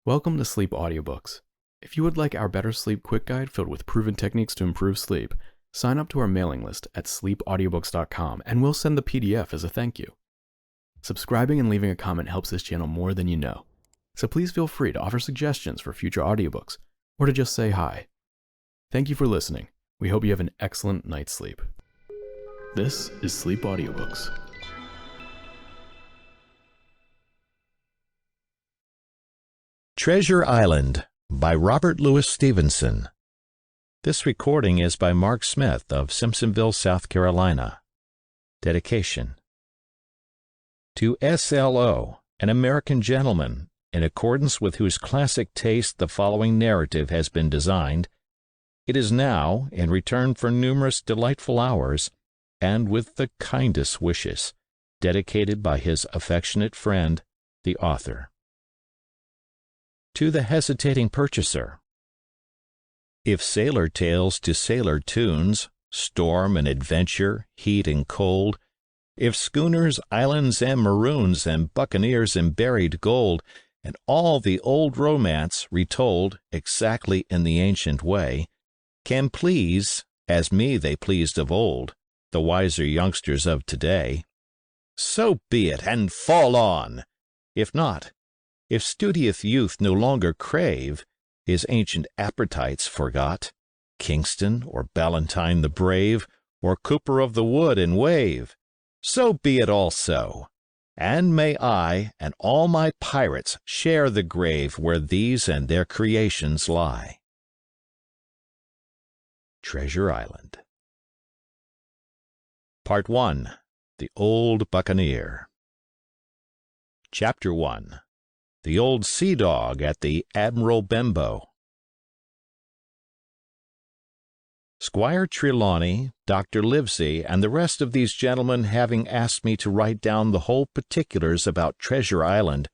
Welcome to Sleep Audiobooks. If you would like our Better Sleep Quick Guide filled with proven techniques to improve sleep, sign up to our mailing list at sleepaudiobooks.com and we'll send the PDF as a thank you. Subscribing and leaving a comment helps this channel more than you know, so please feel free to offer suggestions for future audiobooks or to just say hi. Thank you for listening. We hope you have an excellent night's sleep. This is Sleep Audiobooks. Treasure Island by Robert Louis Stevenson. This recording is by Mark Smith of Simpsonville, South Carolina. Dedication. To S.L.O., an American gentleman, in accordance with whose classic taste the following narrative has been designed, it is now, in return for numerous delightful hours, and with the kindest wishes, dedicated by his affectionate friend, the author. To the hesitating purchaser. If sailor tales to sailor tunes, storm and adventure, heat and cold, if schooners, islands, and maroons, and buccaneers and buried gold, and all the old romance retold exactly in the ancient way, can please, as me they pleased of old, the wiser youngsters of today, so be it, and fall on. If not, if studious youth no longer crave, his ancient appetites forgot, Kingston or Ballantyne the brave, or Cooper of the Wood and Wave, so be it also, and may I and all my pirates share the grave where these and their creations lie. Treasure Island. Part 1. The Old Buccaneer. Chapter 1. The Old Sea Dog at the Admiral Benbow. Squire Trelawney, Dr. Livesey, and the rest of these gentlemen having asked me to write down the whole particulars about Treasure Island,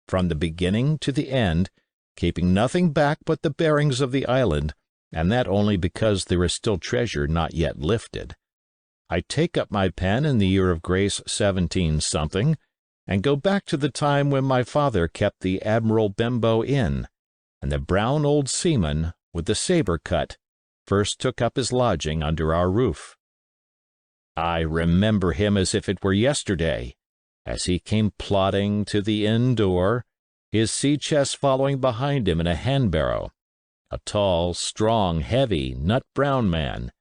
from the beginning to the end, keeping nothing back but the bearings of the island, and that only because there is still treasure not yet lifted, I take up my pen in the year of grace 17-something, and go back to the time when my father kept the Admiral Benbow Inn, and the brown old seaman, with the sabre cut, first took up his lodging under our roof. I remember him as if it were yesterday, as he came plodding to the inn door, his sea-chest following behind him in a hand-barrow, a tall, strong, heavy, nut-brown man,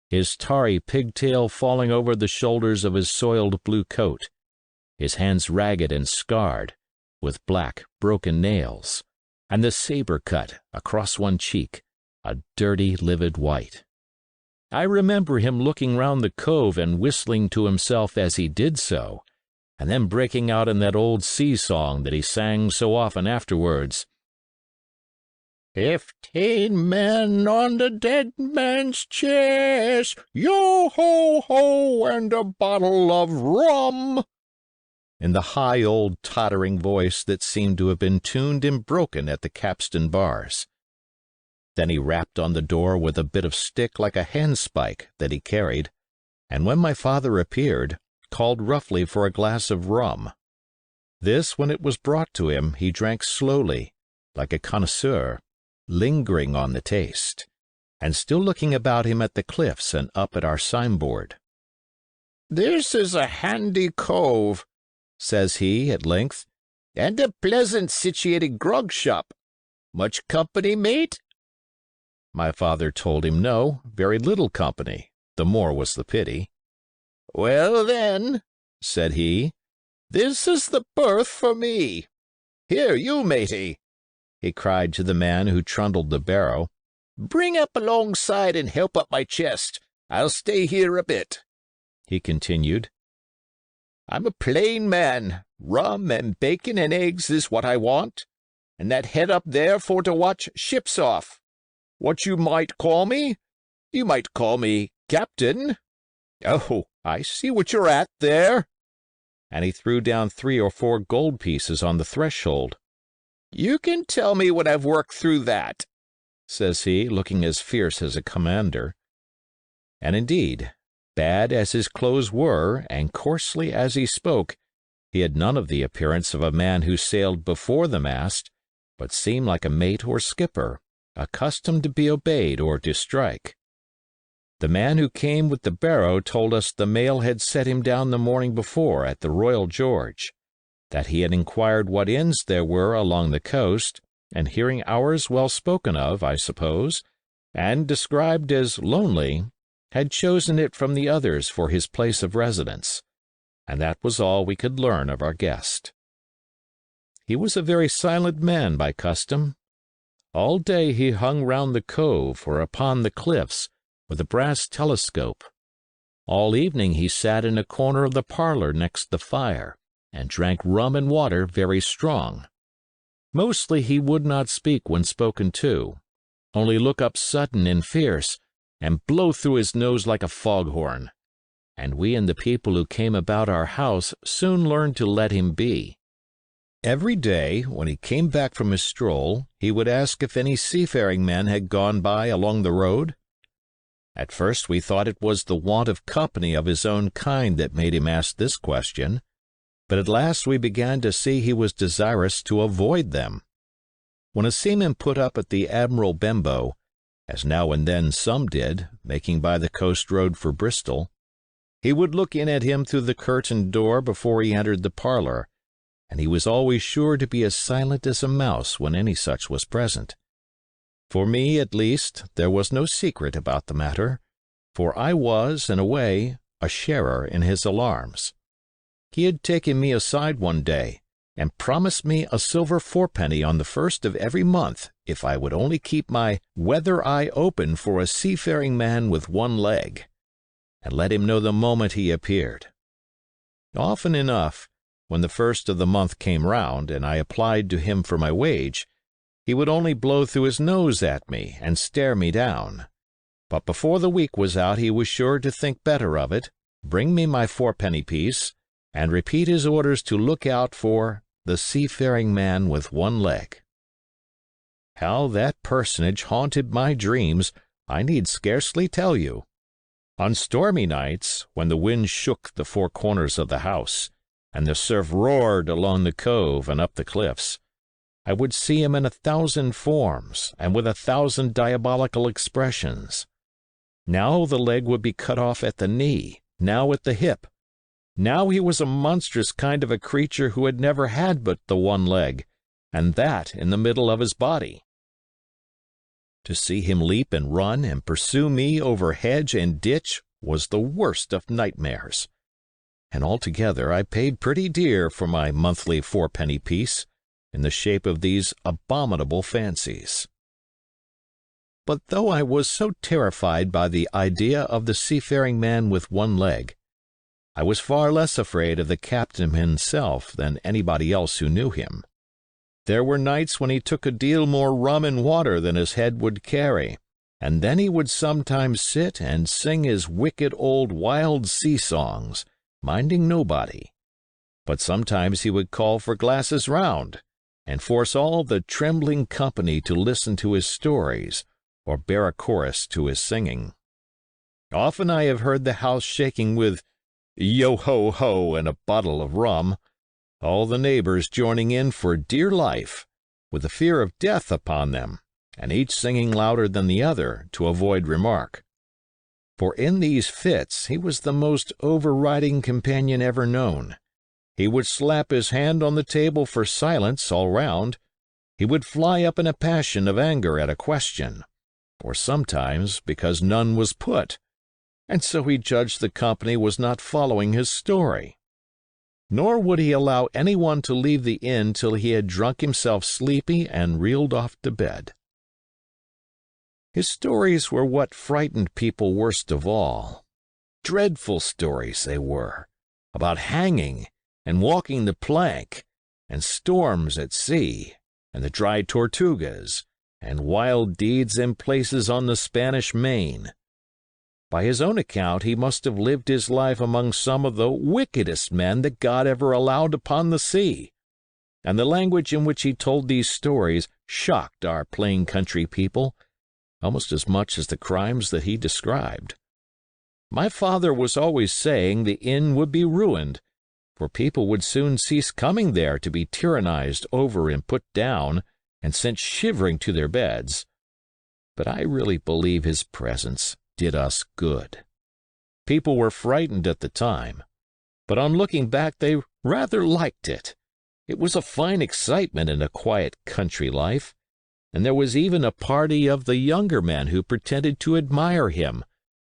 his tarry pigtail falling over the shoulders of his soiled blue coat, his hands ragged and scarred, with black, broken nails, and the sabre cut across one cheek, a dirty, livid white. I remember him looking round the cove and whistling to himself as he did so, and then breaking out in that old sea-song that he sang so often afterwards. 15 men on the dead man's chest, yo-ho-ho, and a bottle of rum, in the high old tottering voice that seemed to have been tuned and broken at the capstan bars. Then he rapped on the door with a bit of stick like a handspike that he carried, and when my father appeared, called roughly for a glass of rum. This, when it was brought to him, he drank slowly, like a connoisseur, lingering on the taste, and still looking about him at the cliffs and up at our signboard. "This is a handy cove," says he at length, "and a pleasant situated grog shop. Much company, mate?" My father told him no, very little company, the more was the pity. "Well, then," said he, "this is the berth for me. Here, you, matey," he cried to the man who trundled the barrow, "bring up alongside and help up my chest. I'll stay here a bit," he continued. "I'm a plain man. Rum and bacon and eggs is what I want, and that head up there for to watch ships off. What you might call me? You might call me Captain. Oh, I see what you're at there." And he threw down 3 or 4 gold pieces on the threshold. "You can tell me when I've worked through that," says he, looking as fierce as a commander. And indeed, bad as his clothes were, and coarsely as he spoke, he had none of the appearance of a man who sailed before the mast, but seemed like a mate or skipper, accustomed to be obeyed or to strike. The man who came with the barrow told us the mail had set him down the morning before at the Royal George, that he had inquired what inns there were along the coast, and hearing ours well spoken of, I suppose, and described as lonely, had chosen it from the others for his place of residence, and that was all we could learn of our guest. He was a very silent man by custom. All day he hung round the cove or upon the cliffs with a brass telescope. All evening he sat in a corner of the parlor next the fire, and drank rum and water very strong. Mostly he would not speak when spoken to, only look up sudden and fierce, and blow through his nose like a foghorn, and we and the people who came about our house soon learned to let him be. Every day, when he came back from his stroll, he would ask if any seafaring men had gone by along the road. At first we thought it was the want of company of his own kind that made him ask this question, but at last we began to see he was desirous to avoid them. When a seaman put up at the Admiral Benbow, as now and then some did, making by the coast road for Bristol, he would look in at him through the curtained door before he entered the parlor, and he was always sure to be as silent as a mouse when any such was present. For me, at least, there was no secret about the matter, for I was, in a way, a sharer in his alarms. He had taken me aside one day, and promised me a silver fourpenny on the first of every month if I would only keep my weather eye open for a seafaring man with one leg, and let him know the moment he appeared. Often enough, when the first of the month came round, and I applied to him for my wage, he would only blow through his nose at me and stare me down. But before the week was out he was sure to think better of it, bring me my fourpenny piece, and repeat his orders to look out for the seafaring man with one leg. How that personage haunted my dreams I need scarcely tell you. On stormy nights, when the wind shook the four corners of the house, and the surf roared along the cove and up the cliffs, I would see him in 1,000 forms and with 1,000 diabolical expressions. Now the leg would be cut off at the knee, now at the hip. Now he was a monstrous kind of a creature who had never had but the one leg, and that in the middle of his body. To see him leap and run and pursue me over hedge and ditch was the worst of nightmares. And altogether I paid pretty dear for my monthly fourpenny piece, in the shape of these abominable fancies. But though I was so terrified by the idea of the seafaring man with one leg, I was far less afraid of the captain himself than anybody else who knew him. There were nights when he took a deal more rum and water than his head would carry, and then he would sometimes sit and sing his wicked old wild sea songs, minding nobody. But sometimes he would call for glasses round, and force all the trembling company to listen to his stories, or bear a chorus to his singing. Often I have heard the house shaking with yo-ho-ho and a bottle of rum, all the neighbors joining in for dear life, with the fear of death upon them, and each singing louder than the other to avoid remark. For in these fits he was the most overriding companion ever known. He would slap his hand on the table for silence all round. He would fly up in a passion of anger at a question, or sometimes because none was put, and so he judged the company was not following his story. Nor would he allow anyone to leave the inn till he had drunk himself sleepy and reeled off to bed. His stories were what frightened people worst of all. Dreadful stories they were, about hanging, and walking the plank, and storms at sea, and the dry Tortugas, and wild deeds in places on the Spanish Main. By his own account, he must have lived his life among some of the wickedest men that God ever allowed upon the sea, and the language in which he told these stories shocked our plain country people, almost as much as the crimes that he described. My father was always saying the inn would be ruined, for people would soon cease coming there to be tyrannized over and put down, and sent shivering to their beds, but I really believe his presence did us good. People were frightened at the time, but on looking back they rather liked it. It was a fine excitement in a quiet country life, and there was even a party of the younger men who pretended to admire him,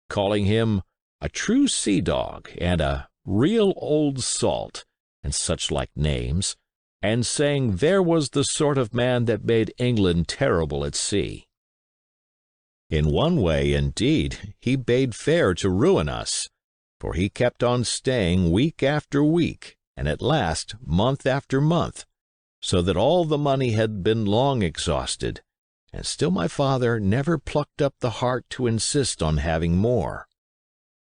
calling him a true sea dog and a real old salt, and such like names, and saying there was the sort of man that made England terrible at sea. In one way, indeed, he bade fair to ruin us, for he kept on staying week after week, and at last month after month, so that all the money had been long exhausted, and still my father never plucked up the heart to insist on having more.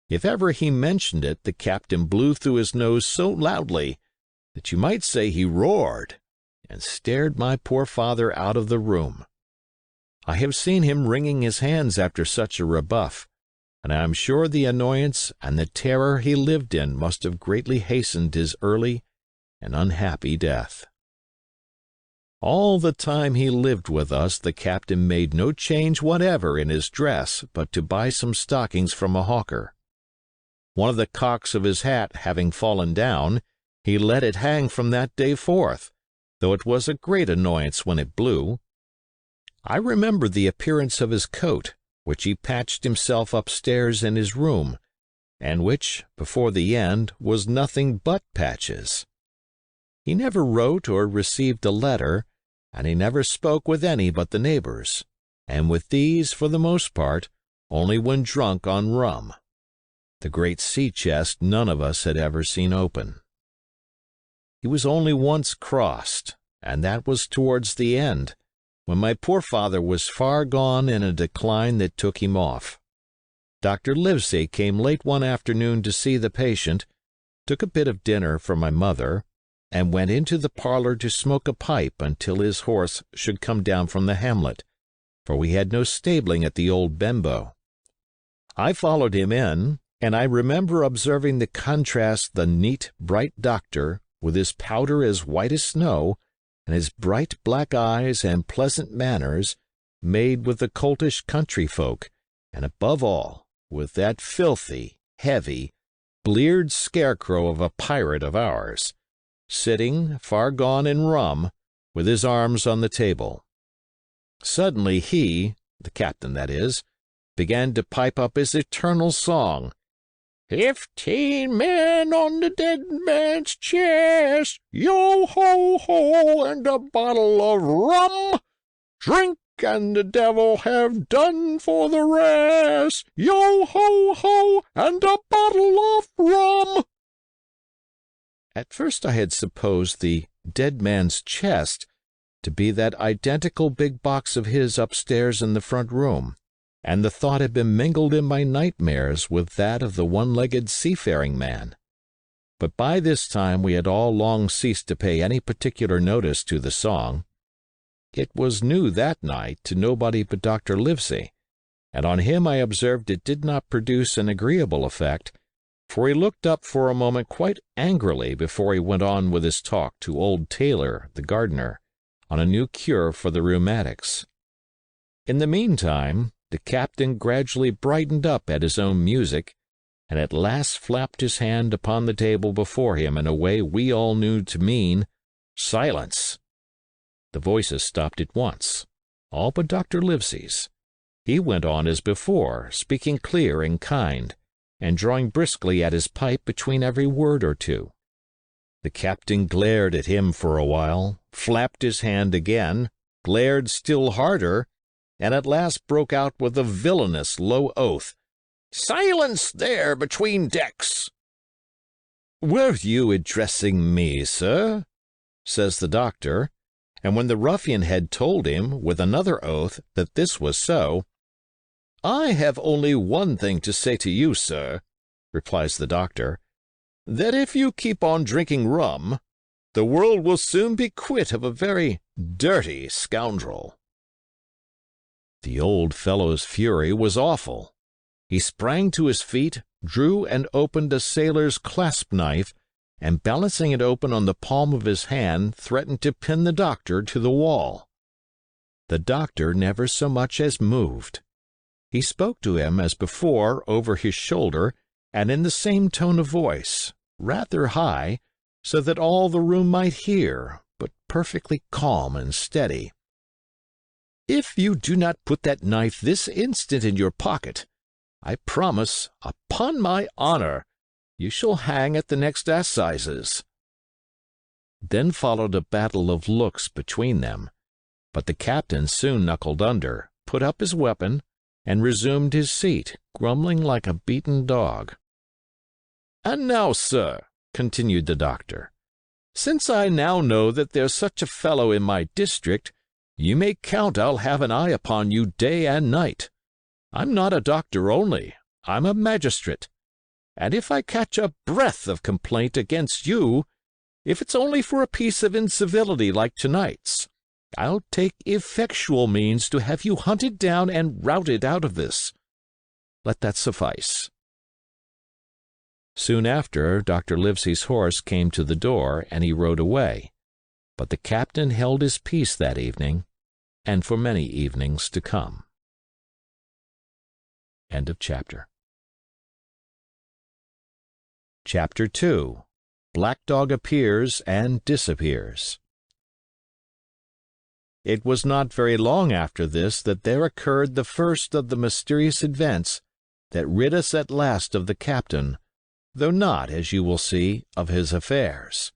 If ever he mentioned it, the captain blew through his nose so loudly that you might say he roared, and stared my poor father out of the room. I have seen him wringing his hands after such a rebuff, and I am sure the annoyance and the terror he lived in must have greatly hastened his early and unhappy death. All the time he lived with us the captain made no change whatever in his dress but to buy some stockings from a hawker. One of the cocks of his hat having fallen down, he let it hang from that day forth, though it was a great annoyance when it blew. I remember the appearance of his coat, which he patched himself upstairs in his room, and which, before the end, was nothing but patches. He never wrote or received a letter, and he never spoke with any but the neighbors, and with these, for the most part, only when drunk on rum. The great sea chest none of us had ever seen open. He was only once crossed, and that was towards the end, when my poor father was far gone in a decline that took him off. Dr. Livesey came late one afternoon to see the patient, took a bit of dinner for my mother, and went into the parlor to smoke a pipe until his horse should come down from the hamlet, for we had no stabling at the old Benbow. I followed him in, and I remember observing the contrast the neat, bright doctor, with his powder as white as snow, and his bright black eyes and pleasant manners, made with the coltish country folk, and above all, with that filthy, heavy, bleared scarecrow of a pirate of ours, sitting, far gone in rum, with his arms on the table. Suddenly he, the captain that is, began to pipe up his eternal song, 15 men on the dead man's chest, yo-ho-ho, and a bottle of rum. Drink, and the devil have done for the rest, yo-ho-ho, and a bottle of rum. At first I had supposed the dead man's chest to be that identical big box of his upstairs in the front room, and the thought had been mingled in my nightmares with that of the one-legged seafaring man. But by this time we had all long ceased to pay any particular notice to the song. It was new that night to nobody but Dr. Livesey, and on him I observed it did not produce an agreeable effect, for he looked up for a moment quite angrily before he went on with his talk to old Taylor, the gardener, on a new cure for the rheumatics. In the meantime, the captain gradually brightened up at his own music, and at last flapped his hand upon the table before him in a way we all knew to mean, "Silence!" The voices stopped at once, all but Dr. Livesey's. He went on as before, speaking clear and kind, and drawing briskly at his pipe between every word or two. The captain glared at him for a while, flapped his hand again, glared still harder, and at last broke out with a villainous low oath. "Silence there between decks!" "Were you addressing me, sir?" says the doctor, and when the ruffian had told him, with another oath, that this was so, "I have only one thing to say to you, sir," replies the doctor, "that if you keep on drinking rum, the world will soon be quit of a very dirty scoundrel." The old fellow's fury was awful. He sprang to his feet, drew and opened a sailor's clasp knife, and balancing it open on the palm of his hand, threatened to pin the doctor to the wall. The doctor never so much as moved. He spoke to him as before over his shoulder and in the same tone of voice, rather high, so that all the room might hear, but perfectly calm and steady. "If you do not put that knife this instant in your pocket, I promise, upon my honor, you shall hang at the next assizes." Then followed a battle of looks between them, but the captain soon knuckled under, put up his weapon, and resumed his seat, grumbling like a beaten dog. "And now, sir," continued the doctor, "since I now know that there's such a fellow in my district, you may count I'll have an eye upon you day and night. I'm not a doctor only, I'm a magistrate, and if I catch a breath of complaint against you, if it's only for a piece of incivility like tonight's, I'll take effectual means to have you hunted down and routed out of this. Let that suffice." Soon after, Dr. Livesey's horse came to the door, and he rode away, but the captain held his peace that evening, and for many evenings to come. End of chapter. Chapter 2. Black Dog Appears and Disappears. It was not very long after this that there occurred the first of the mysterious events that rid us at last of the captain, though not, as you will see, of his affairs.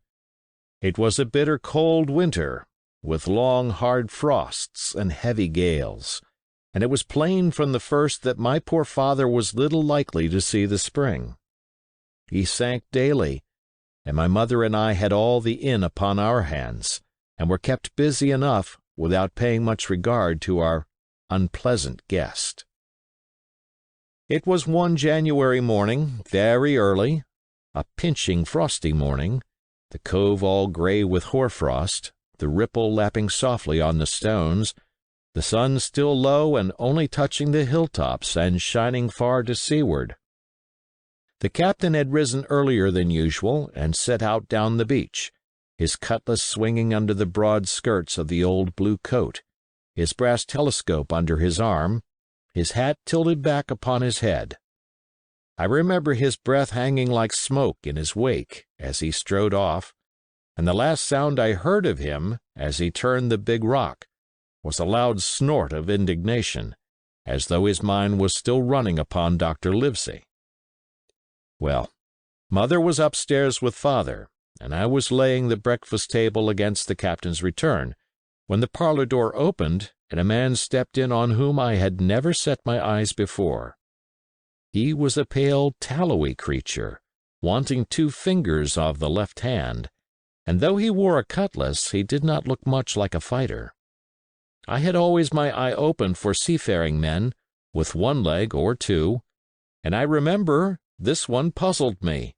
It was a bitter cold winter, with long hard frosts and heavy gales, and it was plain from the first that my poor father was little likely to see the spring. He sank daily, and my mother and I had all the inn upon our hands, and were kept busy enough without paying much regard to our unpleasant guest. It was one January morning, very early, a pinching frosty morning, the cove all grey with hoarfrost, the ripple lapping softly on the stones, the sun still low and only touching the hilltops and shining far to seaward. The captain had risen earlier than usual and set out down the beach, his cutlass swinging under the broad skirts of the old blue coat, his brass telescope under his arm, his hat tilted back upon his head. I remember his breath hanging like smoke in his wake as he strode off, and the last sound I heard of him, as he turned the big rock, was a loud snort of indignation, as though his mind was still running upon Dr. Livesey. Well, Mother was upstairs with Father, and I was laying the breakfast table against the captain's return, when the parlor door opened and a man stepped in on whom I had never set my eyes before. He was a pale, tallowy creature, wanting 2 fingers of the left hand, and though he wore a cutlass, he did not look much like a fighter. I had always my eye open for seafaring men, with 1 leg or 2, and I remember this one puzzled me.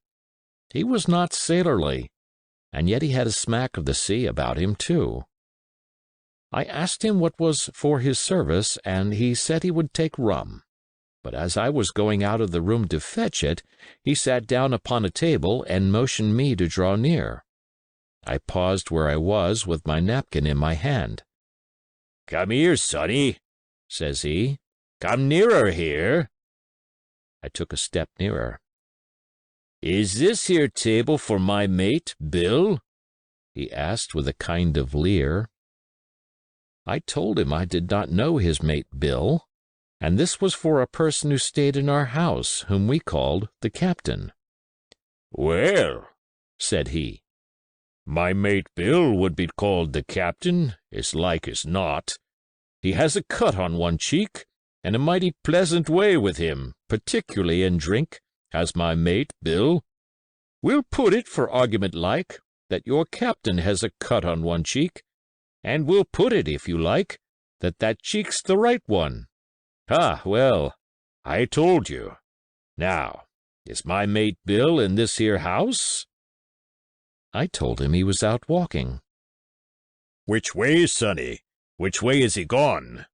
He was not sailorly, and yet he had a smack of the sea about him, too. I asked him what was for his service, and he said he would take rum. But as I was going out of the room to fetch it, he sat down upon a table and motioned me to draw near. I paused where I was with my napkin in my hand. "Come here, sonny," says he. "Come nearer here." I took a step nearer. "Is this here table for my mate, Bill?" he asked with a kind of leer. I told him I did not know his mate Bill, and this was for a person who stayed in our house, whom we called the captain. "Well," said he, "my mate Bill would be called the captain, as like as not. He has a cut on one cheek, and a mighty pleasant way with him, particularly in drink, has my mate Bill. We'll put it, for argument like, that your captain has a cut on one cheek, and we'll put it, if you like, that that cheek's the right one. Ah, well, I told you. Now, is my mate Bill in this here house?" I told him he was out walking. "Which way, sonny? Which way is he gone?"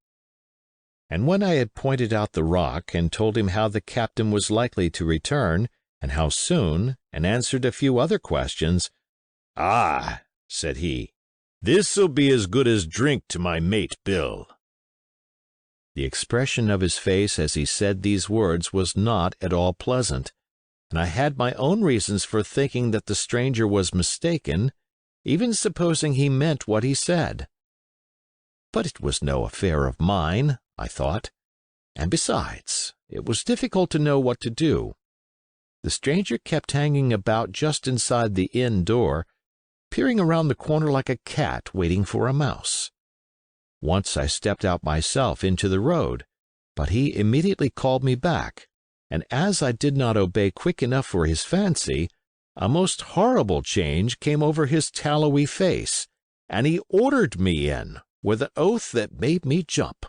And when I had pointed out the rock and told him how the captain was likely to return, and how soon, and answered a few other questions, "Ah," said he, This'll be as good as drink to my mate Bill." The expression of his face as he said these words was not at all pleasant, and I had my own reasons for thinking that the stranger was mistaken, even supposing he meant what he said. But it was no affair of mine, I thought, and besides, it was difficult to know what to do. The stranger kept hanging about just inside the inn door, peering around the corner like a cat waiting for a mouse. Once I stepped out myself into the road, but he immediately called me back, and as I did not obey quick enough for his fancy, a most horrible change came over his tallowy face, and he ordered me in, with an oath that made me jump.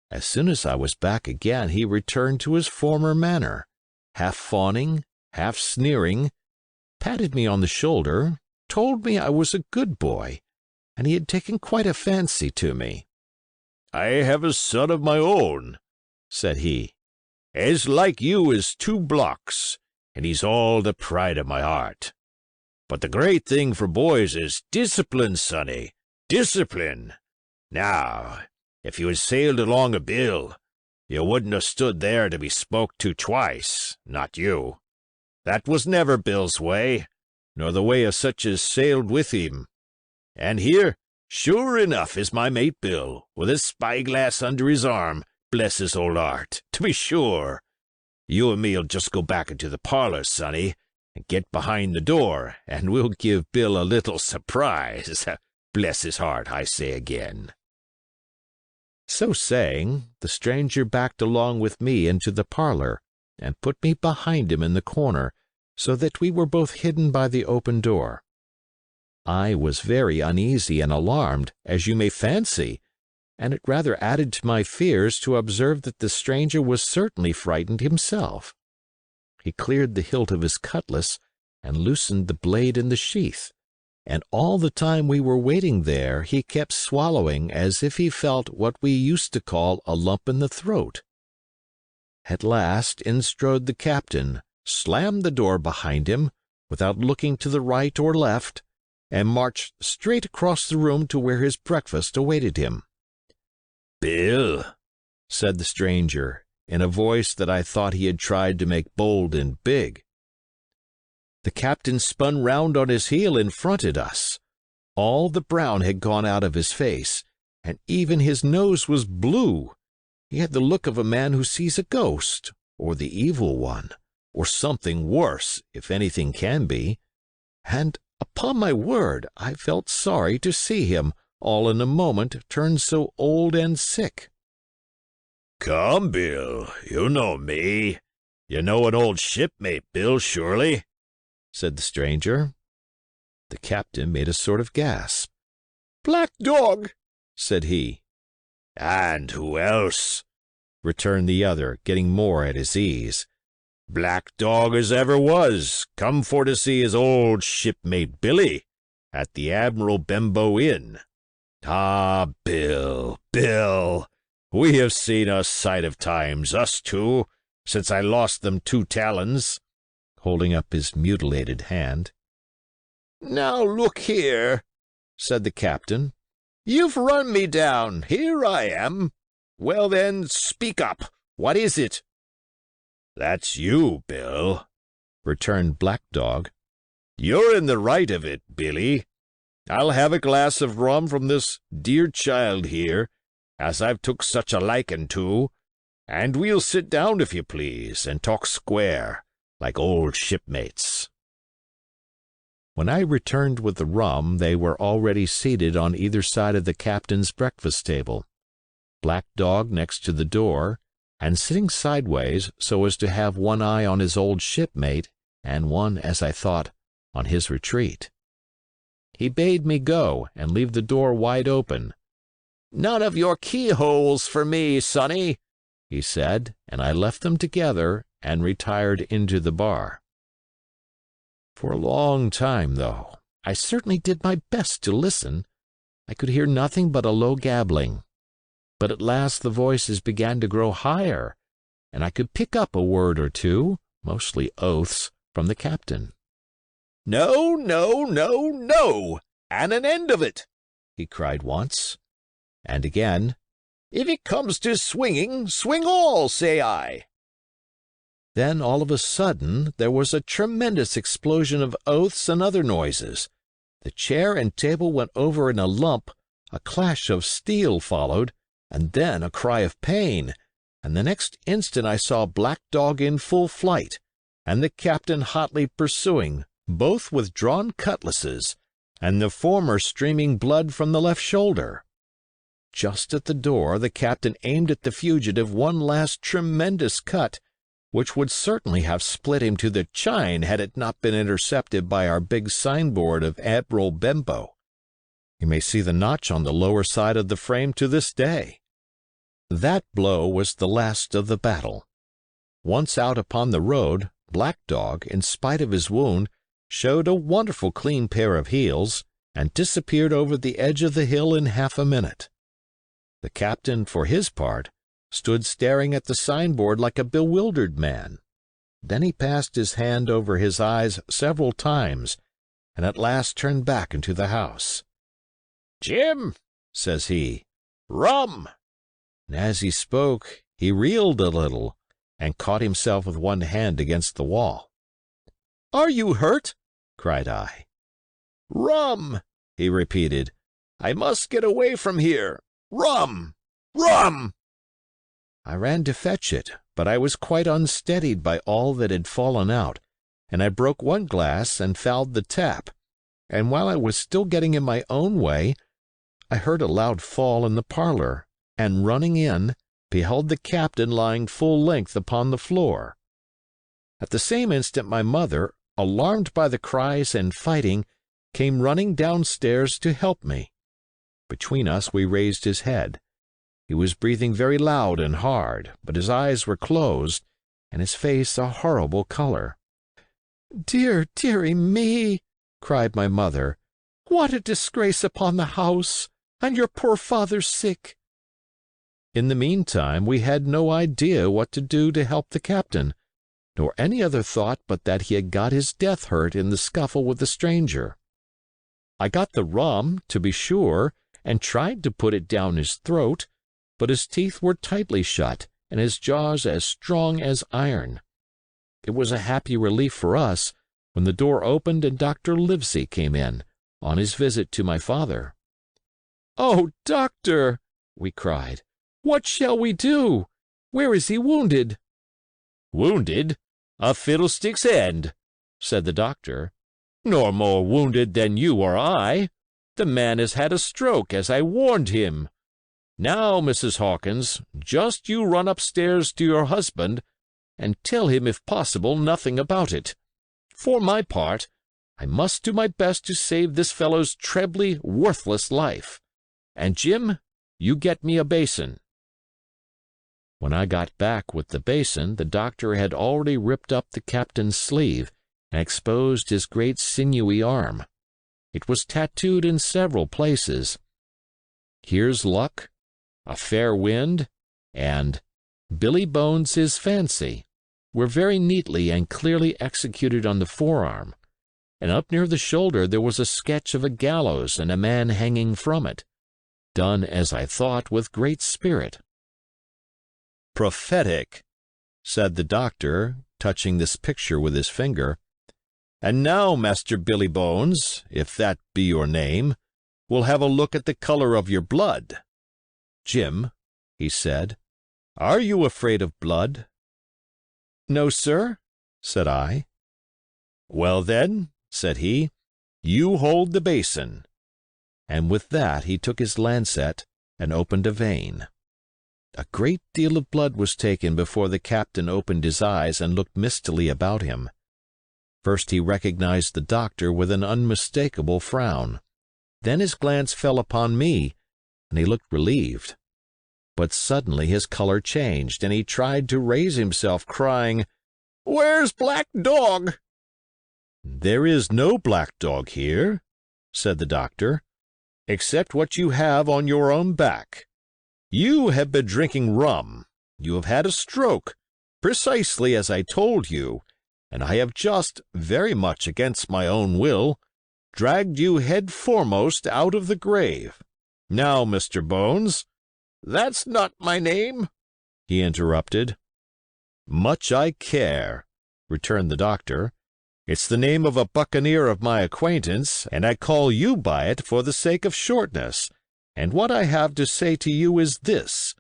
As soon as I was back again, he returned to his former manner, half fawning, half sneering, patted me on the shoulder, told me I was a good boy, and he had taken quite a fancy to me. "I have a son of my own," said he, "as like you as 2 blocks, and he's all the pride of my heart. But the great thing for boys is discipline, sonny, discipline. Now, if you had sailed along a Bill, you wouldn't have stood there to be spoke to twice, not you. That was never Bill's way, nor the way of such as sailed with him. And here, sure enough, is my mate Bill, with his spyglass under his arm, bless his old heart, to be sure. You and me'll just go back into the parlor, sonny, and get behind the door, and we'll give Bill a little surprise. Bless his heart, I say again." So saying, the stranger backed along with me into the parlor, and put me behind him in the corner, so that we were both hidden by the open door. I was very uneasy and alarmed, as you may fancy, and it rather added to my fears to observe that the stranger was certainly frightened himself. He cleared the hilt of his cutlass and loosened the blade in the sheath, and all the time we were waiting there he kept swallowing as if he felt what we used to call a lump in the throat. At last in strode the captain, slammed the door behind him, without looking to the right or left, and marched straight across the room to where his breakfast awaited him. "Bill," said the stranger, in a voice that I thought he had tried to make bold and big. The captain spun round on his heel and fronted us. All the brown had gone out of his face, and even his nose was blue. He had the look of a man who sees a ghost, or the evil one, or something worse, if anything can be, and, upon my word, I felt sorry to see him, all in a moment, turned so old and sick. "Come, Bill, you know me. You know an old shipmate, Bill, surely?" said the stranger. The captain made a sort of gasp. "Black Dog," said he. "And who else?" returned the other, getting more at his ease. "Black Dog as ever was, come for to see his old shipmate Billy, at the Admiral Benbow Inn. Ah, Bill, Bill, we have seen a sight of times, us two, since I lost them 2 talons, holding up his mutilated hand. "Now look here," said the captain. "You've run me down. Here I am. Well, then, speak up. What is it?" "That's you, Bill," returned Black Dog. "You're in the right of it, Billy. I'll have a glass of rum from this dear child here, as I've took such a liking to, and we'll sit down, if you please, and talk square, like old shipmates." When I returned with the rum, they were already seated on either side of the captain's breakfast table, Black Dog next to the door, and sitting sideways so as to have one eye on his old shipmate and one, as I thought, on his retreat. He bade me go and leave the door wide open. "None of your keyholes for me, sonny," he said, and I left them together and retired into the bar. For a long time, though, I certainly did my best to listen. I could hear nothing but a low gabbling. But at last the voices began to grow higher, and I could pick up a word or two, mostly oaths, from the captain. "No, no, no, no!" and an end of it," he cried once. And again, "If it comes to swinging, swing all, say I." Then all of a sudden there was a tremendous explosion of oaths and other noises. The chair and table went over in a lump, a clash of steel followed, and then a cry of pain, and the next instant I saw Black Dog in full flight, and the captain hotly pursuing, both with drawn cutlasses, and the former streaming blood from the left shoulder. Just at the door the captain aimed at the fugitive one last tremendous cut, which would certainly have split him to the chine had it not been intercepted by our big signboard of Admiral Benbow. You may see the notch on the lower side of the frame to this day. That blow was the last of the battle. Once out upon the road, Black Dog, in spite of his wound, showed a wonderful clean pair of heels, and disappeared over the edge of the hill in half a minute. The captain, for his part, stood staring at the signboard like a bewildered man. Then he passed his hand over his eyes several times, and at last turned back into the house. "Jim," says he, "rum!" And as he spoke, he reeled a little, and caught himself with one hand against the wall. "Are you hurt?" cried I. "Rum!" he repeated. "I must get away from here. Rum! Rum!" I ran to fetch it, but I was quite unsteadied by all that had fallen out, and I broke one glass and fouled the tap, and while I was still getting in my own way, I heard a loud fall in the parlor, and running in, beheld the captain lying full length upon the floor. At the same instant my mother, alarmed by the cries and fighting, came running downstairs to help me. Between us we raised his head. He was breathing very loud and hard, but his eyes were closed, and his face a horrible color. "Dear, dearie me!" cried my mother. "What a disgrace upon the house! And your poor father sick!" In the meantime we had no idea what to do to help the captain, nor any other thought but that he had got his death hurt in the scuffle with the stranger. I got the rum, to be sure, and tried to put it down his throat, but his teeth were tightly shut, and his jaws as strong as iron. It was a happy relief for us when the door opened and Dr. Livesey came in, on his visit to my father. "Oh, doctor!" we cried. "What shall we do? Where is he wounded?" "Wounded? A fiddlestick's end," said the doctor. "Nor more wounded than you or I. The man has had a stroke, as I warned him. Now, Mrs. Hawkins, just you run upstairs to your husband, and tell him, if possible, nothing about it. For my part, I must do my best to save this fellow's trebly worthless life. And, Jim, you get me a basin." When I got back with the basin, the doctor had already ripped up the captain's sleeve and exposed his great sinewy arm. It was tattooed in several places. "Here's luck," "A fair wind," and "Billy Bones his fancy" were very neatly and clearly executed on the forearm, and up near the shoulder there was a sketch of a gallows and a man hanging from it, done, as I thought, with great spirit. "Prophetic," said the doctor, touching this picture with his finger. "And now, Master Billy Bones, if that be your name, we'll have a look at the color of your blood. Jim," he said, "are you afraid of blood?" "No, sir," said I. "Well, then," said he, "you hold the basin." And with that he took his lancet and opened a vein. A great deal of blood was taken before the captain opened his eyes and looked mistily about him. First he recognized the doctor with an unmistakable frown. Then his glance fell upon me, and he looked relieved. But suddenly his color changed, and he tried to raise himself, crying, "Where's Black Dog?" "There is no Black Dog here," said the doctor, "except what you have on your own back. You have been drinking rum. You have had a stroke, precisely as I told you, and I have just, very much against my own will, dragged you head foremost out of the grave. Now, Mr. Bones—" "That's not my name," he interrupted. "Much I care," returned the doctor. "It's the name of a buccaneer of my acquaintance, and I call you by it for the sake of shortness. And what I have to say to you is this: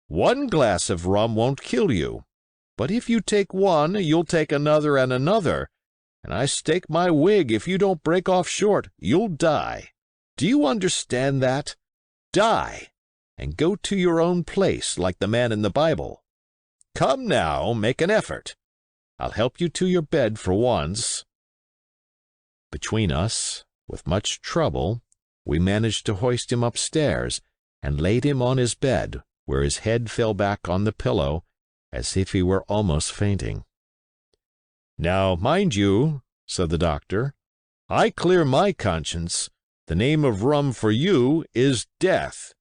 1 glass of rum won't kill you, but if you take one, you'll take another and another, and I stake my wig if you don't break off short, you'll die. Do you understand that? Die, and go to your own place like the man in the Bible. Come now, make an effort. I'll help you to your bed for once." Between us, with much trouble, we managed to hoist him upstairs and laid him on his bed, where his head fell back on the pillow as if he were almost fainting. "Now, mind you," said the doctor, "I clear my conscience. The name of rum for you is death."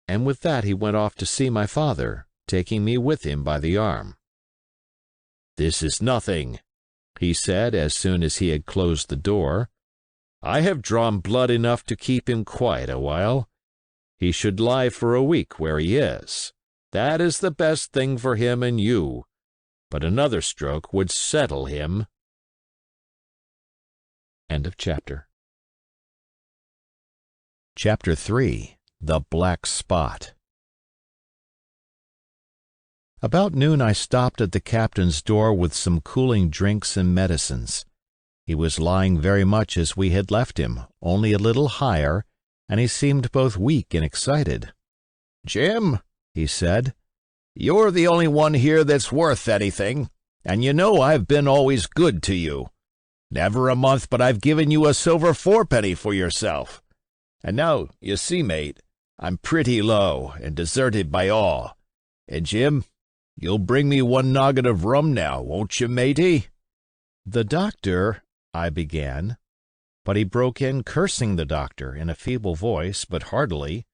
And with that he went off to see my father, taking me with him by the arm. "This is nothing," he said as soon as he had closed the door. "I have drawn blood enough to keep him quiet a while. He should lie for a week where he is. That is the best thing for him and you. But another stroke would settle him." End of chapter. Chapter 3. The Black Spot. About noon I stopped at the captain's door with some cooling drinks and medicines. He was lying very much as we had left him, only a little higher, and he seemed both weak and excited. "Jim," he said, "you're the only one here that's worth anything, and you know I've been always good to you. Never a month but I've given you a silver fourpenny for yourself. And now, you see, mate, I'm pretty low and deserted by all. And, Jim, you'll bring me 1 noggin of rum now, won't you, matey?" "The doctor—" I began, but he broke in, cursing the doctor in a feeble voice, but heartily.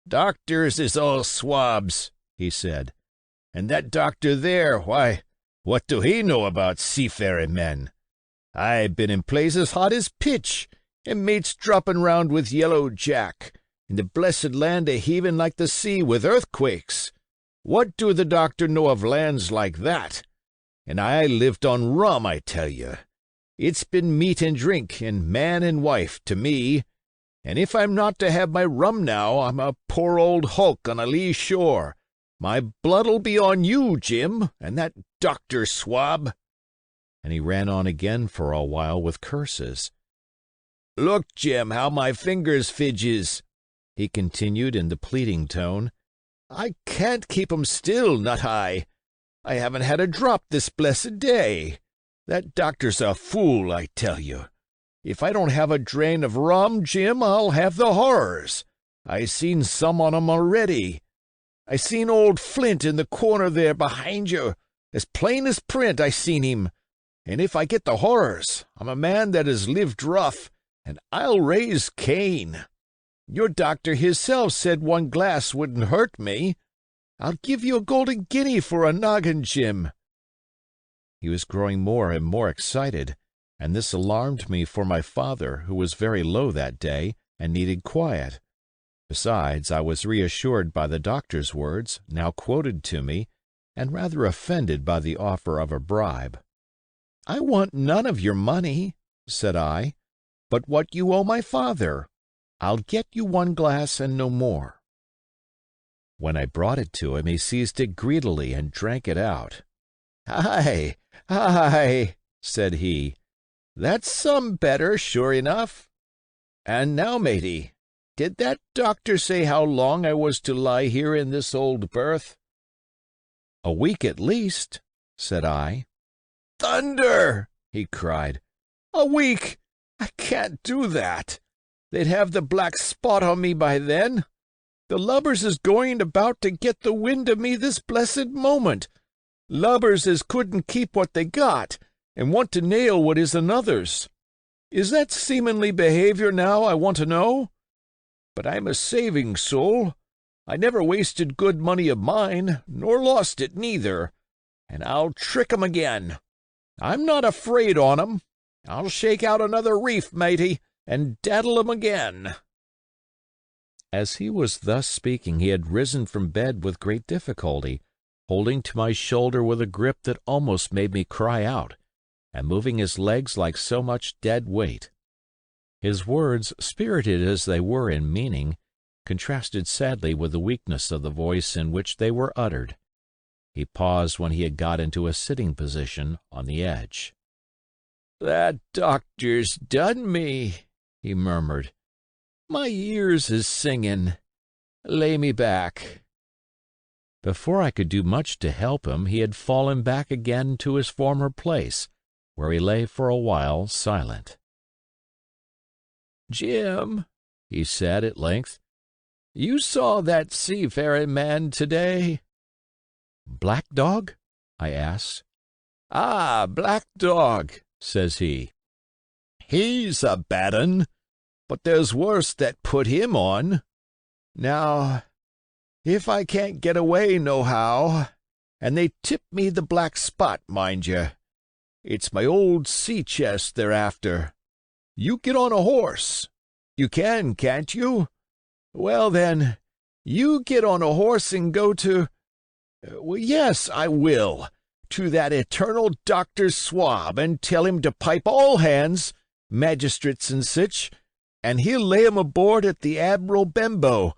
"Doctors is all swabs," he said. "And that doctor there, why, what do he know about seafaring men? I've been in places hot as pitch, and mates dropping round with Yellow Jack, in the blessed land a heaving like the sea with earthquakes. What do the doctor know of lands like that? And I lived on rum, I tell you. It's been meat and drink, and man and wife, to me. And if I'm not to have my rum now, I'm a poor old hulk on a lee shore. My blood'll be on you, Jim, and that doctor swab." And he ran on again for a while with curses. "Look, Jim, how my fingers fidges," he continued in the pleading tone. "I can't keep 'em still, not I. I haven't had a drop this blessed day. That doctor's a fool, I tell you. If I don't have a drain of rum, Jim, I'll have the horrors. I seen some on 'em already. I seen old Flint in the corner there behind you. As plain as print I seen him. And if I get the horrors, I'm a man that has lived rough, and I'll raise Cain. Your doctor hisself said 1 glass wouldn't hurt me. I'll give you a golden guinea for a noggin, Jim." He was growing more and more excited, and this alarmed me for my father, who was very low that day and needed quiet. Besides, I was reassured by the doctor's words, now quoted to me, and rather offended by the offer of a bribe. "I want none of your money," said I, "but what you owe my father. I'll get you 1 glass and no more." When I brought it to him, he seized it greedily and drank it out. "Aye, aye," said he, "that's some better, sure enough. And now, matey, did that doctor say how long I was to lie here in this old berth?" "A week at least," said I. "Thunder!" he cried. "A week! I can't do that. They'd have the black spot on me by then. The lubbers is going about to get the wind of me this blessed moment. Lubbers as couldn't keep what they got, and want to nail what is another's. Is that seamanly behavior now, I want to know? But I'm a saving soul. I never wasted good money of mine, nor lost it neither, and I'll trick 'em again. I'm not afraid on 'em. I'll shake out another reef, matey, and daddle 'em again." As he was thus speaking, he had risen from bed with great difficulty, holding to my shoulder with a grip that almost made me cry out, and moving his legs like so much dead weight. His words, spirited as they were in meaning, contrasted sadly with the weakness of the voice in which they were uttered. He paused when he had got into a sitting position on the edge. "That doctor's done me," he murmured. "My ears is singing. Lay me back." Before I could do much to help him, he had fallen back again to his former place, where he lay for a while silent. "Jim," he said at length, "you saw that seafaring man today?" "Black Dog?" I asked. "Ah, Black Dog," says he. "He's a bad 'un, but there's worse that put him on. Now, if I can't get away nohow, and they tip me the black spot, mind you, it's my old sea-chest they're after. You get on a horse. You can, can't you? Well, then, you get on a horse and go to— yes, I will, to that eternal Dr. Swab, and tell him to pipe all hands, magistrates and sich, and he'll lay 'em aboard at the Admiral Benbow.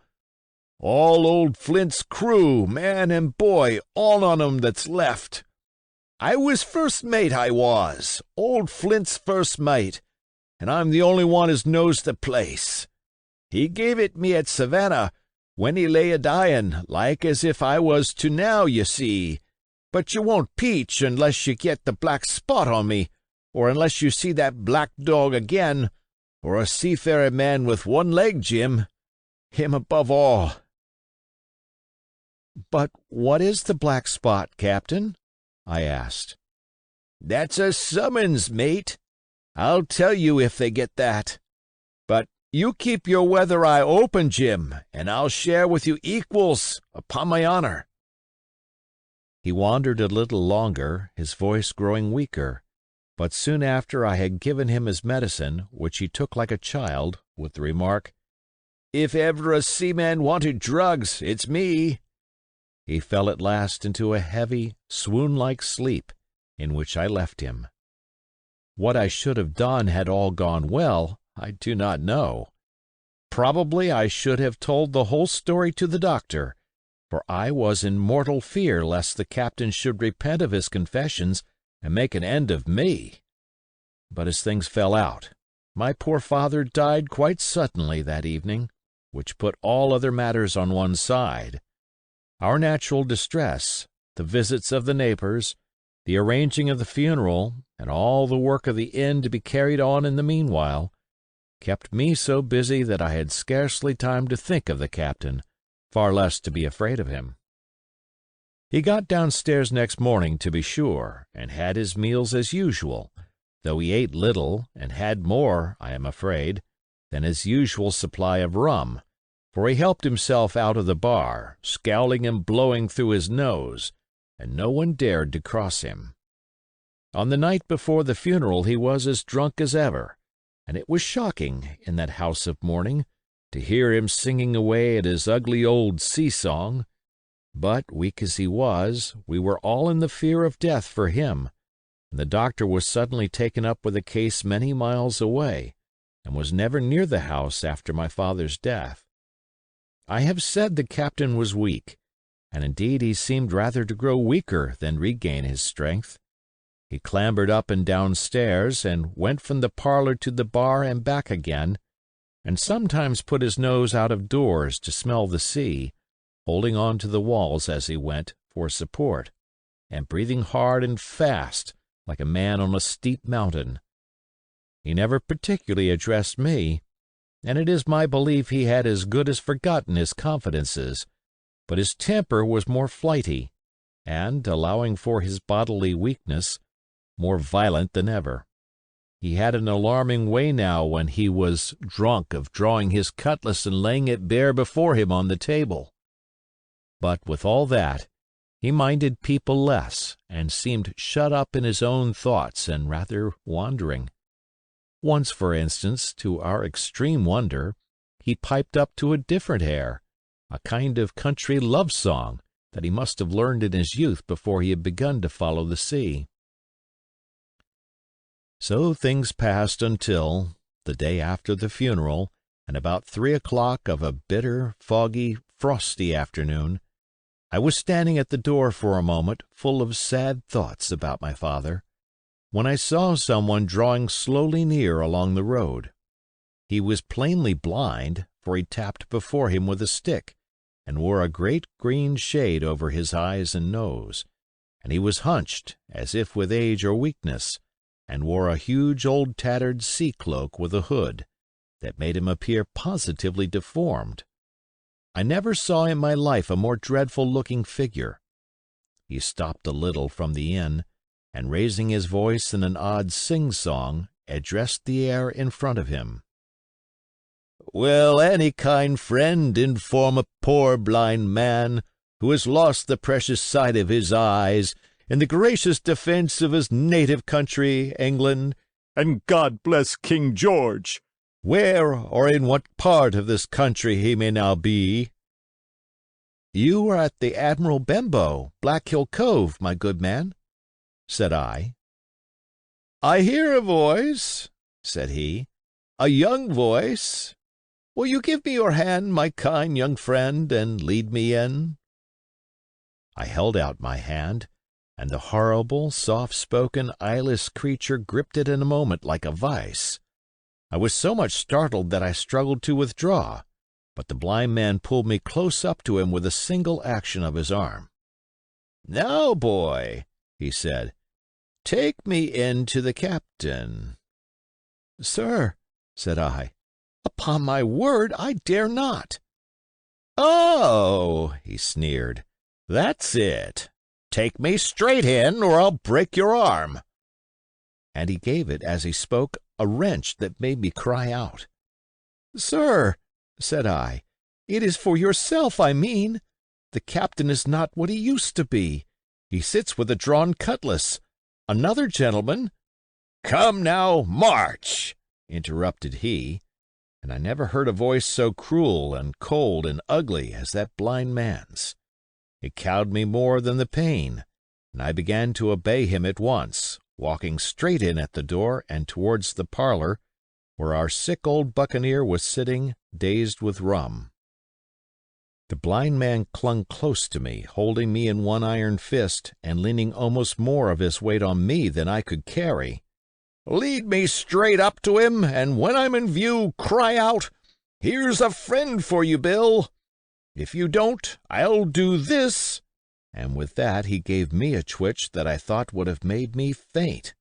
All old Flint's crew, man and boy, all on 'em that's left. I was first mate, I was, old Flint's first mate, and I'm the only one as knows the place. He gave it me at Savannah, when he lay a-dyin', like as if I was to now, you see. But you won't peach unless you get the black spot on me, or unless you see that Black Dog again, or a seafaring man with one leg, Jim. Him above all." "But what is the black spot, Captain?" I asked. "That's a summons, mate. I'll tell you if they get that. But you keep your weather eye open, Jim, and I'll share with you equals, upon my honor." He wandered a little longer, his voice growing weaker, but soon after I had given him his medicine, which he took like a child, with the remark, "If ever a seaman wanted drugs, it's me," he fell at last into a heavy, swoon-like sleep, in which I left him. What I should have done had all gone well, I do not know. Probably I should have told the whole story to the doctor, for I was in mortal fear lest the captain should repent of his confessions and make an end of me. But as things fell out, my poor father died quite suddenly that evening, which put all other matters on one side. Our natural distress, the visits of the neighbors, the arranging of the funeral, and all the work of the inn to be carried on in the meanwhile, kept me so busy that I had scarcely time to think of the captain, far less to be afraid of him. He got downstairs next morning, to be sure, and had his meals as usual, though he ate little, and had more, I am afraid, than his usual supply of rum, for he helped himself out of the bar, scowling and blowing through his nose, and no one dared to cross him. On the night before the funeral he was as drunk as ever, and it was shocking, in that house of mourning, to hear him singing away at his ugly old sea-song. But, weak as he was, we were all in the fear of death for him, and the doctor was suddenly taken up with a case many miles away, and was never near the house after my father's death. I have said the captain was weak, and indeed he seemed rather to grow weaker than regain his strength. He clambered up and down stairs, and went from the parlor to the bar and back again, and sometimes put his nose out of doors to smell the sea, holding on to the walls as he went for support, and breathing hard and fast like a man on a steep mountain. He never particularly addressed me, and it is my belief he had as good as forgotten his confidences, but his temper was more flighty, and, allowing for his bodily weakness, more violent than ever. He had an alarming way now when he was drunk of drawing his cutlass and laying it bare before him on the table. But with all that, he minded people less, and seemed shut up in his own thoughts and rather wandering. Once, for instance, to our extreme wonder, he piped up to a different air, a kind of country love song that he must have learned in his youth before he had begun to follow the sea. So things passed until, the day after the funeral, and about 3 o'clock of a bitter, foggy, frosty afternoon, I was standing at the door for a moment, full of sad thoughts about my father, when I saw someone drawing slowly near along the road. He was plainly blind, for he tapped before him with a stick, and wore a great green shade over his eyes and nose, and he was hunched, as if with age or weakness, and wore a huge old tattered sea-cloak with a hood, that made him appear positively deformed. I never saw in my life a more dreadful-looking figure. He stopped a little from the inn, and raising his voice in an odd sing-song, addressed the air in front of him. "Will any kind friend inform a poor blind man, who has lost the precious sight of his eyes, in the gracious defence of his native country, England, and God bless King George, where or in what part of this country he may now be?" "You are at the Admiral Benbow, Black Hill Cove, my good man," said I. "I hear a voice," said he, "a young voice. Will you give me your hand, my kind young friend, and lead me in?" I held out my hand, and the horrible, soft-spoken, eyeless creature gripped it in a moment like a vice. I was so much startled that I struggled to withdraw, but the blind man pulled me close up to him with a single action of his arm. "Now, boy," he said, "take me in to the captain." "Sir," said I, "upon my word I dare not." "Oh," he sneered, "that's it. Take me straight in, or I'll break your arm." And he gave it, as he spoke, a wrench that made me cry out. "Sir," said I, "it is for yourself I mean. The captain is not what he used to be. He sits with a drawn cutlass. Another gentleman—" "Come now, march!" interrupted he, and I never heard a voice so cruel and cold and ugly as that blind man's. It cowed me more than the pain, and I began to obey him at once, walking straight in at the door and towards the parlor, where our sick old buccaneer was sitting, dazed with rum. The blind man clung close to me, holding me in one iron fist and leaning almost more of his weight on me than I could carry. "Lead me straight up to him, and when I'm in view, cry out, 'Here's a friend for you, Bill!' If you don't, I'll do this," and with that he gave me a twitch that I thought would have made me faint.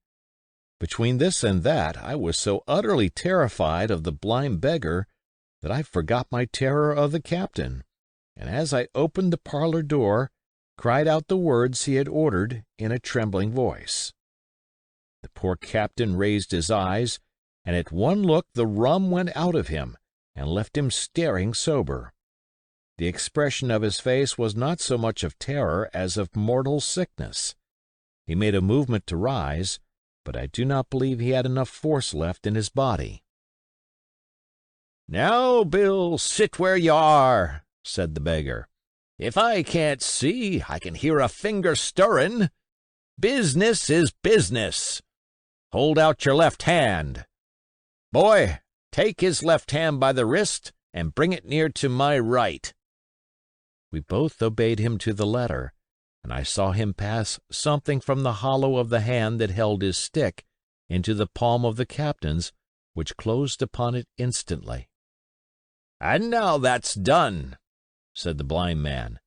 Between this and that I was so utterly terrified of the blind beggar that I forgot my terror of the captain, and as I opened the parlor door, cried out the words he had ordered in a trembling voice. The poor captain raised his eyes, and at one look the rum went out of him, and left him staring sober. The expression of his face was not so much of terror as of mortal sickness. He made a movement to rise, but I do not believe he had enough force left in his body. "Now, Bill, sit where you are," said the beggar. "If I can't see, I can hear a finger stirring. Business is business. Hold out your left hand. Boy, take his left hand by the wrist and bring it near to my right." We both obeyed him to the letter, and I saw him pass something from the hollow of the hand that held his stick into the palm of the captain's, which closed upon it instantly. "And now that's done," said the blind man,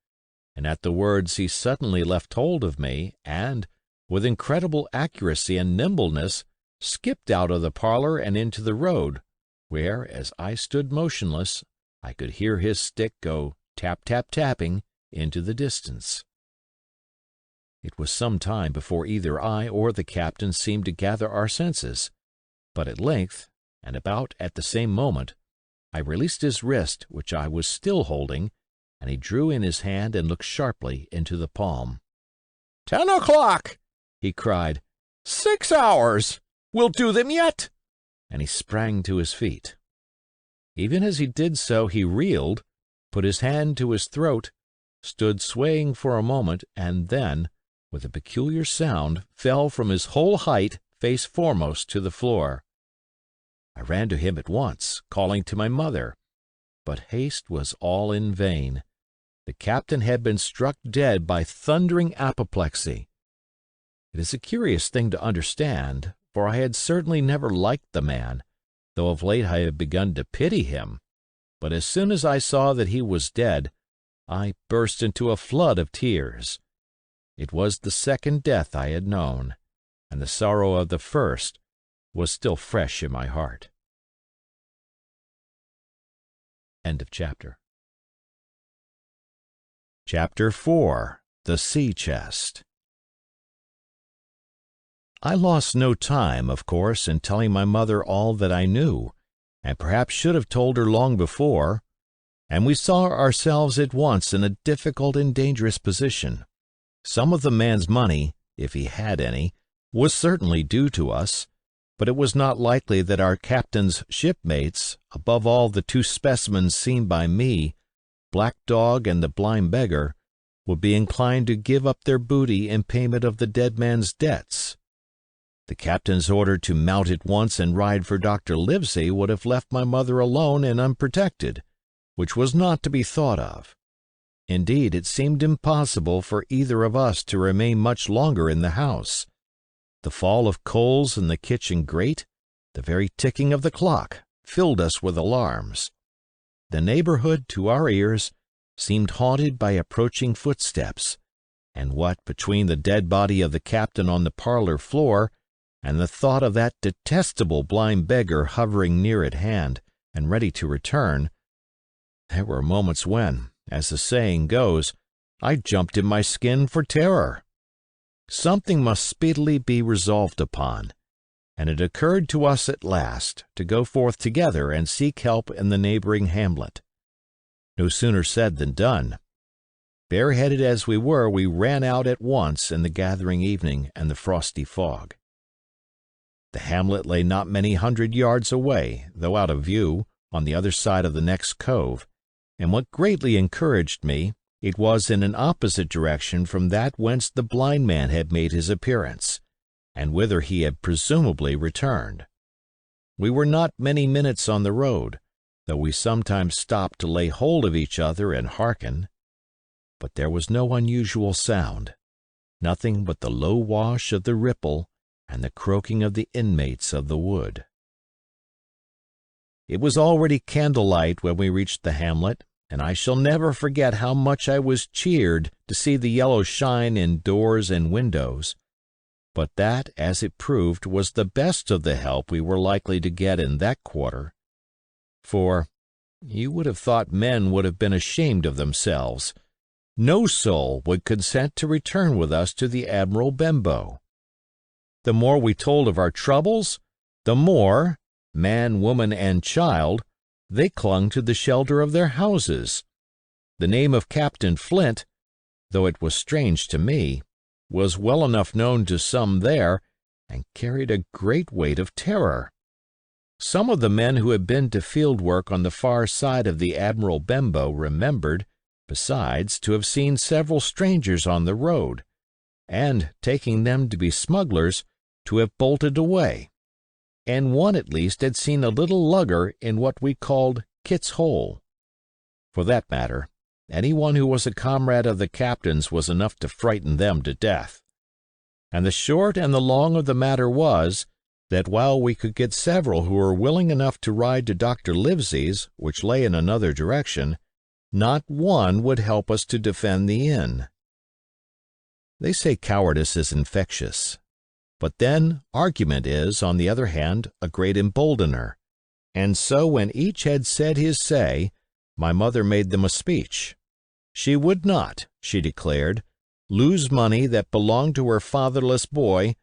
and at the words he suddenly left hold of me, and, with incredible accuracy and nimbleness, skipped out of the parlor and into the road, where, as I stood motionless, I could hear his stick go tap-tap-tapping into the distance. It was some time before either I or the captain seemed to gather our senses, but at length, and about at the same moment, I released his wrist, which I was still holding, and he drew in his hand and looked sharply into the palm. "10 o'clock!" he cried. "6 hours! We'll do them yet! and he sprang to his feet. Even as he did so, he reeled, put his hand to his throat, stood swaying for a moment, and then, with a peculiar sound, fell from his whole height face foremost to the floor. I ran to him at once, calling to my mother, but haste was all in vain. The captain had been struck dead by thundering apoplexy. It is a curious thing to understand, for I had certainly never liked the man, though of late I had begun to pity him. But as soon as I saw that he was dead, I burst into a flood of tears. It was the second death I had known, and the sorrow of the first was still fresh in my heart. End of chapter. Chapter 4. The Sea Chest. I lost no time, of course, in telling my mother all that I knew, and perhaps should have told her long before, and we saw ourselves at once in a difficult and dangerous position. Some of the man's money, if he had any, was certainly due to us, but it was not likely that our captain's shipmates, above all the two specimens seen by me, Black Dog and the blind beggar, would be inclined to give up their booty in payment of the dead man's debts. The captain's order to mount at once and ride for Dr. Livesey would have left my mother alone and unprotected, which was not to be thought of. Indeed, it seemed impossible for either of us to remain much longer in the house. The fall of coals in the kitchen grate, the very ticking of the clock, filled us with alarms. The neighborhood, to our ears, seemed haunted by approaching footsteps, and what between the dead body of the captain on the parlor floor and the thought of that detestable blind beggar hovering near at hand and ready to return, there were moments when, as the saying goes, I jumped in my skin for terror. Something must speedily be resolved upon, and it occurred to us at last to go forth together and seek help in the neighboring hamlet. No sooner said than done. Bareheaded as we were, we ran out at once in the gathering evening and the frosty fog. The hamlet lay not many hundred yards away, though out of view, on the other side of the next cove, and what greatly encouraged me, it was in an opposite direction from that whence the blind man had made his appearance, and whither he had presumably returned. We were not many minutes on the road, though we sometimes stopped to lay hold of each other and hearken. But there was no unusual sound, nothing but the low wash of the ripple and the croaking of the inmates of the wood. It was already candlelight when we reached the hamlet, and I shall never forget how much I was cheered to see the yellow shine in doors and windows. But that, as it proved, was the best of the help we were likely to get in that quarter. For you would have thought men would have been ashamed of themselves. No soul would consent to return with us to the Admiral Benbow. The more we told of our troubles, the more, man, woman, and child, they clung to the shelter of their houses. The name of Captain Flint, though it was strange to me, was well enough known to some there, and carried a great weight of terror. Some of the men who had been to field work on the far side of the Admiral Benbow remembered, besides, to have seen several strangers on the road, and, taking them to be smugglers, to have bolted away, and one at least had seen a little lugger in what we called Kit's Hole. For that matter, any one who was a comrade of the captain's was enough to frighten them to death. And the short and the long of the matter was, that while we could get several who were willing enough to ride to Dr. Livesey's, which lay in another direction, not one would help us to defend the inn. They say cowardice is infectious, but then argument is, on the other hand, a great emboldener, and so when each had said his say, my mother made them a speech. She would not, she declared, lose money that belonged to her fatherless boy.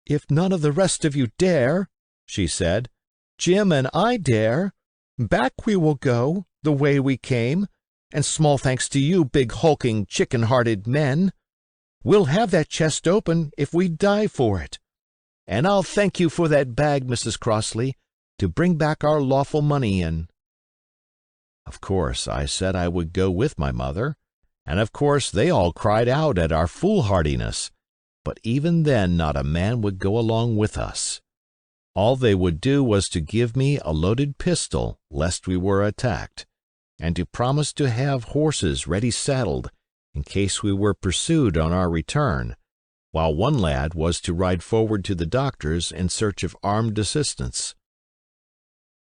"If none of the rest of you dare," she said, "Jim and I dare. Back we will go, the way we came, and small thanks to you, big hulking, chicken-hearted men. We'll have that chest open if we die for it. And I'll thank you for that bag, Mrs. Crossley, to bring back our lawful money in." Of course, I said I would go with my mother, and of course they all cried out at our foolhardiness, but even then not a man would go along with us. All they would do was to give me a loaded pistol lest we were attacked, and to promise to have horses ready saddled in case we were pursued on our return, while one lad was to ride forward to the doctor's in search of armed assistance.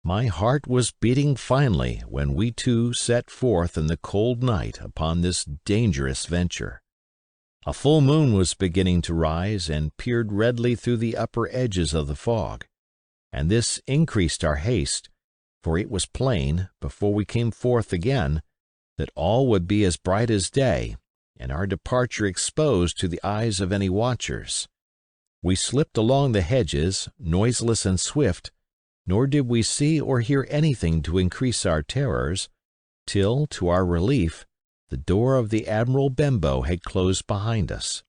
My heart was beating finely when we two set forth in the cold night upon this dangerous venture. A full moon was beginning to rise and peered redly through the upper edges of the fog, and this increased our haste, for it was plain, before we came forth again, that all would be as bright as day, and our departure exposed to the eyes of any watchers. We slipped along the hedges, noiseless and swift, nor did we see or hear anything to increase our terrors, till, to our relief, the door of the Admiral Benbow had closed behind us.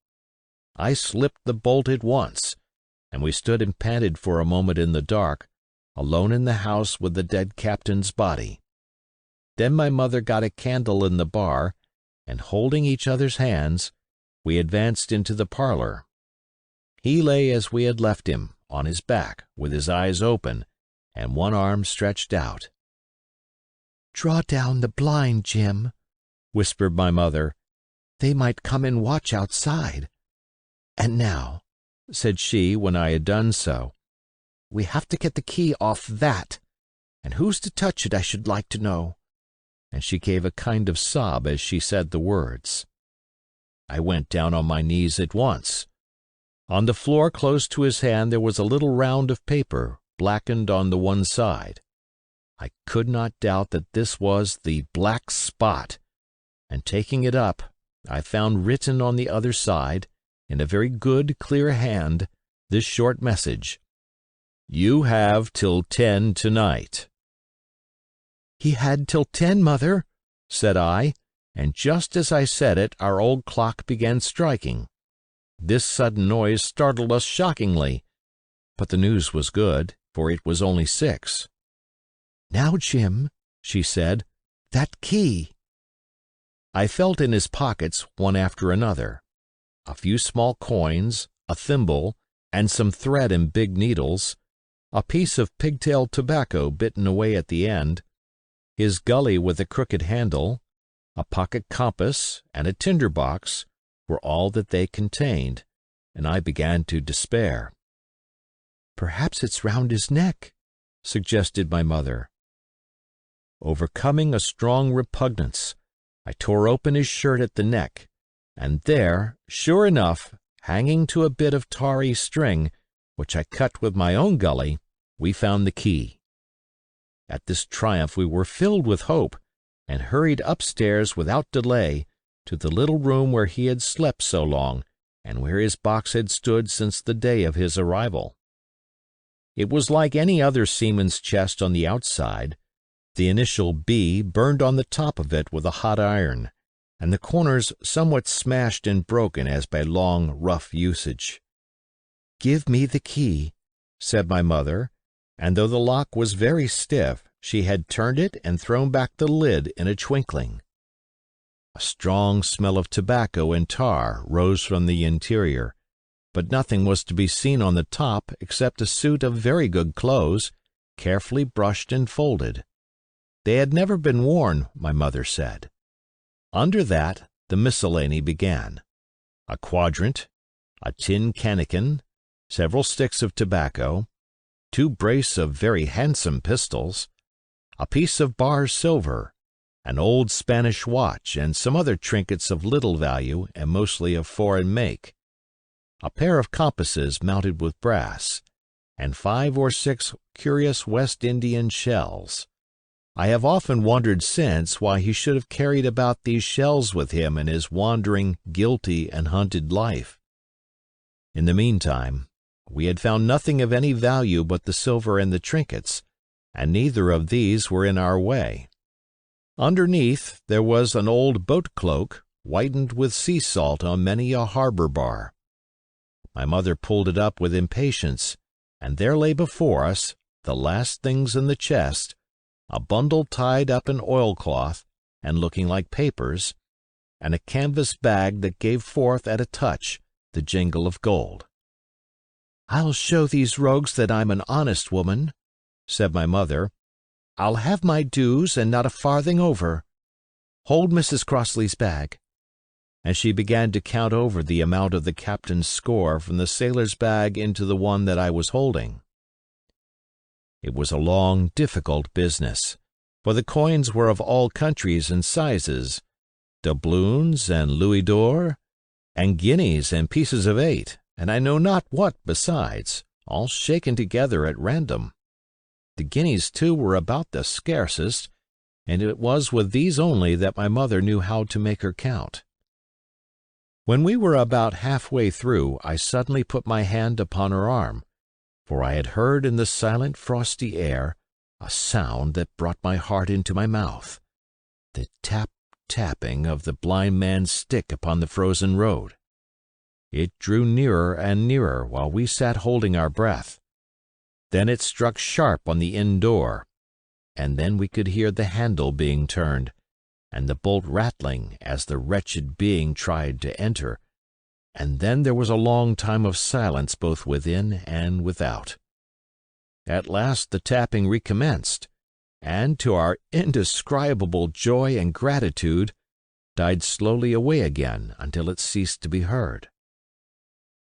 I slipped the bolt at once, and we stood and panted for a moment in the dark, alone in the house with the dead captain's body. Then my mother got a candle in the bar, and holding each other's hands, we advanced into the parlor. He lay as we had left him, on his back, with his eyes open, and one arm stretched out. "Draw down the blind, Jim," whispered my mother. "They might come and watch outside. And now," said she when I had done so, "we have to get the key off that, and who's to touch it I should like to know." And she gave a kind of sob as she said the words. I went down on my knees at once. On the floor close to his hand there was a little round of paper, blackened on the one side. I could not doubt that this was the black spot, and taking it up, I found written on the other side, in a very good, clear hand, this short message: "You have till 10 tonight." "He had till 10, Mother," said I, and just as I said it our old clock began striking. This sudden noise startled us shockingly, but the news was good, for it was only 6. "Now, Jim," she said, "that key." I felt in his pockets one after another. A few small coins, a thimble, and some thread and big needles, a piece of pigtail tobacco bitten away at the end, his gully with a crooked handle, a pocket compass, and a tinder box were all that they contained, and I began to despair. "Perhaps it's round his neck," suggested my mother. Overcoming a strong repugnance, I tore open his shirt at the neck, and there, sure enough, hanging to a bit of tarry string, which I cut with my own gully, we found the key. At this triumph we were filled with hope, and hurried upstairs without delay to the little room where he had slept so long, and where his box had stood since the day of his arrival. It was like any other seaman's chest on the outside, the initial B burned on the top of it with a hot iron, and the corners somewhat smashed and broken as by long, rough usage. "Give me the key," said my mother, and though the lock was very stiff, she had turned it and thrown back the lid in a twinkling. A strong smell of tobacco and tar rose from the interior, but nothing was to be seen on the top except a suit of very good clothes, carefully brushed and folded. They had never been worn, my mother said. Under that the miscellany began: a quadrant, a tin cannikin, several sticks of tobacco, 2 brace of very handsome pistols, a piece of bar silver, an old Spanish watch, and some other trinkets of little value and mostly of foreign make, a pair of compasses mounted with brass, and 5 or 6 curious West Indian shells. I have often wondered since why he should have carried about these shells with him in his wandering, guilty, and hunted life. In the meantime, we had found nothing of any value but the silver and the trinkets, and neither of these were in our way. Underneath there was an old boat cloak, whitened with sea salt on many a harbor bar. My mother pulled it up with impatience, and there lay before us, the last things in the chest, a bundle tied up in oilcloth and looking like papers, and a canvas bag that gave forth at a touch the jingle of gold. "I'll show these rogues that I'm an honest woman," said my mother. "I'll have my dues and not a farthing over. Hold Mrs. Crossley's bag." And she began to count over the amount of the captain's score from the sailor's bag into the one that I was holding. It was a long, difficult business, for the coins were of all countries and sizes, doubloons and louis d'or, and guineas and pieces of 8, and I know not what besides, all shaken together at random. The guineas, too, were about the scarcest, and it was with these only that my mother knew how to make her count. When we were about halfway through, I suddenly put my hand upon her arm, for I had heard in the silent frosty air a sound that brought my heart into my mouth, the tap-tapping of the blind man's stick upon the frozen road. It drew nearer and nearer while we sat holding our breath. Then it struck sharp on the inn door, and then we could hear the handle being turned, and the bolt rattling as the wretched being tried to enter, and then there was a long time of silence both within and without. At last the tapping recommenced, and to our indescribable joy and gratitude, died slowly away again until it ceased to be heard.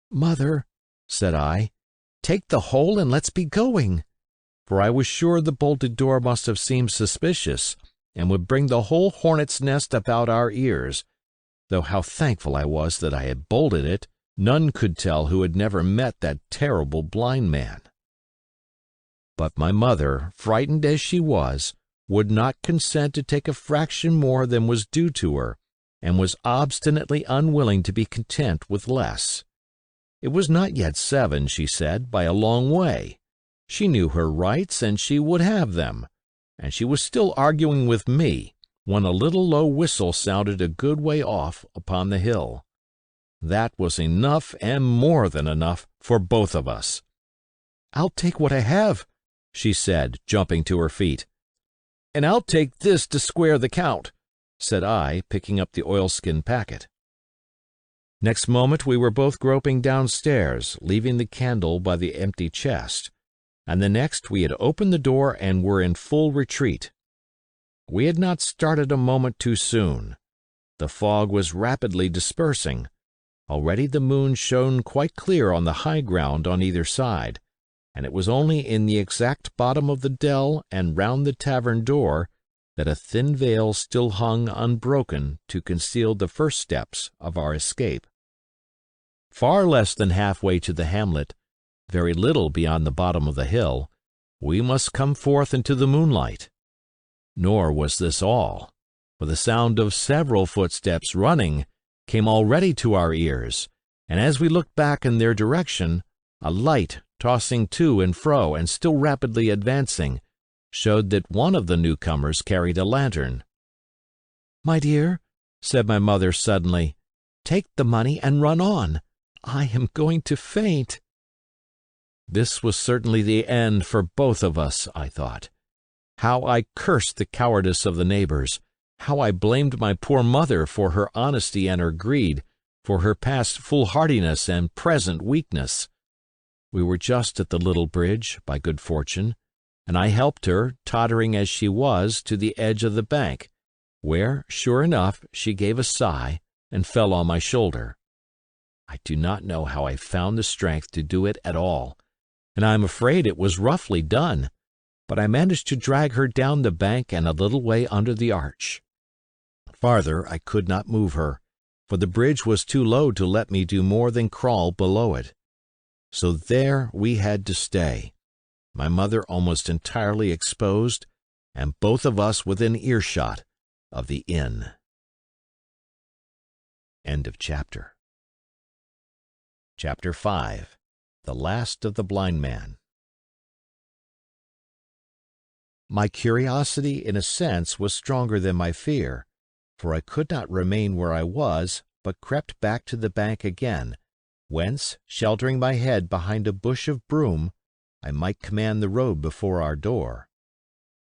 "Mother," said I, "take the whole and let's be going," for I was sure the bolted door must have seemed suspicious, and would bring the whole hornet's nest about our ears, though how thankful I was that I had bolted it, none could tell who had never met that terrible blind man. But my mother, frightened as she was, would not consent to take a fraction more than was due to her, and was obstinately unwilling to be content with less. It was not yet 7, she said, by a long way. She knew her rights, and she would have them, and she was still arguing with me, when a little low whistle sounded a good way off upon the hill. That was enough and more than enough for both of us. "I'll take what I have," she said, jumping to her feet. "And I'll take this to square the count," said I, picking up the oilskin packet. Next moment we were both groping downstairs, leaving the candle by the empty chest, and the next we had opened the door and were in full retreat. We had not started a moment too soon. The fog was rapidly dispersing. Already the moon shone quite clear on the high ground on either side, and it was only in the exact bottom of the dell and round the tavern door that a thin veil still hung unbroken to conceal the first steps of our escape. Far less than halfway to the hamlet, very little beyond the bottom of the hill, we must come forth into the moonlight. Nor was this all, for the sound of several footsteps running came already to our ears, and as we looked back in their direction, a light tossing to and fro and still rapidly advancing showed that one of the newcomers carried a lantern. "My dear," said my mother suddenly, "take the money and run on. I am going to faint." This was certainly the end for both of us, I thought. How I cursed the cowardice of the neighbors, how I blamed my poor mother for her honesty and her greed, for her past foolhardiness and present weakness. We were just at the little bridge, by good fortune, and I helped her, tottering as she was, to the edge of the bank, where, sure enough, she gave a sigh and fell on my shoulder. I do not know how I found the strength to do it at all, and I am afraid it was roughly done, but I managed to drag her down the bank and a little way under the arch. Farther I could not move her, for the bridge was too low to let me do more than crawl below it. So there we had to stay, my mother almost entirely exposed, and both of us within earshot of the inn. End of chapter. Chapter 5. The Last of the Blind Man. My curiosity, in a sense, was stronger than my fear, for I could not remain where I was, but crept back to the bank again, whence, sheltering my head behind a bush of broom, I might command the road before our door.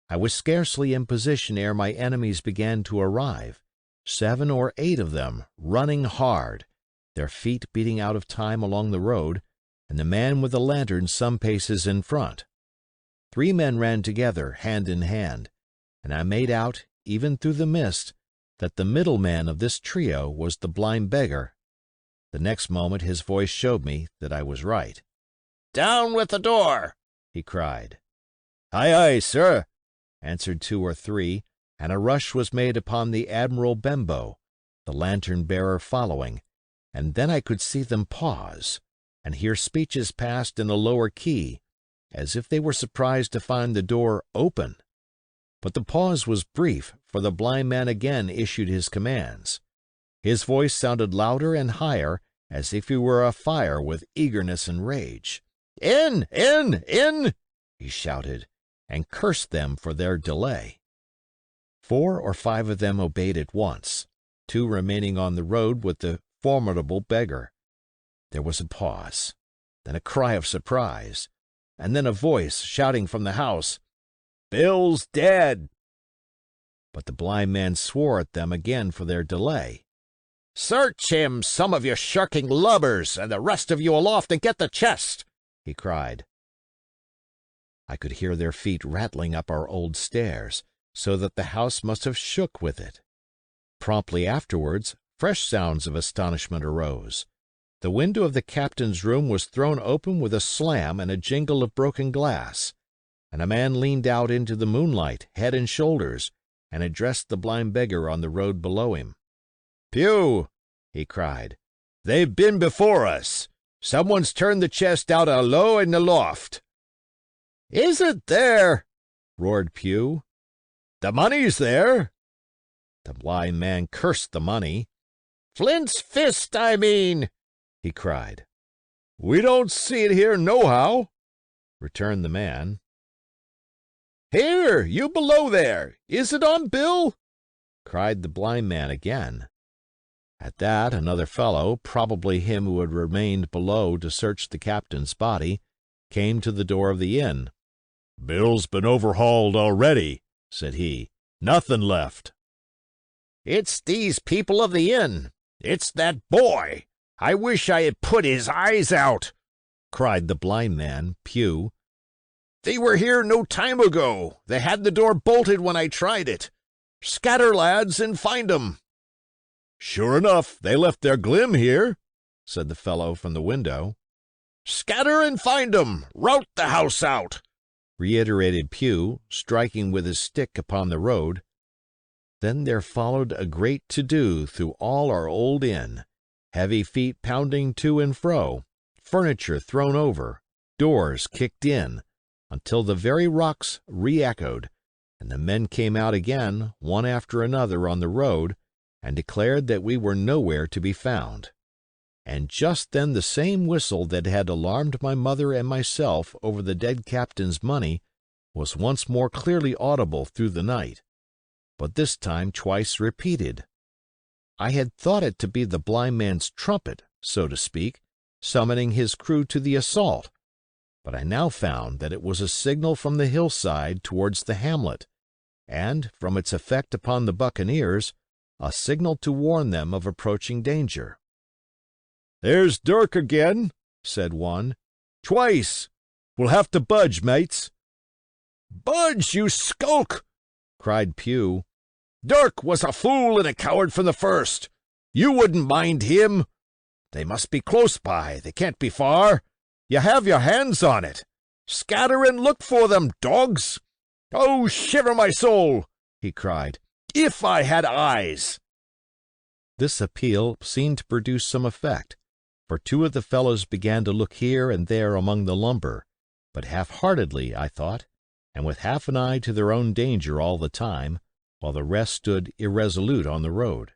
I was scarcely in position ere my enemies began to arrive, 7 or 8 of them, running hard, their feet beating out of time along the road, and the man with the lantern some paces in front. 3 men ran together, hand in hand, and I made out, even through the mist, that the middle man of this trio was the blind beggar. The next moment his voice showed me that I was right. "Down with the door!" he cried. "Aye, aye, sir," answered 2 or 3, and a rush was made upon the Admiral Benbow, the lantern-bearer following, and then I could see them pause, and hear speeches passed in a lower key, as if they were surprised to find the door open. But the pause was brief, for the blind man again issued his commands. His voice sounded louder and higher, as if he were afire with eagerness and rage. "In! In! In!" he shouted, and cursed them for their delay. 4 or 5 of them obeyed at once, 2 remaining on the road with the formidable beggar. There was a pause, then a cry of surprise, and then a voice shouting from the house, "Bill's dead!" But the blind man swore at them again for their delay. "Search him, some of you shirking lubbers, and the rest of you aloft and get the chest!" he cried. I could hear their feet rattling up our old stairs, so that the house must have shook with it. Promptly afterwards, fresh sounds of astonishment arose. The window of the captain's room was thrown open with a slam and a jingle of broken glass, and a man leaned out into the moonlight, head and shoulders, and addressed the blind beggar on the road below him. "Pew!" he cried. "They've been before us. Someone's turned the chest out alow in the loft." "Is it there?" roared Pew. "The money's there." The blind man cursed the money. "Flint's fist, I mean," he cried. "We don't see it here nohow," returned the man. "Here, you below there, is it on Bill?" cried the blind man again. At that another fellow, probably him who had remained below to search the captain's body, came to the door of the inn. "Bill's been overhauled already," said he. "Nothing left." "It's these people of the inn. It's that boy. I wish I had put his eyes out," cried the blind man, Pew. "They were here no time ago. They had the door bolted when I tried it. Scatter, lads, and find 'em." "Sure enough, they left their glim here," said the fellow from the window. "Scatter and find 'em. Rout the house out," reiterated Pew, striking with his stick upon the road. Then there followed a great to-do through all our old inn, heavy feet pounding to and fro, furniture thrown over, doors kicked in, until the very rocks re-echoed, and the men came out again, one after another on the road, and declared that we were nowhere to be found. And just then the same whistle that had alarmed my mother and myself over the dead captain's money was once more clearly audible through the night, but this time twice repeated. I had thought it to be the blind man's trumpet, so to speak, summoning his crew to the assault, but I now found that it was a signal from the hillside towards the hamlet, and, from its effect upon the buccaneers, a signal to warn them of approaching danger. "There's Dirk again," said one. "Twice. We'll have to budge, mates." "Budge, you skulk!" cried Pew. "Dirk was a fool and a coward from the first. You wouldn't mind him. They must be close by. They can't be far. You have your hands on it. Scatter and look for them, dogs. Oh, shiver my soul!" he cried. "If I had eyes!" This appeal seemed to produce some effect, for 2 of the fellows began to look here and there among the lumber, but half-heartedly, I thought, and with half an eye to their own danger all the time, while the rest stood irresolute on the road.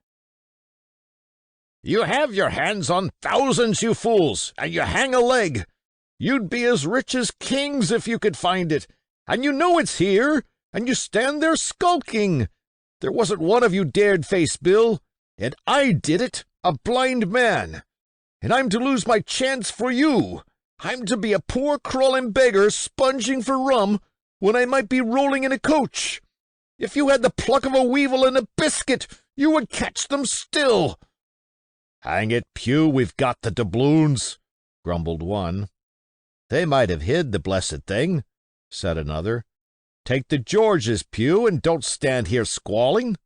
"You have your hands on thousands, you fools, and you hang a leg. You'd be as rich as kings if you could find it, and you know it's here, and you stand there skulking. There wasn't one of you dared face Bill, and I did it, a blind man. And I'm to lose my chance for you. I'm to be a poor crawling beggar sponging for rum when I might be rolling in a coach. If you had the pluck of a weevil and a biscuit, you would catch them still." "Hang it, Pew, we've got the doubloons," grumbled one. "They might have hid the blessed thing," said another. "Take the Georges, Pew, and don't stand here squalling."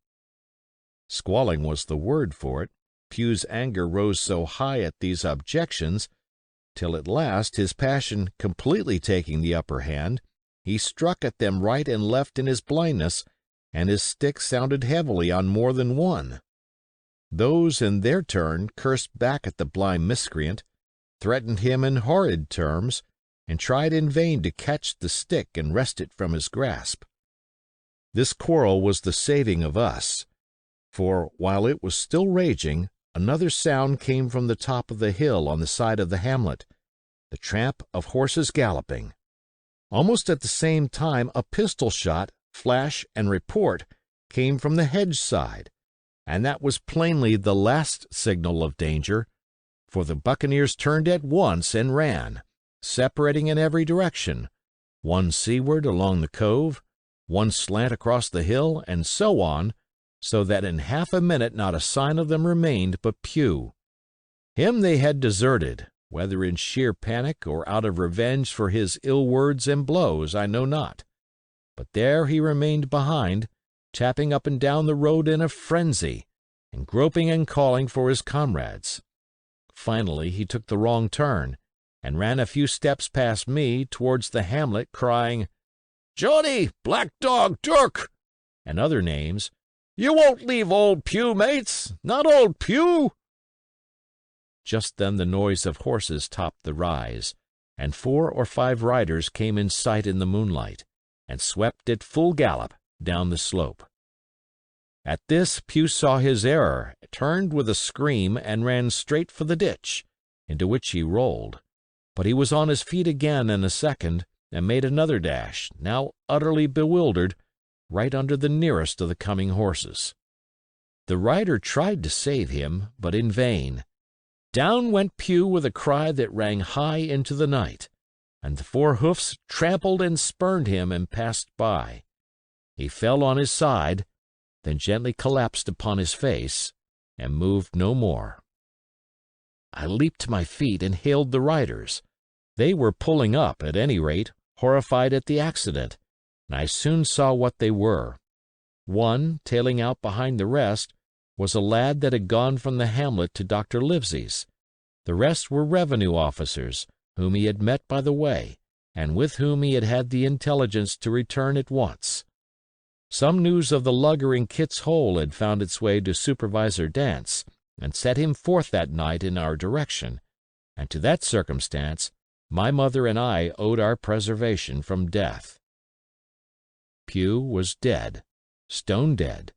Squalling was the word for it. Pew's anger rose so high at these objections, till at last, his passion completely taking the upper hand, he struck at them right and left in his blindness, and his stick sounded heavily on more than one. Those, in their turn, cursed back at the blind miscreant, threatened him in horrid terms, and tried in vain to catch the stick and wrest it from his grasp. This quarrel was the saving of us, for, while it was still raging, another sound came from the top of the hill on the side of the hamlet, the tramp of horses galloping. Almost at the same time a pistol shot, flash, and report came from the hedge side, and that was plainly the last signal of danger, for the buccaneers turned at once and ran, separating in every direction, one seaward along the cove, one slant across the hill, and so on, so that in half a minute not a sign of them remained but Pew. Him they had deserted, whether in sheer panic or out of revenge for his ill words and blows, I know not. But there he remained behind, tapping up and down the road in a frenzy, and groping and calling for his comrades. Finally he took the wrong turn, and ran a few steps past me towards the hamlet, crying, "Johnny, Black Dog, Dirk," and other names. "You won't leave old Pew, mates, not old Pew." Just then the noise of horses topped the rise, and 4 or 5 riders came in sight in the moonlight, and swept at full gallop down the slope. At this Pew saw his error, turned with a scream, and ran straight for the ditch, into which he rolled. But he was on his feet again in a second, and made another dash, now utterly bewildered, right under the nearest of the coming horses. The rider tried to save him, but in vain. Down went Pew with a cry that rang high into the night, and the 4 hoofs trampled and spurned him and passed by. He fell on his side, then gently collapsed upon his face, and moved no more. I leaped to my feet and hailed the riders. They were pulling up, at any rate, horrified at the accident, and I soon saw what they were. One, tailing out behind the rest, was a lad that had gone from the hamlet to Dr. Livesey's. The rest were revenue officers, whom he had met by the way, and with whom he had had the intelligence to return at once. Some news of the lugger in Kit's Hole had found its way to Supervisor Dance, and set him forth that night in our direction, and to that circumstance my mother and I owed our preservation from death. Pew was dead, stone dead.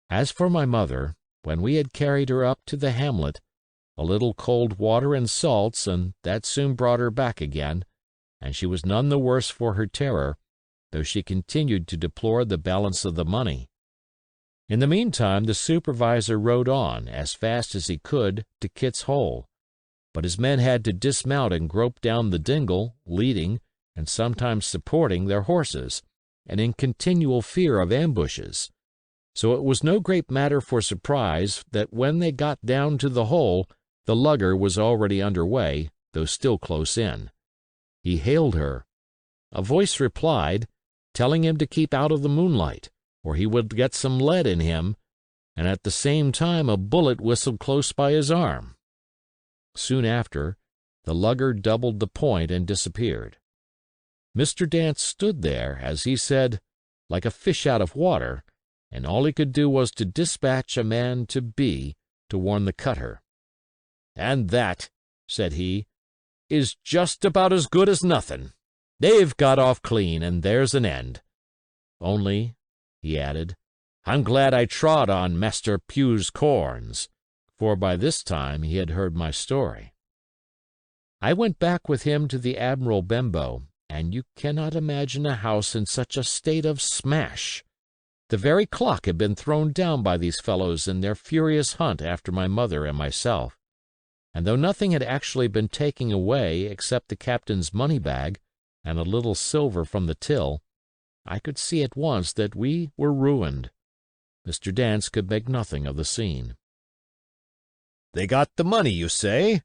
As for my mother, when we had carried her up to the hamlet, a little cold water and salts, and that soon brought her back again, and she was none the worse for her terror, though she continued to deplore the balance of the money. In the meantime the supervisor rode on, as fast as he could, to Kit's Hole, but his men had to dismount and grope down the dingle, leading, and sometimes supporting, their horses, and in continual fear of ambushes. So it was no great matter for surprise that when they got down to the hole, the lugger was already under way, though still close in. He hailed her. A voice replied, telling him to keep out of the moonlight, or he would get some lead in him, and at the same time a bullet whistled close by his arm. Soon after, the lugger doubled the point and disappeared. Mr. Dance stood there, as he said, like a fish out of water, and all he could do was to dispatch a man to B to warn the cutter. "And that," said he, "is just about as good as nothing. They've got off clean, and there's an end. Only," he added, "I'm glad I trod on Master Pew's corns," for by this time he had heard my story. I went back with him to the Admiral Benbow, and you cannot imagine a house in such a state of smash. The very clock had been thrown down by these fellows in their furious hunt after my mother and myself. and though nothing had actually been taken away except the captain's money-bag and a little silver from the till, I could see at once that we were ruined. Mr. Dance could make nothing of the scene. "They got the money, you say?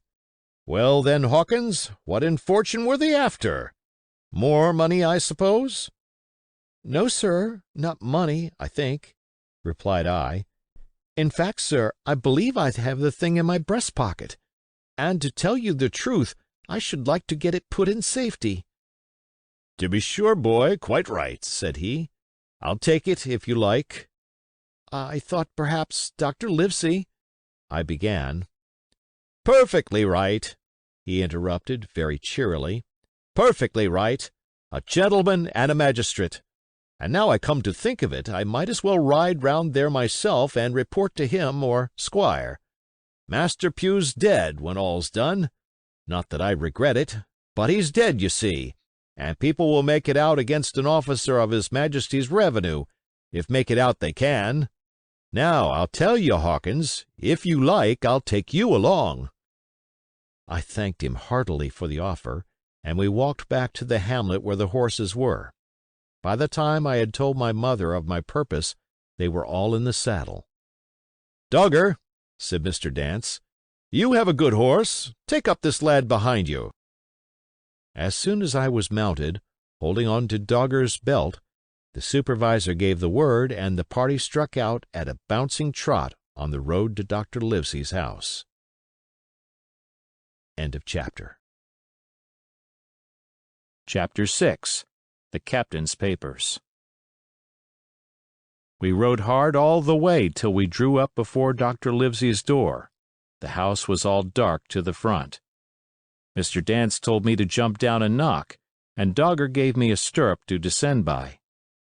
Well then, Hawkins, what in fortune were they after? More money, I suppose?" "No, sir, not money, I think," replied I. "In fact, sir, I believe I have the thing in my breast pocket, and to tell you the truth, I should like to get it put in safety." "To be sure, boy, quite right," said he. "I'll take it, if you like." "I thought perhaps Dr. Livesey—" I began. "Perfectly right," he interrupted very cheerily. "Perfectly right. A gentleman and a magistrate. And now I come to think of it, I might as well ride round there myself and report to him or squire. Master Pugh's dead, when all's done. Not that I regret it, but he's dead, you see, and people will make it out against an officer of His Majesty's revenue, if make it out they can. Now, I'll tell you, Hawkins, if you like, I'll take you along." I thanked him heartily for the offer, and we walked back to the hamlet where the horses were. By the time I had told my mother of my purpose, they were all in the saddle. "Dogger," said Mr. Dance, "you have a good horse. Take up this lad behind you." As soon as I was mounted, holding on to Dogger's belt, the supervisor gave the word, and the party struck out at a bouncing trot on the road to Dr. Livesey's house. End of chapter. Chapter 6. The Captain's Papers. We rode hard all the way till we drew up before Dr. Livesey's door. The house was all dark to the front. Mr. Dance told me to jump down and knock, and Dogger gave me a stirrup to descend by.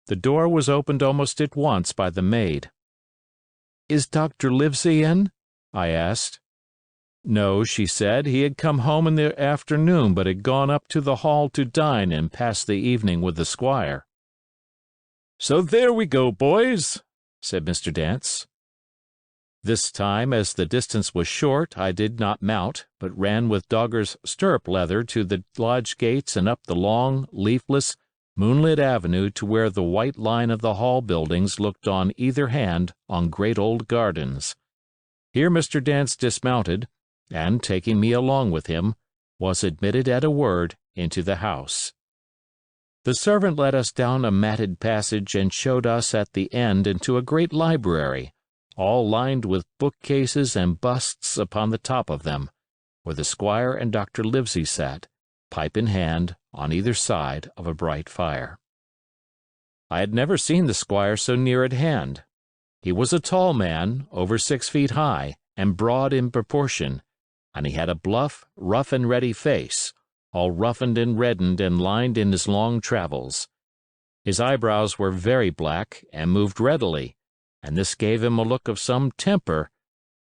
The door was opened almost at once by the maid. "Is Dr. Livesey in?" I asked. No, she said, he had come home in the afternoon but had gone up to the hall to dine and pass the evening with the squire. "So there we go, boys," said Mr. Dance. This time, as the distance was short, I did not mount, but ran with Dogger's stirrup leather to the lodge gates and up the long, leafless, moonlit avenue to where the white line of the hall buildings looked on either hand on great old gardens. Here Mr. Dance dismounted, and, taking me along with him, was admitted at a word into the house. The servant led us down a matted passage and showed us at the end into a great library, all lined with bookcases and busts upon the top of them, where the squire and Dr. Livesey sat, pipe in hand, on either side of a bright fire. I had never seen the squire so near at hand. He was a tall man, over 6 feet high, and broad in proportion, and he had a bluff, rough-and-ready face, all roughened and reddened and lined in his long travels. His eyebrows were very black and moved readily, and this gave him a look of some temper,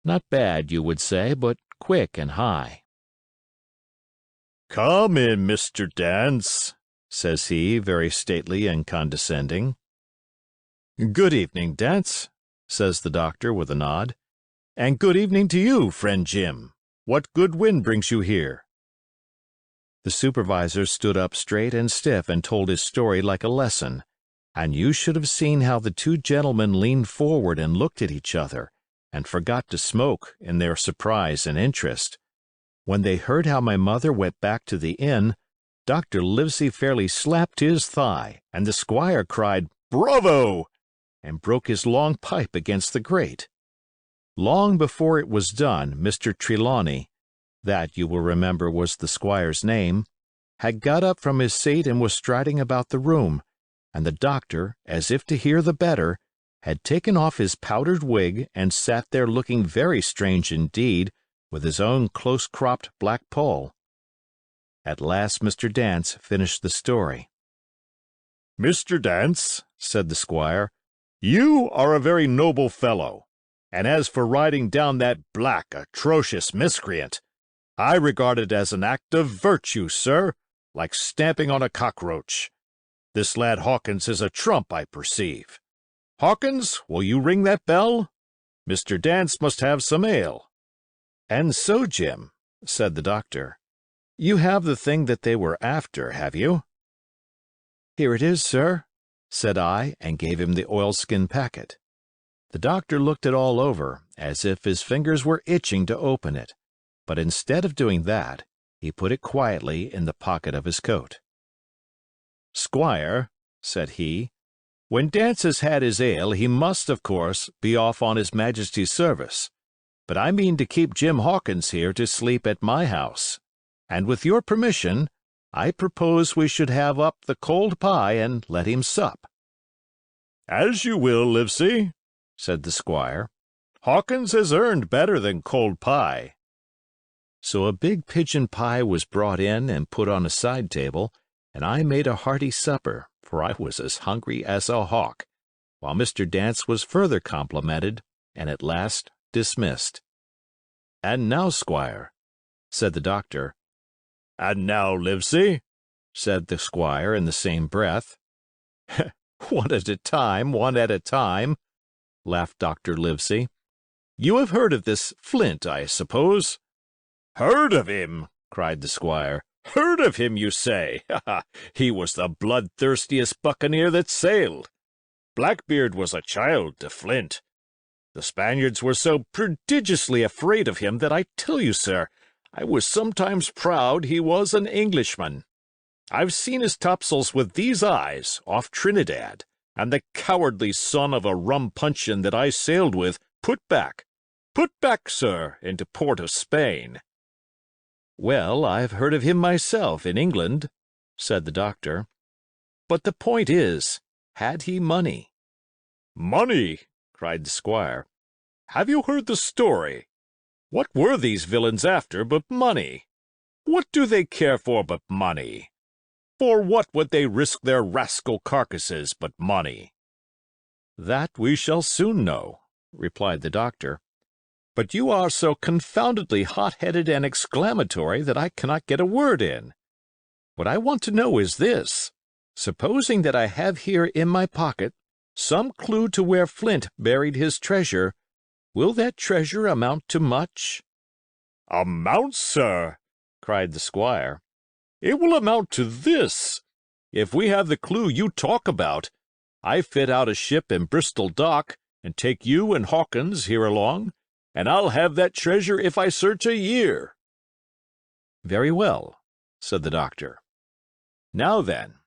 not bad, you would say, but quick and high. "Come in, Mr. Dance," says he, very stately and condescending. "Good evening, Dance," says the doctor with a nod. "And good evening to you, friend Jim. What good wind brings you here?" The supervisor stood up straight and stiff and told his story like a lesson, and you should have seen how the two gentlemen leaned forward and looked at each other, and forgot to smoke in their surprise and interest. When they heard how my mother went back to the inn, Dr. Livesey fairly slapped his thigh, and the squire cried, "Bravo!" and broke his long pipe against the grate. Long before it was done, Mr. Trelawney, that, you will remember, was the squire's name, had got up from his seat and was striding about the room, and the doctor, as if to hear the better, had taken off his powdered wig and sat there looking very strange indeed, with his own close-cropped black poll. At last Mr. Dance finished the story. "Mr. Dance," said the squire, "you are a very noble fellow, and as for riding down that black, atrocious miscreant, I regard it as an act of virtue, sir, like stamping on a cockroach. This lad Hawkins is a trump, I perceive. Hawkins, will you ring that bell? Mr. Dance must have some ale." And so, Jim, said the doctor. "You have the thing that they were after, have you?" "Here it is, sir," said I, and gave him the oilskin packet. The doctor looked it all over, as if his fingers were itching to open it, but instead of doing that, he put it quietly in the pocket of his coat. "Squire," said he, "when Dance has had his ale he must, of course, be off on his Majesty's service, but I mean to keep Jim Hawkins here to sleep at my house, and with your permission, I propose we should have up the cold pie and let him sup." "As you will, Livesey," said the squire. "Hawkins has earned better than cold pie." So a big pigeon pie was brought in and put on a side table, and I made a hearty supper, for I was as hungry as a hawk, while Mr. Dance was further complimented and at last dismissed. "And now, squire," said the doctor. "And now, Livesey," said the squire in the same breath. "One at a time, one at a time," laughed Dr. Livesey. "You have heard of this Flint, I suppose?" "Heard of him!" cried the squire. "Heard of him, you say? He was the bloodthirstiest buccaneer that sailed. Blackbeard was a child to Flint. The Spaniards were so prodigiously afraid of him that I tell you, sir, I was sometimes proud he was an Englishman. I've seen his topsails with these eyes, off Trinidad, and the cowardly son of a rum puncheon that I sailed with put back, sir, into port of Spain." "Well, I've heard of him myself in England," said the doctor. "But the point is, had he money?" "Money!" cried the squire. "Have you heard the story? What were these villains after but money? What do they care for but money? For what would they risk their rascal carcasses but money?" "That we shall soon know," replied the doctor. "But you are so confoundedly hot-headed and exclamatory that I cannot get a word in. What I want to know is this: supposing that I have here in my pocket some clue to where Flint buried his treasure, will that treasure amount to much?" "Amount, sir!" cried the squire. "It will amount to this. If we have the clue you talk about, I fit out a ship in Bristol dock and take you and Hawkins here along, and I'll have that treasure if I search a year." "Very well," said the doctor. "Now then,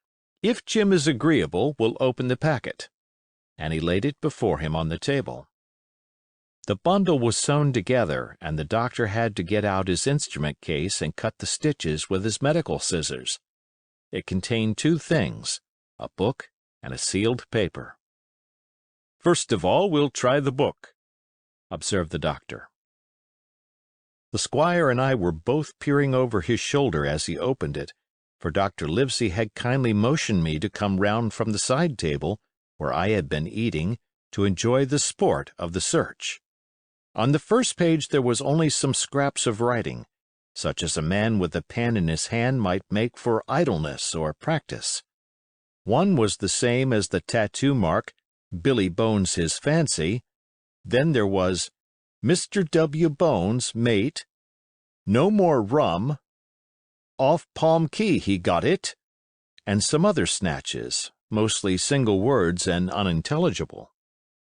if Jim is agreeable, we'll open the packet." And he laid it before him on the table. The bundle was sewn together, and the doctor had to get out his instrument case and cut the stitches with his medical scissors. It contained two things, a book and a sealed paper. "First of all, we'll try the book," observed the doctor. The squire and I were both peering over his shoulder as he opened it, for Dr. Livesey had kindly motioned me to come round from the side table, where I had been eating, to enjoy the sport of the search. On the first page there was only some scraps of writing, such as a man with a pen in his hand might make for idleness or practice. One was the same as the tattoo mark, "Billy Bones his fancy." Then there was, "Mr. W. Bones, mate," "No more rum," "Off Palm Key he got it," and some other snatches, mostly single words and unintelligible.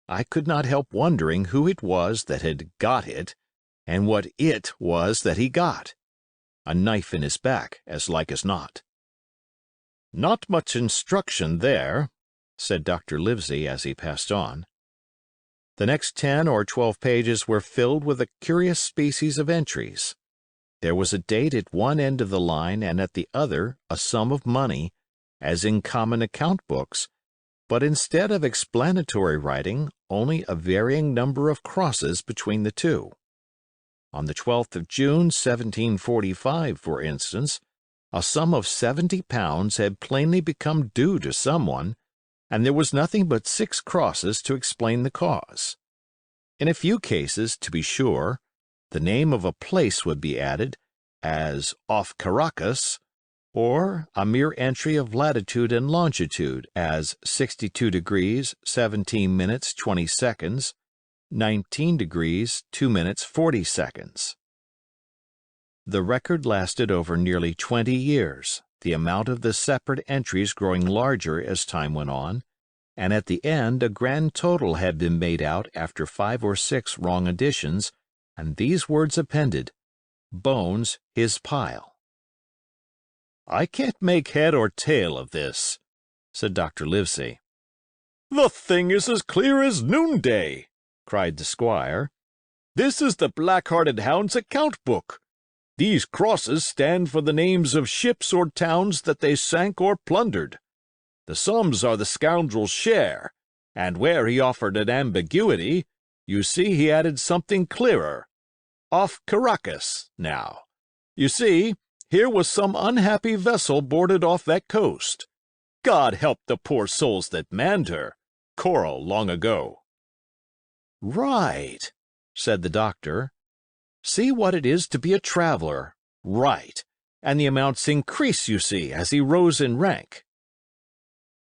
I could not help wondering who it was that had got it, and what it was that he got. A knife in his back, as like as not. "Not much instruction there," said Dr. Livesey as he passed on. The next 10 or 12 pages were filled with a curious species of entries. There was a date at one end of the line and at the other a sum of money, as in common account books, but instead of explanatory writing, only a varying number of crosses between the two. On the 12th of June, 1745, for instance, a sum of £70 had plainly become due to someone, and there was nothing but 6 crosses to explain the cause. In a few cases, to be sure, the name of a place would be added, as off Caracas, or a mere entry of latitude and longitude, as 62 degrees 17 minutes 20 seconds, 19 degrees 2 minutes 40 seconds. The record lasted over nearly 20 years, the amount of the separate entries growing larger as time went on, and at the end a grand total had been made out after 5 or 6 wrong additions, and these words appended, "Bones his pile." "I can't make head or tail of this," said Dr. Livesey. "The thing is as clear as noonday," cried the squire. "This is the black-hearted hound's account book. These crosses stand for the names of ships or towns that they sank or plundered. The sums are the scoundrel's share, and where he offered an ambiguity, you see he added something clearer. Off Caracas, now. You see, here was some unhappy vessel boarded off that coast. God help the poor souls that manned her. Coral long ago." "Right," said the doctor. "See what it is to be a traveler. Right. And the amounts increase, you see, as he rose in rank."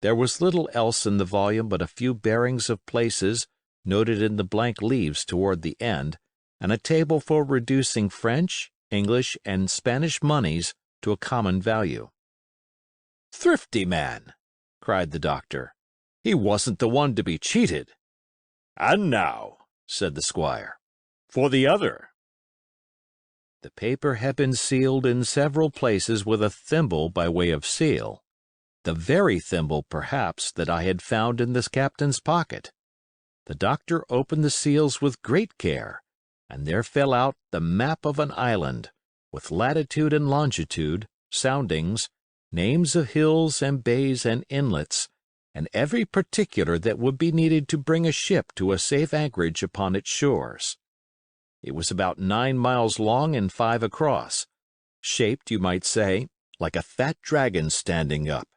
There was little else in the volume but a few bearings of places noted in the blank leaves toward the end, and a table for reducing French, English, and Spanish moneys to a common value. "Thrifty man!" cried the doctor. "He wasn't the one to be cheated." "And now," said the squire, "for the other." The paper had been sealed in several places with a thimble by way of seal, the very thimble, perhaps, that I had found in this captain's pocket. The doctor opened the seals with great care, and there fell out the map of an island, with latitude and longitude, soundings, names of hills and bays and inlets, and every particular that would be needed to bring a ship to a safe anchorage upon its shores. It was about 9 miles long and 5 across, shaped, you might say, like a fat dragon standing up,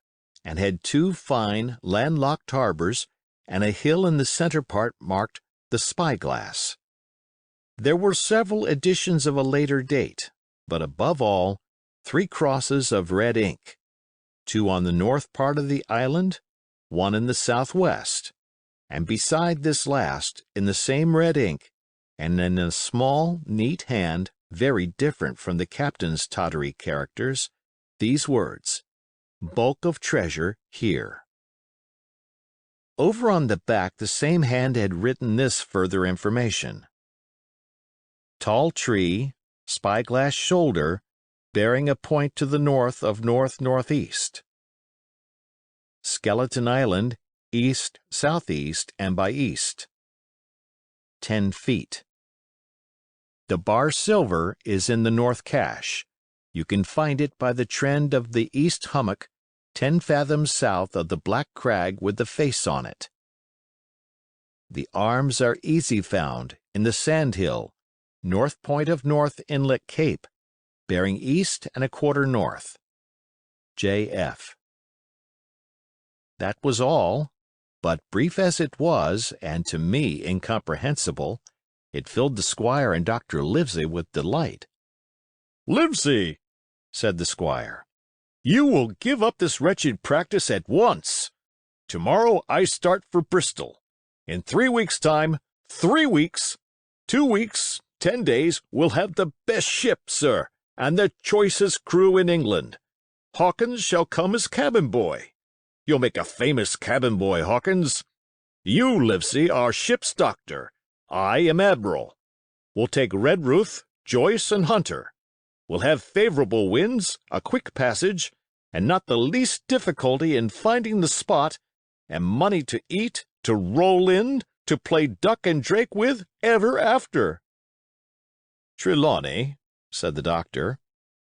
and had 2 fine, landlocked harbors, and a hill in the center part marked the Spyglass. There were several editions of a later date, but above all, 3 crosses of red ink, 2 on the north part of the island, 1 in the southwest, and beside this last, in the same red ink, and in a small, neat hand, very different from the captain's tottery characters, these words, "Bulk of treasure here." Over on the back the same hand had written this further information: "Tall tree, spyglass shoulder, bearing a point to the north of north-northeast. Skeleton Island, east-southeast and by east. 10 feet. The bar silver is in the north cache. You can find it by the trend of the east hummock, 10 fathoms south of the black crag with the face on it. The arms are easy found in the sand hill, north point of North Inlet Cape, bearing east and a quarter north. J.F." That was all, but brief as it was, and to me incomprehensible, it filled the squire and Dr. Livesey with delight. "Livesey," said the squire, "you will give up this wretched practice at once. Tomorrow I start for Bristol. In 3 weeks' time, 3 weeks, 2 weeks, 10 days, we'll have the best ship, sir, and the choicest crew in England. Hawkins shall come as cabin boy. You'll make a famous cabin boy, Hawkins. You, Livesey, are ship's doctor. I am admiral. We'll take Redruth, Joyce, and Hunter. We'll have favorable winds, a quick passage, and not the least difficulty in finding the spot, and money to eat, to roll in, to play duck and drake with ever after." "Trelawney," said the doctor,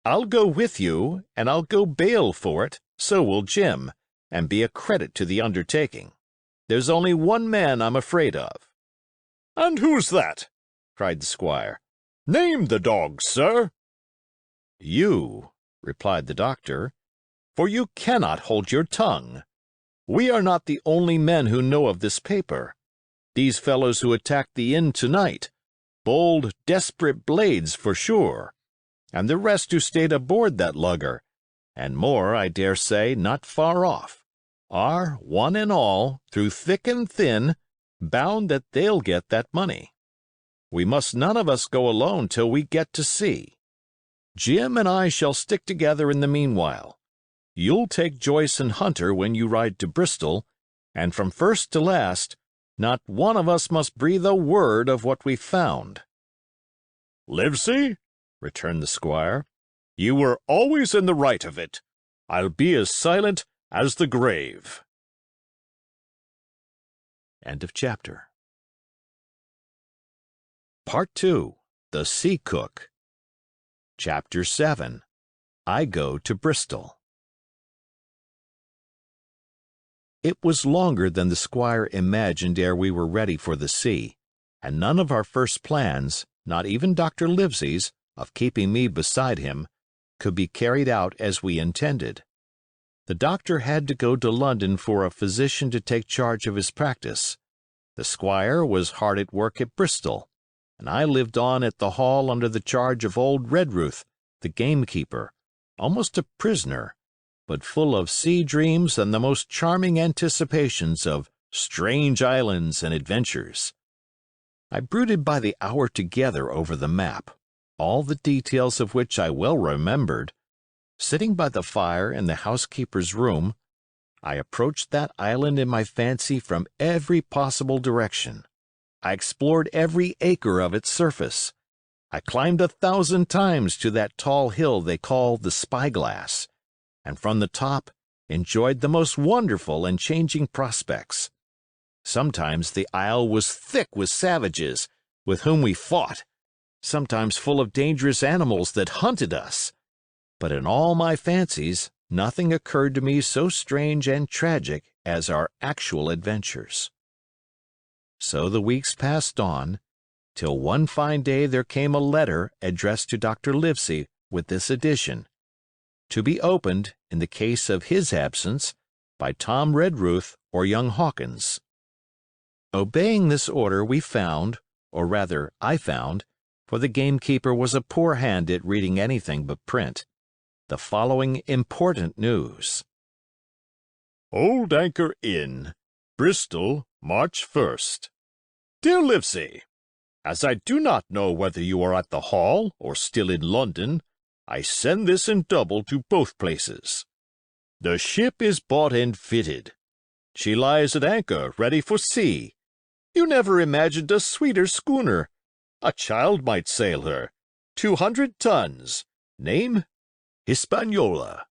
"I'll go with you, and I'll go bail for it, so will Jim, and be a credit to the undertaking. There's only one man I'm afraid of." "And who's that?" cried the squire. "Name the dog, sir." "You," replied the doctor, "for you cannot hold your tongue. We are not the only men who know of this paper. These fellows who attacked the inn tonight, bold, desperate blades for sure, and the rest who stayed aboard that lugger, and more, I dare say, not far off, are, one and all, through thick and thin, bound that they'll get that money. We must none of us go alone till we get to sea. Jim and I shall stick together in the meanwhile. You'll take Joyce and Hunter when you ride to Bristol, and from first to last, not one of us must breathe a word of what we've found." "Livesey," returned the squire, "you were always in the right of it. I'll be as silent as the grave." End of chapter. Part 2. The Sea Cook. Chapter 7. I Go to Bristol. It was longer than the squire imagined ere we were ready for the sea, and none of our first plans, not even Dr. Livesey's, of keeping me beside him, could be carried out as we intended. The doctor had to go to London for a physician to take charge of his practice. The squire was hard at work at Bristol, and I lived on at the Hall under the charge of old Redruth, the gamekeeper, almost a prisoner, but full of sea dreams and the most charming anticipations of strange islands and adventures. I brooded by the hour together over the map, all the details of which I well remembered. Sitting by the fire in the housekeeper's room, I approached that island in my fancy from every possible direction. I explored every acre of its surface. I climbed 1,000 times to that tall hill they call the Spyglass, and from the top enjoyed the most wonderful and changing prospects. Sometimes the isle was thick with savages, with whom we fought, sometimes full of dangerous animals that hunted us. But in all my fancies, nothing occurred to me so strange and tragic as our actual adventures. So the weeks passed on, till one fine day there came a letter addressed to Dr. Livesey with this addition: to be opened, in the case of his absence, by Tom Redruth or young Hawkins. Obeying this order, we found, or rather I found, for the gamekeeper was a poor hand at reading anything but print, the following important news: Old Anchor Inn, Bristol, March 1st. Dear Livesey, as I do not know whether you are at the Hall or still in London, I send this in double to both places. The ship is bought and fitted. She lies at anchor, ready for sea. You never imagined a sweeter schooner. A child might sail her. 200 tons. Name? Hispaniola.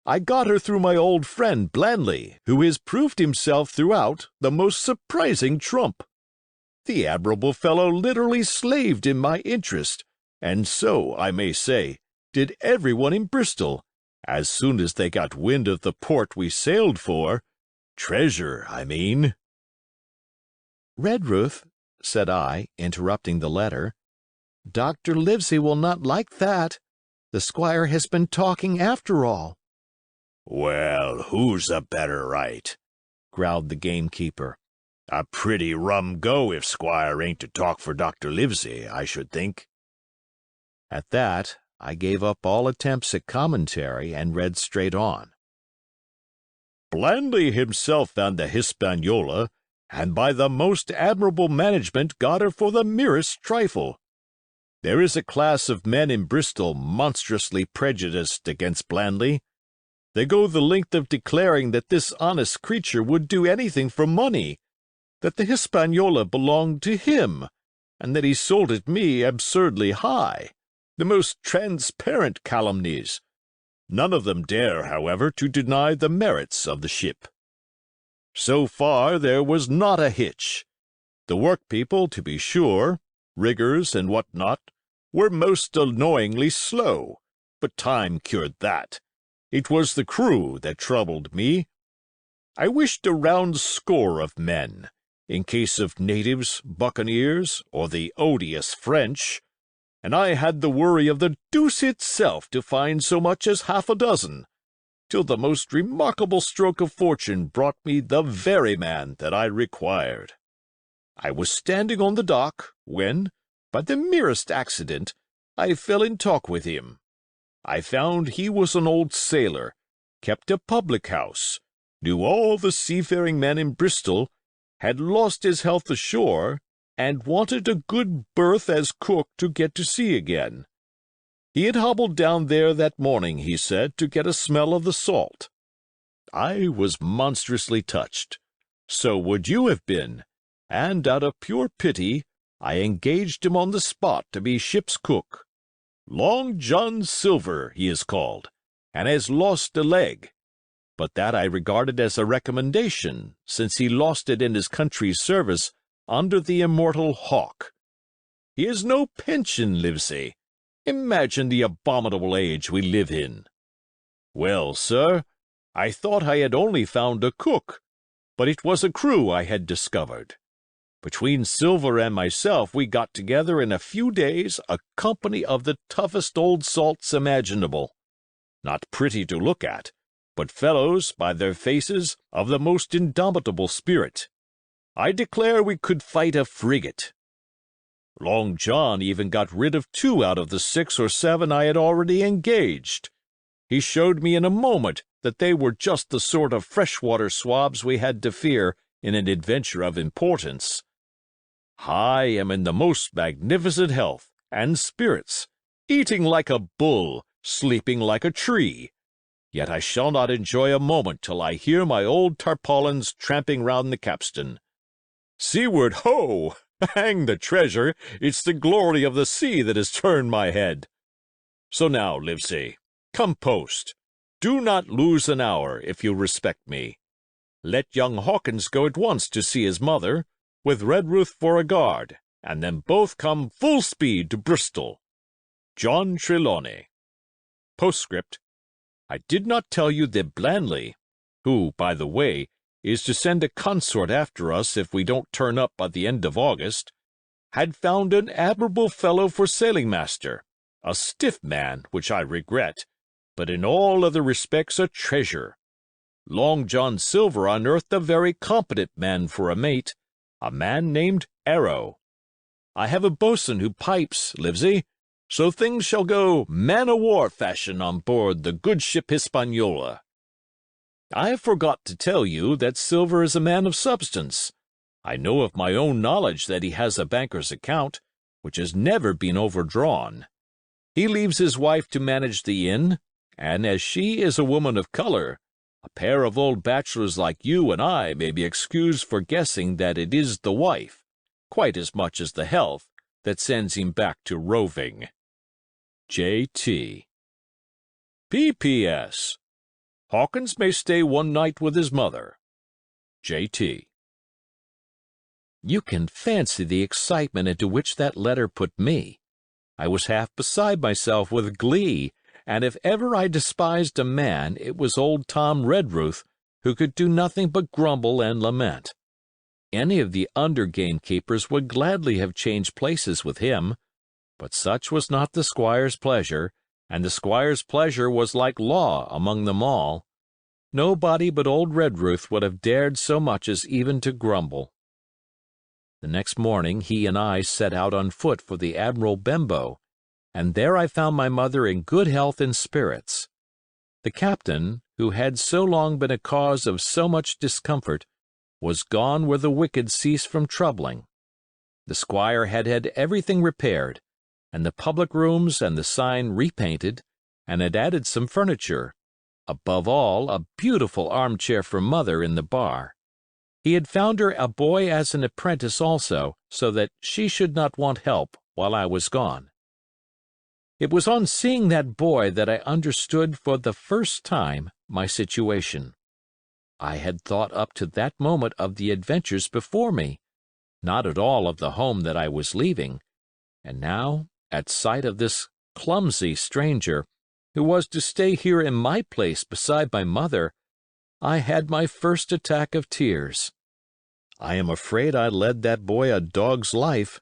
I got her through my old friend Blandley, who has proved himself throughout the most surprising trump. The admirable fellow literally slaved in my interest, and so, I may say, did everyone in Bristol, as soon as they got wind of the port we sailed for. Treasure, I mean. "Redruth," said I, interrupting the letter, "Dr. Livesey will not like that. The squire has been talking after all." "Well, who's the better right?" growled the gamekeeper. "A pretty rum go if Squire ain't to talk for Dr. Livesey, I should think." At that, I gave up all attempts at commentary and read straight on. "Blandley himself found the Hispaniola, and by the most admirable management got her for the merest trifle. There is a class of men in Bristol monstrously prejudiced against Blandley. They go the length of declaring that this honest creature would do anything for money, that the Hispaniola belonged to him, and that he sold it me absurdly high. The most transparent calumnies. None of them dare, however, to deny the merits of the ship. So far there was not a hitch. The workpeople, to be sure, riggers and what not, were most annoyingly slow, but time cured that. It was the crew that troubled me. I wished a round score of men, in case of natives, buccaneers, or the odious French, and I had the worry of the deuce itself to find so much as half a dozen, till the most remarkable stroke of fortune brought me the very man that I required. I was standing on the dock, when, by the merest accident, I fell in talk with him. I found he was an old sailor, kept a public-house, knew all the seafaring men in Bristol, had lost his health ashore, and wanted a good berth as cook to get to sea again. He had hobbled down there that morning, he said, to get a smell of the salt. I was monstrously touched. So would you have been, and out of pure pity I engaged him on the spot to be ship's cook. Long John Silver, he is called, and has lost a leg. But that I regarded as a recommendation, since he lost it in his country's service under the immortal Hawk. He has no pension, Livesey. Imagine the abominable age we live in. Well, sir, I thought I had only found a cook, but it was a crew I had discovered. Between Silver and myself we got together in a few days a company of the toughest old salts imaginable. Not pretty to look at, but fellows, by their faces, of the most indomitable spirit. I declare we could fight a frigate. Long John even got rid of 2 out of the 6 or 7 I had already engaged. He showed me in a moment that they were just the sort of freshwater swabs we had to fear in an adventure of importance. I am in the most magnificent health and spirits, eating like a bull, sleeping like a tree. Yet I shall not enjoy a moment till I hear my old tarpaulins tramping round the capstan. Seaward, ho! Hang the treasure! It's the glory of the sea that has turned my head. So now, Livesey, come post. Do not lose an hour, if you respect me. Let young Hawkins go at once to see his mother, with Redruth for a guard, and then both come full speed to Bristol. John Trelawney. Postscript. I did not tell you that Blandley, who, by the way, is to send a consort after us if we don't turn up by the end of August, had found an admirable fellow for sailing-master, a stiff man, which I regret, but in all other respects a treasure. Long John Silver unearthed a very competent man for a mate, a man named Arrow. I have a boatswain who pipes, Livesey, so things shall go man-o'-war fashion on board the good ship Hispaniola. I have forgot to tell you that Silver is a man of substance. I know of my own knowledge that he has a banker's account, which has never been overdrawn. He leaves his wife to manage the inn, and as she is a woman of color, a pair of old bachelors like you and I may be excused for guessing that it is the wife, quite as much as the health, that sends him back to roving. J.T. P.P.S. Hawkins may stay one night with his mother. J.T. You can fancy the excitement into which that letter put me. I was half beside myself with glee, and if ever I despised a man, it was old Tom Redruth, who could do nothing but grumble and lament. Any of the under gamekeepers would gladly have changed places with him, but such was not the squire's pleasure, and the squire's pleasure was like law among them all. Nobody but old Redruth would have dared so much as even to grumble. The next morning he and I set out on foot for the Admiral Benbow, and there I found my mother in good health and spirits. The captain, who had so long been a cause of so much discomfort, was gone where the wicked cease from troubling. The squire had had everything repaired, and the public rooms and the sign repainted, and had added some furniture, above all a beautiful armchair for mother in the bar. He had found her a boy as an apprentice also, so that she should not want help while I was gone. It was on seeing that boy that I understood for the first time my situation. I had thought up to that moment of the adventures before me, not at all of the home that I was leaving, and now, at sight of this clumsy stranger, who was to stay here in my place beside my mother, I had my first attack of tears. I am afraid I led that boy a dog's life,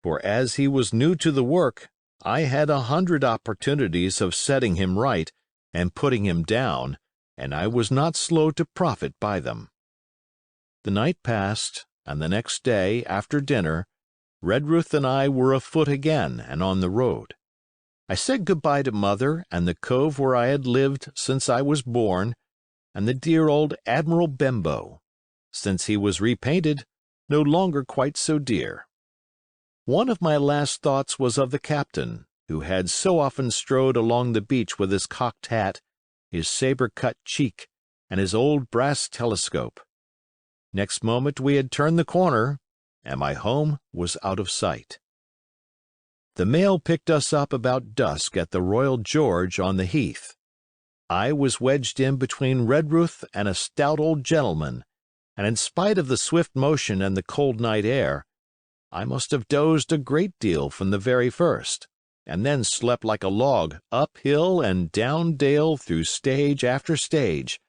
for as he was new to the work, I had 100 opportunities of setting him right and putting him down, and I was not slow to profit by them. The night passed, and the next day, after dinner, Redruth and I were afoot again and on the road. I said good-bye to Mother and the cove where I had lived since I was born, and the dear old Admiral Benbow, since he was repainted, no longer quite so dear. One of my last thoughts was of the captain, who had so often strode along the beach with his cocked hat, his saber-cut cheek, and his old brass telescope. Next moment we had turned the corner, and my home was out of sight. The mail picked us up about dusk at the Royal George on the Heath. I was wedged in between Redruth and a stout old gentleman, and in spite of the swift motion and the cold night air, I must have dozed a great deal from the very first, and then slept like a log up hill and down dale through stage after stage,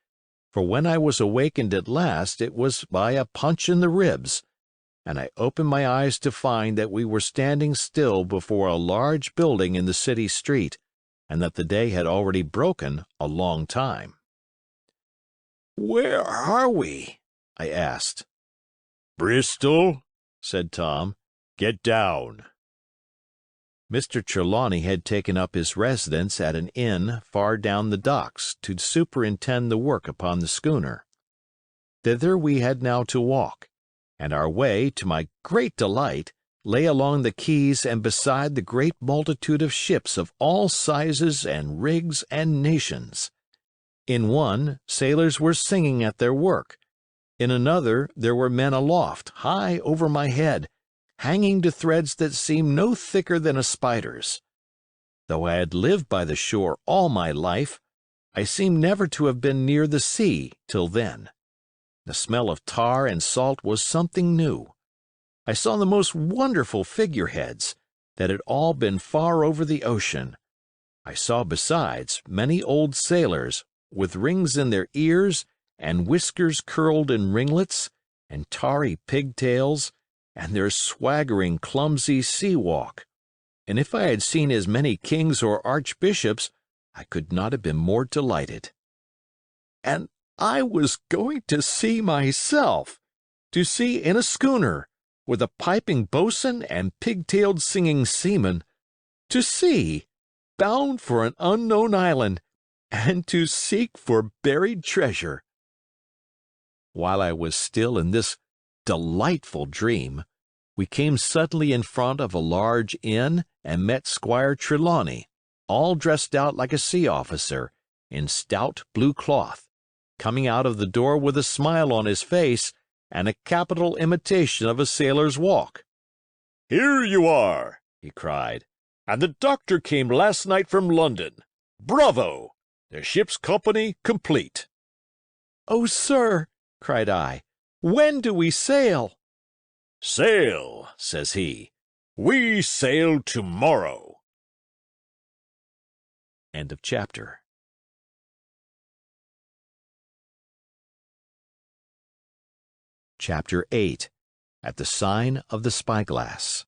for when I was awakened at last it was by a punch in the ribs, and I opened my eyes to find that we were standing still before a large building in the city street, and that the day had already broken a long time. "Where are we?" I asked. "Bristol," said Tom. "Get down." Mr. Trelawney had taken up his residence at an inn far down the docks to superintend the work upon the schooner. Thither we had now to walk, and our way, to my great delight, lay along the quays and beside the great multitude of ships of all sizes and rigs and nations. In one, sailors were singing at their work. In another, there were men aloft, high over my head, hanging to threads that seemed no thicker than a spider's. Though I had lived by the shore all my life, I seemed never to have been near the sea till then. The smell of tar and salt was something new. I saw the most wonderful figureheads, that had all been far over the ocean. I saw besides many old sailors, with rings in their ears, and whiskers curled in ringlets, and tarry pigtails, and their swaggering, clumsy sea walk, and if I had seen as many kings or archbishops, I could not have been more delighted. And I was going to sea myself, to sea in a schooner, with a piping boatswain and pigtailed singing seamen, to sea, bound for an unknown island, and to seek for buried treasure. While I was still in this delightful dream, we came suddenly in front of a large inn and met Squire Trelawney, all dressed out like a sea officer, in stout blue cloth, coming out of the door with a smile on his face and a capital imitation of a sailor's walk. "Here you are," he cried, "and the doctor came last night from London. Bravo! The ship's company complete." "Oh, sir," cried I, "when do we sail?" "Sail," says he. "We sail tomorrow." End of chapter. Chapter 8. At the Sign of the Spyglass.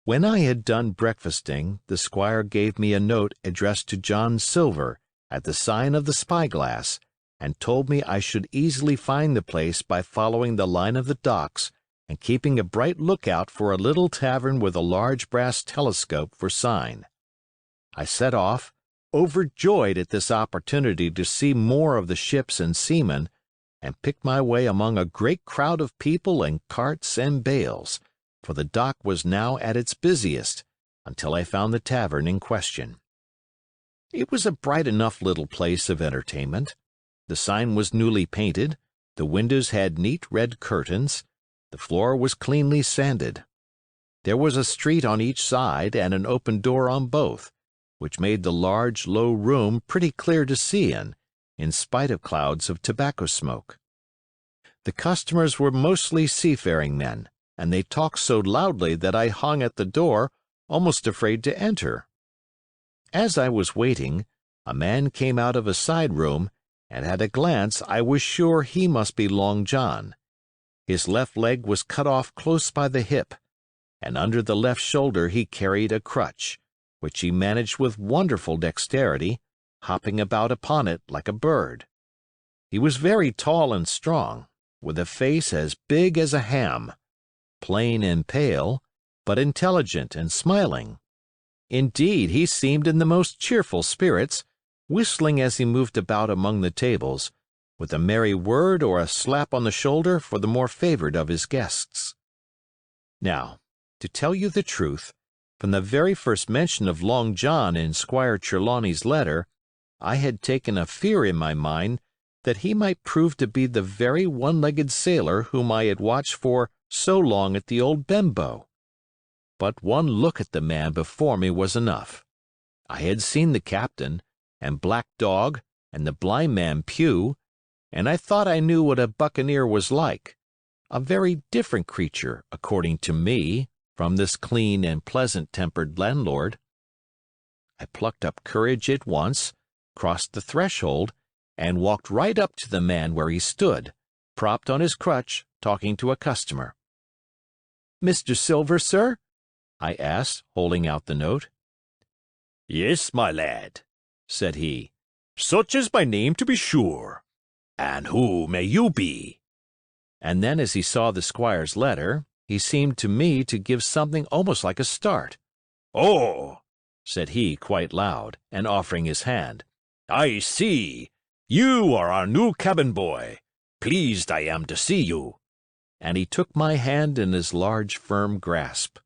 When I had done breakfasting, the squire gave me a note addressed to John Silver, at the Sign of the Spyglass, and told me I should easily find the place by following the line of the docks and keeping a bright lookout for a little tavern with a large brass telescope for sign. I set off, overjoyed at this opportunity to see more of the ships and seamen, and picked my way among a great crowd of people and carts and bales, for the dock was now at its busiest, until I found the tavern in question. It was a bright enough little place of entertainment. The sign was newly painted, the windows had neat red curtains, the floor was cleanly sanded. There was a street on each side and an open door on both, which made the large, low room pretty clear to see in spite of clouds of tobacco smoke. The customers were mostly seafaring men, and they talked so loudly that I hung at the door, almost afraid to enter. As I was waiting, a man came out of a side room, and at a glance I was sure he must be Long John. His left leg was cut off close by the hip, and under the left shoulder he carried a crutch, which he managed with wonderful dexterity, hopping about upon it like a bird. He was very tall and strong, with a face as big as a ham, plain and pale, but intelligent and smiling. Indeed, he seemed in the most cheerful spirits, whistling as he moved about among the tables, with a merry word or a slap on the shoulder for the more favored of his guests. Now, To tell you the truth, from the very first mention of Long John in Squire Trelawney's letter, I had taken a fear in my mind that he might prove to be the very one-legged sailor whom I had watched for so long at the old Benbow. But one look at the man before me was enough. I had seen the captain, and Black Dog, and the blind man Pew, and I thought I knew what a buccaneer was like, a very different creature, according to me, from this clean and pleasant-tempered landlord. I plucked up courage at once, crossed the threshold, and walked right up to the man where he stood, propped on his crutch, talking to a customer. "Mr. Silver, sir?" I asked, holding out the note. "Yes, my lad," said he. "Such is my name, to be sure. And who may you be?" And then, as he saw the squire's letter, he seemed to me to give something almost like a start. "Oh," said he quite loud, and offering his hand. "I see. You are our new cabin boy. Pleased I am to see you." And he took my hand in his large, firm grasp.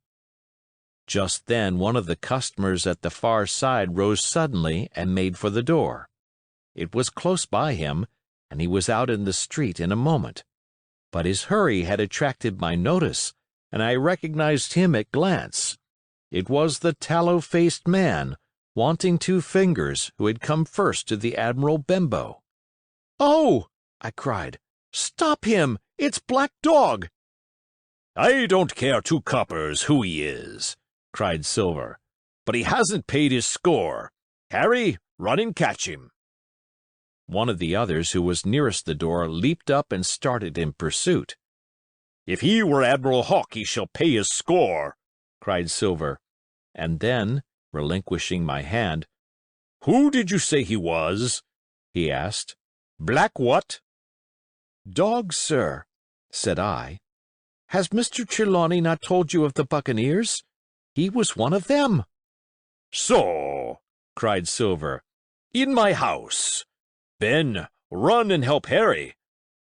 Just then one of the customers at the far side rose suddenly and made for the door. It was close by him, and he was out in the street in a moment. But his hurry had attracted my notice, and I recognized him at glance. It was the tallow-faced man, wanting 2 fingers, who had come first to the Admiral Benbow. "Oh!" I cried. "Stop him! It's Black Dog!" "I don't care 2 coppers who he is," cried Silver, "but he hasn't paid his score. Harry, run and catch him." One of the others who was nearest the door leaped up and started in pursuit. "If he were Admiral Hawk, he shall pay his score," cried Silver, and then, relinquishing my hand, "Who did you say he was?" he asked. "Black what?" "Dog, sir," said I. "Has Mr. Trelawney not told you of the buccaneers? He was one of them." "So," cried Silver, "in my house. Ben, run and help Harry.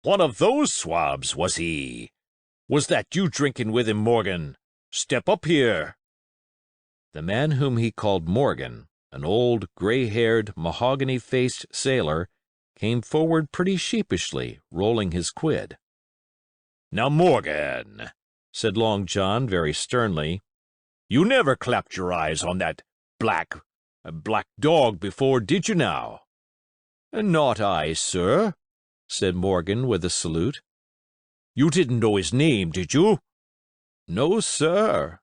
One of those swabs, was he? Was that you drinking with him, Morgan? Step up here." The man whom he called Morgan, an old, gray-haired, mahogany-faced sailor, came forward pretty sheepishly, rolling his quid. "Now, Morgan," said Long John very sternly, "you never clapped your eyes on that black dog before, did you now?" "Not I, sir," said Morgan with a salute. "You didn't know his name, did you?" "No, sir."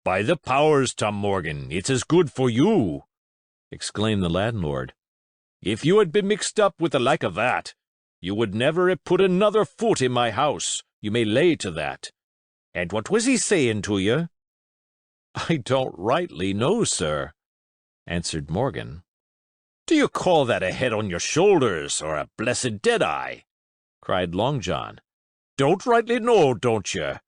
"By the powers, Tom Morgan, it's as good for you," exclaimed the landlord. "If you had been mixed up with the like of that, you would never have put another foot in my house, you may lay to that. And what was he saying to you?" "I don't rightly know, sir," answered Morgan. "Do you call that a head on your shoulders, or a blessed dead-eye?" cried Long John. "Don't rightly know, don't you?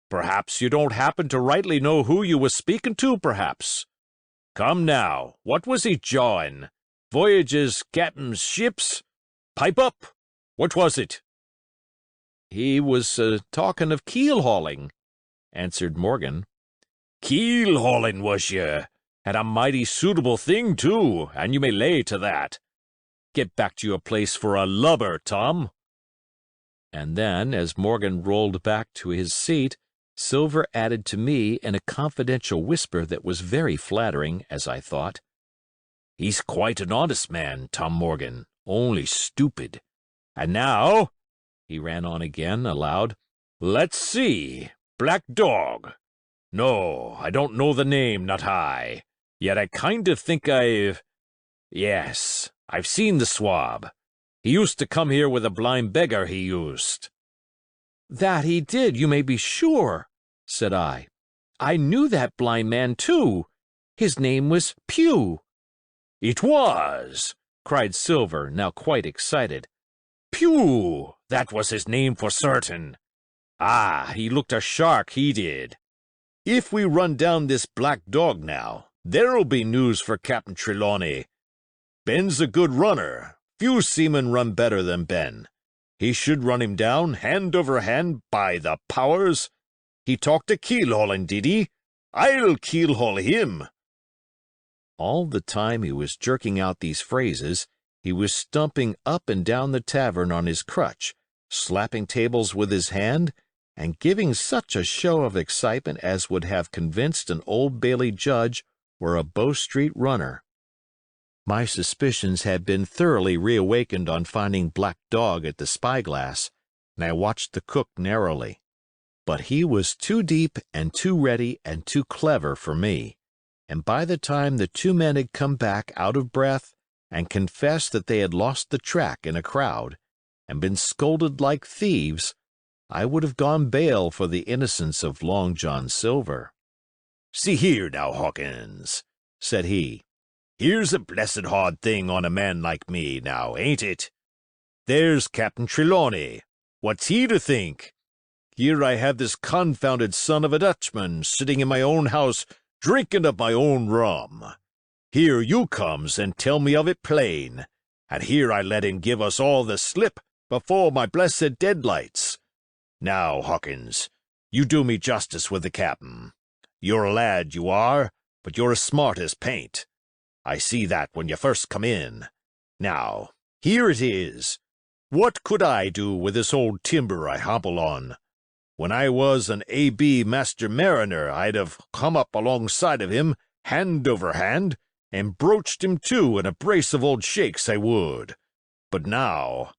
Perhaps you don't happen to rightly know who you was speaking to, perhaps. Come now, what was he jawing? Voyages, captain's ships? Pipe up! What was it?" "He was talking of keel-hauling," answered Morgan. "Keel-hauling, was you? And a mighty suitable thing, too, and you may lay to that. Get back to your place for a lubber, Tom." And then, as Morgan rolled back to his seat, Silver added to me in a confidential whisper that was very flattering, as I thought, "He's quite an honest man, Tom Morgan, only stupid. And now," he ran on again, aloud, "let's see, Black Dog. No, I don't know the name, not I. Yet I kind of think Yes, I've seen the swab. He used to come here with a blind beggar, he used." "That he did, you may be sure," said I. "I knew that blind man, too. His name was Pew." "It was!" cried Silver, now quite excited. "Pew! That was his name for certain. Ah, he looked a shark, he did. If we run down this Black Dog now, there'll be news for Captain Trelawney. Ben's a good runner. Few seamen run better than Ben. He should run him down, hand over hand, by the powers. He talked to keel-hauling, did he? I'll keel-haul him." All the time he was jerking out these phrases, he was stumping up and down the tavern on his crutch, slapping tables with his hand, and giving such a show of excitement as would have convinced an Old Bailey judge or a Bow Street runner. My suspicions had been thoroughly reawakened on finding Black Dog at the Spyglass, and I watched the cook narrowly. But he was too deep and too ready and too clever for me, and by the time the two men had come back out of breath and confessed that they had lost the track in a crowd, and been scolded like thieves, I would have gone bail for the innocence of Long John Silver. "See here now, Hawkins," said he. "Here's a blessed hard thing on a man like me, now, ain't it? There's Captain Trelawney. What's he to think? Here I have this confounded son of a Dutchman sitting in my own house drinking of my own rum. Here you comes and tell me of it plain, and here I let him give us all the slip before my blessed deadlights. Now, Hawkins, you do me justice with the cap'n. You're a lad, you are, but you're as smart as paint. I see that when you first come in. Now, here it is. What could I do with this old timber I hobble on? When I was an A.B. master mariner, I'd have come up alongside of him, hand over hand, and broached him to in a brace of old shakes, I would. But now—"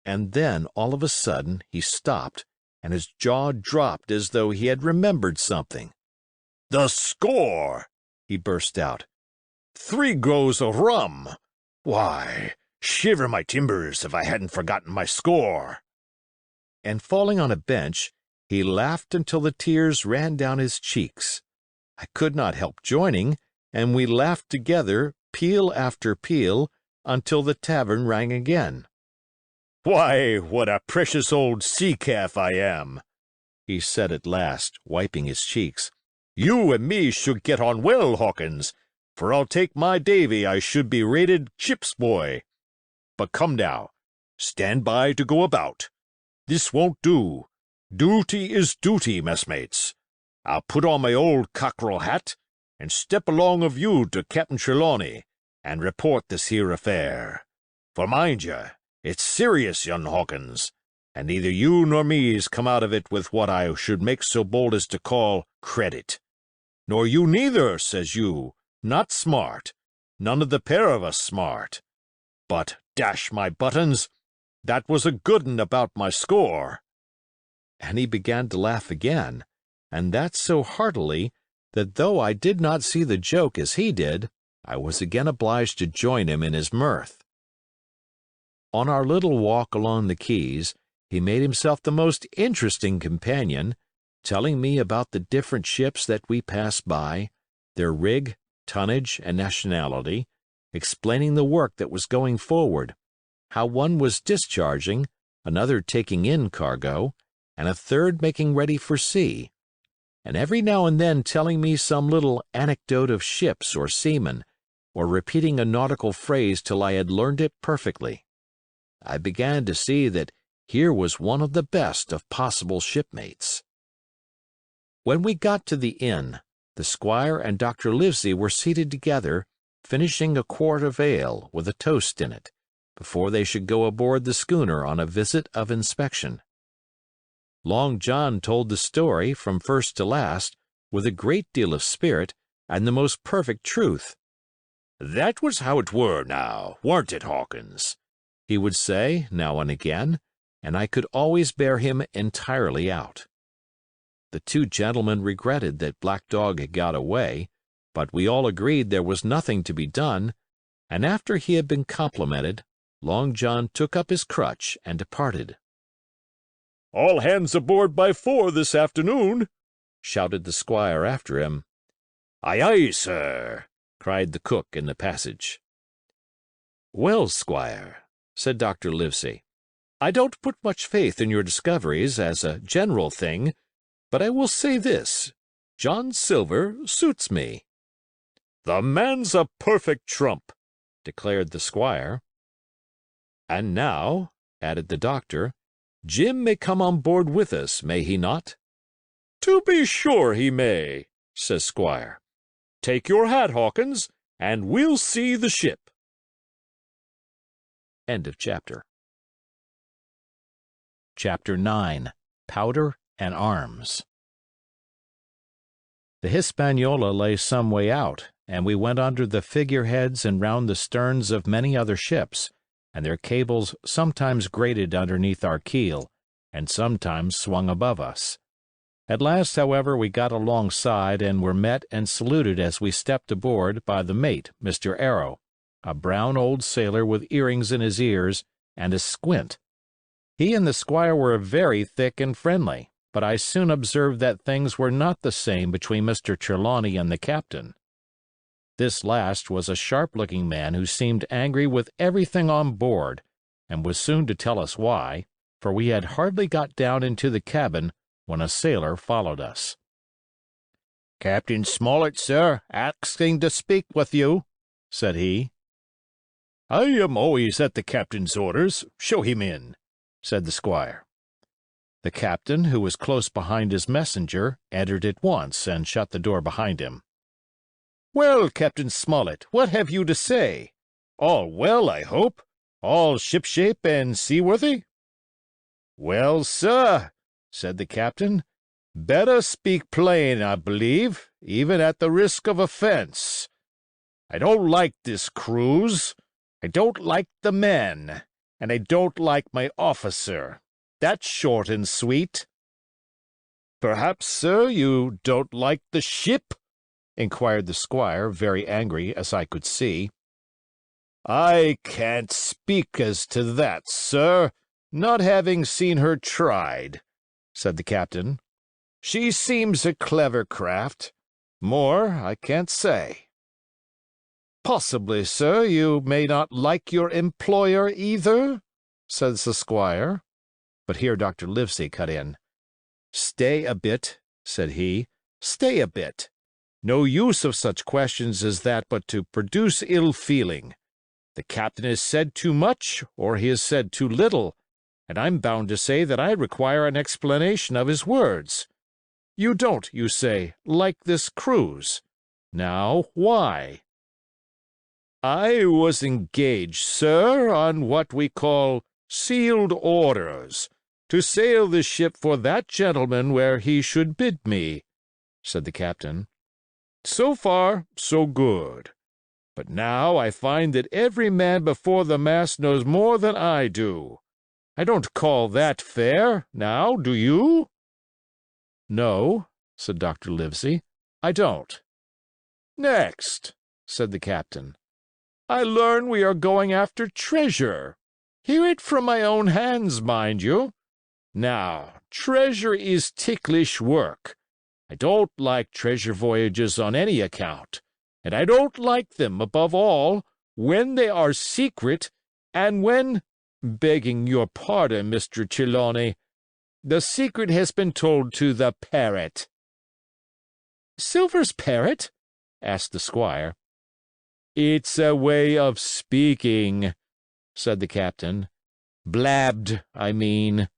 And then, all of a sudden, he stopped, and his jaw dropped as though he had remembered something. "The score!" he burst out. "3 goes of rum! Why, shiver my timbers if I hadn't forgotten my score!" And falling on a bench, he laughed until the tears ran down his cheeks. I could not help joining, and we laughed together, peal after peal, until the tavern rang again. "Why, what a precious old sea-calf I am!" he said at last, wiping his cheeks. "You and me should get on well, Hawkins, for I'll take my davy I should be rated ship's boy. But come now, stand by to go about. This won't do. Duty is duty, messmates. I'll put on my old cockerel hat, and step along of you to Captain Trelawney, and report this here affair. For mind ye, it's serious, young Hawkins, and neither you nor me's come out of it with what I should make so bold as to call credit. Nor you neither, says you, not smart, none of the pair of us smart. But, dash my buttons, that was a good 'un about my score." And he began to laugh again, and that so heartily that though I did not see the joke as he did, I was again obliged to join him in his mirth. On our little walk along the quays, he made himself the most interesting companion, telling me about the different ships that we passed by, their rig, tonnage, and nationality, explaining the work that was going forward, how one was discharging, another taking in cargo, and a third making ready for sea, and every now and then telling me some little anecdote of ships or seamen, or repeating a nautical phrase till I had learned it perfectly. I began to see that here was one of the best of possible shipmates. When we got to the inn, the squire and Dr. Livesey were seated together, finishing a quart of ale with a toast in it, before they should go aboard the schooner on a visit of inspection. Long John told the story, from first to last, with a great deal of spirit and the most perfect truth. "That was how it were now, warn't it, Hawkins?" he would say, now and again, and I could always bear him entirely out. The two gentlemen regretted that Black Dog had got away, but we all agreed there was nothing to be done, and after he had been complimented, Long John took up his crutch and departed. "All hands aboard by 4 this afternoon," shouted the squire after him. "Aye, aye, sir," cried the cook in the passage. "Well, squire," said Dr. Livesey, "I don't put much faith in your discoveries as a general thing, but I will say this, John Silver suits me." "The man's a perfect trump," declared the squire. "And now," added the doctor, "Jim may come on board with us, may he not?" To be sure he may, says Squire. Take your hat, Hawkins, and we'll see the ship. End of chapter. Chapter 9. Powder and Arms. The Hispaniola lay some way out, and we went under the figureheads and round the sterns of many other ships, and their cables sometimes grated underneath our keel, and sometimes swung above us. At last, however, we got alongside and were met and saluted as we stepped aboard by the mate, Mr. Arrow, a brown old sailor with earrings in his ears and a squint. He and the squire were very thick and friendly, but I soon observed that things were not the same between Mr. Trelawney and the captain. This last was a sharp-looking man who seemed angry with everything on board, and was soon to tell us why, for we had hardly got down into the cabin when a sailor followed us. "Captain Smollett, sir, asking to speak with you," said he. "I am always at the captain's orders. Show him in," said the squire. The captain, who was close behind his messenger, entered at once and shut the door behind him. "Well, Captain Smollett, what have you to say? All well, I hope? All shipshape and seaworthy?" "Well, sir," said the captain, "better speak plain, I believe, even at the risk of offense. I don't like this cruise. I don't like the men, and I don't like my officer. That's short and sweet." "Perhaps, sir, you don't like the ship?" inquired the squire, very angry, as I could see. "I can't speak as to that, sir, not having seen her tried," said the captain. "She seems a clever craft. More I can't say." "Possibly, sir, you may not like your employer either?" says the squire. But here Dr. Livesey cut in. "Stay a bit," said he, "stay a bit. No use of such questions as that but to produce ill feeling. The captain has said too much, or he has said too little, and I'm bound to say that I require an explanation of his words. You don't, you say, like this cruise. Now, why?" "I was engaged, sir, on what we call sealed orders, to sail this ship for that gentleman where he should bid me," said the captain. "So far, so good. But now I find that every man before the mast knows more than I do. I don't call that fair, now, do you?" "No," said Dr. Livesey, "I don't." "Next," said the captain, "I learn we are going after treasure. Hear it from my own hands, mind you. Now, treasure is ticklish work. I don't like treasure voyages on any account, and I don't like them, above all, when they are secret, and when, begging your pardon, Mr. Trelawney, the secret has been told to the parrot." "Silver's parrot?" asked the squire. "It's a way of speaking," said the captain. "Blabbed, I mean.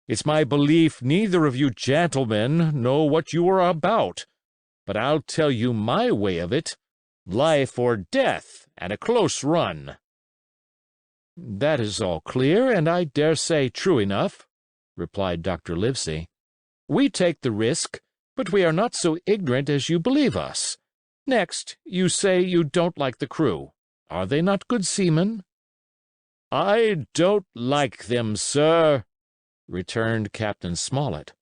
It's my belief neither of you gentlemen know what you are about, but I'll tell you my way of it. Life or death, and a close run." "That is all clear, and I dare say true enough," replied Dr. Livesey. "We take the risk, but we are not so ignorant as you believe us. Next, you say you don't like the crew. Are they not good seamen?" "I don't like them, sir," returned Captain Smollett,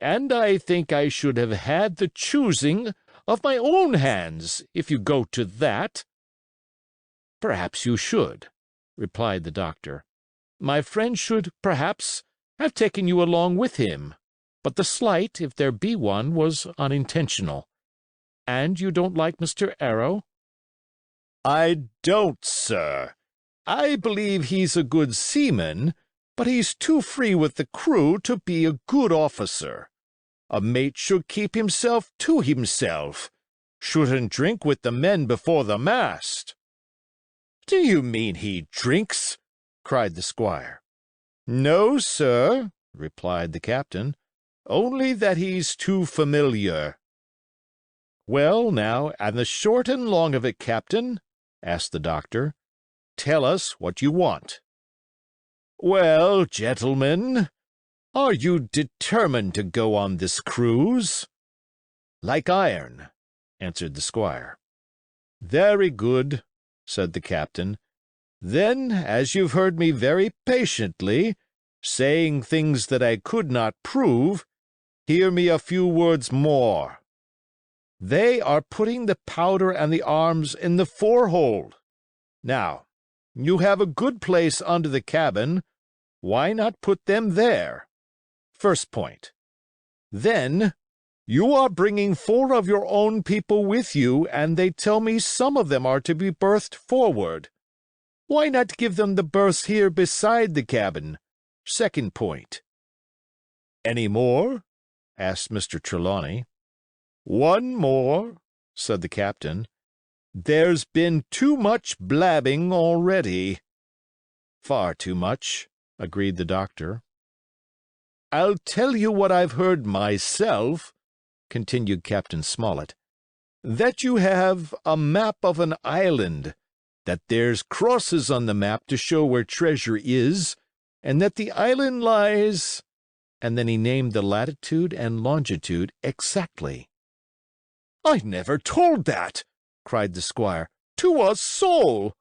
"and I think I should have had the choosing of my own hands, if you go to that." "Perhaps you should," replied the doctor. "My friend should, perhaps, have taken you along with him, but the slight, if there be one, was unintentional. And you don't like Mr. Arrow?" "I don't, sir. I believe he's a good seaman, but he's too free with the crew to be a good officer. A mate should keep himself to himself, shouldn't drink with the men before the mast." "Do you mean he drinks?" cried the squire. "No, sir," replied the captain. only that he's too familiar." "Well, now, and the short and long of it, Captain," asked the doctor. "Tell us what you want." "Well, gentlemen, are you determined to go on this cruise?" "Like iron," answered the squire. "Very good," said the captain. "Then, as you've heard me very patiently, saying things that I could not prove, hear me a few words more. They are putting the powder and the arms in the forehold. Now, you have a good place under the cabin. Why not put them there? First point. Then, you are bringing 4 of your own people with you, and they tell me some of them are to be berthed forward. Why not give them the berths here beside the cabin? Second point." "Any more?" asked Mr. Trelawney. "One more," said the captain. "There's been too much blabbing already." "Far too much," agreed the doctor. "I'll tell you what I've heard myself," continued Captain Smollett, "that you have a map of an island, that there's crosses on the map to show where treasure is, and that the island lies—" and then he named the latitude and longitude exactly. "I never told that," cried the squire, "to a soul."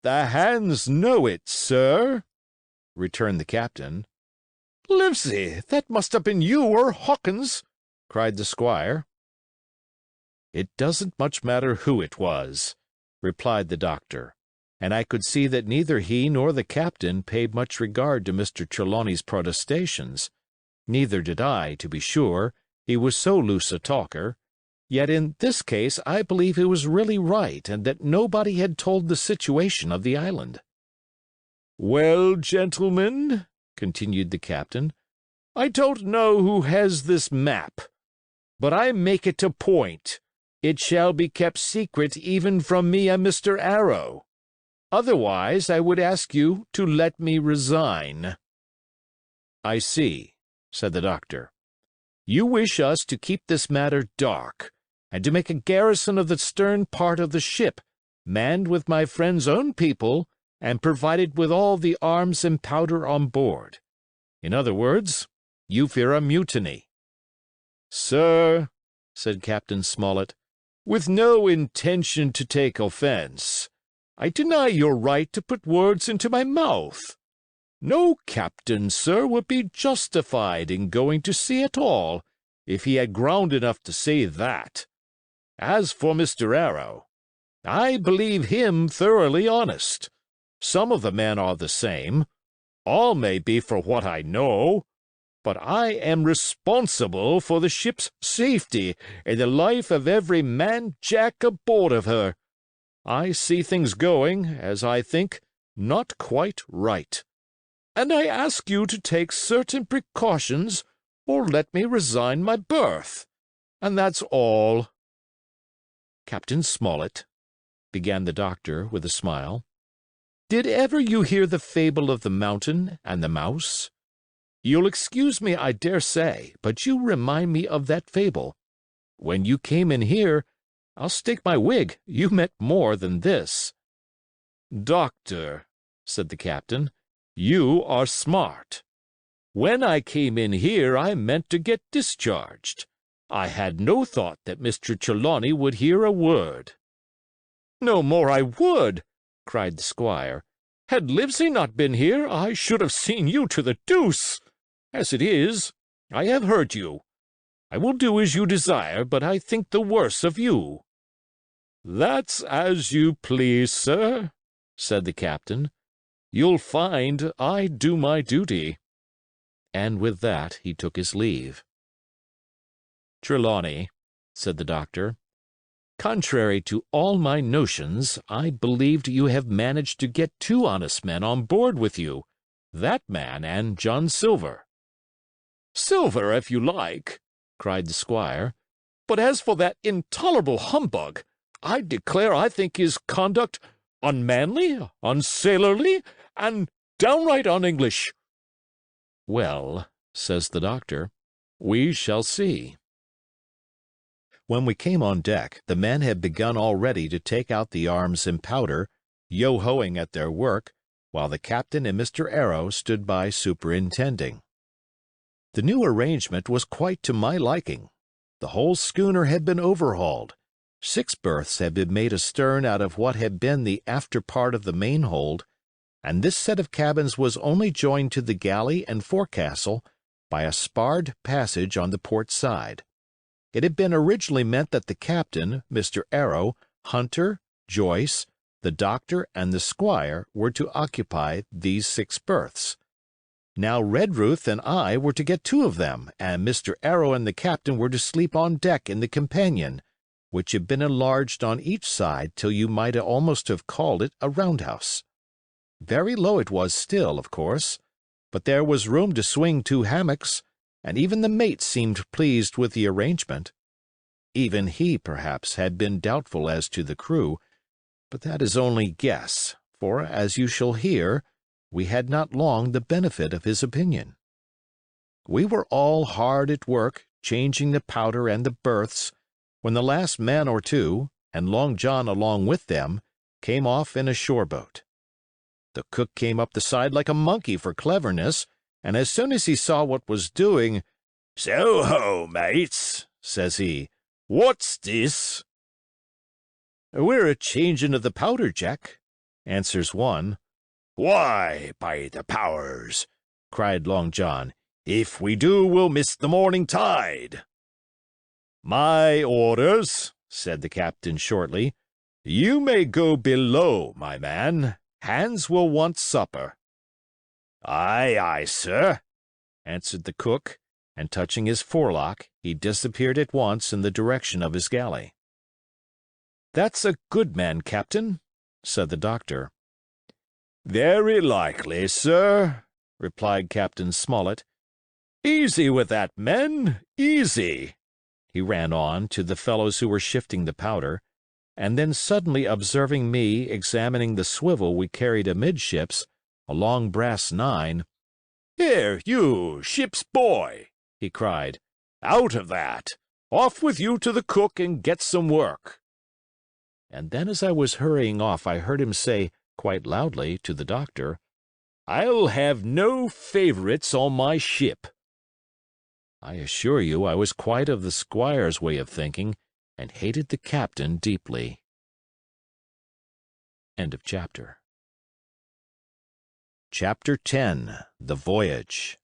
"The hands know it, sir," returned the captain. "Livesey, that must have been you or Hawkins," cried the squire. "It doesn't much matter who it was," replied the doctor, and I could see that neither he nor the captain paid much regard to Mr. Trelawney's protestations. Neither did I, to be sure, he was so loose a talker. Yet in this case I believe he was really right, and that nobody had told the situation of the island. "Well, gentlemen," continued the captain, "I don't know who has this map, but I make it a point. It shall be kept secret even from me and Mr. Arrow. Otherwise, I would ask you to let me resign." "I see," said the doctor. "You wish us to keep this matter dark, and to make a garrison of the stern part of the ship, manned with my friend's own people, and provided with all the arms and powder on board. In other words, you fear a mutiny." "Sir," said Captain Smollett, "with no intention to take offense, I deny your right to put words into my mouth. No captain, sir, would be justified in going to sea at all, if he had ground enough to say that. As for Mr. Arrow, I believe him thoroughly honest. Some of the men are the same. All may be for what I know. But I am responsible for the ship's safety and the life of every man jack aboard of her. I see things going, as I think, not quite right. And I ask you to take certain precautions, or let me resign my berth. And that's all." "Captain Smollett," began the doctor with a smile, "did ever you hear the fable of the mountain and the mouse? You'll excuse me, I dare say, but you remind me of that fable. When you came in here, I'll stake my wig you meant more than this." "Doctor," said the captain, "you are smart. When I came in here, I meant to get discharged. I had no thought that Mr. Trelawney would hear a word." "No more I would," cried the squire. "Had Livesey not been here, I should have seen you to the deuce. As it is, I have heard you. I will do as you desire, but I think the worse of you." "That's as you please, sir," said the captain. "You'll find I do my duty." And with that he took his leave. "Trelawney," said the doctor, "contrary to all my notions, I believed you have managed to get 2 honest men on board with you, that man and John Silver." "Silver, if you like," cried the squire. "But as for that intolerable humbug, I declare I think his conduct unmanly, unsailorly, and downright un-English." "Well," says the doctor, We shall see. When we came on deck, the men had begun already to take out the arms and powder, yo-hoing at their work, while the captain and Mr. Arrow stood by superintending. The new arrangement was quite to my liking. The whole schooner had been overhauled. 6 berths had been made astern out of what had been the after part of the main hold, and this set of cabins was only joined to the galley and forecastle by a sparred passage on the port side. It had been originally meant that the captain, Mr. Arrow, Hunter, Joyce, the doctor, and the squire were to occupy these 6 berths. Now Redruth and I were to get 2 of them, and Mr. Arrow and the captain were to sleep on deck in the companion, which had been enlarged on each side till you might almost have called it a roundhouse. Very low it was still, of course, but there was room to swing 2 hammocks, and even the mate seemed pleased with the arrangement. Even he, perhaps, had been doubtful as to the crew, but that is only guess, for, as you shall hear, we had not long the benefit of his opinion. We were all hard at work, changing the powder and the berths, when the last man or 2, and Long John along with them, came off in a shore boat. The cook came up the side like a monkey for cleverness, and as soon as he saw what was doing, "So ho, mates," says he, "what's this?" "We're a changing of the powder, Jack," answers one. "Why, by the powers," cried Long John, "if we do, we'll miss the morning tide." "My orders," said the captain shortly. "You may go below, my man. Hands will want supper." "Aye, aye, sir," answered the cook, and touching his forelock, he disappeared at once in the direction of his galley. "That's a good man, Captain," said the doctor. "Very likely, sir," replied Captain Smollett. "Easy with that, men, easy," he ran on to the fellows who were shifting the powder, and then suddenly observing me examining the swivel we carried amidships, a long brass 9, "Here, you, ship's boy," he cried, "out of that! Off with you to the cook and get some work." And then as I was hurrying off I heard him say, quite loudly, to the doctor, "I'll have no favorites on my ship." I assure you I was quite of the squire's way of thinking, and hated the captain deeply. End of chapter. Chapter 10. The Voyage.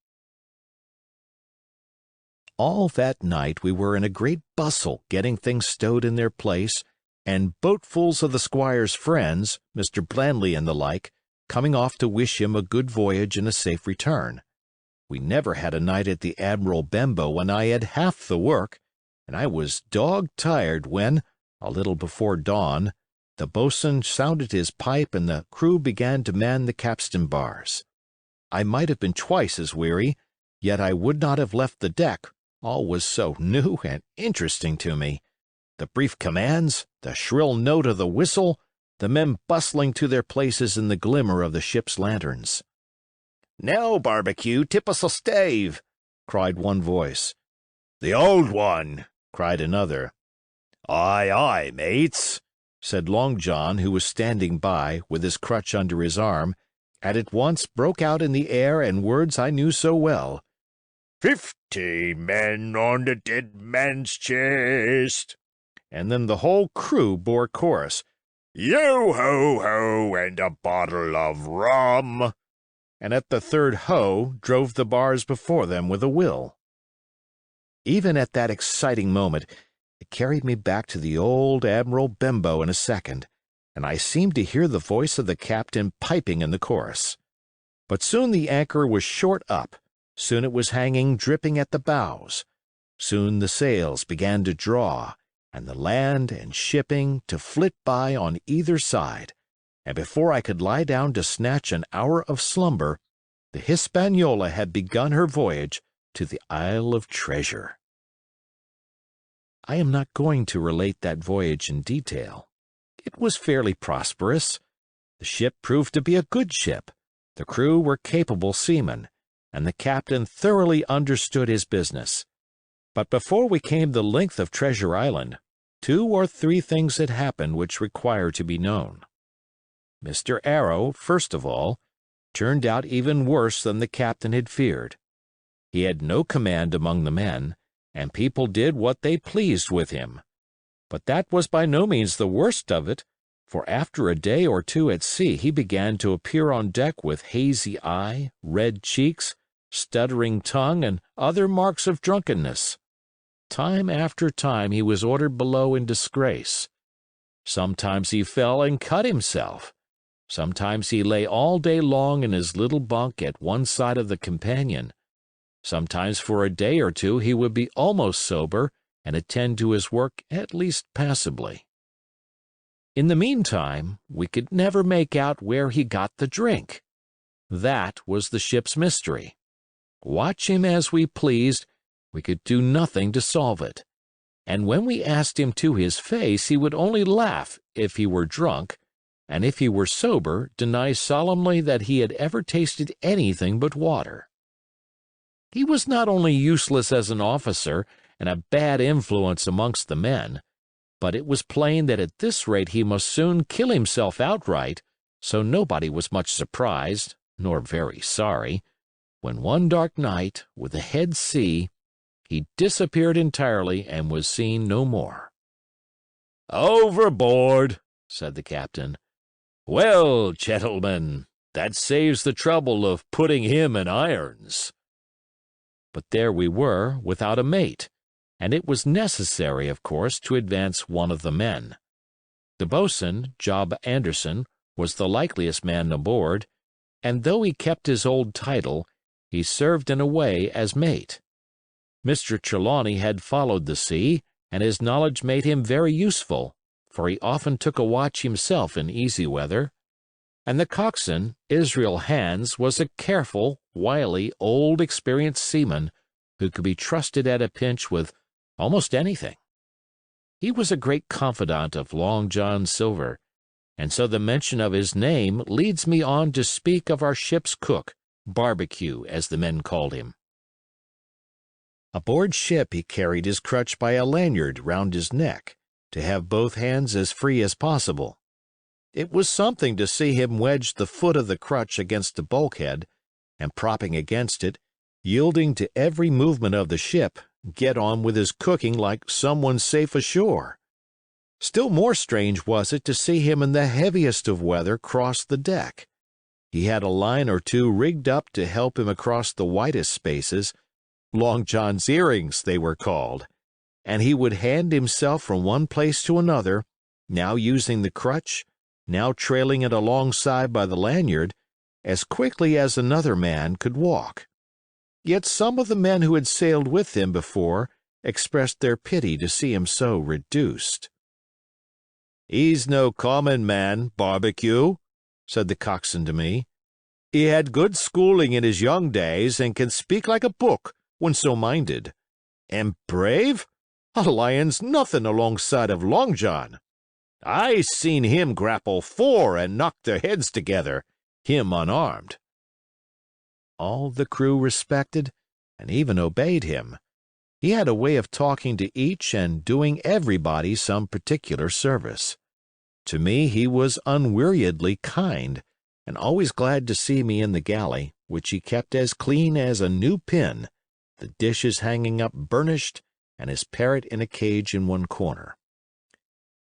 All that night we were in a great bustle getting things stowed in their place, and boatfuls of the squire's friends, Mr. Blandley and the like, coming off to wish him a good voyage and a safe return. We never had a night at the Admiral Benbow when I had half the work, and I was dog-tired when, a little before dawn, the boatswain sounded his pipe and the crew began to man the capstan bars. I might have been twice as weary, yet I would not have left the deck, all was so new and interesting to me. The brief commands, the shrill note of the whistle, the men bustling to their places in the glimmer of the ship's lanterns. "Now, Barbecue, tip us a stave," cried one voice. "The old one," cried another. "Aye, aye, mates," said Long John, who was standing by, with his crutch under his arm, and at once broke out in the air and words I knew so well. 50 men on the dead man's chest." And then the whole crew bore chorus, "Yo-ho-ho, and a bottle of rum," and at the third ho drove the bars before them with a will. Even at that exciting moment, it carried me back to the old Admiral Benbow in a second, and I seemed to hear the voice of the captain piping in the chorus. But soon the anchor was short up, soon it was hanging dripping at the bows, soon the sails began to draw, and the land and shipping to flit by on either side, and before I could lie down to snatch an hour of slumber, the Hispaniola had begun her voyage to the Isle of Treasure. I am not going to relate that voyage in detail. It was fairly prosperous. The ship proved to be a good ship, the crew were capable seamen, and the captain thoroughly understood his business. But before we came the length of Treasure Island, 2 or 3 things had happened which require to be known. Mr. Arrow, first of all, turned out even worse than the captain had feared. He had no command among the men, and people did what they pleased with him. But that was by no means the worst of it, for after a day or 2 at sea he began to appear on deck with hazy eye, red cheeks, stuttering tongue, and other marks of drunkenness. Time after time he was ordered below in disgrace. Sometimes he fell and cut himself. Sometimes he lay all day long in his little bunk at one side of the companion. Sometimes for a day or 2 he would be almost sober and attend to his work at least passably. In the meantime, we could never make out where he got the drink. That was the ship's mystery. Watch him as we pleased, we could do nothing to solve it. And when we asked him to his face, he would only laugh if he were drunk, and if he were sober, deny solemnly that he had ever tasted anything but water. He was not only useless as an officer and a bad influence amongst the men, but it was plain that at this rate he must soon kill himself outright, so nobody was much surprised, nor very sorry, when one dark night, with a head sea, he disappeared entirely and was seen no more. "Overboard," said the captain. "Well, gentlemen, that saves the trouble of putting him in irons." But there we were, without a mate, and it was necessary, of course, to advance one of the men. The boatswain, Job Anderson, was the likeliest man aboard, and though he kept his old title, he served in a way as mate. Mr. Trelawney had followed the sea, and his knowledge made him very useful, for he often took a watch himself in easy weather. And the coxswain, Israel Hands, was a careful, wily, old, experienced seaman who could be trusted at a pinch with almost anything. He was a great confidant of Long John Silver, and so the mention of his name leads me on to speak of our ship's cook, Barbecue, as the men called him. Aboard ship he carried his crutch by a lanyard round his neck, to have both hands as free as possible. It was something to see him wedge the foot of the crutch against the bulkhead, and propping against it, yielding to every movement of the ship, get on with his cooking like someone safe ashore. Still more strange was it to see him in the heaviest of weather cross the deck. He had a line or 2 rigged up to help him across the widest spaces, Long John's earrings they were called, and he would hand himself from one place to another, now using the crutch, now trailing it alongside by the lanyard, as quickly as another man could walk. Yet some of the men who had sailed with him before expressed their pity to see him so reduced. "He's no common man, Barbecue," said the coxswain to me. "He had good schooling in his young days and can speak like a book when so minded. And brave? A lion's nothing alongside of Long John. I seen him grapple 4 and knock their heads together, him unarmed." All the crew respected and even obeyed him. He had a way of talking to each and doing everybody some particular service. To me he was unweariedly kind, and always glad to see me in the galley, which he kept as clean as a new pin, the dishes hanging up burnished, and his parrot in a cage in one corner.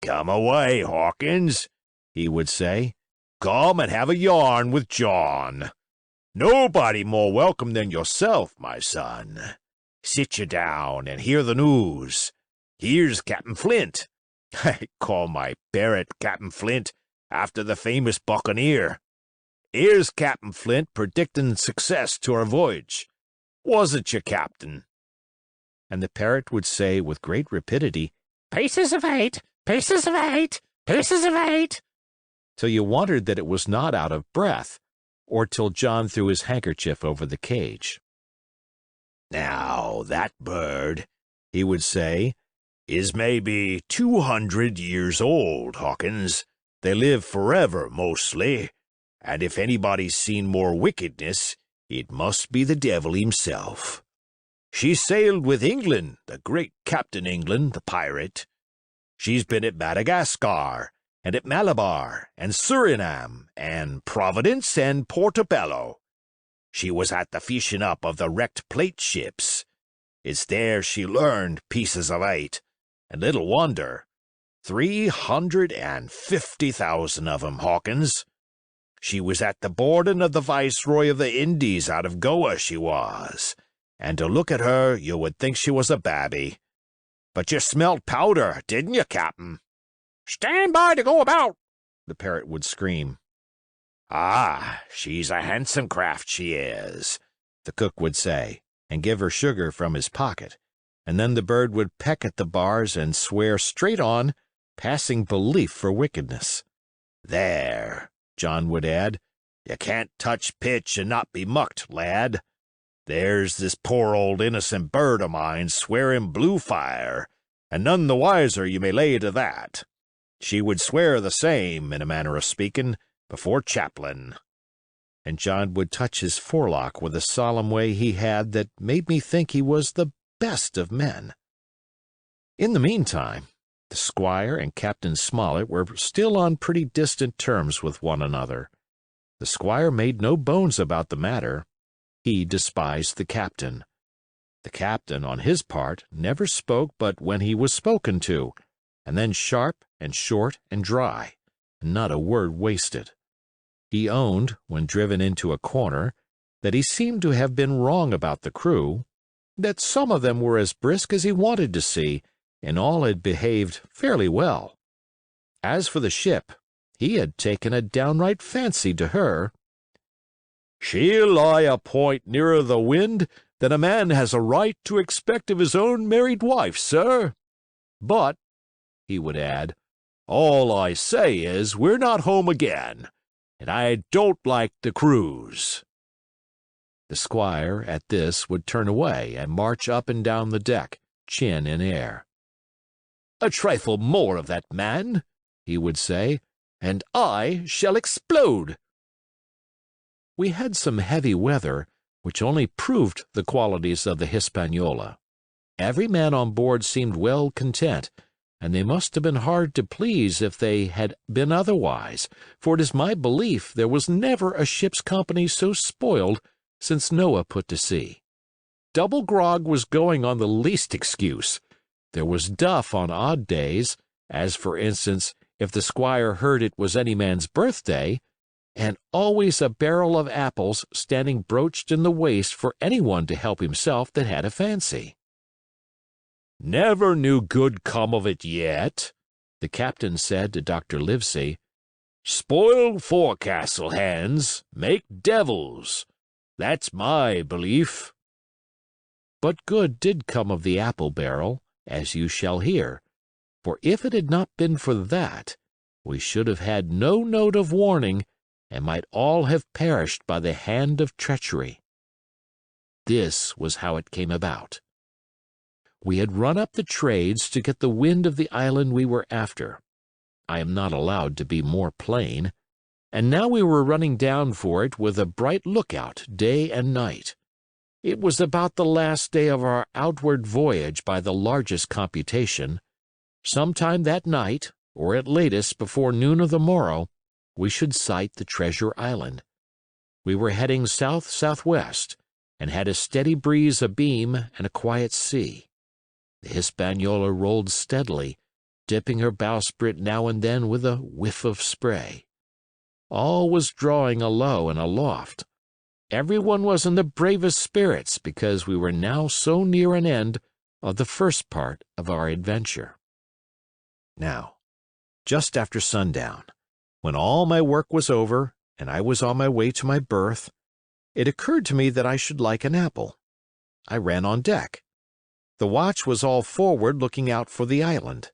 "Come away, Hawkins," he would say. "Come and have a yarn with John. Nobody more welcome than yourself, my son. Sit you down and hear the news. Here's Captain Flint. I call my parrot Captain Flint after the famous buccaneer. Here's Captain Flint predicting success to our voyage. Wasn't you, Captain?" And the parrot would say with great rapidity, "Paces of 8, paces of 8, paces of 8, till you wondered that it was not out of breath, or till John threw his handkerchief over the cage. "Now, that bird," he would say, "is maybe 200 years old, Hawkins. They live forever, mostly, and if anybody's seen more wickedness, it must be the devil himself. She sailed with England, the great Captain England, the pirate. She's been at Madagascar, and at Malabar, and Suriname, and Providence, and Portobello. She was at the fishing up of the wrecked plate ships. It's there she learned pieces of eight, and little wonder. 350,000 of 'em, Hawkins. She was at the boarding of the Viceroy of the Indies out of Goa, she was, and to look at her you would think she was a babby. But you smelt powder, didn't you, Captain? Stand by to go about, the parrot would scream. Ah, she's a handsome craft, she is, the cook would say, and give her sugar from his pocket, and then the bird would peck at the bars and swear straight on, passing belief for wickedness. There, John would add, you can't touch pitch and not be mucked, lad. There's this poor old innocent bird of mine swearing blue fire, and none the wiser you may lay to that. She would swear the same, in a manner of speaking, before Chaplain. And John would touch his forelock with a solemn way he had that made me think he was the best of men. In the meantime, the squire and Captain Smollett were still on pretty distant terms with one another. The squire made no bones about the matter. He despised the captain. The captain, on his part, never spoke but when he was spoken to, and then sharp and short and dry, and not a word wasted. He owned, when driven into a corner, that he seemed to have been wrong about the crew, that some of them were as brisk as he wanted to see, and all had behaved fairly well. As for the ship, he had taken a downright fancy to her. She'll lie a point nearer the wind than a man has a right to expect of his own married wife, sir. But, he would add, all I say is we're not home again, and I don't like the cruise. The squire, at this, would turn away and march up and down the deck, chin in air. A trifle more of that man, he would say, and I shall explode. We had some heavy weather, which only proved the qualities of the Hispaniola. Every man on board seemed well content, and they must have been hard to please if they had been otherwise, for it is my belief there was never a ship's company so spoiled since Noah put to sea. Double grog was going on the least excuse. There was duff on odd days, as, for instance, if the squire heard it was any man's birthday, and always a barrel of apples standing broached in the waist for anyone to help himself that had a fancy. Never knew good come of it yet, the captain said to Dr. Livesey. Spoiled forecastle hands make devils. That's my belief. But good did come of the apple barrel, as you shall hear, for if it had not been for that, we should have had no note of warning, and might all have perished by the hand of treachery. This was how it came about. We had run up the trades to get the wind of the island we were after. I am not allowed to be more plain. And now we were running down for it with a bright lookout day and night. It was about the last day of our outward voyage by the largest computation. Sometime that night, or at latest before noon of the morrow, we should sight the treasure island. We were heading south-southwest, and had a steady breeze abeam and a quiet sea. The Hispaniola rolled steadily, dipping her bowsprit now and then with a whiff of spray. All was drawing alow and aloft. Everyone was in the bravest spirits because we were now so near an end of the first part of our adventure. Now, just after sundown, when all my work was over and I was on my way to my berth, it occurred to me that I should like an apple. I ran on deck. The watch was all forward looking out for the island.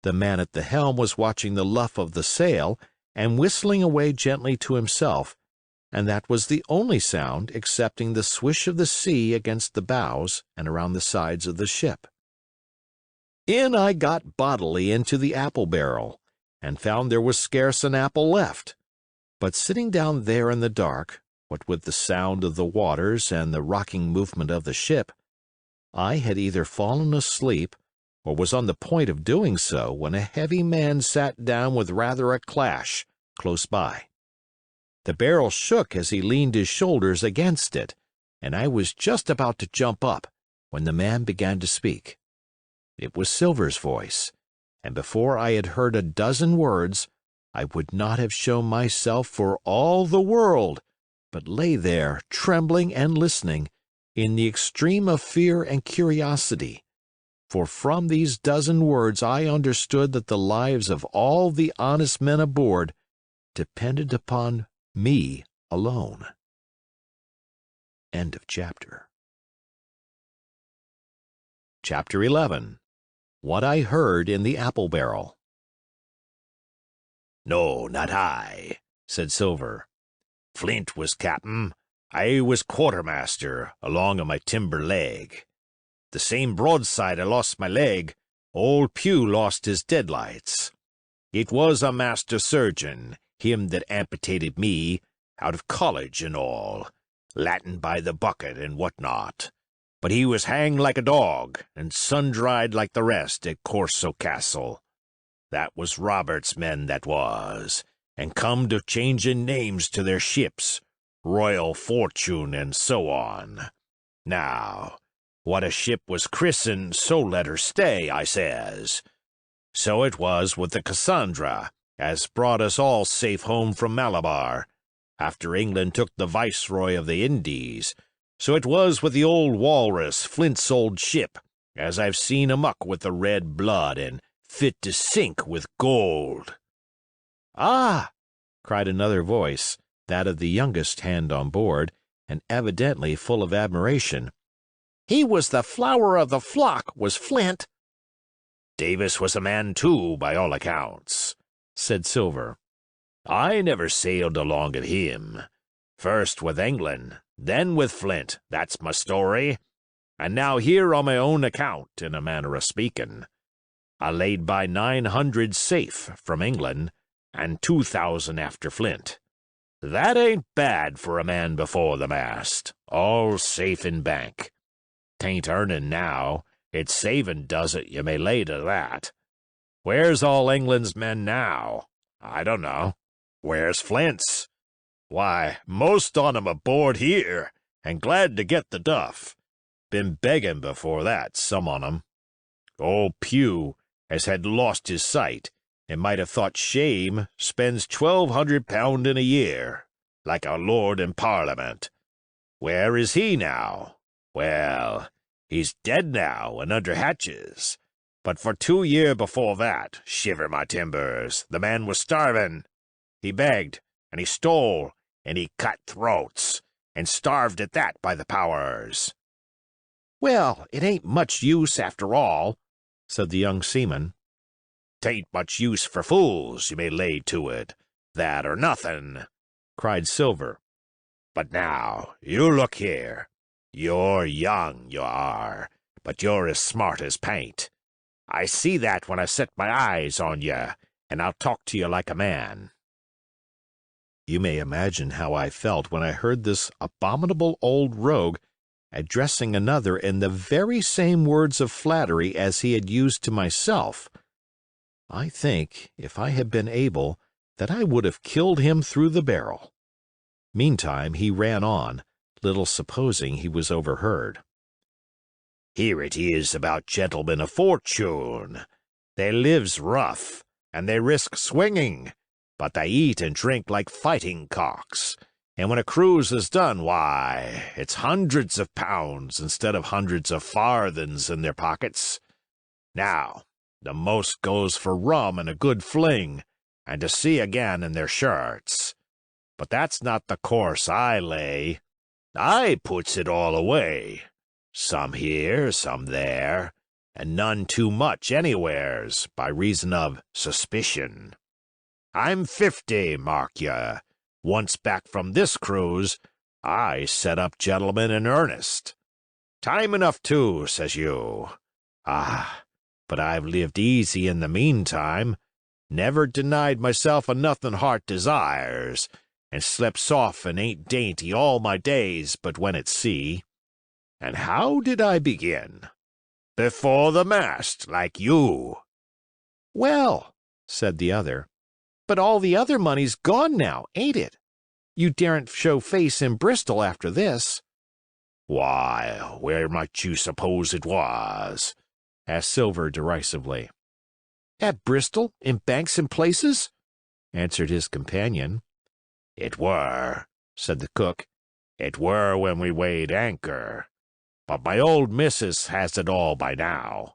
The man at the helm was watching the luff of the sail and whistling away gently to himself, and that was the only sound excepting the swish of the sea against the bows and around the sides of the ship. In I got bodily into the apple barrel, and found there was scarce an apple left. But sitting down there in the dark, what with the sound of the waters and the rocking movement of the ship, I had either fallen asleep or was on the point of doing so when a heavy man sat down with rather a clash close by. The barrel shook as he leaned his shoulders against it, and I was just about to jump up when the man began to speak. It was Silver's voice, and before I had heard a dozen words, I would not have shown myself for all the world, but lay there trembling and listening, in the extreme of fear and curiosity. For from these dozen words I understood that the lives of all the honest men aboard depended upon me alone. End of chapter. Chapter 11. What I Heard in the Apple Barrel. "No, not I," said Silver. "Flint was captain. I was quartermaster, along of my timber leg. The same broadside I lost my leg, old Pew lost his deadlights. It was a master surgeon, him that amputated me, out of college and all, Latin by the bucket and what not. But he was hanged like a dog, and sun-dried like the rest at Corso Castle. That was Robert's men that was, and come to changing names to their ships, Royal Fortune and so on. Now, what a ship was christened, so let her stay, I says. So it was with the Cassandra, as brought us all safe home from Malabar, after England took the viceroy of the Indies. So it was with the old Walrus, Flint's old ship, as I've seen amuck with the red blood and fit to sink with gold." "Ah!" cried another voice, that of the youngest hand on board, and evidently full of admiration. "He was the flower of the flock, was Flint." "Davis was a man, too, by all accounts," said Silver. "I never sailed along of him. First with England, then with Flint, that's my story. And now here on my own account, in a manner of speaking. I laid by 900 safe from England, and 2,000 after Flint. That ain't bad for a man before the mast, all safe in bank. 'Tain't earning now, it's saving does it, you may lay to that. Where's all England's men now? I don't know. Where's Flint's? Why, most on 'em aboard here, and glad to get the duff. Been begging before that, some on 'em. Old Pew, as had lost his sight, and might have thought shame, spends £1,200 in a year, like a lord in Parliament. Where is he now? Well, he's dead now and under hatches. But for 2 year before that, shiver my timbers, the man was starving. He begged, and he stole, and he cut throats, and starved at that by the powers." "Well, it ain't much use after all," said the young seaman. "'Tain't much use for fools, you may lay to it. That or nothing," cried Silver. "But now, you look here. You're young, you are, but you're as smart as paint. I see that when I set my eyes on you, and I'll talk to you like a man." You may imagine how I felt when I heard this abominable old rogue addressing another in the very same words of flattery as he had used to myself. I think, if I had been able, that I would have killed him through the barrel. Meantime he ran on, little supposing he was overheard. "Here it is about gentlemen of fortune. They lives rough, and they risk swinging, but they eat and drink like fighting cocks, and when a cruise is done, why, it's hundreds of pounds instead of hundreds of farthings in their pockets. Now, the most goes for rum and a good fling, and to sea again in their shirts. But that's not the course I lay. I puts it all away. Some here, some there, and none too much anywheres, by reason of suspicion. I'm 50, mark ye. Once back from this cruise, I set up gentlemen in earnest. Time enough, too, says you. Ah, but I've lived easy in the meantime, never denied myself a nothing heart desires, and slept soft and ain't dainty all my days but when at sea. And how did I begin? Before the mast, like you. Well, said the other, but all the other money's gone now, ain't it? You daren't show face in Bristol after this. Why, where might you suppose it was? Asked Silver derisively. At Bristol, in banks and places? Answered his companion. It were, said the cook. It were when we weighed anchor. But my old missus has it all by now.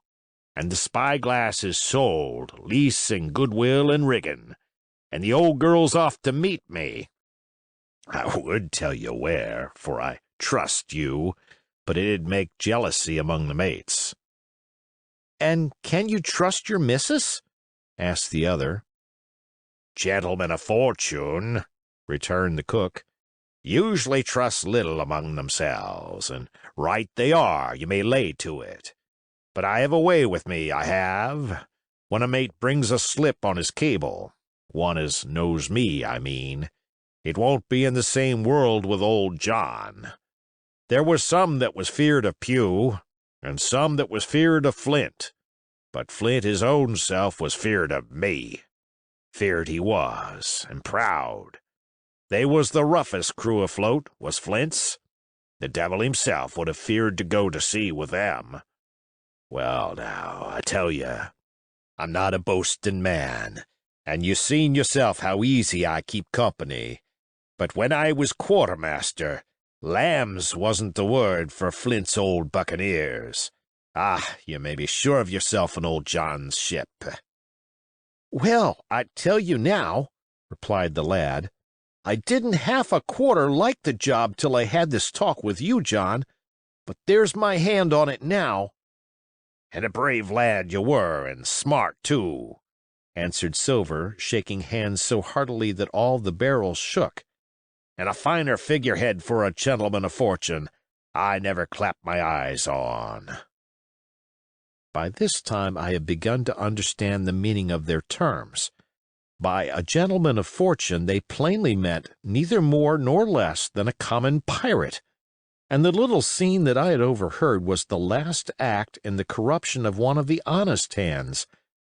And the Spyglass is sold, lease and goodwill and rigging. And the old girl's off to meet me. I would tell you where, for I trust you, but it'd make jealousy among the mates. And can you trust your missus? Asked the other. Gentlemen of fortune, returned the cook, usually trust little among themselves, and right they are, you may lay to it. But I have a way with me, I have. When a mate brings a slip on his cable, one as knows me, I mean, it won't be in the same world with old John. There was some that was feared of Pew, and some that was feared of Flint, but Flint his own self was feared of me. Feared he was, and proud. They was the roughest crew afloat, was Flint's. The devil himself would have feared to go to sea with them. Well, now, I tell you, I'm not a boasting man, and you seen yourself how easy I keep company. But when I was quartermaster, lambs wasn't the word for Flint's old buccaneers. Ah, you may be sure of yourself in old John's ship. Well, I tell you now, replied the lad, I didn't half a quarter like the job till I had this talk with you, John, but there's my hand on it now. And a brave lad you were, and smart, too, answered Silver, shaking hands so heartily that all the barrels shook. And a finer figurehead for a gentleman of fortune I never clapped my eyes on. By this time I had begun to understand the meaning of their terms. By a gentleman of fortune they plainly meant neither more nor less than a common pirate, and the little scene that I had overheard was the last act in the corruption of one of the honest hands,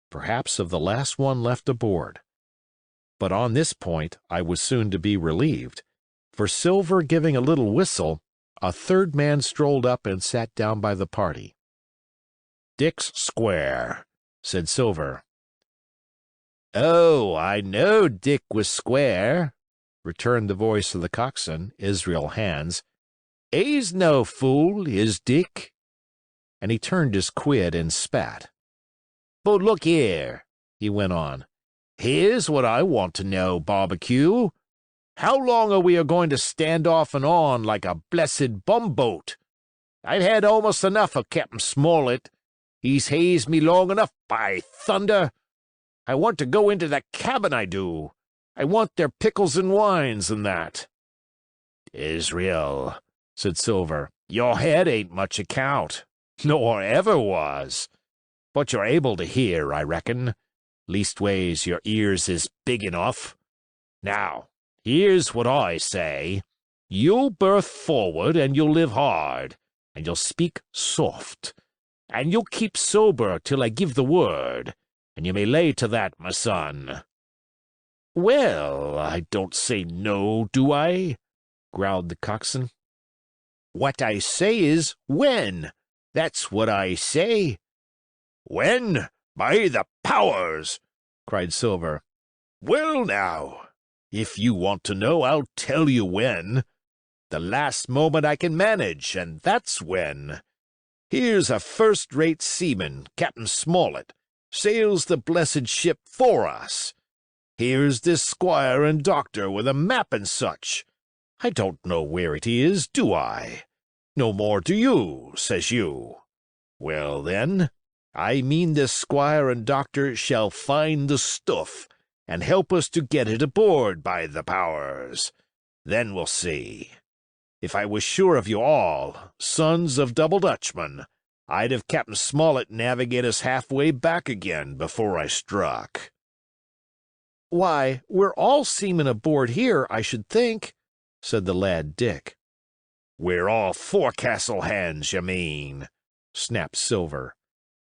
perhaps of the last one left aboard. But on this point I was soon to be relieved, for Silver giving a little whistle, a third man strolled up and sat down by the party. Dick's square, said Silver. Oh, I know Dick was square, returned the voice of the coxswain, Israel Hands. He's no fool, is Dick. And he turned his quid and spat. But look here, he went on. Here's what I want to know, Barbecue. How long are we going to stand off and on like a blessed bumboat? I've had almost enough of Captain Smollett. He's hazed me long enough, by thunder. I want to go into that cabin, I do. I want their pickles and wines and that. Israel, said Silver, your head ain't much account, nor ever was. But you're able to hear, I reckon. Leastways, your ears is big enough. Now, here's what I say. You'll berth forward, and you'll live hard, and you'll speak soft, and you'll keep sober till I give the word, and you may lay to that, my son. Well, I don't say no, do I? Growled the coxswain. What I say is when. That's what I say. When? By the powers! Cried Silver. Well, now, if you want to know, I'll tell you when. The last moment I can manage, and that's when. Here's a first-rate seaman, Captain Smollett, sails the blessed ship for us. Here's this squire and doctor with a map and such. I don't know where it is, do I? No more do you, says you. Well, then, I mean this squire and doctor shall find the stuff, and help us to get it aboard, by the powers. Then we'll see. If I was sure of you all, sons of double Dutchmen, I'd have Captain Smollett navigate us halfway back again before I struck. Why, we're all seamen aboard here, I should think, said the lad Dick. We're all forecastle hands, you mean. snapped Silver.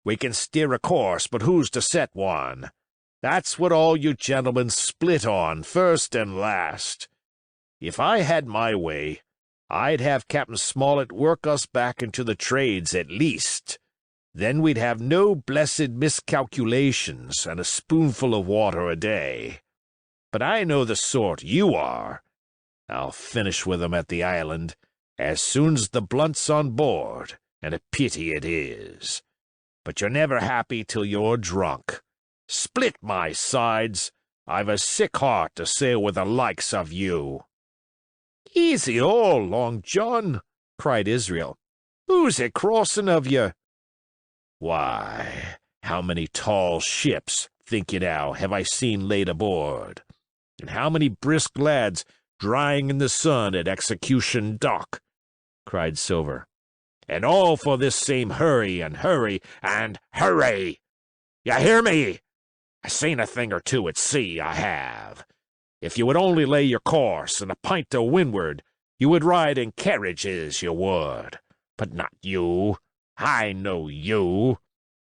"We can steer a course, but who's to set one? That's what all you gentlemen split on, first and last. If I had my way, I'd have Captain Smollett work us back into the trades at least. Then we'd have no blessed miscalculations and a spoonful of water a day. But I know the sort you are. I'll finish with 'em at the island as soon's the blunt's on board, and a pity it is. But you're never happy till you're drunk. Split my sides, I've a sick heart to sail with the likes of you." "Easy all, Long John," cried Israel. "Who's a crossing of you?" "Why, how many tall ships, think you now, have I seen laid aboard? And how many brisk lads drying in the sun at Execution Dock?" cried Silver. "And all for this same hurry and hurry and hurry. You hear me? I seen a thing or two at sea, I have. If you would only lay your course and a pint to windward, you would ride in carriages, you would. But not you. I know you.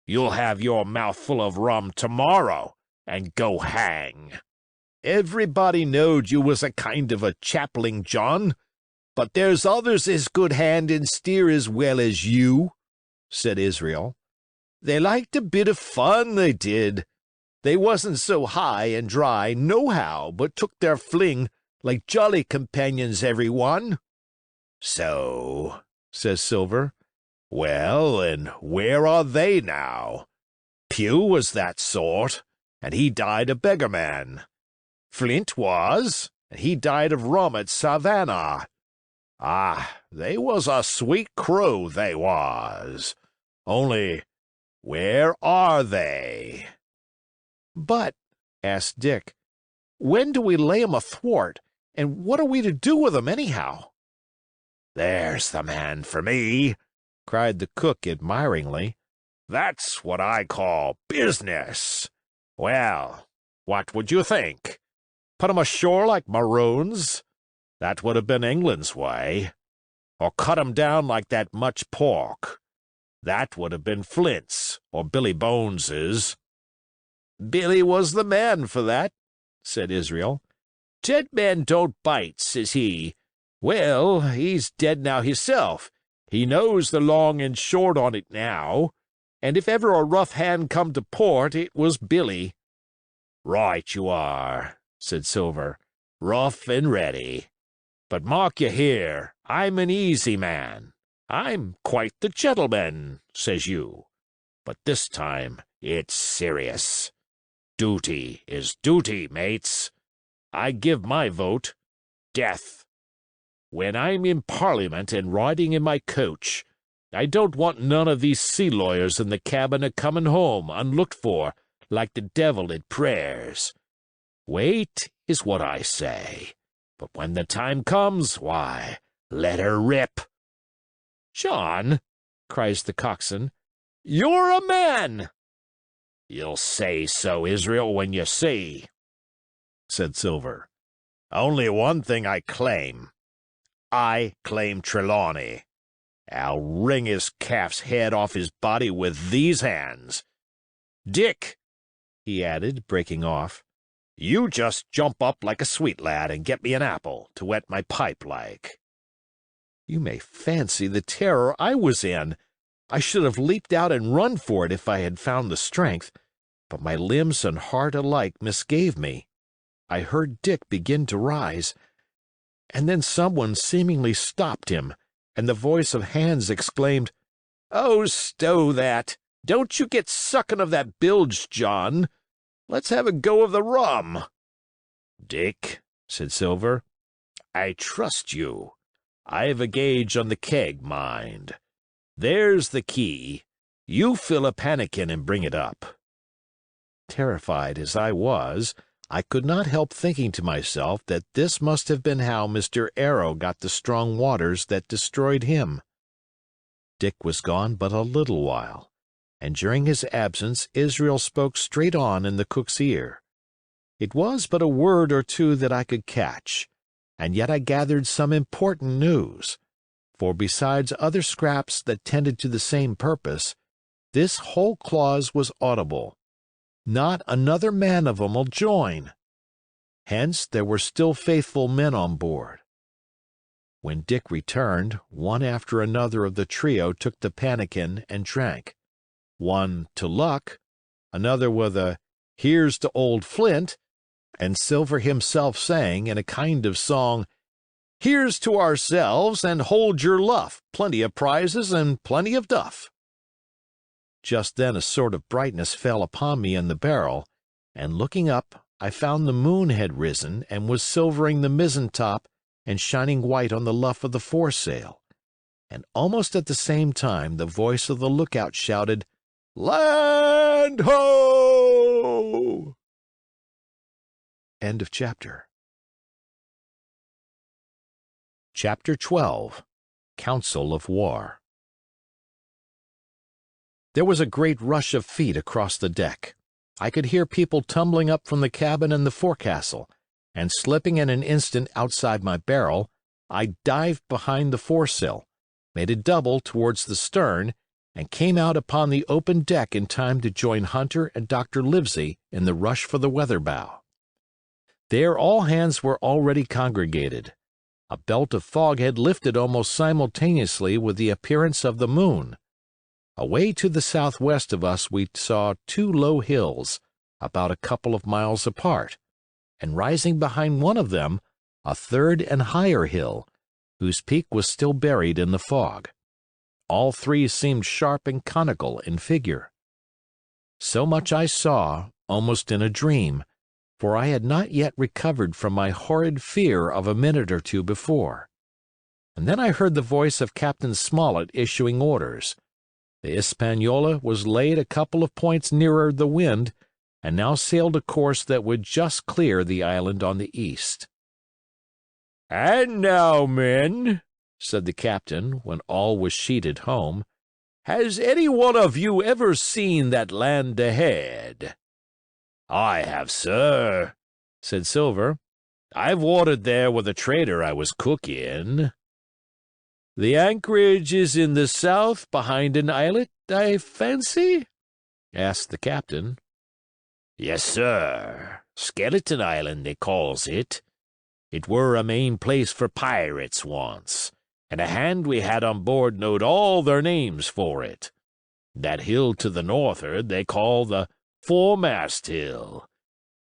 You'll have your mouth full of rum tomorrow, and go hang. Everybody knowed you was a kind of a chaplain, John, but there's others as good hand and steer as well as you," said Israel. "They liked a bit of fun, they did. They wasn't so high and dry nohow, but took their fling like jolly companions every one." "So," says Silver. "Well, and where are they now? Pugh was that sort, and he died a beggarman. Flint was, and he died of rum at Savannah. Ah, they was a sweet crew, they was. Only, where are they?" "But," asked Dick, "when do we lay 'em athwart, and what are we to do with 'em, anyhow?" "There's the man for me," cried the cook admiringly. "That's what I call business. Well, what would you think? Put 'em ashore like Maroons? That would have been England's way. Or cut 'em down like that much pork? That would have been Flint's or Billy Bones's." "Billy was the man for that," said Israel. "Dead men don't bite, says he. Well, he's dead now hisself. He knows the long and short on it now, and if ever a rough hand come to port, it was Billy." "Right you are," said Silver. "Rough and ready. But mark you here, I'm an easy man. I'm quite the gentleman, says you. But this time it's serious. Duty is duty, mates. I give my vote. Death. When I'm in Parliament and riding in my coach, I don't want none of these sea lawyers in the cabin a-comin' home unlooked for like the devil at prayers. Wait is what I say. But when the time comes, why, let her rip." "John," cries the coxswain, "you're a man." "You'll say so, Israel, when you see," said Silver. "Only one thing I claim. I claim Trelawney. I'll wring his calf's head off his body with these hands. Dick," he added, breaking off, "you just jump up like a sweet lad and get me an apple to wet my pipe like." You may fancy the terror I was in. I should have leaped out and run for it if I had found the strength, but my limbs and heart alike misgave me. I heard Dick begin to rise, and then someone seemingly stopped him, and the voice of Hans exclaimed, "Oh, stow that! Don't you get suckin' of that bilge, John. Let's have a go of the rum." "Dick," said Silver, "I trust you. I've a gauge on the keg, mind. There's the key. You fill a pannikin and bring it up." Terrified as I was, I could not help thinking to myself that this must have been how Mr. Arrow got the strong waters that destroyed him. Dick was gone but a little while, and during his absence Israel spoke straight on in the cook's ear. It was but a word or two that I could catch, and yet I gathered some important news. for besides other scraps that tended to the same purpose, this whole clause was audible. Not another man of 'em'll join. Hence there were still faithful men on board. When Dick returned, one after another of the trio took the pannikin and drank. One to luck, another with a "Here's to old Flint," and Silver himself sang, in a kind of song, "Here's to ourselves, and hold your luff, plenty of prizes and plenty of duff." Just then a sort of brightness fell upon me in the barrel, and looking up, I found the moon had risen and was silvering the mizzen top and shining white on the luff of the foresail, and almost at the same time the voice of the lookout shouted, "Land ho!" End of chapter. Chapter 12. Council of War. There was a great rush of feet across the deck. I could hear people tumbling up from the cabin and the forecastle, and slipping in an instant outside my barrel, I dived behind the foresail, made a double towards the stern, and came out upon the open deck in time to join Hunter and Dr. Livesey in the rush for the weather bow. There all hands were already congregated. A belt of fog had lifted almost simultaneously with the appearance of the moon. Away to the southwest of us we saw two low hills, about a couple of miles apart, and rising behind one of them, a third and higher hill, whose peak was still buried in the fog. All three seemed sharp and conical in figure. So much I saw, almost in a dream, for I had not yet recovered from my horrid fear of a minute or two before. And then I heard the voice of Captain Smollett issuing orders. The Hispaniola was laid a couple of points nearer the wind, and now sailed a course that would just clear the island on the east. "And now, men," said the captain, when all was sheeted home, "has any one of you ever seen that land ahead?" "I have, sir," said Silver. "I've watered there with a trader I was cook in." "The anchorage is in the south behind an islet, I fancy?" asked the captain. "Yes, sir. Skeleton Island, they calls it. It were a main place for pirates once, and a hand we had on board knowed all their names for it. That hill to the north'ard they call the Foremast Hill.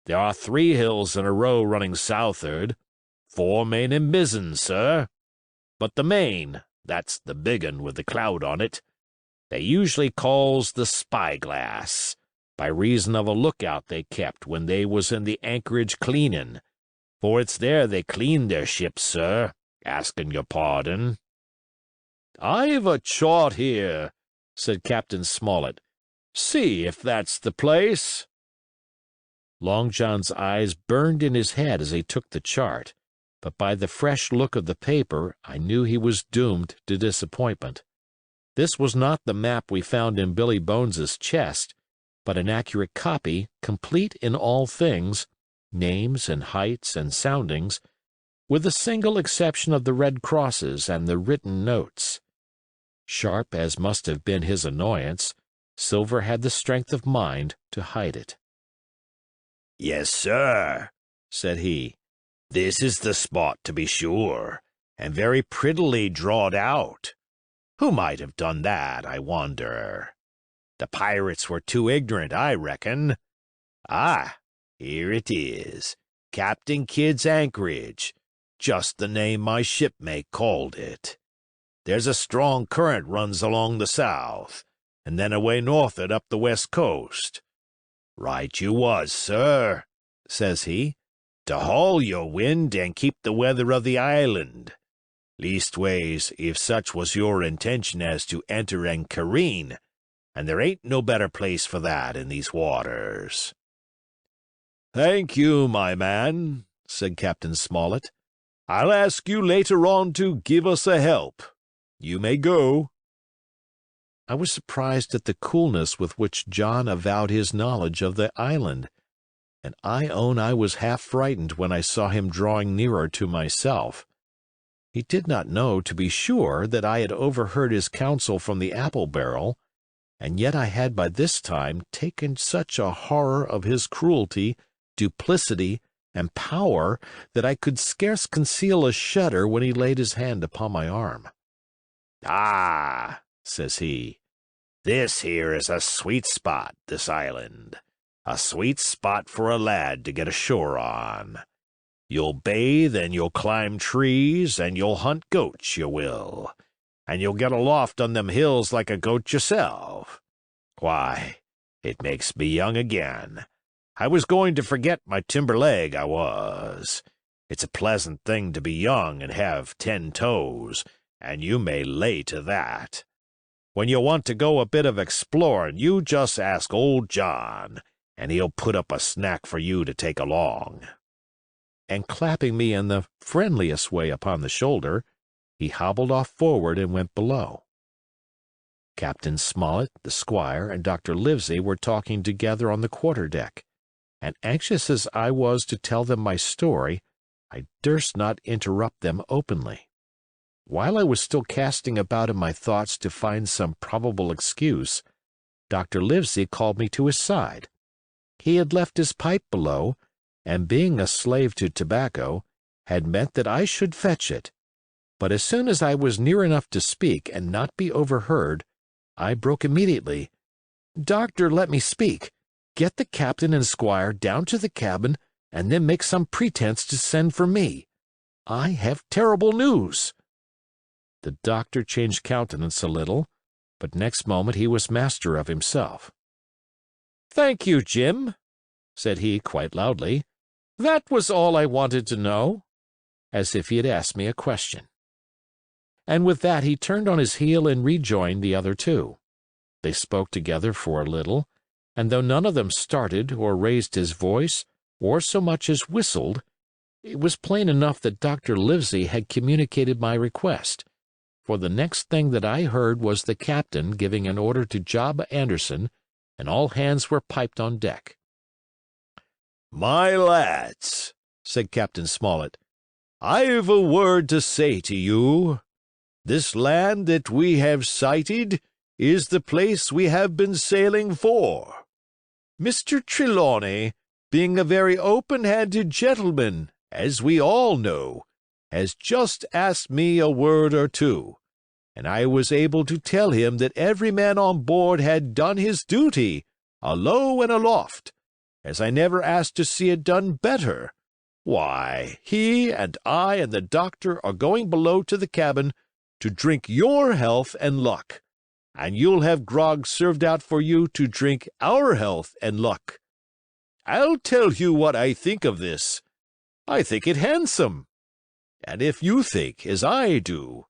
There are 3 hills in a row running south'ard, fore, main, and mizzen, sir. But the main, that's the big un with the cloud on it, they usually calls the Spyglass, by reason of a lookout they kept when they was in the anchorage cleanin', for it's there they cleaned their ships, sir, askin' your pardon." "I've a chart here," said Captain Smollett. "See if that's the place." Long John's eyes burned in his head as he took the chart, but by the fresh look of the paper I knew he was doomed to disappointment. This was not the map we found in Billy Bones's chest, but an accurate copy, complete in all things, names and heights and soundings, with the single exception of the red crosses and the written notes. Sharp as must have been his annoyance, Silver had the strength of mind to hide it. "Yes, sir," said he. "This is the spot, to be sure, and very prettily drawed out. Who might have done that, I wonder? The pirates were too ignorant, I reckon. Ah, here it is, Captain Kidd's anchorage, just the name my shipmate called it. There's a strong current runs along the south, and then away north'ard up the west coast. Right you was, sir," says he, "to haul your wind and keep the weather of the island. Leastways, if such was your intention as to enter and careen, and there ain't no better place for that in these waters." "Thank you, my man," said Captain Smollett. "I'll ask you later on to give us a help. You may go." I was surprised at the coolness with which John avowed his knowledge of the island, and I own I was half frightened when I saw him drawing nearer to myself. He did not know, to be sure, that I had overheard his counsel from the apple barrel, and yet I had by this time taken such a horror of his cruelty, duplicity, and power that I could scarce conceal a shudder when he laid his hand upon my arm. "Ah," says he, "this here is a sweet spot, this island. A sweet spot for a lad to get ashore on. You'll bathe and you'll climb trees and you'll hunt goats, you will. And you'll get aloft on them hills like a goat yourself. Why, it makes me young again. I was going to forget my timber leg, I was. It's a pleasant thing to be young and have 10 toes, and you may lay to that. When you want to go a bit of exploring, you just ask old John, and he'll put up a snack for you to take along." And clapping me in the friendliest way upon the shoulder, he hobbled off forward and went below. Captain Smollett, the squire, and Dr. Livesey were talking together on the quarter-deck, and anxious as I was to tell them my story, I durst not interrupt them openly. While I was still casting about in my thoughts to find some probable excuse, Dr. Livesey called me to his side. He had left his pipe below, and being a slave to tobacco, had meant that I should fetch it. But as soon as I was near enough to speak and not be overheard, I broke immediately. "Doctor, let me speak. Get the captain and squire down to the cabin, and then make some pretense to send for me. I have terrible news." The doctor changed countenance a little, but next moment he was master of himself. "Thank you, Jim," said he quite loudly. "That was all I wanted to know," as if he had asked me a question. And with that he turned on his heel and rejoined the other two. They spoke together for a little, and though none of them started or raised his voice or so much as whistled, it was plain enough that Dr. Livesey had communicated my request, for the next thing that I heard was the captain giving an order to Job Anderson, and all hands were piped on deck. "My lads," said Captain Smollett, "I've a word to say to you. This land that we have sighted is the place we have been sailing for. Mr. Trelawney, being a very open-handed gentleman, as we all know, has just asked me a word or two, and I was able to tell him that every man on board had done his duty, alow and aloft, as I never asked to see it done better. Why, he and I and the doctor are going below to the cabin to drink your health and luck, and you'll have grog served out for you to drink our health and luck. I'll tell you what I think of this. I think it handsome. And if you think as I do,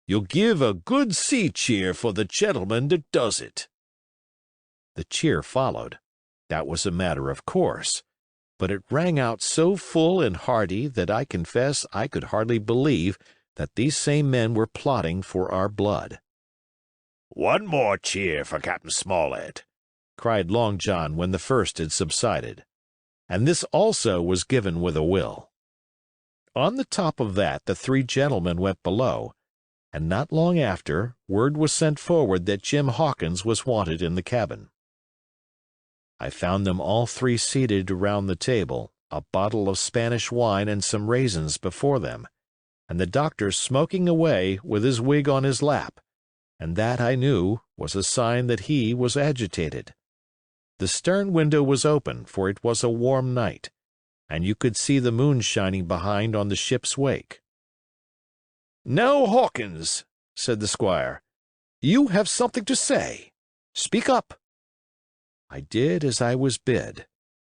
you'll give a good sea cheer for the gentleman that does it." The cheer followed. That was a matter of course, but it rang out so full and hearty that I confess I could hardly believe that these same men were plotting for our blood. "One more cheer for Captain Smollett," cried Long John when the first had subsided, and this also was given with a will. On the top of that the three gentlemen went below, and not long after word was sent forward that Jim Hawkins was wanted in the cabin. I found them all three seated around the table, a bottle of Spanish wine and some raisins before them, and the doctor smoking away with his wig on his lap, and that, I knew, was a sign that he was agitated. The stern window was open, for it was a warm night, and you could see the moon shining behind on the ship's wake. "Now, Hawkins," said the squire, "you have something to say. Speak up." I did as I was bid,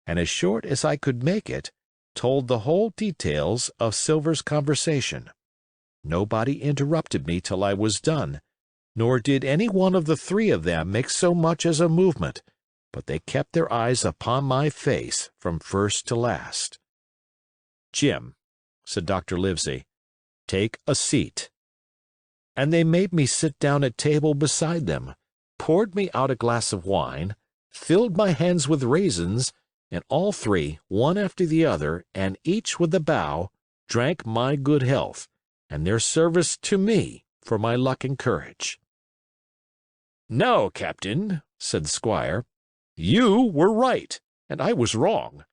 and as short as I could make it, told the whole details of Silver's conversation. Nobody interrupted me till I was done, nor did any one of the three of them make so much as a movement, but they kept their eyes upon my face from first to last. "Jim," said Dr. Livesey, "take a seat." And they made me sit down at table beside them, poured me out a glass of wine, filled my hands with raisins, and all three, one after the other, and each with a bow, drank my good health, and their service to me for my luck and courage." "No, Captain," said the squire, "you were right, and I was wrong.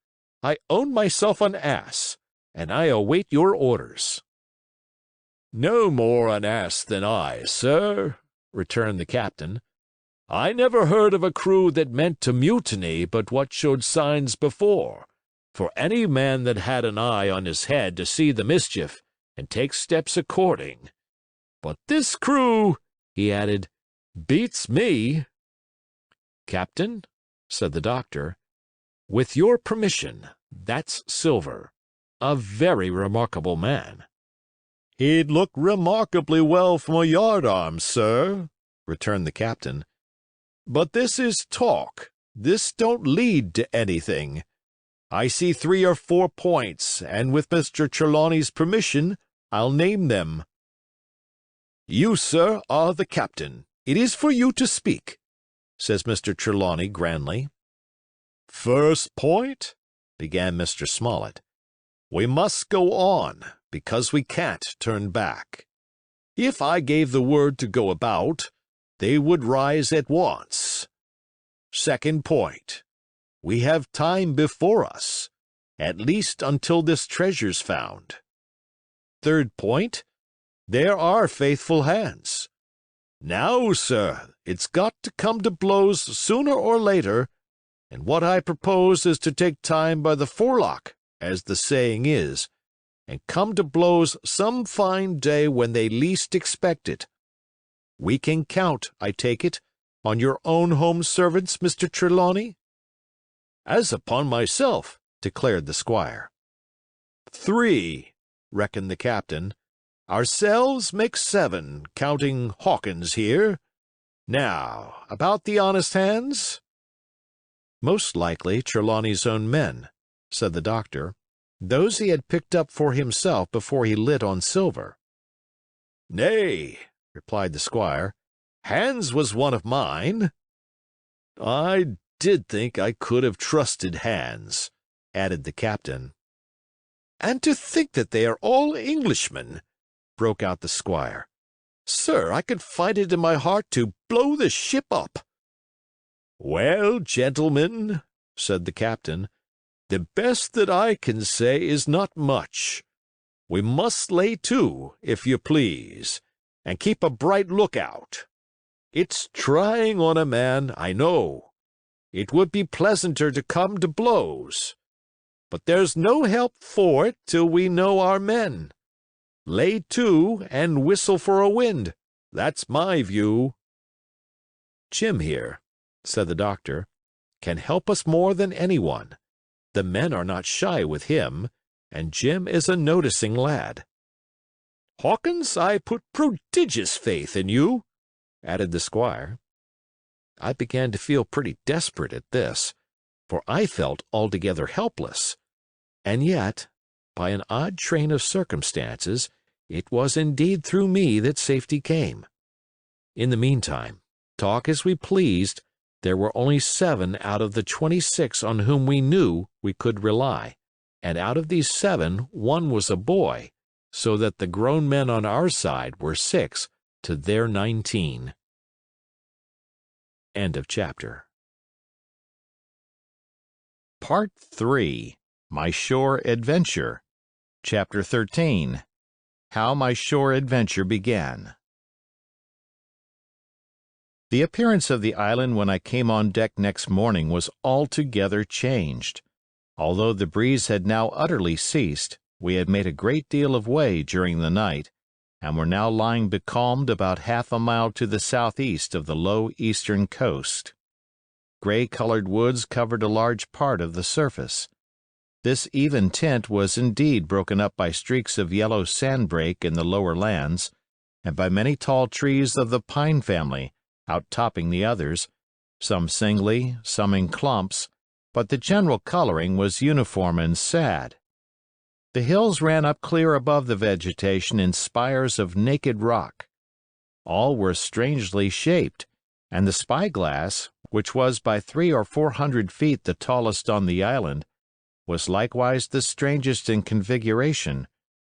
I own myself an ass, and I await your orders." "No more an ass than I, sir," returned the captain. "I never heard of a crew that meant to mutiny but what showed signs before, for any man that had an eye on his head to see the mischief and take steps according. But this crew," he added, "beats me." "Captain," said the doctor, "with your permission, that's Silver, a very remarkable man." "He'd look remarkably well from a yardarm, sir," returned the captain. "But this is talk. This don't lead to anything. I see 3 or 4 points, and with Mr. Trelawney's permission, I'll name them." "You, sir, are the captain. It is for you to speak," says Mr. Trelawney grandly. "First point," began Mr. Smollett. "We must go on, because we can't turn back. If I gave the word to go about, they would rise at once. Second point, we have time before us, at least until this treasure's found. Third point, there are faithful hands. Now, sir, it's got to come to blows sooner or later, and what I propose is to take time by the forelock, as the saying is, and come to blows some fine day when they least expect it. We can count, I take it, on your own home servants, Mr. Trelawney?" "As upon myself," declared the squire. "3, reckoned the captain. "Ourselves make 7, counting Hawkins here. Now, about the honest hands?" "Most likely Trelawney's own men," said the doctor, "those he had picked up for himself before he lit on Silver." "Nay," replied the squire, "Hans was one of mine." "I did think I could have trusted Hans," added the captain. "And to think that they are all Englishmen," broke out the squire. "Sir, I could find it in my heart to blow the ship up." "Well, gentlemen," said the captain, "the best that I can say is not much. We must lay to, if you please, and keep a bright lookout. It's trying on a man, I know. It would be pleasanter to come to blows. But there's no help for it till we know our men. Lay to and whistle for a wind. That's my view." "Jim here," said the doctor, "can help us more than anyone. The men are not shy with him, and Jim is a noticing lad." "Hawkins, I put prodigious faith in you," added the squire. I began to feel pretty desperate at this, for I felt altogether helpless. And yet, by an odd train of circumstances, it was indeed through me that safety came. In the meantime, talk as we pleased, there were only 7 out of the 26 on whom we knew we could rely, and out of these 7 1 was a boy, so that the grown men on our side were 6 to their 19. End of chapter. Part 3. My Shore Adventure. Chapter 13. How My Shore Adventure Began. The appearance of the island when I came on deck next morning was altogether changed. Although the breeze had now utterly ceased, we had made a great deal of way during the night, and were now lying becalmed about half a mile to the southeast of the low eastern coast. Gray-colored woods covered a large part of the surface. This even tint was indeed broken up by streaks of yellow sandbrake in the lower lands, and by many tall trees of the pine family, outtopping the others, some singly, some in clumps, but the general coloring was uniform and sad. The hills ran up clear above the vegetation in spires of naked rock. All were strangely shaped, and the Spyglass, which was by 300 or 400 feet the tallest on the island, was likewise the strangest in configuration,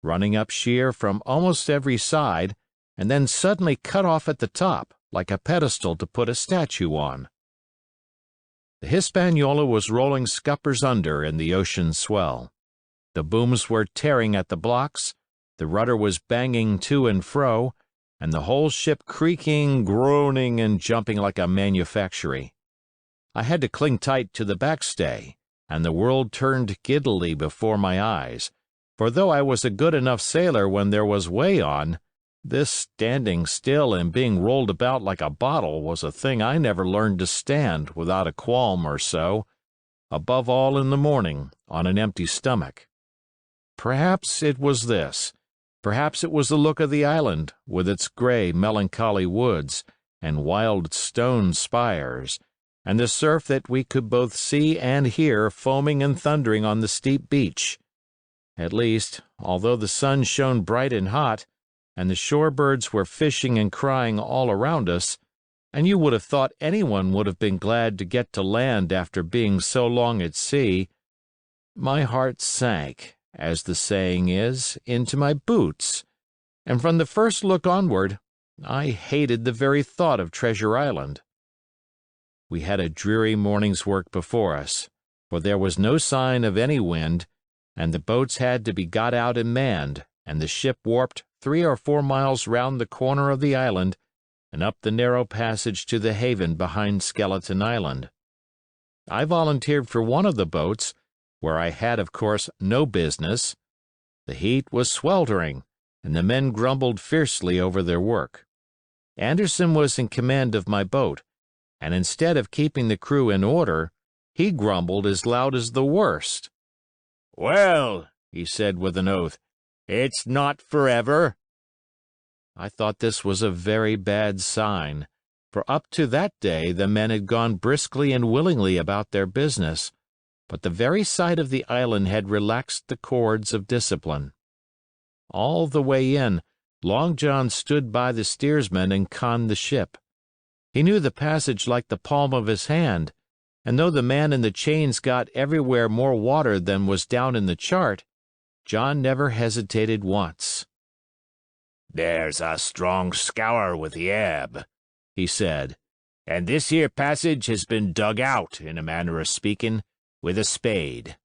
running up sheer from almost every side, and then suddenly cut off at the top, like a pedestal to put a statue on. The Hispaniola was rolling scuppers under in the ocean swell. The booms were tearing at the blocks, the rudder was banging to and fro, and the whole ship creaking, groaning, and jumping like a manufactory. I had to cling tight to the backstay, and the world turned giddily before my eyes, for though I was a good enough sailor when there was way on, this standing still and being rolled about like a bottle was a thing I never learned to stand without a qualm or so, above all in the morning, on an empty stomach. Perhaps it was this. Perhaps it was the look of the island, with its gray, melancholy woods, and wild stone spires, and the surf that we could both see and hear foaming and thundering on the steep beach. At least, although the sun shone bright and hot, and the shore birds were fishing and crying all around us, and you would have thought anyone would have been glad to get to land after being so long at sea, my heart sank, as the saying is, into my boots, and from the first look onward, I hated the very thought of Treasure Island. We had a dreary morning's work before us, for there was no sign of any wind, and the boats had to be got out and manned, and the ship warped 3 or 4 miles round the corner of the island and up the narrow passage to the haven behind Skeleton Island. I volunteered for one of the boats, where I had, of course, no business. The heat was sweltering, and the men grumbled fiercely over their work. Anderson was in command of my boat, and instead of keeping the crew in order, he grumbled as loud as the worst. "Well," he said with an oath, "it's not forever." I thought this was a very bad sign, for up to that day the men had gone briskly and willingly about their business, but the very sight of the island had relaxed the cords of discipline. All the way in, Long John stood by the steersman and conned the ship. He knew the passage like the palm of his hand, and though the man in the chains got everywhere more water than was down in the chart, John never hesitated once. "There's a strong scour with the ebb," he said, "and this here passage has been dug out, in a manner of speaking, with a spade."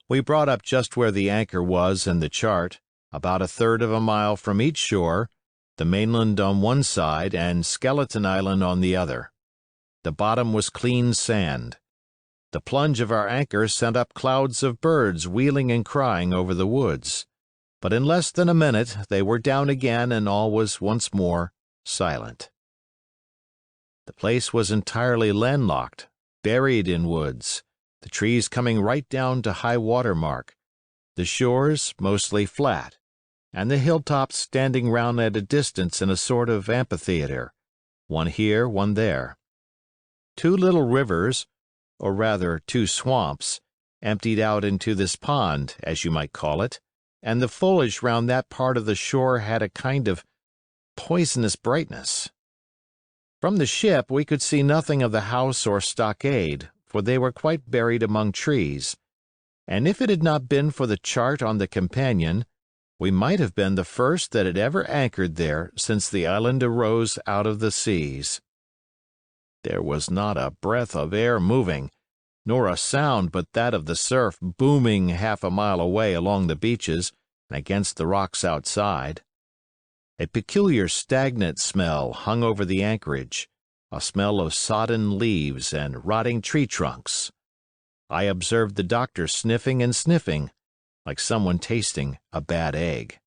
We brought up just where the anchor was in the chart, about 1/3 of a mile from each shore, the mainland on one side and Skeleton Island on the other. The bottom was clean sand. The plunge of our anchor sent up clouds of birds wheeling and crying over the woods, but in less than a minute they were down again and all was once more silent. The place was entirely landlocked, buried in woods, the trees coming right down to high water mark, the shores mostly flat, and the hilltops standing round at a distance in a sort of amphitheatre, one here, one there. 2 little rivers, or rather 2 swamps, emptied out into this pond, as you might call it, and the foliage round that part of the shore had a kind of poisonous brightness. From the ship we could see nothing of the house or stockade, for they were quite buried among trees, and if it had not been for the chart on the companion, we might have been the first that had ever anchored there since the island arose out of the seas. There was not a breath of air moving, nor a sound but that of the surf booming half a mile away along the beaches and against the rocks outside. A peculiar stagnant smell hung over the anchorage, a smell of sodden leaves and rotting tree trunks. I observed the doctor sniffing and sniffing, like someone tasting a bad egg.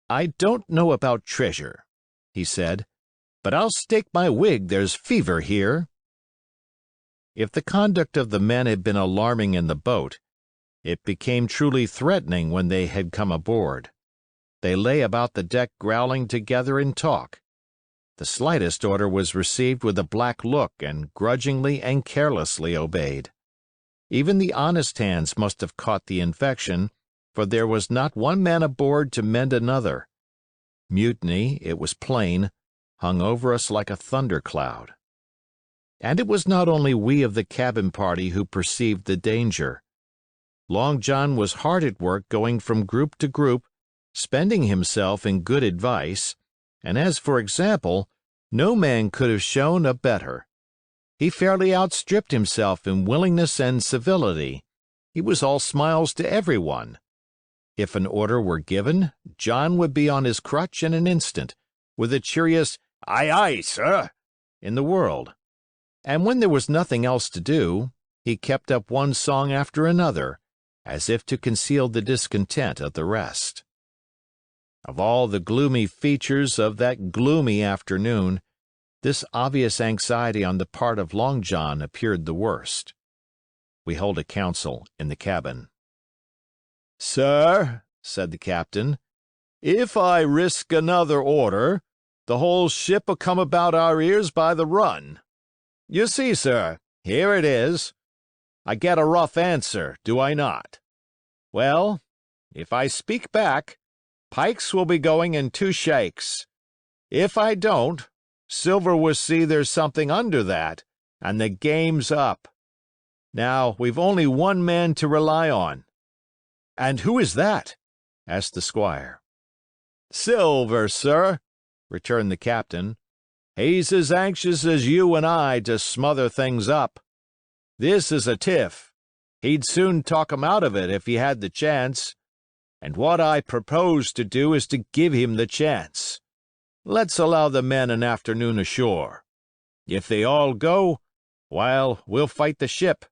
"I don't know about treasure," he said, "but I'll stake my wig there's fever here." If the conduct of the men had been alarming in the boat, it became truly threatening when they had come aboard. They lay about the deck growling together in talk. The slightest order was received with a black look and grudgingly and carelessly obeyed. Even the honest hands must have caught the infection, for there was not one man aboard to mend another. Mutiny, it was plain, hung over us like a thundercloud. And it was not only we of the cabin party who perceived the danger. Long John was hard at work going from group to group, spending himself in good advice, and as for example, no man could have shown a better. He fairly outstripped himself in willingness and civility. He was all smiles to everyone. If an order were given, John would be on his crutch in an instant, with the cheeriest "Aye, aye, sir," in the world. And when there was nothing else to do, he kept up one song after another, as if to conceal the discontent of the rest. Of all the gloomy features of that gloomy afternoon, this obvious anxiety on the part of Long John appeared the worst. We held a council in the cabin. "Sir," said the captain, "if I risk another order, the whole ship'll come about our ears by the run. You see, sir, here it is. I get a rough answer, do I not? Well, if I speak back, pikes will be going in 2 shakes. If I don't, Silver will see there's something under that, and the game's up. Now, we've only one man to rely on." "And who is that?" asked the squire. "Silver, sir," returned the captain. "He's as anxious as you and I to smother things up. This is a tiff. He'd soon talk 'em out of it if he had the chance. And what I propose to do is to give him the chance. Let's allow the men an afternoon ashore. If they all go, well, we'll fight the ship.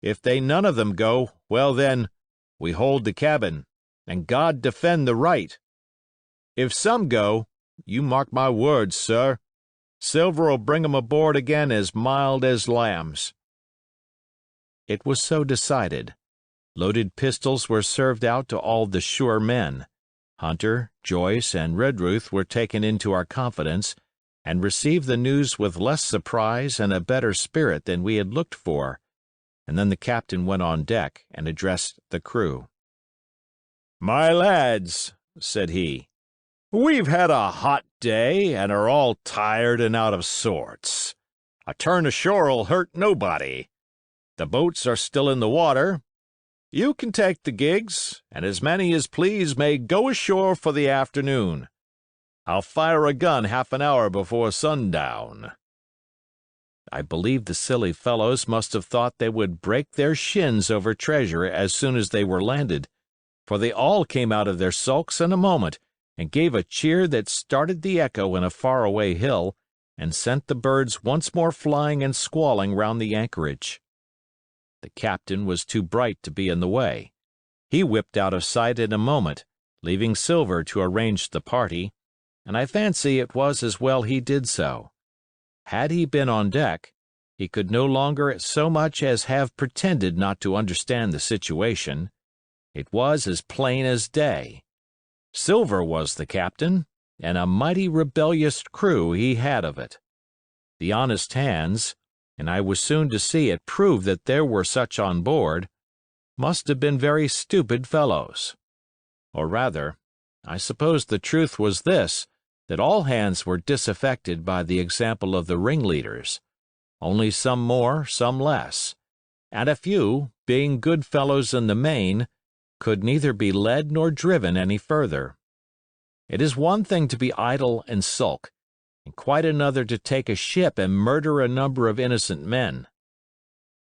If they none of them go, well then, we hold the cabin, and God defend the right. If some go, you mark my words, sir, Silver'll bring 'em aboard again as mild as lambs." It was so decided. Loaded pistols were served out to all the sure men. Hunter, Joyce, and Redruth were taken into our confidence, and received the news with less surprise and a better spirit than we had looked for, and then the captain went on deck and addressed the crew. "My lads," said he, "we've had a hot day and are all tired and out of sorts. A turn ashore'll hurt nobody. The boats are still in the water. You can take the gigs, and as many as please may go ashore for the afternoon. I'll fire a gun half an hour before sundown." I believe the silly fellows must have thought they would break their shins over treasure as soon as they were landed, for they all came out of their sulks in a moment, and gave a cheer that started the echo in a far-away hill, and sent the birds once more flying and squalling round the anchorage. The captain was too bright to be in the way. He whipped out of sight in a moment, leaving Silver to arrange the party, and I fancy it was as well he did so. Had he been on deck, he could no longer so much as have pretended not to understand the situation. It was as plain as day. Silver was the captain, and a mighty rebellious crew he had of it. The honest hands, and I was soon to see it proved that there were such on board, must have been very stupid fellows. Or rather, I suppose the truth was this, that all hands were disaffected by the example of the ringleaders, only some more, some less, and a few, being good fellows in the main, could neither be led nor driven any further. It is one thing to be idle and sulk, and quite another to take a ship and murder a number of innocent men.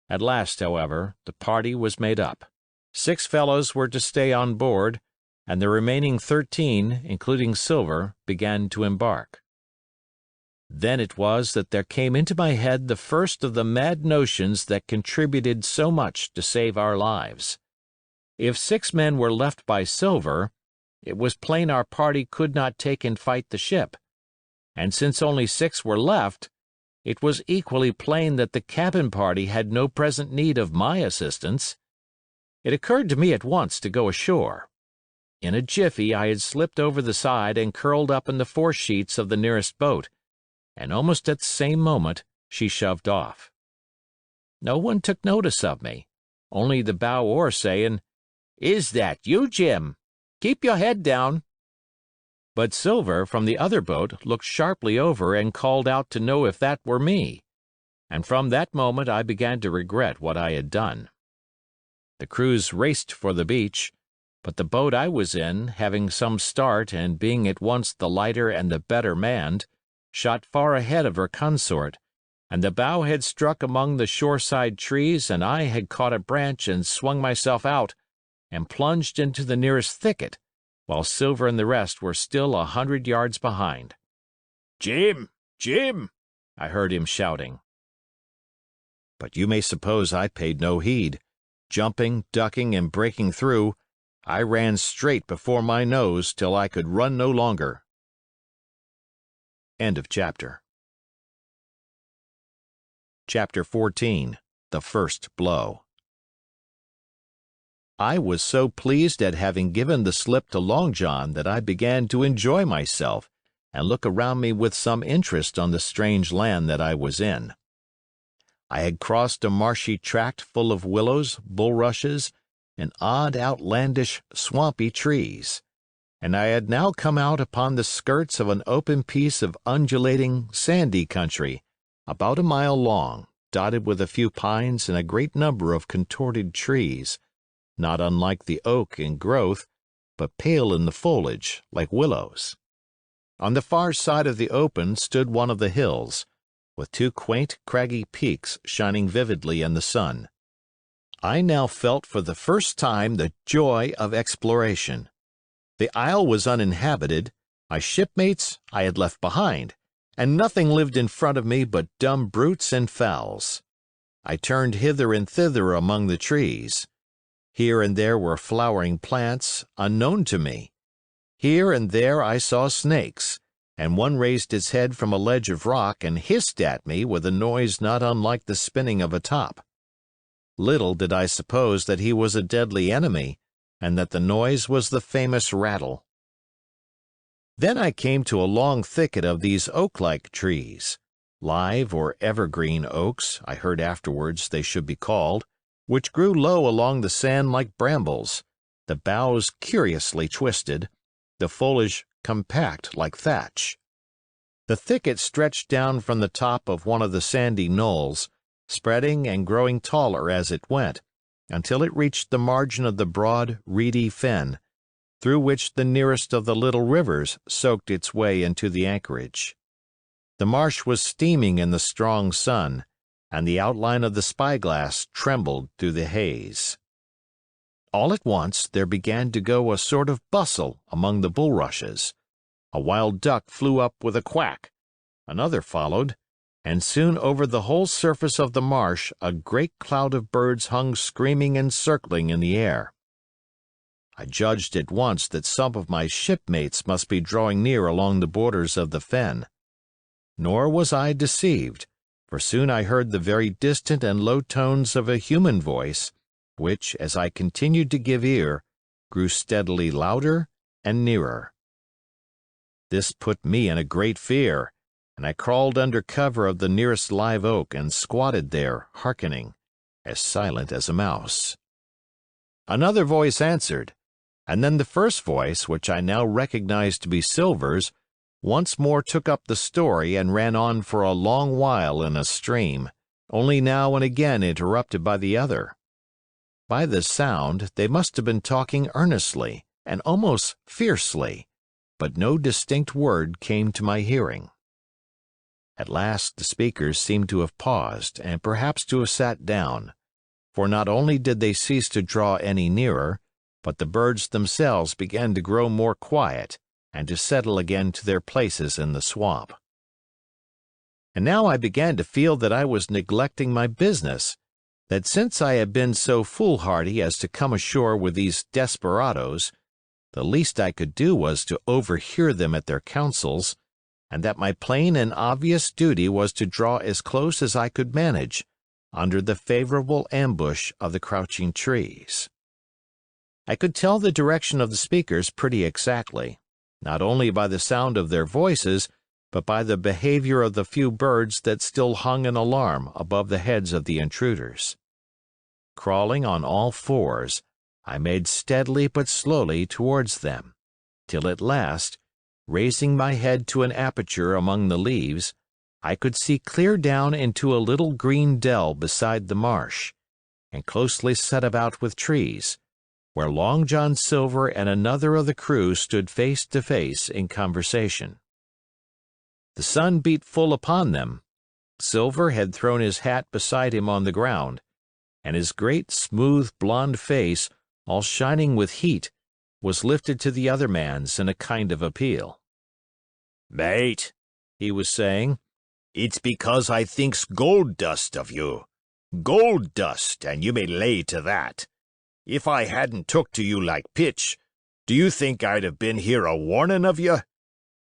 At last, however, the party was made up. 6 fellows were to stay on board, and the remaining 13, including Silver, began to embark. Then it was that there came into my head the first of the mad notions that contributed so much to save our lives. If 6 men were left by Silver, it was plain our party could not take and fight the ship, and since only 6 were left, it was equally plain that the cabin party had no present need of my assistance. It occurred to me at once to go ashore. In a jiffy I had slipped over the side and curled up in the foresheets of the nearest boat, and almost at the same moment she shoved off. No one took notice of me, only the bow oar saying, "Is that you, Jim? Keep your head down." But Silver from the other boat looked sharply over and called out to know if that were me, and from that moment I began to regret what I had done. The crews raced for the beach, but the boat I was in, having some start and being at once the lighter and the better manned, shot far ahead of her consort, and the bow had struck among the shoreside trees and I had caught a branch and swung myself out and plunged into the nearest thicket, while Silver and the rest were still 100 yards behind. "Jim! Jim!" I heard him shouting. But you may suppose I paid no heed. Jumping, ducking, and breaking through, I ran straight before my nose till I could run no longer. End of chapter. Chapter 14. The First Blow. I was so pleased at having given the slip to Long John that I began to enjoy myself and look around me with some interest on the strange land that I was in. I had crossed a marshy tract full of willows, bulrushes, and odd outlandish swampy trees, and I had now come out upon the skirts of an open piece of undulating, sandy country, about a mile long, dotted with a few pines and a great number of contorted trees, not unlike the oak in growth, but pale in the foliage, like willows. On the far side of the open stood one of the hills, with two quaint, craggy peaks shining vividly in the sun. I now felt for the first time the joy of exploration. The isle was uninhabited, my shipmates I had left behind, and nothing lived in front of me but dumb brutes and fowls. I turned hither and thither among the trees. Here and there were flowering plants, unknown to me. Here and there I saw snakes, and one raised its head from a ledge of rock and hissed at me with a noise not unlike the spinning of a top. Little did I suppose that he was a deadly enemy, and that the noise was the famous rattle. Then I came to a long thicket of these oak-like trees, live or evergreen oaks, I heard afterwards they should be called, which grew low along the sand like brambles, the boughs curiously twisted, the foliage compact like thatch. The thicket stretched down from the top of one of the sandy knolls, spreading and growing taller as it went, until it reached the margin of the broad, reedy fen, through which the nearest of the little rivers soaked its way into the anchorage. The marsh was steaming in the strong sun, and the outline of the spyglass trembled through the haze. All at once there began to go a sort of bustle among the bulrushes. A wild duck flew up with a quack, another followed, and soon over the whole surface of the marsh a great cloud of birds hung screaming and circling in the air. I judged at once that some of my shipmates must be drawing near along the borders of the fen. Nor was I deceived, for soon I heard the very distant and low tones of a human voice, which, as I continued to give ear, grew steadily louder and nearer. This put me in a great fear, and I crawled under cover of the nearest live oak and squatted there, hearkening, as silent as a mouse. Another voice answered, and then the first voice, which I now recognized to be Silver's, once more took up the story and ran on for a long while in a stream, only now and again interrupted by the other. By the sound, they must have been talking earnestly and almost fiercely, but no distinct word came to my hearing. At last the speakers seemed to have paused and perhaps to have sat down, for not only did they cease to draw any nearer, but the birds themselves began to grow more quiet and to settle again to their places in the swamp. And now I began to feel that I was neglecting my business, that since I had been so foolhardy as to come ashore with these desperadoes, the least I could do was to overhear them at their councils, and that my plain and obvious duty was to draw as close as I could manage, under the favorable ambush of the crouching trees. I could tell the direction of the speakers pretty exactly, not only by the sound of their voices, but by the behavior of the few birds that still hung in alarm above the heads of the intruders. Crawling on all fours, I made steadily but slowly towards them, till at last, raising my head to an aperture among the leaves, I could see clear down into a little green dell beside the marsh, and closely set about with trees, where Long John Silver and another of the crew stood face to face in conversation. The sun beat full upon them. Silver had thrown his hat beside him on the ground, and his great, smooth, blond face, all shining with heat, was lifted to the other man's in a kind of appeal. "Mate," he was saying, "it's because I thinks gold dust of you. Gold dust, and you may lay to that. If I hadn't took to you like pitch, do you think I'd have been here a warnin' of you?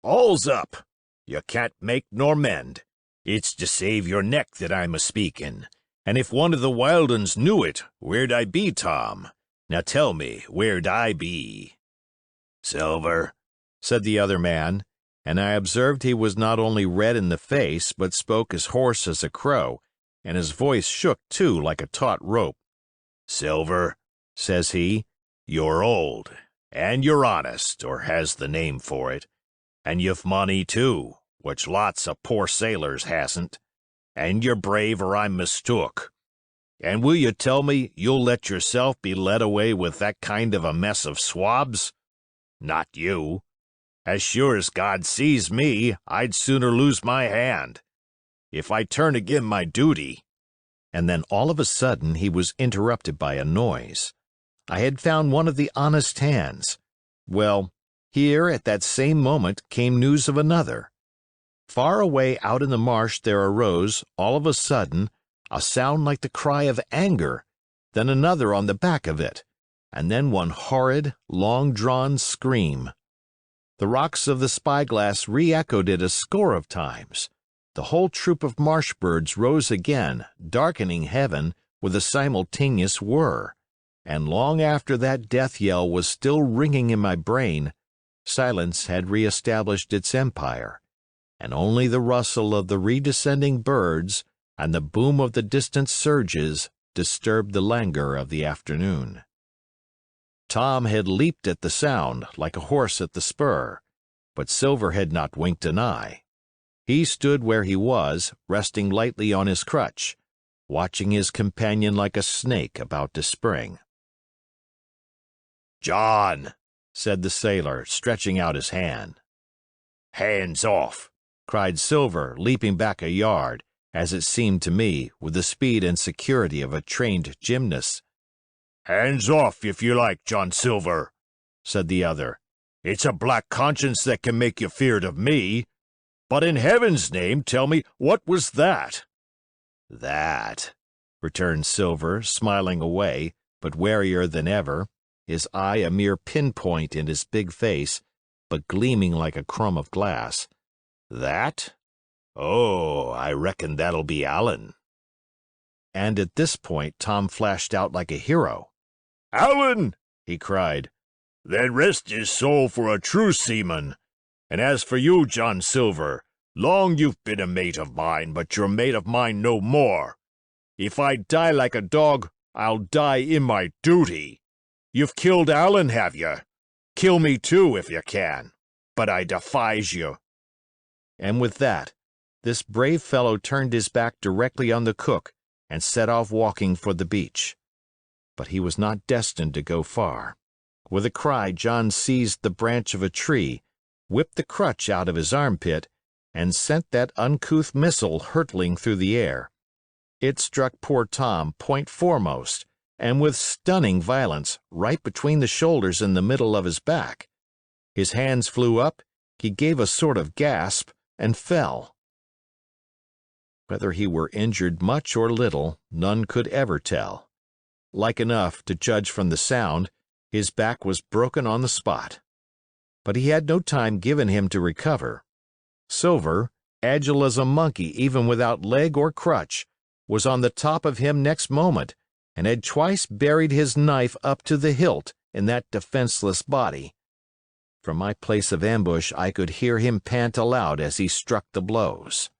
All's up. You can't make nor mend. It's to save your neck that I'm a-speaking, and if one of the wild uns knew it, where'd I be, Tom? Now tell me, where'd I be?" "Silver," said the other man, and I observed he was not only red in the face, but spoke as hoarse as a crow, and his voice shook, too, like a taut rope. "Silver," says he, "you're old, and you're honest, or has the name for it, and you've money, too, which lots of poor sailors hasn't, and you're brave or I'm mistook. And will you tell me you'll let yourself be led away with that kind of a mess of swabs? Not you. As sure as God sees me, I'd sooner lose my hand. If I turn agin my duty—" And then all of a sudden he was interrupted by a noise. I had found one of the honest hands. Well, here at that same moment came news of another. Far away out in the marsh there arose, all of a sudden, a sound like the cry of anger, then another on the back of it, and then one horrid, long-drawn scream. The rocks of the Spyglass re-echoed it a score of times. The whole troop of marsh birds rose again, darkening heaven with a simultaneous whir, and long after that death yell was still ringing in my brain, silence had re-established its empire, and only the rustle of the redescending birds and the boom of the distant surges disturbed the languor of the afternoon. Tom had leaped at the sound, like a horse at the spur, but Silver had not winked an eye. He stood where he was, resting lightly on his crutch, watching his companion like a snake about to spring. "John," said the sailor, stretching out his hand. "Hands off!" cried Silver, leaping back a yard, as it seemed to me, with the speed and security of a trained gymnast. "Hands off, if you like, John Silver," said the other. "It's a black conscience that can make you feared of me. But in heaven's name, tell me, what was that?" "That," returned Silver, smiling away, but warier than ever, his eye a mere pinpoint in his big face, but gleaming like a crumb of glass. "That? Oh, I reckon that'll be Allen." And at this point Tom flashed out like a hero. "Allen!" he cried. "Then rest his soul for a true seaman. And as for you, John Silver, long you've been a mate of mine, but you're mate of mine no more. If I die like a dog, I'll die in my duty. You've killed Allen, have you? Kill me too, if you can. But I defies you." And with that, this brave fellow turned his back directly on the cook and set off walking for the beach. But he was not destined to go far. With a cry, John seized the branch of a tree, whipped the crutch out of his armpit, and sent that uncouth missile hurtling through the air. It struck poor Tom point foremost, and with stunning violence, right between the shoulders in the middle of his back. His hands flew up, he gave a sort of gasp, and fell. Whether he were injured much or little, none could ever tell. Like enough, to judge from the sound, his back was broken on the spot. But he had no time given him to recover. Silver, agile as a monkey even without leg or crutch, was on the top of him next moment, and had twice buried his knife up to the hilt in that defenseless body. From my place of ambush I could hear him pant aloud as he struck the blows.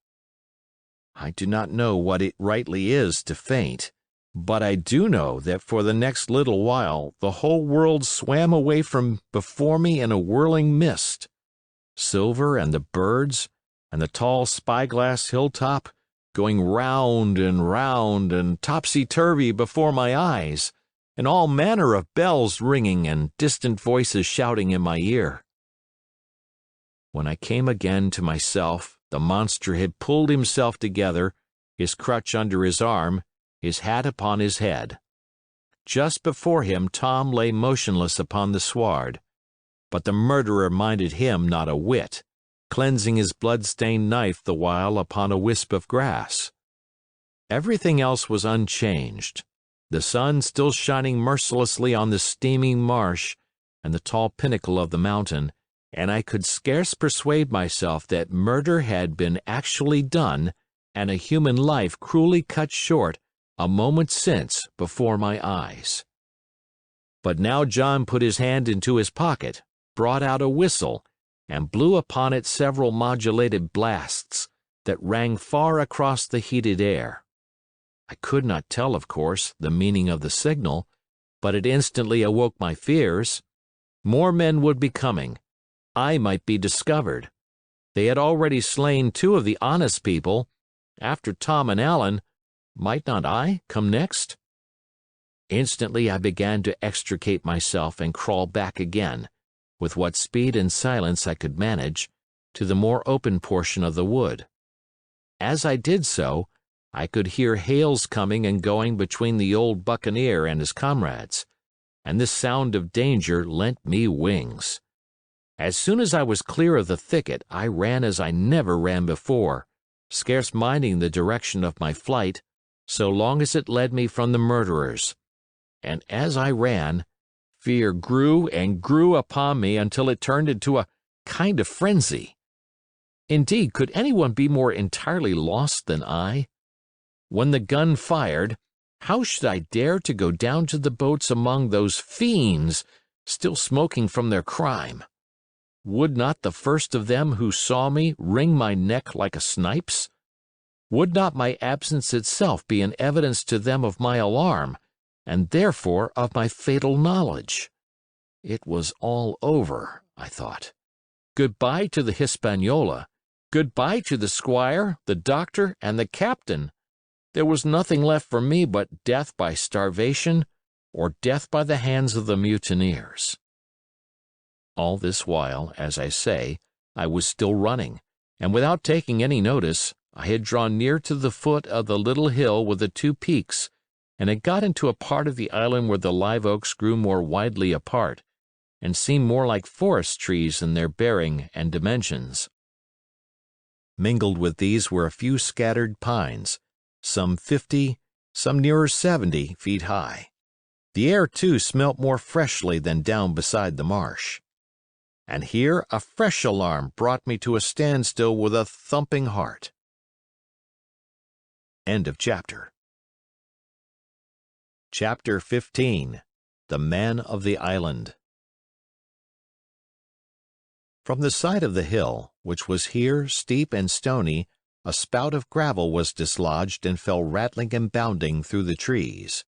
I do not know what it rightly is to faint, but I do know that for the next little while the whole world swam away from before me in a whirling mist. Silver and the birds, and the tall Spyglass hilltop, going round and topsy-turvy before my eyes, and all manner of bells ringing and distant voices shouting in my ear. When I came again to myself, the monster had pulled himself together, his crutch under his arm, his hat upon his head. Just before him Tom lay motionless upon the sward, but the murderer minded him not a whit, cleansing his blood-stained knife the while upon a wisp of grass. Everything else was unchanged, the sun still shining mercilessly on the steaming marsh and the tall pinnacle of the mountain, and I could scarce persuade myself that murder had been actually done and a human life cruelly cut short a moment since before my eyes. But now John put his hand into his pocket, brought out a whistle, and blew upon it several modulated blasts that rang far across the heated air. I could not tell, of course, the meaning of the signal, but it instantly awoke my fears. More men would be coming. I might be discovered. They had already slain 2 of the honest people. After Tom and Allen, might not I come next? Instantly I began to extricate myself and crawl back again, with what speed and silence I could manage, to the more open portion of the wood. As I did so, I could hear hails coming and going between the old buccaneer and his comrades, and this sound of danger lent me wings. As soon as I was clear of the thicket, I ran as I never ran before, scarce minding the direction of my flight, so long as it led me from the murderers. And as I ran, fear grew and grew upon me until it turned into a kind of frenzy. Indeed, could anyone be more entirely lost than I? When the gun fired, how should I dare to go down to the boats among those fiends still smoking from their crime? Would not the first of them who saw me wring my neck like a snipe's? Would not my absence itself be an evidence to them of my alarm, and therefore of my fatal knowledge? It was all over, I thought. Goodbye to the Hispaniola. Goodbye to the squire, the doctor, and the captain. There was nothing left for me but death by starvation or death by the hands of the mutineers. All this while, as I say, I was still running, and without taking any notice, I had drawn near to the foot of the little hill with the 2 peaks, and had got into a part of the island where the live oaks grew more widely apart, and seemed more like forest trees in their bearing and dimensions. Mingled with these were a few scattered pines, some 50, some nearer 70 feet high. The air, too, smelt more freshly than down beside the marsh. And here a fresh alarm brought me to a standstill with a thumping heart. End of chapter. Chapter 15. The Man of the Island. From the side of the hill, which was here steep and stony, a spout of gravel was dislodged and fell rattling and bounding through the trees.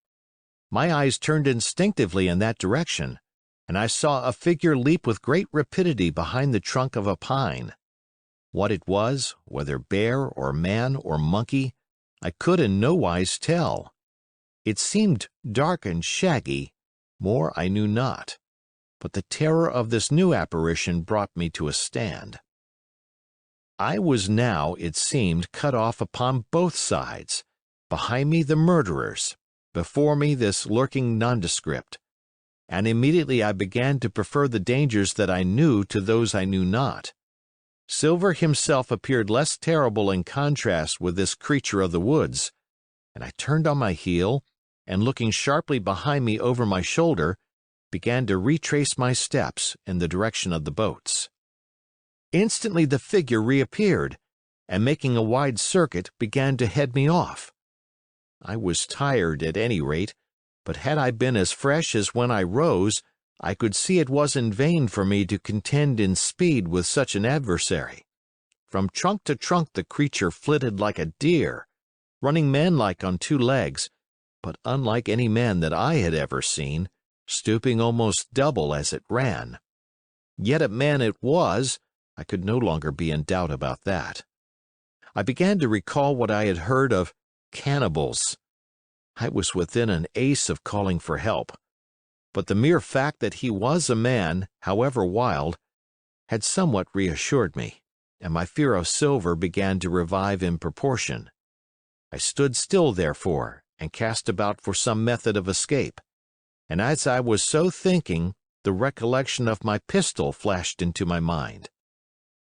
My eyes turned instinctively in that direction, and I saw a figure leap with great rapidity behind the trunk of a pine. What it was, whether bear or man or monkey, I could in no wise tell. It seemed dark and shaggy, more I knew not, but the terror of this new apparition brought me to a stand. I was now, it seemed, cut off upon both sides, behind me the murderers, before me this lurking nondescript, and immediately I began to prefer the dangers that I knew to those I knew not. Silver himself appeared less terrible in contrast with this creature of the woods, and I turned on my heel, and looking sharply behind me over my shoulder, began to retrace my steps in the direction of the boats. Instantly the figure reappeared, and making a wide circuit began to head me off. I was tired at any rate, but had I been as fresh as when I rose, I could see it was in vain for me to contend in speed with such an adversary. From trunk to trunk the creature flitted like a deer, running manlike on 2 legs, but unlike any man that I had ever seen, stooping almost double as it ran. Yet a man it was, I could no longer be in doubt about that. I began to recall what I had heard of cannibals. I was within an ace of calling for help, but the mere fact that he was a man, however wild, had somewhat reassured me, and my fear of Silver began to revive in proportion. I stood still, therefore, and cast about for some method of escape, and as I was so thinking, the recollection of my pistol flashed into my mind.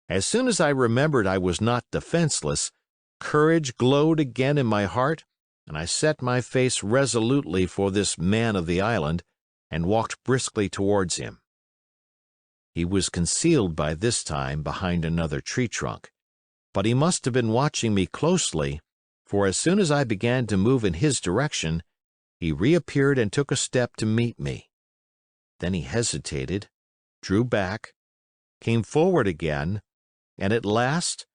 As soon as I remembered I was not defenseless, courage glowed again in my heart, and I set my face resolutely for this man of the island, and walked briskly towards him. He was concealed by this time behind another tree trunk, but he must have been watching me closely, for as soon as I began to move in his direction, he reappeared and took a step to meet me. Then he hesitated, drew back, came forward again, and at last,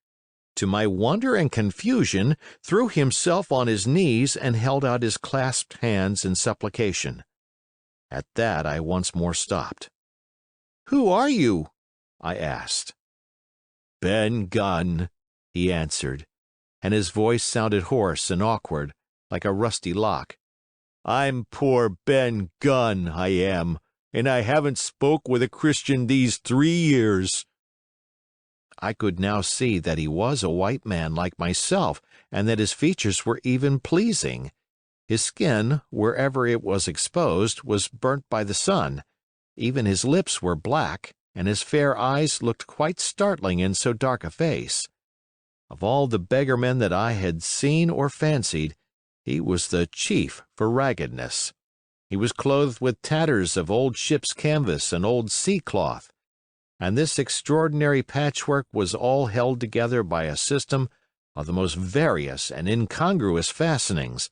to my wonder and confusion, threw himself on his knees and held out his clasped hands in supplication. At that I once more stopped. "Who are you?" I asked. "Ben Gunn," he answered, and his voice sounded hoarse and awkward, like a rusty lock. "I'm poor Ben Gunn, I am, and I haven't spoke with a Christian these 3 years." I could now see that he was a white man like myself, and that his features were even pleasing. His skin, wherever it was exposed, was burnt by the sun. Even his lips were black, and his fair eyes looked quite startling in so dark a face. Of all the beggarmen that I had seen or fancied, he was the chief for raggedness. He was clothed with tatters of old ship's canvas and old sea cloth, and this extraordinary patchwork was all held together by a system of the most various and incongruous fastenings,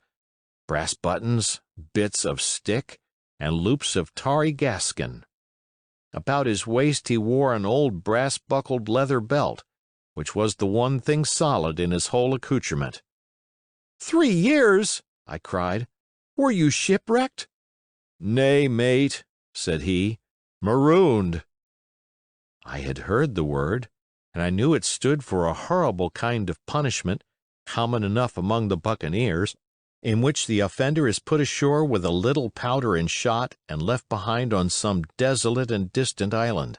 brass buttons, bits of stick, and loops of tarry gaskin. About his waist he wore an old brass-buckled leather belt, which was the one thing solid in his whole accoutrement. 3 years!" I cried. "Were you shipwrecked?" "Nay, mate," said he, "marooned." I had heard the word, and I knew it stood for a horrible kind of punishment, common enough among the buccaneers, in which the offender is put ashore with a little powder and shot and left behind on some desolate and distant island.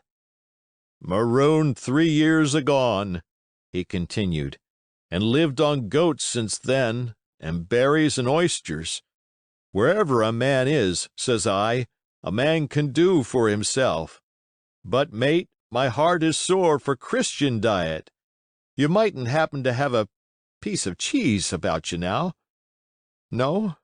"Marooned 3 years agone," he continued, "and lived on goats since then, and berries and oysters. Wherever a man is, says I, a man can do for himself. But, mate, my heart is sore for Christian diet. You mightn't happen to have a piece of cheese about you now? No?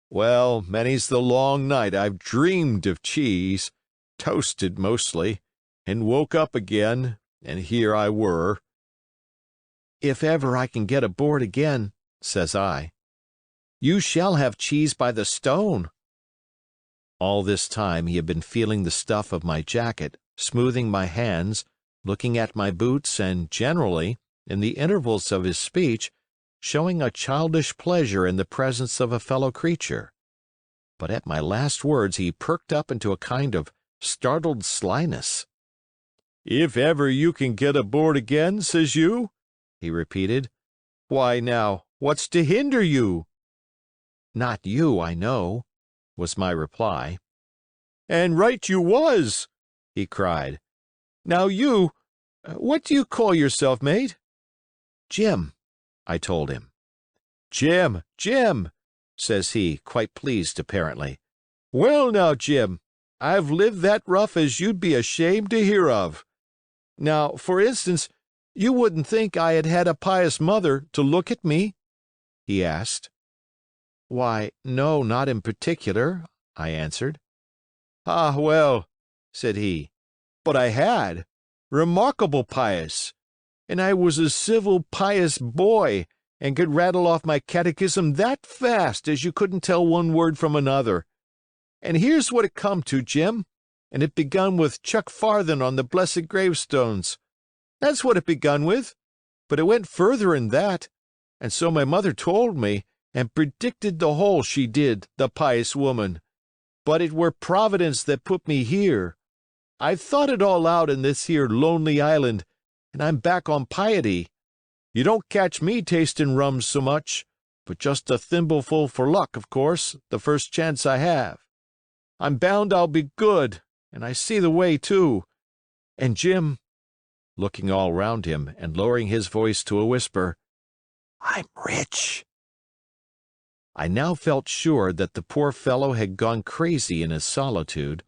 Well, many's the long night I've dreamed of cheese, toasted mostly, and woke up again, and here I were." "If ever I can get aboard again," says I, "you shall have cheese by the stone." All this time he had been feeling the stuff of my jacket, smoothing my hands, looking at my boots, and generally, in the intervals of his speech, showing a childish pleasure in the presence of a fellow creature. But at my last words he perked up into a kind of startled slyness. "If ever you can get aboard again, says you?" he repeated. "Why, now, what's to hinder you?" "Not you, I know," was my reply. "And right you was," he cried. "Now what do you call yourself, mate?" "Jim," I told him. "Jim, Jim," says he, quite pleased apparently. "Well now, Jim, I've lived that rough as you'd be ashamed to hear of. Now, for instance, you wouldn't think I had had a pious mother to look at me?" he asked. "Why, no, not in particular," I answered. "Ah, well," said he, "but I had. Remarkable pious. And I was a civil, pious boy, and could rattle off my catechism that fast as you couldn't tell one word from another. And here's what it come to, Jim, and it begun with Chuck Farthen on the blessed gravestones. That's what it begun with, but it went further'n that, and so my mother told me, and predicted the whole, she did, the pious woman. But it were Providence that put me here. I've thought it all out in this here lonely island, and I'm back on piety. You don't catch me tasting rum so much, but just a thimbleful for luck, of course, the first chance I have. I'm bound I'll be good, and I see the way, too. And Jim," looking all round him and lowering his voice to a whisper, "I'm rich." I now felt sure that the poor fellow had gone crazy in his solitude,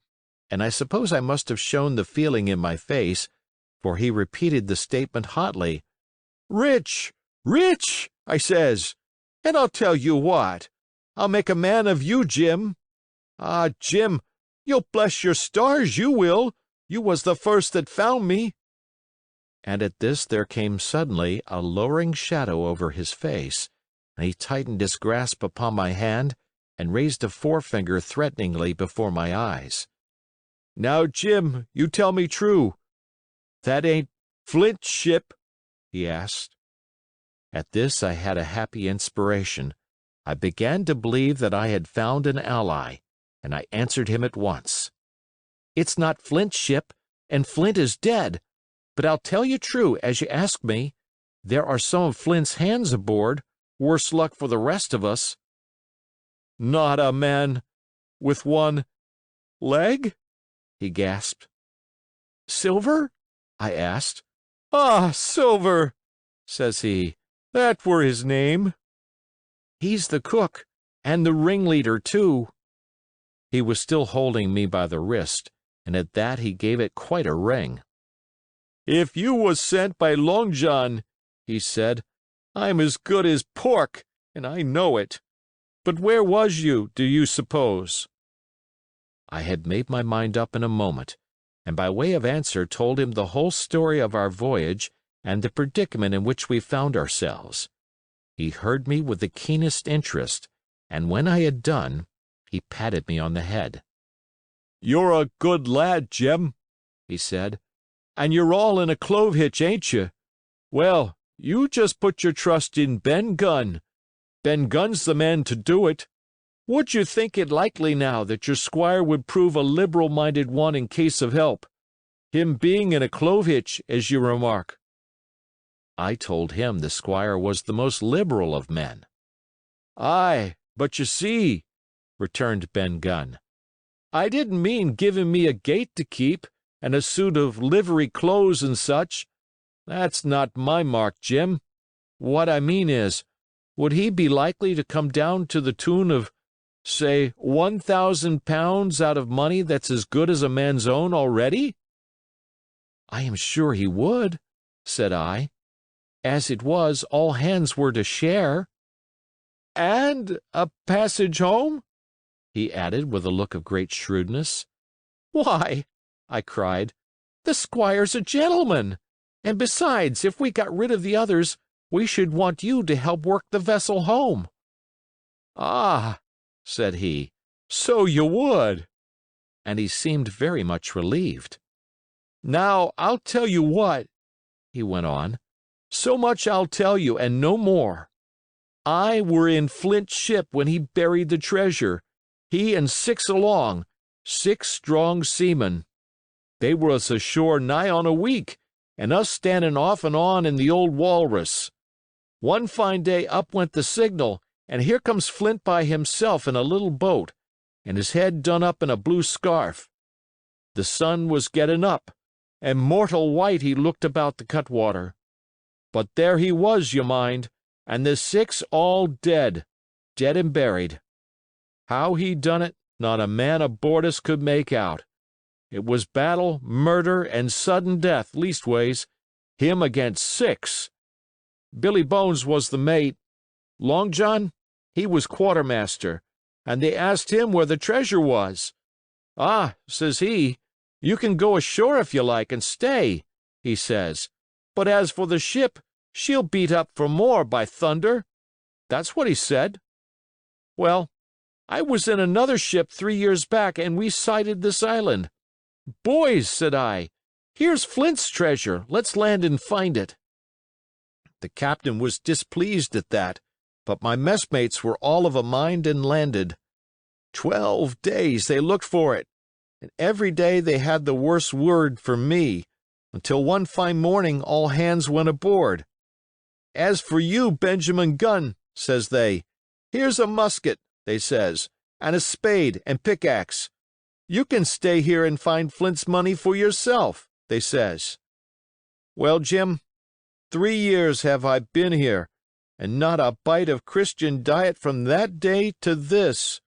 and I suppose I must have shown the feeling in my face, for he repeated the statement hotly. "Rich, rich," I says, "and I'll tell you what, I'll make a man of you, Jim. Ah, Jim, you'll bless your stars, you will. You was the first that found me." And at this there came suddenly a lowering shadow over his face, and he tightened his grasp upon my hand and raised a forefinger threateningly before my eyes. "Now, Jim, you tell me true. That ain't Flint's ship?" he asked. At this I had a happy inspiration. I began to believe that I had found an ally, and I answered him at once. "It's not Flint's ship, and Flint is dead. But I'll tell you true, as you ask me, there are some of Flint's hands aboard, worse luck for the rest of us." "Not a man with one leg?" he gasped. "Silver?" I asked. "Ah, Silver," says he, "that were his name." "He's the cook, and the ringleader, too." He was still holding me by the wrist, and at that he gave it quite a wring. "If you was sent by Long John," he said, "I'm as good as pork, and I know it. But where was you, do you suppose?" I had made my mind up in a moment, and by way of answer told him the whole story of our voyage and the predicament in which we found ourselves. He heard me with the keenest interest, and when I had done, he patted me on the head. "You're a good lad, Jem," he said, "and you're all in a clove hitch, ain't you? Well, you just put your trust in Ben Gunn. Ben Gunn's the man to do it. Would you think it likely now that your squire would prove a liberal-minded one in case of help? Him being in a clove hitch, as you remark." I told him the squire was the most liberal of men. "Aye, but you see," returned Ben Gunn, "I didn't mean giving me a gate to keep, and a suit of livery clothes and such. That's not my mark, Jim. What I mean is, would he be likely to come down to the tune of, say, £1,000 out of money that's as good as a man's own already?" "I am sure he would," said I. "As it was, all hands were to share." "And a passage home?" he added with a look of great shrewdness. "Why," I cried, "the squire's a gentleman, and besides, if we got rid of the others, we should want you to help work the vessel home." "Ah," said he, "so you would," and he seemed very much relieved. "Now, I'll tell you what," he went on, "so much I'll tell you, and no more. I were in Flint's ship when he buried the treasure, he and 6 along, 6 strong seamen. They was ashore nigh on a week, and us standing off and on in the old Walrus. One fine day up went the signal, and here comes Flint by himself in a little boat, and his head done up in a blue scarf. The sun was getting up, and mortal white he looked about the cutwater. But there he was, you mind, and the 6 all dead, dead and buried. How he done it, not a man aboard us could make out. It was battle, murder, and sudden death, leastways, him against 6. Billy Bones was the mate. Long John, he was quartermaster, and they asked him where the treasure was. 'Ah,' says he, 'you can go ashore if you like and stay,' he says, 'but as for the ship, she'll beat up for more, by thunder.' That's what he said. Well, I was in another ship 3 years back, and we sighted this island. 'Boys,' said I, 'here's Flint's treasure, let's land and find it.' The captain was displeased at that, but my messmates were all of a mind and landed. 12 days they looked for it, and every day they had the worse word for me, until one fine morning all hands went aboard. As for you, Benjamin Gunn, says they, here's a musket, they says, and a spade and pickaxe. You can stay here and find Flint's money for yourself, they says. Well, Jim, 3 years have I been here, and not a bite of Christian diet from that day to this.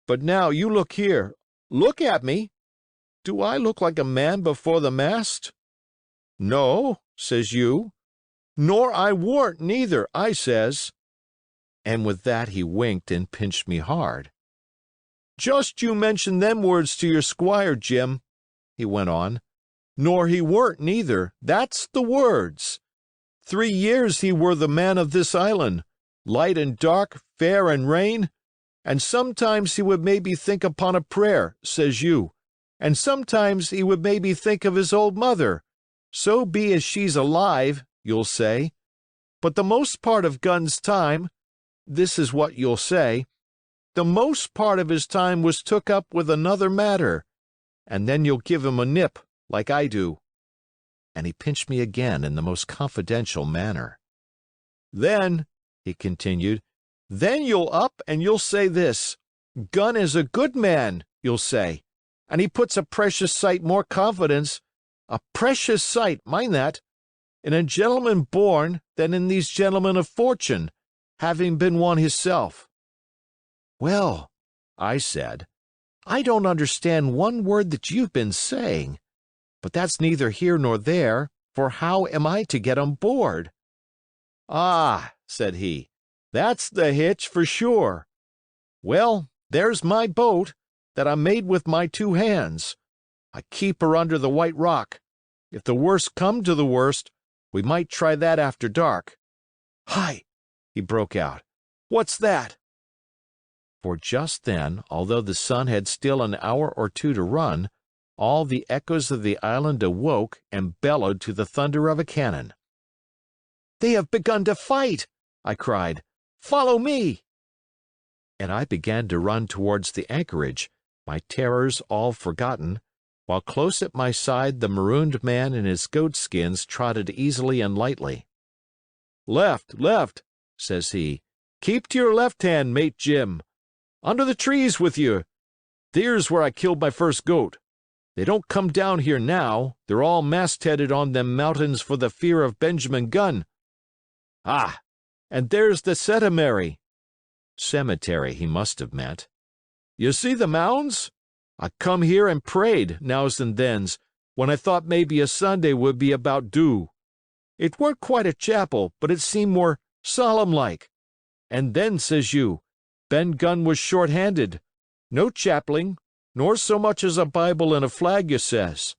But now you look here, look at me. Do I look like a man before the mast? No, says you. Nor I warn't neither, I says. And with that he winked and pinched me hard. Just you mention them words to your squire, Jim, he went on. Nor he weren't neither, that's the words. 3 years he were the man of this island, light and dark, fair and rain, and sometimes he would maybe think upon a prayer, says you, and sometimes he would maybe think of his old mother. So be as she's alive, you'll say. But the most part of Gunn's time, this is what you'll say, the most part of his time was took up with another matter, and then you'll give him a nip, like I do. And he pinched me again in the most confidential manner. Then, he continued, then you'll up and you'll say this, Gunn is a good man, you'll say, and he puts a precious sight more confidence, a precious sight, mind that, in a gentleman born than in these gentlemen of fortune, having been one hisself. Well, I said, I don't understand one word that you've been saying, but that's neither here nor there, for how am I to get on board? Ah, said he, that's the hitch for sure. Well, there's my boat, that I made with my 2 hands. I keep her under the White Rock. If the worst come to the worst, we might try that after dark. Hi! He broke out. What's that? For just then, although the sun had still an hour or 2 to run, all the echoes of the island awoke and bellowed to the thunder of a cannon. They have begun to fight, I cried. Follow me! And I began to run towards the anchorage, my terrors all forgotten, while close at my side the marooned man in his goatskins trotted easily and lightly. Left, left, says he. Keep to your left hand, mate Jim. Under the trees with you. There's where I killed my first goat. They don't come down here now. They're all mastheaded on them mountains for the fear of Benjamin Gunn. Ah, and there's the cemetery. Cemetery he must have meant. You see the mounds? I come here and prayed, nows and thens, when I thought maybe a Sunday would be about due. It weren't quite a chapel, but it seemed more solemn-like. And then, says you, Ben Gunn was short-handed. No chapeling, nor so much as a Bible and a flag, you says.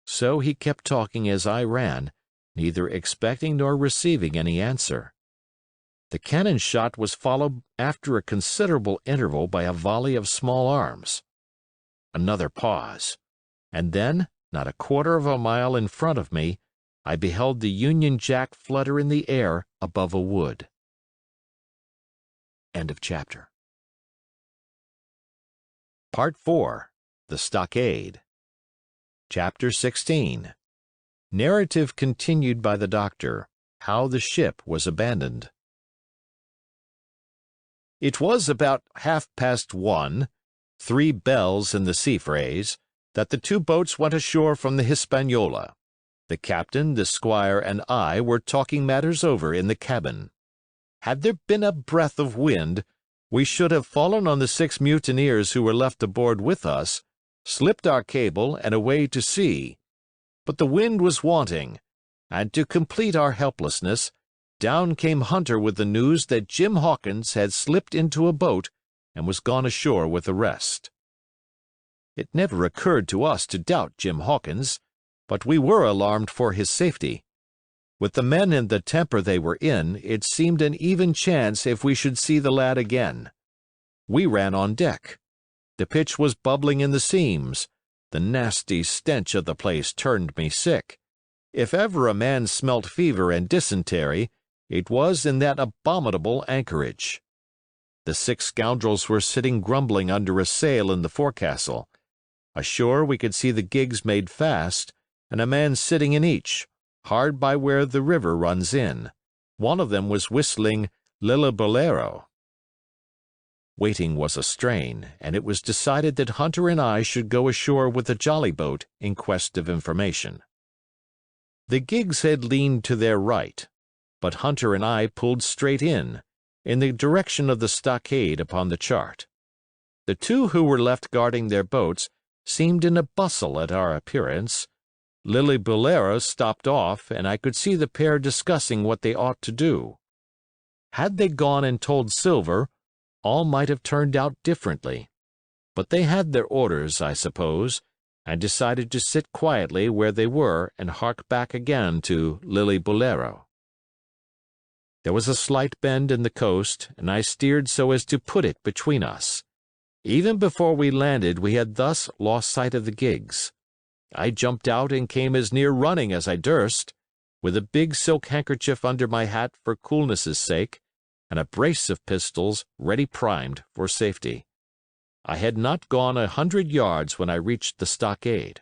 So he kept talking as I ran, neither expecting nor receiving any answer. The cannon shot was followed after a considerable interval by a volley of small arms. Another pause, and then, not a quarter of a mile in front of me, I beheld the Union Jack flutter in the air above a wood. End of chapter. Part 4. The Stockade. Chapter 16. Narrative continued by the doctor. How the ship was abandoned. It was about 1:30, 3 bells in the sea phrase, that the 2 boats went ashore from the Hispaniola. The captain, the squire, and I were talking matters over in the cabin. Had there been a breath of wind, we should have fallen on the 6 mutineers who were left aboard with us, slipped our cable, and away to sea. But the wind was wanting, and to complete our helplessness, down came Hunter with the news that Jim Hawkins had slipped into a boat and was gone ashore with the rest. It never occurred to us to doubt Jim Hawkins, but we were alarmed for his safety. With the men in the temper they were in, it seemed an even chance if we should see the lad again. We ran on deck. The pitch was bubbling in the seams. The nasty stench of the place turned me sick. If ever a man smelt fever and dysentery, it was in that abominable anchorage. The 6 scoundrels were sitting grumbling under a sail in the forecastle. Ashore we could see the gigs made fast, and a man sitting in each, hard by where the river runs in. One of them was whistling Librivox. Waiting was a strain, and it was decided that Hunter and I should go ashore with the jolly boat in quest of information. The gigs had leaned to their right, but Hunter and I pulled straight in the direction of the stockade upon the chart. The two who were left guarding their boats seemed in a bustle at our appearance. Librivox stopped off, and I could see the pair discussing what they ought to do. Had they gone and told Silver, all might have turned out differently. But they had their orders, I suppose, and decided to sit quietly where they were and hark back again to Librivox. There was a slight bend in the coast, and I steered so as to put it between us. Even before we landed we had thus lost sight of the gigs. I jumped out and came as near running as I durst, with a big silk handkerchief under my hat for coolness' sake, and a brace of pistols ready primed for safety. I had not gone 100 yards when I reached the stockade.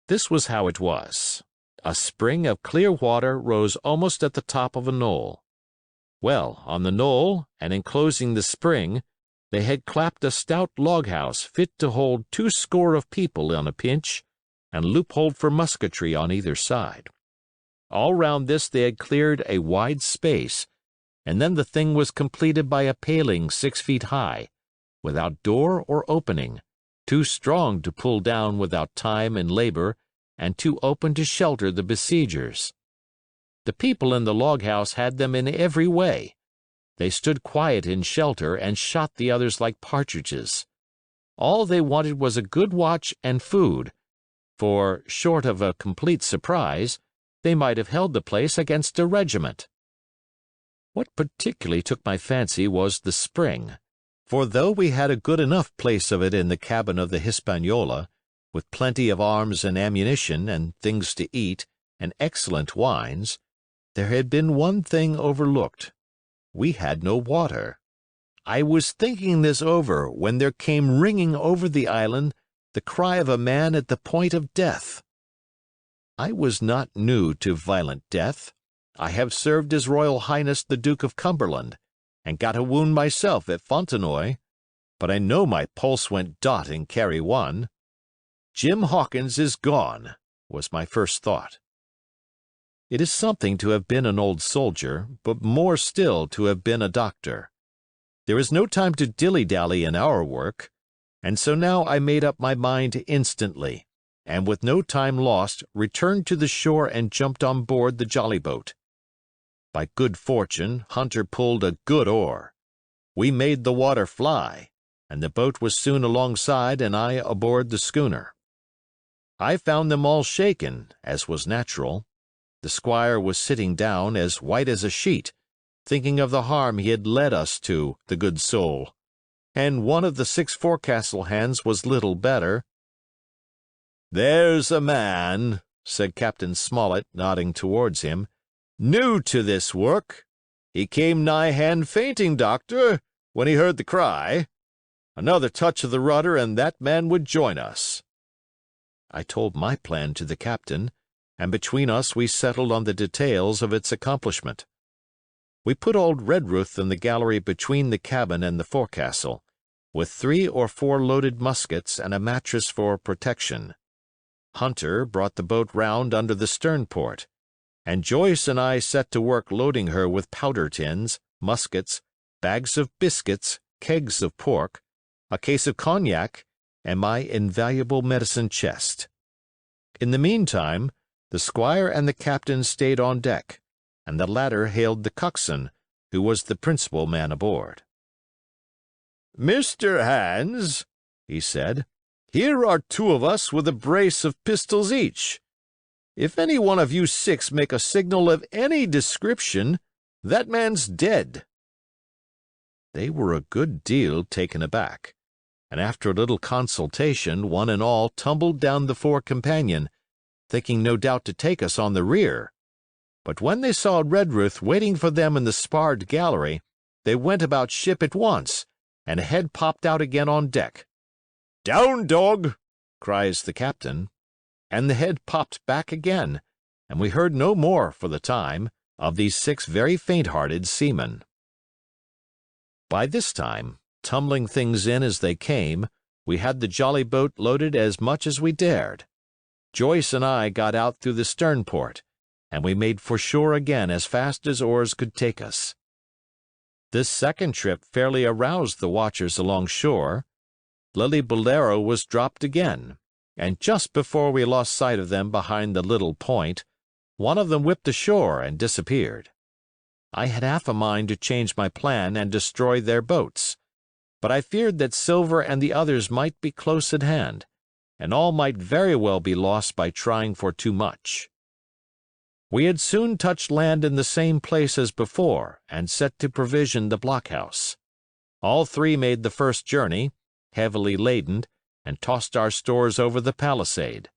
This was how it was. A spring of clear water rose almost at the top of a knoll. Well, on the knoll, and enclosing the spring, they had clapped a stout log-house fit to hold 20 people on a pinch, and loopholed for musketry on either side. All round this they had cleared a wide space, and then the thing was completed by a paling 6 feet high, without door or opening, too strong to pull down without time and labor, and too open to shelter the besiegers. The people in the log-house had them in every way. They stood quiet in shelter and shot the others like partridges. All they wanted was a good watch and food, for, short of a complete surprise, they might have held the place against a regiment. What particularly took my fancy was the spring, for though we had a good enough place of it in the cabin of the Hispaniola, with plenty of arms and ammunition and things to eat and excellent wines, there had been one thing overlooked. We had no water. I was thinking this over when there came ringing over the island the cry of a man at the point of death. I was not new to violent death. I have served His Royal Highness the Duke of Cumberland, and got a wound myself at Fontenoy, but I know my pulse went dot in Carry One. Jim Hawkins is gone, was my first thought. It is something to have been an old soldier, but more still to have been a doctor. There is no time to dilly-dally in our work, and so now I made up my mind instantly, and with no time lost returned to the shore and jumped on board the jolly boat. By good fortune, Hunter pulled a good oar. We made the water fly, and the boat was soon alongside and I aboard the schooner. I found them all shaken, as was natural. The squire was sitting down, as white as a sheet, thinking of the harm he had led us to, the good soul, and one of the 6 forecastle hands was little better. "There's a man," said Captain Smollett, nodding towards him, "new to this work. He came nigh hand fainting, doctor, when he heard the cry. Another touch of the rudder and that man would join us." I told my plan to the captain, and between us we settled on the details of its accomplishment. We put old Redruth in the gallery between the cabin and the forecastle, with 3 or 4 loaded muskets and a mattress for protection. Hunter brought the boat round under the stern port, and Joyce and I set to work loading her with powder tins, muskets, bags of biscuits, kegs of pork, a case of cognac, and my invaluable medicine chest. In the meantime, the squire and the captain stayed on deck, and the latter hailed the coxswain, who was the principal man aboard. "Mr. Hans," he said, "here are 2 of us with a brace of pistols each. If any one of you 6 make a signal of any description, that man's dead." They were a good deal taken aback, and after a little consultation one and all tumbled down the fore companion, thinking no doubt to take us on the rear. But when they saw Redruth waiting for them in the sparred gallery, they went about ship at once, and a head popped out again on deck. "Down, dog!" cries the captain, and the head popped back again, and we heard no more for the time, of these 6 very faint-hearted seamen. By this time, tumbling things in as they came, we had the jolly boat loaded as much as we dared. Joyce and I got out through the stern port, and we made for shore again as fast as oars could take us. This second trip fairly aroused the watchers along shore. Lily Bolero was dropped again, and just before we lost sight of them behind the little point, one of them whipped ashore and disappeared. I had half a mind to change my plan and destroy their boats, but I feared that Silver and the others might be close at hand, and all might very well be lost by trying for too much. We had soon touched land in the same place as before and set to provision the blockhouse. All 3 made the first journey, heavily laden, and tossed our stores over the palisade.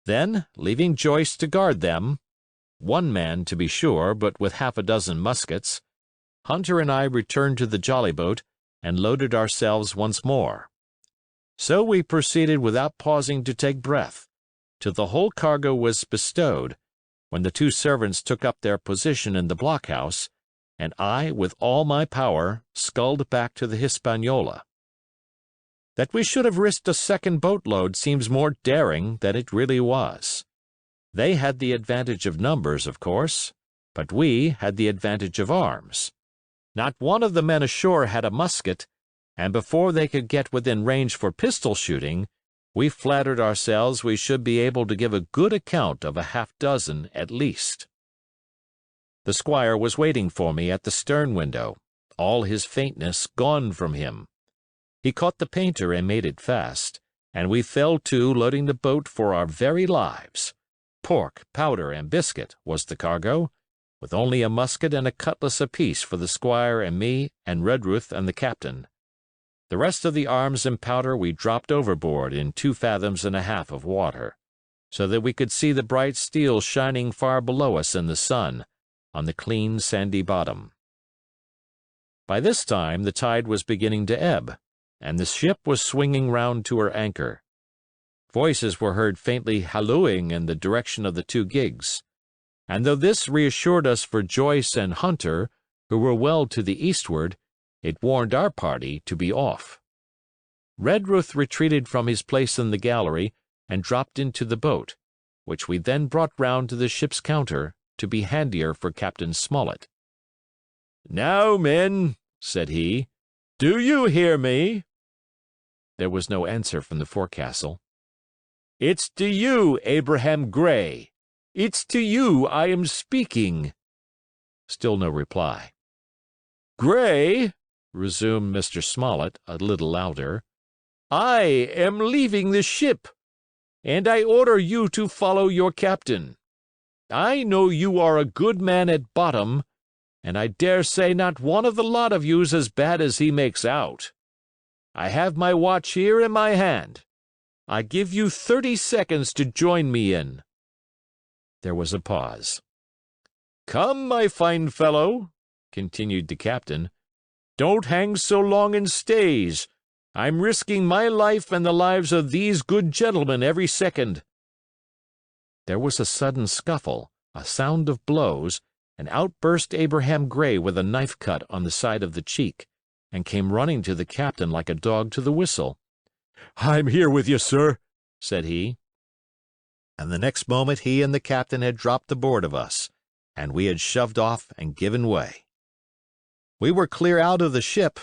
Then, leaving Joyce to guard them, 1 man to be sure, but with half a dozen muskets, Hunter and I returned to the jolly boat and loaded ourselves once more. So we proceeded without pausing to take breath, till the whole cargo was bestowed, when the 2 servants took up their position in the blockhouse, and I, with all my power, sculled back to the Hispaniola. That we should have risked a second boatload seems more daring than it really was. They had the advantage of numbers, of course, but we had the advantage of arms. Not one of the men ashore had a musket, and before they could get within range for pistol shooting, we flattered ourselves we should be able to give a good account of a half-dozen at least. The squire was waiting for me at the stern window, all his faintness gone from him. He caught the painter and made it fast, and we fell to loading the boat for our very lives. Pork, powder, and biscuit was the cargo, with only a musket and a cutlass apiece for the squire and me and Redruth and the captain. The rest of the arms and powder we dropped overboard in 2 fathoms and a half of water, so that we could see the bright steel shining far below us in the sun, on the clean sandy bottom. By this time the tide was beginning to ebb, and the ship was swinging round to her anchor. Voices were heard faintly hallooing in the direction of the 2 gigs, and though this reassured us for Joyce and Hunter, who were well to the eastward, it warned our party to be off. Redruth retreated from his place in the gallery and dropped into the boat, which we then brought round to the ship's counter to be handier for Captain Smollett. "Now, men," said he, "do you hear me?" There was no answer from the forecastle. "It's to you, Abraham Gray. It's to you I am speaking." Still no reply. "Gray," resumed Mr. Smollett a little louder, "I am leaving the ship, and I order you to follow your captain. I know you are a good man at bottom, and I dare say not one of the lot of you's as bad as he makes out. I have my watch here in my hand. I give you 30 seconds to join me in." There was a pause. "Come, my fine fellow," continued the captain, "don't hang so long in stays. I'm risking my life and the lives of these good gentlemen every second." There was a sudden scuffle, a sound of blows, and out burst Abraham Gray with a knife cut on the side of the cheek, and came running to the captain like a dog to the whistle. "I'm here with you, sir," said he. And the next moment he and the captain had dropped aboard of us, and we had shoved off and given way. We were clear out of the ship,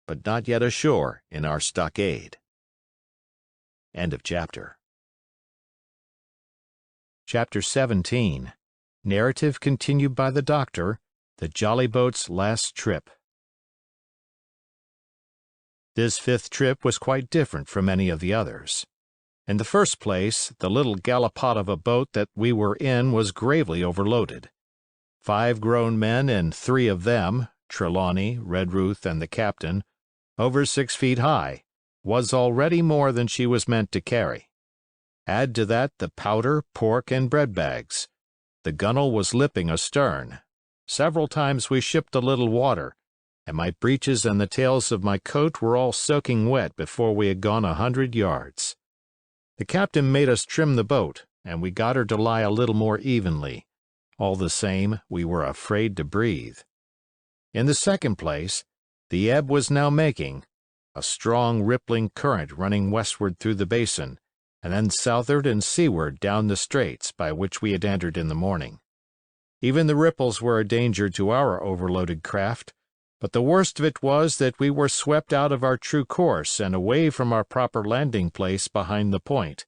but not yet ashore in our stockade. End of chapter. Chapter 17. Narrative continued by the Doctor, the jolly boat's last trip. This 5th trip was quite different from any of the others. In the first place, the little gallipot of a boat that we were in was gravely overloaded. 5 grown men and 3 of them, Trelawney, Redruth, and the captain, over 6 feet high, was already more than she was meant to carry. Add to that the powder, pork, and bread bags. The gunwale was lipping astern. Several times we shipped a little water, and my breeches and the tails of my coat were all soaking wet before we had gone 100 yards. The captain made us trim the boat, and we got her to lie a little more evenly, All the same, we were afraid to breathe. In the second place, the ebb was now making, a strong rippling current running westward through the basin, and then southward and seaward down the straits by which we had entered in the morning. Even the ripples were a danger to our overloaded craft, but the worst of it was that we were swept out of our true course and away from our proper landing place behind the point.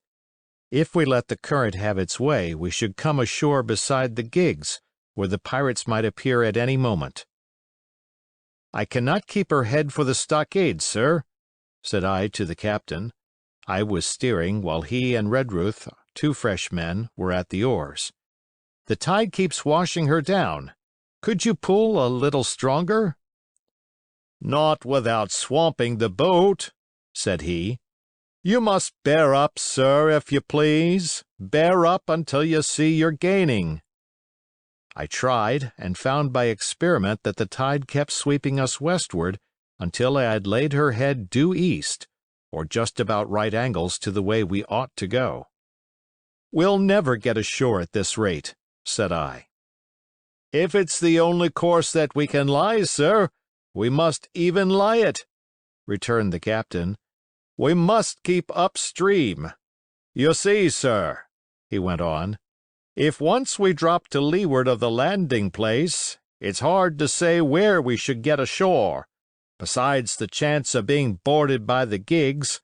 If we let the current have its way, we should come ashore beside the gigs, where the pirates might appear at any moment. "I cannot keep her head for the stockade, sir," said I to the captain. I was steering, while he and Redruth, 2 fresh men, were at the oars. "The tide keeps washing her down. Could you pull a little stronger?" "Not without swamping the boat," said he. "You must bear up, sir, if you please. Bear up until you see you're gaining." I tried, and found by experiment that the tide kept sweeping us westward until I had laid her head due east, or just about right angles to the way we ought to go. "We'll never get ashore at this rate," said I. "If it's the only course that we can lie, sir, we must even lie it," returned the captain. "We must keep upstream. You see, sir," he went on, "if once we drop to leeward of the landing place, it's hard to say where we should get ashore, besides the chance of being boarded by the gigs,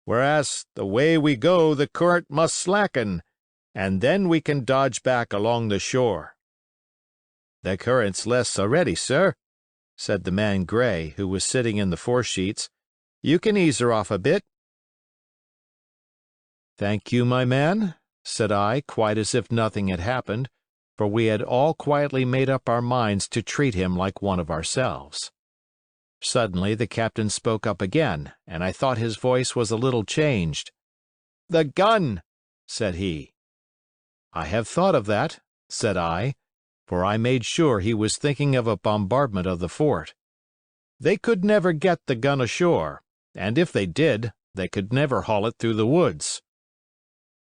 whereas the way we go the current must slacken, and then we can dodge back along the shore." "The current's less already, sir," said the man Gray, who was sitting in the foresheets. "You can ease her off a bit." "Thank you, my man," said I, quite as if nothing had happened, for we had all quietly made up our minds to treat him like one of ourselves. Suddenly the captain spoke up again, and I thought his voice was a little changed. "The gun!" said he. "I have thought of that," said I, for I made sure he was thinking of a bombardment of the fort. "They could never get the gun ashore, and if they did, they could never haul it through the woods."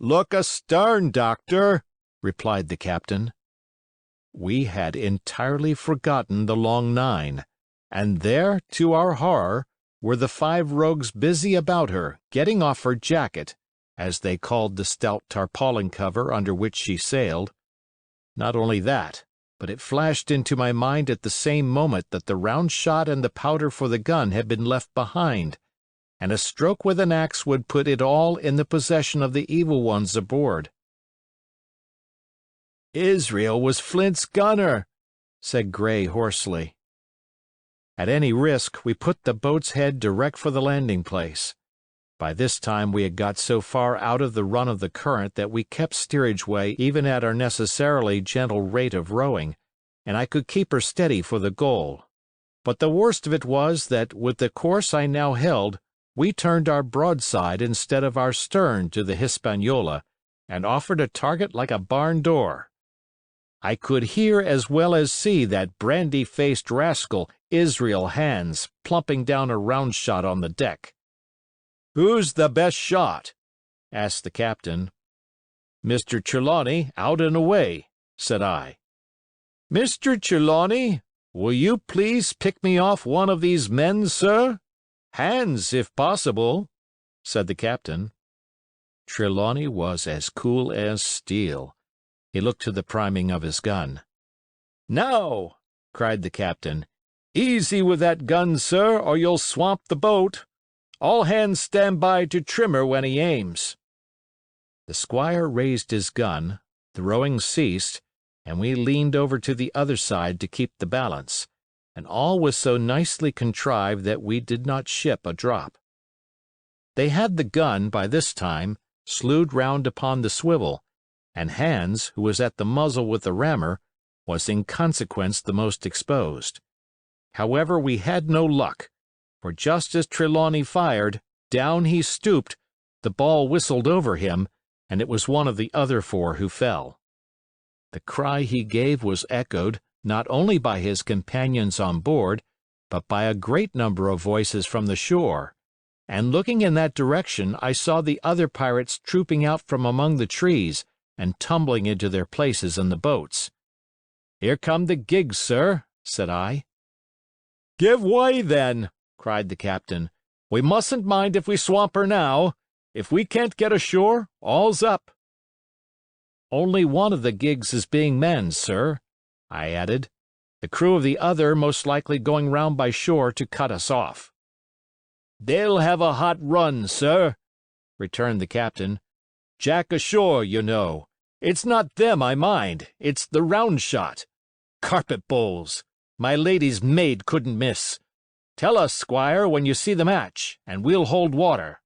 "Look astern, Doctor," replied the captain. We had entirely forgotten the long nine, and there, to our horror, were the 5 rogues busy about her, getting off her jacket, as they called the stout tarpaulin cover under which she sailed. Not only that, but it flashed into my mind at the same moment that the round shot and the powder for the gun had been left behind, and a stroke with an axe would put it all in the possession of the evil ones aboard. "Israel was Flint's gunner," said Gray hoarsely. At any risk, we put the boat's head direct for the landing place. By this time we had got so far out of the run of the current that we kept steerage way even at our necessarily gentle rate of rowing, and I could keep her steady for the goal. But the worst of it was that, with the course I now held, we turned our broadside instead of our stern to the Hispaniola, and offered a target like a barn door. I could hear as well as see that brandy-faced rascal, Israel Hands, plumping down a round shot on the deck. "Who's the best shot?" asked the captain. "Mr. Trelawney, out and away," said I. "Mr. Trelawney, will you please pick me off one of these men, sir? Hands, if possible," said the captain. Trelawney was as cool as steel. He looked to the priming of his gun. "Now," cried the captain, "easy with that gun, sir, or you'll swamp the boat. All hands stand by to trim her when he aims." The squire raised his gun, the rowing ceased, and we leaned over to the other side to keep the balance, and all was so nicely contrived that we did not ship a drop. They had the gun, by this time, slewed round upon the swivel, and Hans, who was at the muzzle with the rammer, was in consequence the most exposed. However, we had no luck, for just as Trelawney fired, down he stooped, the ball whistled over him, and it was one of the other 4 who fell. The cry he gave was echoed, not only by his companions on board, but by a great number of voices from the shore, and looking in that direction I saw the other pirates trooping out from among the trees and tumbling into their places in the boats. "Here come the gigs, sir," said I. "Give way, then!" cried the captain. "We mustn't mind if we swamp her now. If we can't get ashore, all's up." "Only one of the gigs is being manned, sir," I added. "The crew of the other most likely going round by shore to cut us off." "They'll have a hot run, sir," returned the captain. "Jack ashore, you know. It's not them I mind, it's the round shot. Carpet bowls! My lady's maid couldn't miss. Tell us, squire, when you see the match, and we'll hold water."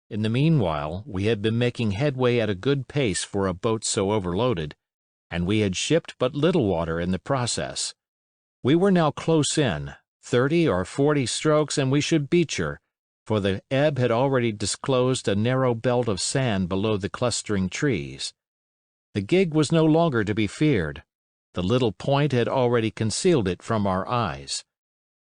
In the meanwhile, we had been making headway at a good pace for a boat so overloaded, and we had shipped but little water in the process. We were now close in, 30 or 40 strokes and we should beach her, for the ebb had already disclosed a narrow belt of sand below the clustering trees. The gig was no longer to be feared. The little point had already concealed it from our eyes.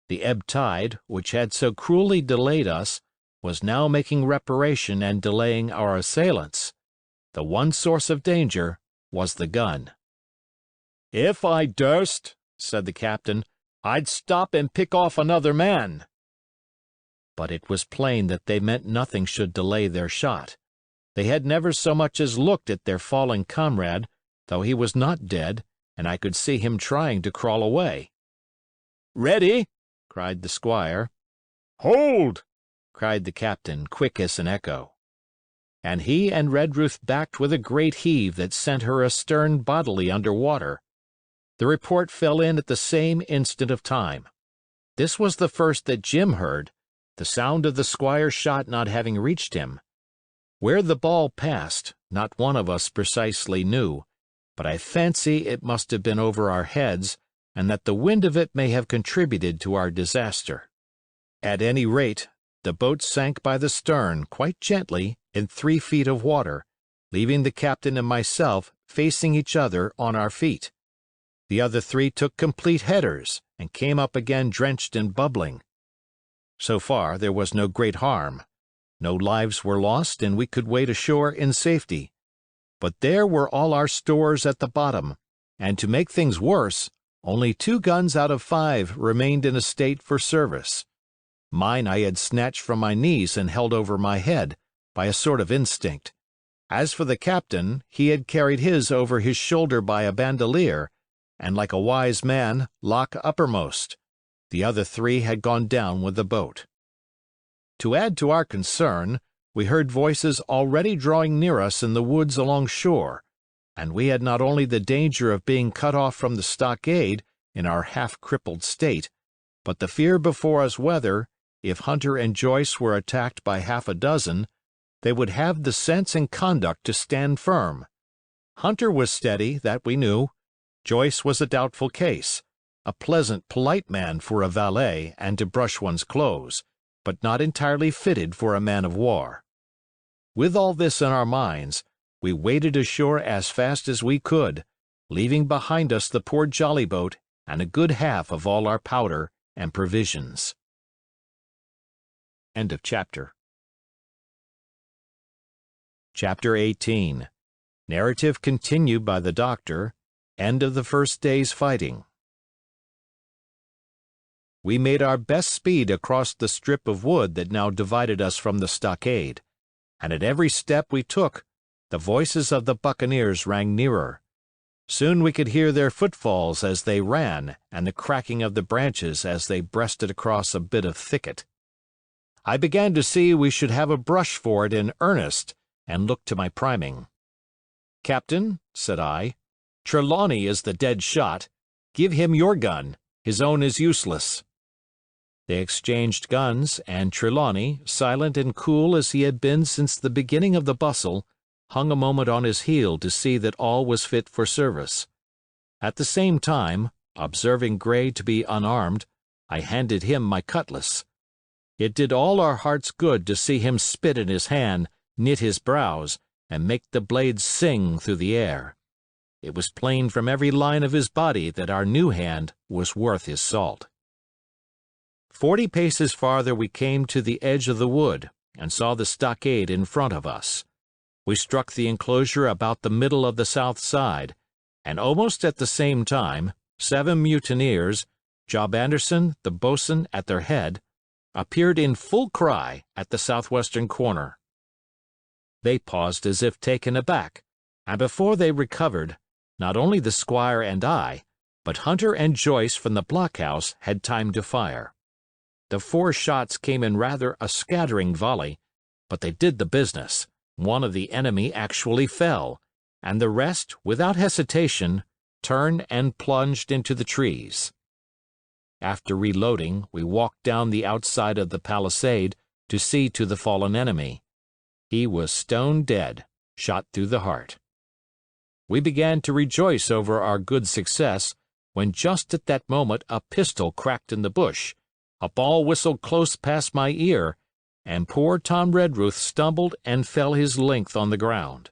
The ebb tide, which had so cruelly delayed us, was now making reparation and delaying our assailants. The one source of danger was the gun. "If I durst," said the captain, "I'd stop and pick off another man." But it was plain that they meant nothing should delay their shot. They had never so much as looked at their fallen comrade, though he was not dead, and I could see him trying to crawl away. "Ready!" cried the squire. "Hold!" cried the captain, quick as an echo. And he and Redruth backed with a great heave that sent her astern bodily under water. The report fell in at the same instant of time. This was the first that Jim heard, the sound of the squire's shot not having reached him. Where the ball passed, not one of us precisely knew, but I fancy it must have been over our heads, and that the wind of it may have contributed to our disaster. At any rate, the boat sank by the stern, quite gently, in 3 feet of water, leaving the captain and myself facing each other on our feet. The other 3 took complete headers, and came up again drenched and bubbling. So far there was no great harm. No lives were lost, and we could wade ashore in safety. But there were all our stores at the bottom, and to make things worse, only 2 guns out of 5 remained in a state for service. Mine I had snatched from my knees and held over my head, by a sort of instinct. As for the captain, he had carried his over his shoulder by a bandolier, and like a wise man, lock uppermost. The other 3 had gone down with the boat. To add to our concern, we heard voices already drawing near us in the woods along shore, and we had not only the danger of being cut off from the stockade in our half-crippled state, but the fear before us whether, if Hunter and Joyce were attacked by half a dozen, they would have the sense and conduct to stand firm. Hunter was steady, that we knew. Joyce was a doubtful case, a pleasant, polite man for a valet and to brush one's clothes, but not entirely fitted for a man of war. With all this in our minds, we waded ashore as fast as we could, leaving behind us the poor jolly boat and a good half of all our powder and provisions. End of chapter. Chapter 18. Narrative continued by the doctor. End of the first day's fighting. We made our best speed across the strip of wood that now divided us from the stockade, and at every step we took, the voices of the buccaneers rang nearer. Soon we could hear their footfalls as they ran and the cracking of the branches as they breasted across a bit of thicket. I began to see we should have a brush for it in earnest, and looked to my priming. "Captain," said I, "Trelawney is the dead shot. Give him your gun. His own is useless." They exchanged guns, and Trelawney, silent and cool as he had been since the beginning of the bustle, hung a moment on his heel to see that all was fit for service. At the same time, observing Gray to be unarmed, I handed him my cutlass. It did all our hearts good to see him spit in his hand, knit his brows, and make the blade sing through the air. It was plain from every line of his body that our new hand was worth his salt. 40 paces farther we came to the edge of the wood, and saw the stockade in front of us. We struck the enclosure about the middle of the south side, and almost at the same time, 7 mutineers, Job Anderson, the boatswain at their head, appeared in full cry at the southwestern corner. They paused as if taken aback, and before they recovered, not only the squire and I, but Hunter and Joyce from the blockhouse had time to fire. The 4 shots came in rather a scattering volley, but they did the business. One of the enemy actually fell, and the rest, without hesitation, turned and plunged into the trees. After reloading, we walked down the outside of the palisade to see to the fallen enemy. He was stone dead, shot through the heart. We began to rejoice over our good success, when just at that moment a pistol cracked in the bush, a ball whistled close past my ear, and poor Tom Redruth stumbled and fell his length on the ground.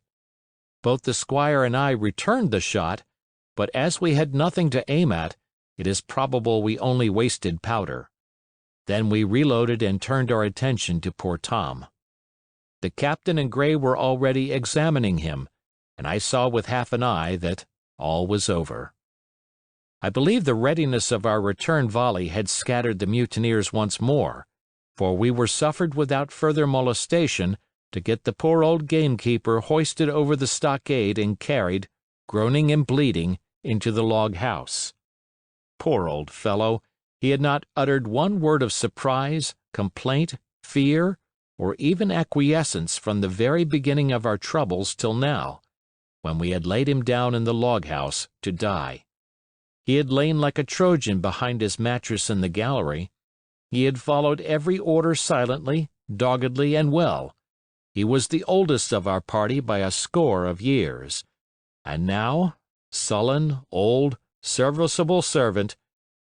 Both the squire and I returned the shot, but as we had nothing to aim at, it is probable we only wasted powder. Then we reloaded and turned our attention to poor Tom. The captain and Gray were already examining him, and I saw with half an eye that all was over. I believe the readiness of our return volley had scattered the mutineers once more, for we were suffered without further molestation to get the poor old gamekeeper hoisted over the stockade and carried, groaning and bleeding, into the log house. Poor old fellow, he had not uttered one word of surprise, complaint, fear, or even acquiescence from the very beginning of our troubles till now, when we had laid him down in the log house to die. He had lain like a Trojan behind his mattress in the gallery. He had followed every order silently, doggedly, and well. He was the oldest of our party by a score of years. And now, sullen, old, serviceable servant,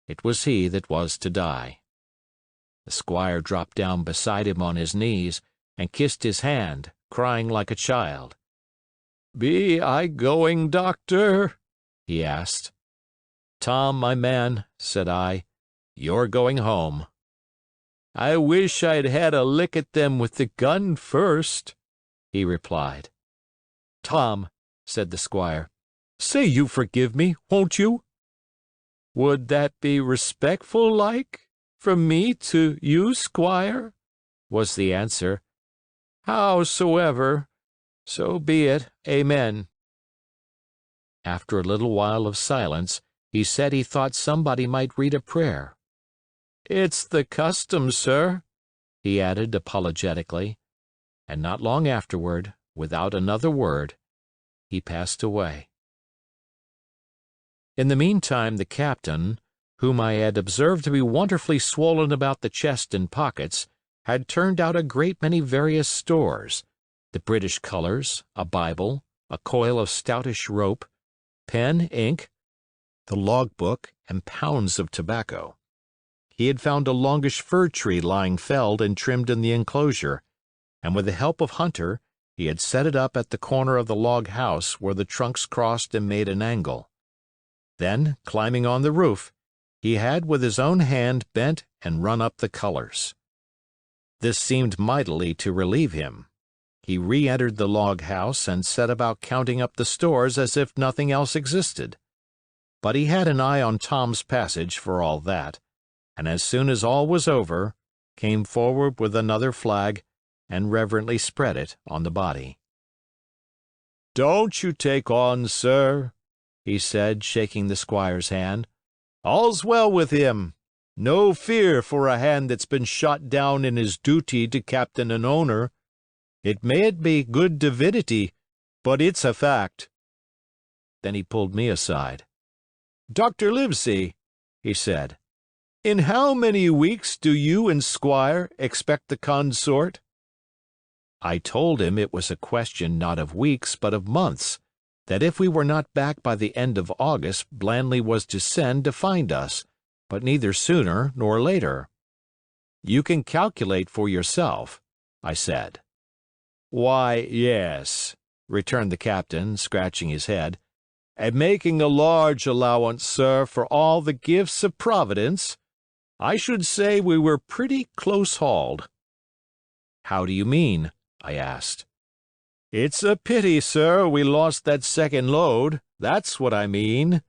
it was he that was to die. The squire dropped down beside him on his knees and kissed his hand, crying like a child. "Be I going, doctor?" he asked. "Tom, my man," said I, "you're going home." "I wish I'd had a lick at them with the gun first," he replied. "Tom," said the squire, "say you forgive me, won't you?" "Would that be respectful like, from me to you, squire?" was the answer. "Howsoever, so be it, amen." After a little while of silence, he said he thought somebody might read a prayer. "It's the custom, sir," he added apologetically, and not long afterward, without another word, he passed away. In the meantime the captain, whom I had observed to be wonderfully swollen about the chest and pockets, had turned out a great many various stores, the British colours, a Bible, a coil of stoutish rope, pen, ink, the log-book, and pounds of tobacco. He had found a longish fir tree lying felled and trimmed in the enclosure, and with the help of Hunter he had set it up at the corner of the log house where the trunks crossed and made an angle. Then, climbing on the roof, he had with his own hand bent and run up the colors. This seemed mightily to relieve him. He re-entered the log house and set about counting up the stores as if nothing else existed. But he had an eye on Tom's passage for all that, and as soon as all was over, came forward with another flag and reverently spread it on the body. "Don't you take on, sir," he said, shaking the squire's hand. "All's well with him. No fear for a hand that's been shot down in his duty to captain and owner. It mayn't be good divinity, but it's a fact." Then he pulled me aside. "Dr. Livesey," he said, "in how many weeks do you and Squire expect the consort?" I told him it was a question not of weeks but of months, that if we were not back by the end of August Blandley was to send to find us, but neither sooner nor later. "You can calculate for yourself," I said. "Why, yes," returned the captain, scratching his head, "and making a large allowance, sir, for all the gifts of Providence, I should say we were pretty close hauled." "How do you mean?" I asked. "It's a pity, sir, we lost that second load, that's what I mean,"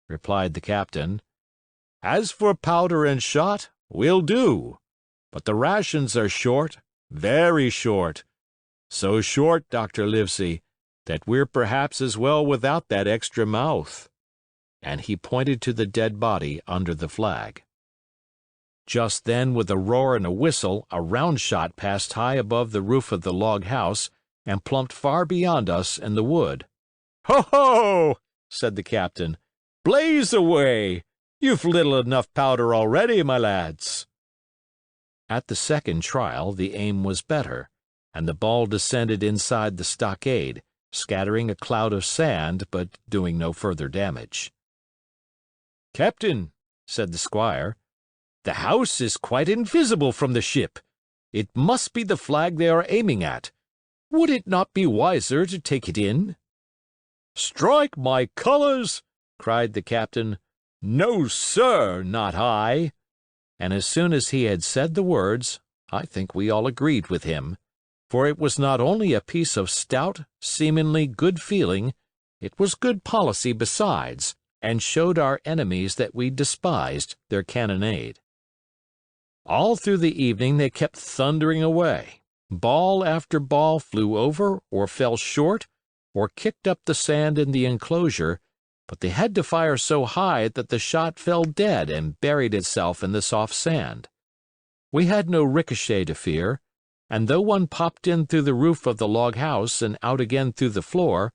replied the captain. "As for powder and shot, we'll do, but the rations are short, very short. So short, Dr. Livesey, that we're perhaps as well without that extra mouth." And he pointed to the dead body under the flag. Just then, with a roar and a whistle, a round shot passed high above the roof of the log house and plumped far beyond us in the wood. "Ho, ho!" said the captain. "Blaze away! You've little enough powder already, my lads." At the second trial the aim was better, and the ball descended inside the stockade, scattering a cloud of sand, but doing no further damage. "Captain," said the squire, "the house is quite invisible from the ship. It must be the flag they are aiming at. Would it not be wiser to take it in?" "Strike my colors!" cried the captain. "No, sir, not I." And as soon as he had said the words, I think we all agreed with him, for it was not only a piece of stout, seemingly good feeling, it was good policy besides, and showed our enemies that we despised their cannonade. All through the evening they kept thundering away. Ball after ball flew over or fell short or kicked up the sand in the enclosure, but they had to fire so high that the shot fell dead and buried itself in the soft sand. We had no ricochet to fear, and though one popped in through the roof of the log house and out again through the floor,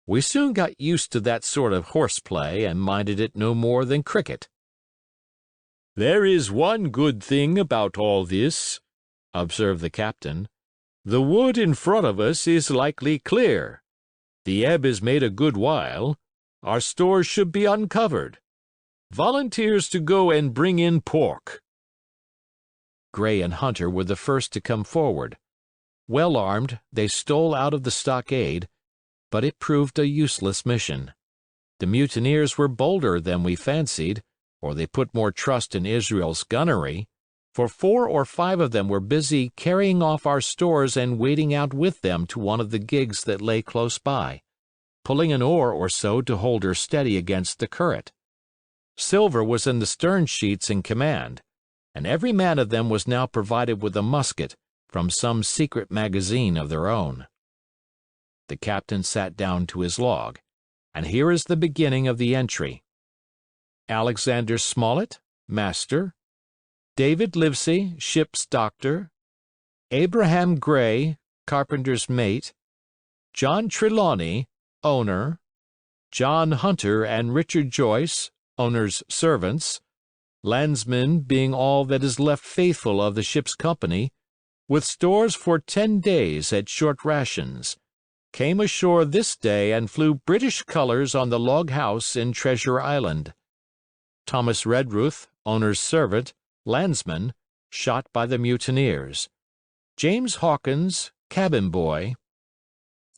we soon got used to that sort of horseplay and minded it no more than cricket. "There is one good thing about all this," observed the captain. "The wood in front of us is likely clear. The ebb has made a good while. Our stores should be uncovered. Volunteers to go and bring in pork." Gray and Hunter were the first to come forward. Well armed, they stole out of the stockade, but it proved a useless mission. The mutineers were bolder than we fancied, or they put more trust in Israel's gunnery, for 4 or 5 of them were busy carrying off our stores and wading out with them to one of the gigs that lay close by, pulling an oar or so to hold her steady against the current. Silver was in the stern sheets in command, and every man of them was now provided with a musket from some secret magazine of their own. The captain sat down to his log, and here is the beginning of the entry. Alexander Smollett, master. David Livesey, ship's doctor. Abraham Gray, carpenter's mate. John Trelawney, owner. John Hunter and Richard Joyce, owner's servants. Landsmen being all that is left faithful of the ship's company, with stores for 10 days at short rations, came ashore this day and flew British colors on the log house in Treasure Island. Thomas Redruth, owner's servant, landsman, shot by the mutineers. James Hawkins, cabin boy.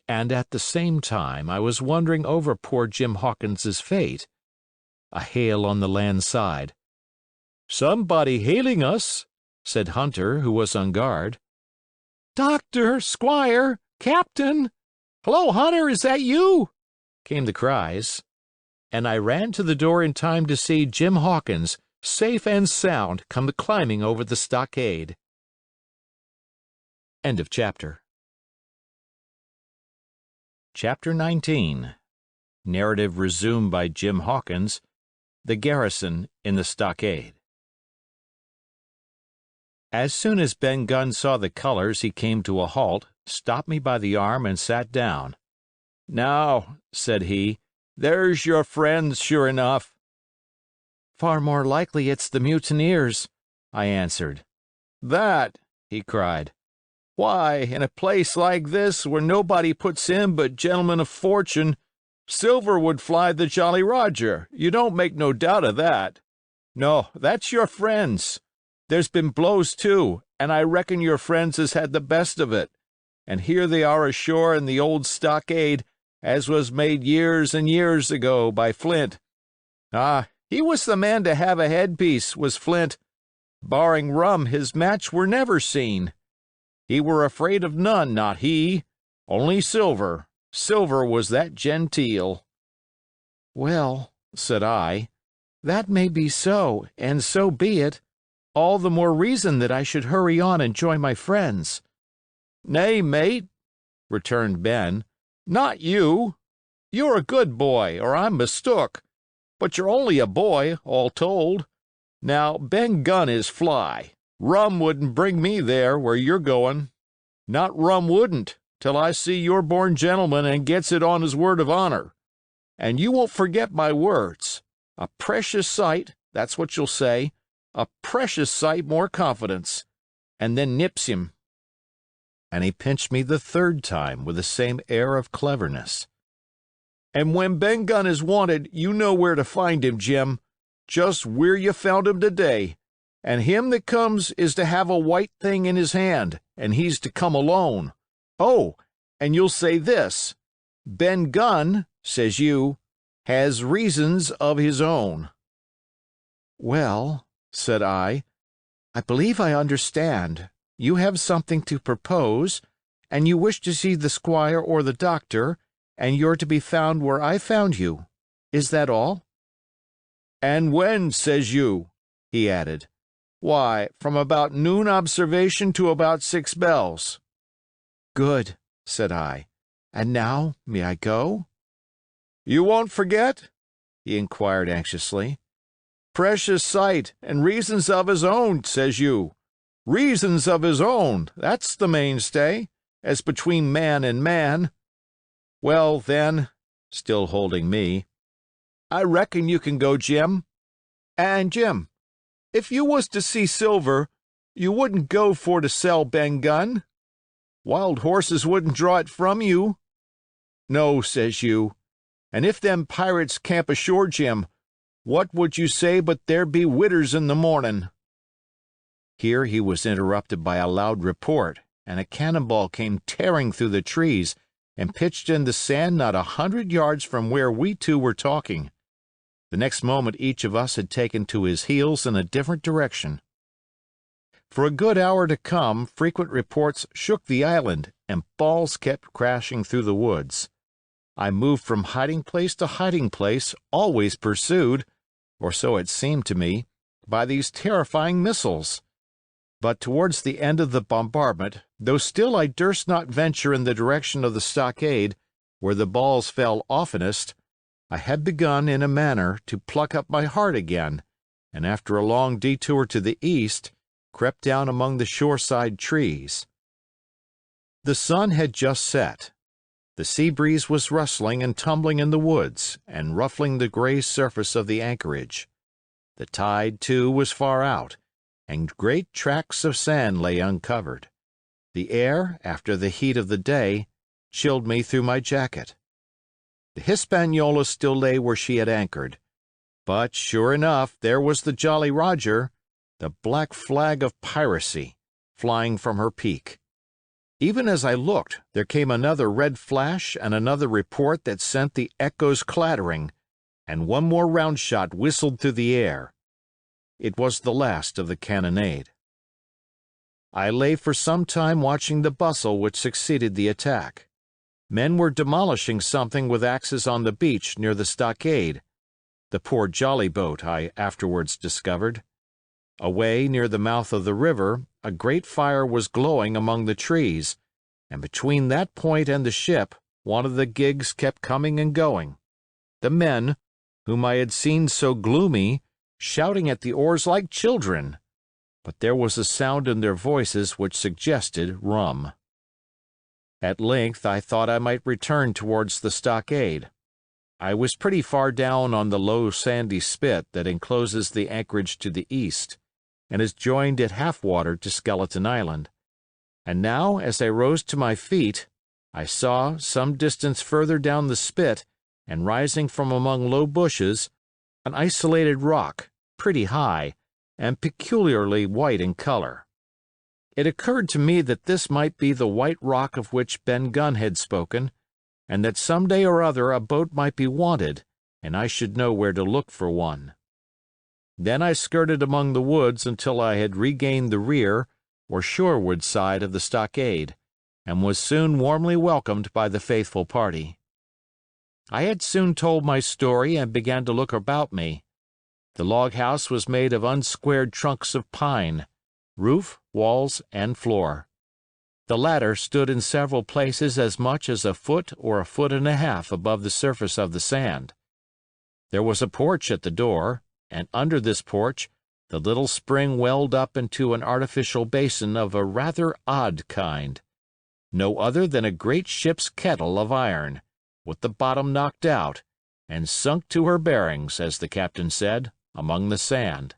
And at the same time I was wondering over poor Jim Hawkins's fate. A hail on the land side. "Somebody hailing us," said Hunter, who was on guard. Doctor, squire, captain! Hello, Hunter, is that you?" came the cries, and I ran to the door in time to see Jim Hawkins, safe and sound, come climbing over the stockade. End of chapter. Chapter 19. Narrative resumed by Jim Hawkins. The garrison in the stockade. As soon as Ben Gunn saw the colors, he came to a halt, stopped me by the arm, and sat down. "Now," said he, "there's your friends, sure enough." "Far more likely it's the mutineers," I answered. "That!" he cried. "Why, in a place like this, where nobody puts in but gentlemen of fortune, Silver would fly the Jolly Roger, you don't make no doubt of that. No, that's your friends. There's been blows, too, and I reckon your friends has had the best of it, and here they are ashore in the old stockade, as was made years and years ago by Flint. Ah, he was the man to have a headpiece, was Flint. Barring rum, his match were never seen. He were afraid of none, not he. Only Silver. Silver was that genteel." "Well," said I, "that may be so, and so be it. All the more reason that I should hurry on and join my friends." "Nay, mate," returned Ben, "not you. You're a good boy, or I'm mistook. But you're only a boy, all told. Now, Ben Gunn is fly. Rum wouldn't bring me there where you're going. Not rum wouldn't, till I see you're born gentleman and gets it on his word of honor. And you won't forget my words. A precious sight, that's what you'll say. A precious sight more confidence. And then nips him." And he pinched me the third time with the same air of cleverness. "And when Ben Gunn is wanted, you know where to find him, Jim. Just where you found him today. And him that comes is to have a white thing in his hand, and he's to come alone. Oh, and you'll say this: Ben Gunn, says you, has reasons of his own." "Well," said I believe I understand. You have something to propose, and you wish to see the squire or the doctor, and you're to be found where I found you. Is that all?" "And when, says you?" he added. "Why, from about noon observation to about 6 bells." "Good," said I. "And now may I go?" "You won't forget?" he inquired anxiously. "Precious sight, and reasons of his own, says you. Reasons of his own, that's the mainstay, as between man and man. Well, then," still holding me, "I reckon you can go, Jim. And, Jim, if you was to see Silver, you wouldn't go for to sell Ben Gunn. Wild horses wouldn't draw it from you. No, says you. And if them pirates camp ashore, Jim, what would you say but there be widders in the mornin'?" Here he was interrupted by a loud report, and a cannonball came tearing through the trees and pitched in the sand not 100 yards from where we two were talking. The next moment each of us had taken to his heels in a different direction. For a good hour to come, frequent reports shook the island, and balls kept crashing through the woods. I moved from hiding place to hiding place, always pursued, or so it seemed to me, by these terrifying missiles. But towards the end of the bombardment, though still I durst not venture in the direction of the stockade, where the balls fell oftenest, I had begun, in a manner, to pluck up my heart again, and after a long detour to the east, crept down among the shoreside trees. The sun had just set. The sea breeze was rustling and tumbling in the woods, and ruffling the gray surface of the anchorage. The tide, too, was far out, and great tracts of sand lay uncovered. The air, after the heat of the day, chilled me through my jacket. The Hispaniola still lay where she had anchored, but sure enough there was the Jolly Roger, the black flag of piracy, flying from her peak. Even as I looked, there came another red flash and another report that sent the echoes clattering, and one more round shot whistled through the air. It was the last of the cannonade. I lay for some time watching the bustle which succeeded the attack. Men were demolishing something with axes on the beach near the stockade. The poor jolly boat, I afterwards discovered. Away near the mouth of the river, a great fire was glowing among the trees, and between that point and the ship, one of the gigs kept coming and going. The men, whom I had seen so gloomy, shouting at the oars like children, but there was a sound in their voices which suggested rum. At length I thought I might return towards the stockade. I was pretty far down on the low sandy spit that encloses the anchorage to the east, and is joined at half water to Skeleton Island. And now, as I rose to my feet, I saw, some distance further down the spit, and rising from among low bushes, an isolated rock, pretty high, and peculiarly white in color. It occurred to me that this might be the white rock of which Ben Gunn had spoken, and that some day or other a boat might be wanted, and I should know where to look for one. Then I skirted among the woods until I had regained the rear, or shoreward side of the stockade, and was soon warmly welcomed by the faithful party. I had soon told my story and began to look about me. The log house was made of unsquared trunks of pine, roof, walls, and floor. The latter stood in several places as much as a foot or a foot and a half above the surface of the sand. There was a porch at the door, and under this porch the little spring welled up into an artificial basin of a rather odd kind, no other than a great ship's kettle of iron, with the bottom knocked out, and sunk to her bearings, as the captain said, among the sand.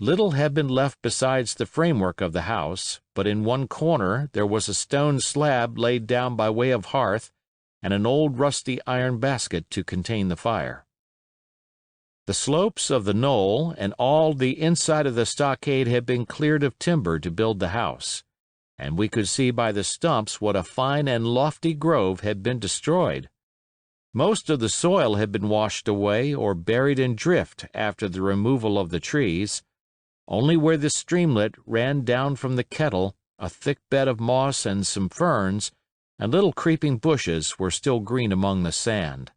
Little had been left besides the framework of the house, but in one corner there was a stone slab laid down by way of hearth, and an old rusty iron basket to contain the fire. The slopes of the knoll and all the inside of the stockade had been cleared of timber to build the house, and we could see by the stumps what a fine and lofty grove had been destroyed. Most of the soil had been washed away or buried in drift after the removal of the trees. Only where the streamlet ran down from the kettle, a thick bed of moss and some ferns and little creeping bushes were still green among the sand.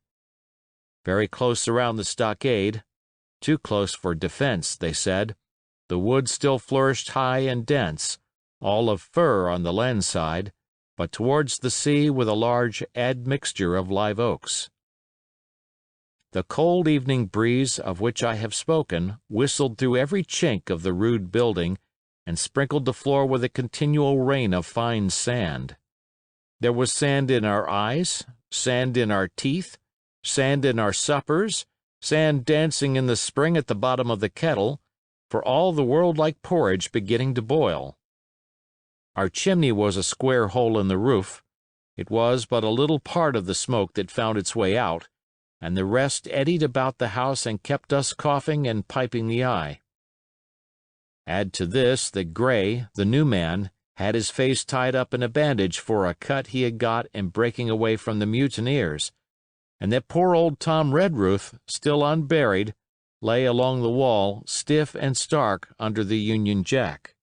Very close around the stockade, too close for defense, they said, the wood still flourished high and dense, all of fir on the land side, but towards the sea with a large admixture of live oaks. The cold evening breeze of which I have spoken whistled through every chink of the rude building and sprinkled the floor with a continual rain of fine sand. There was sand in our eyes, sand in our teeth, sand in our suppers, sand dancing in the spring at the bottom of the kettle, for all the world like porridge beginning to boil. Our chimney was a square hole in the roof. It was but a little part of the smoke that found its way out, and the rest eddied about the house and kept us coughing and piping the eye. Add to this that Gray, the new man, had his face tied up in a bandage for a cut he had got in breaking away from the mutineers, and that poor old Tom Redruth, still unburied, lay along the wall, stiff and stark under the Union Jack.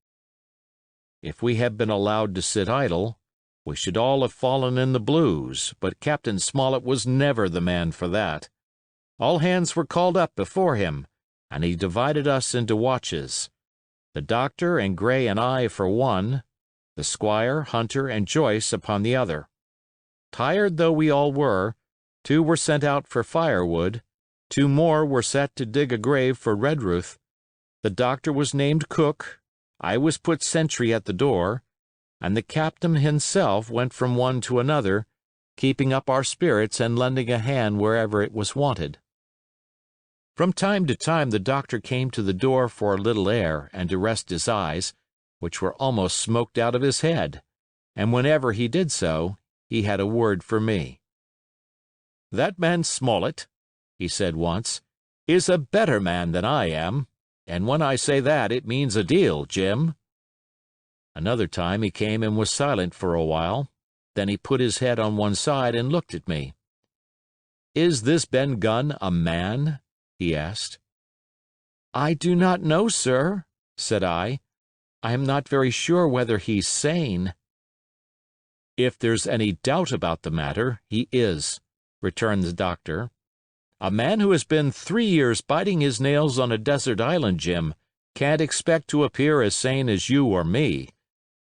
If we had been allowed to sit idle, we should all have fallen in the blues, but Captain Smollett was never the man for that. All hands were called up before him, and he divided us into watches. The doctor and Gray and I for one, the squire, Hunter, and Joyce upon the other. Tired though we all were, 2 were sent out for firewood, 2 more were set to dig a grave for Redruth. The doctor was named cook, I was put sentry at the door, and the captain himself went from one to another, keeping up our spirits and lending a hand wherever it was wanted. From time to time the doctor came to the door for a little air and to rest his eyes, which were almost smoked out of his head, and whenever he did so, he had a word for me. "That man Smollett," he said once, "is a better man than I am, and when I say that it means a deal, Jim." Another time he came and was silent for a while, then he put his head on one side and looked at me. "Is this Ben Gunn a man?" he asked. "I do not know, sir," said I. "I am not very sure whether he's sane." "If there's any doubt about the matter, he is," returned the doctor. "A man who has been 3 years biting his nails on a desert island, Jim, can't expect to appear as sane as you or me.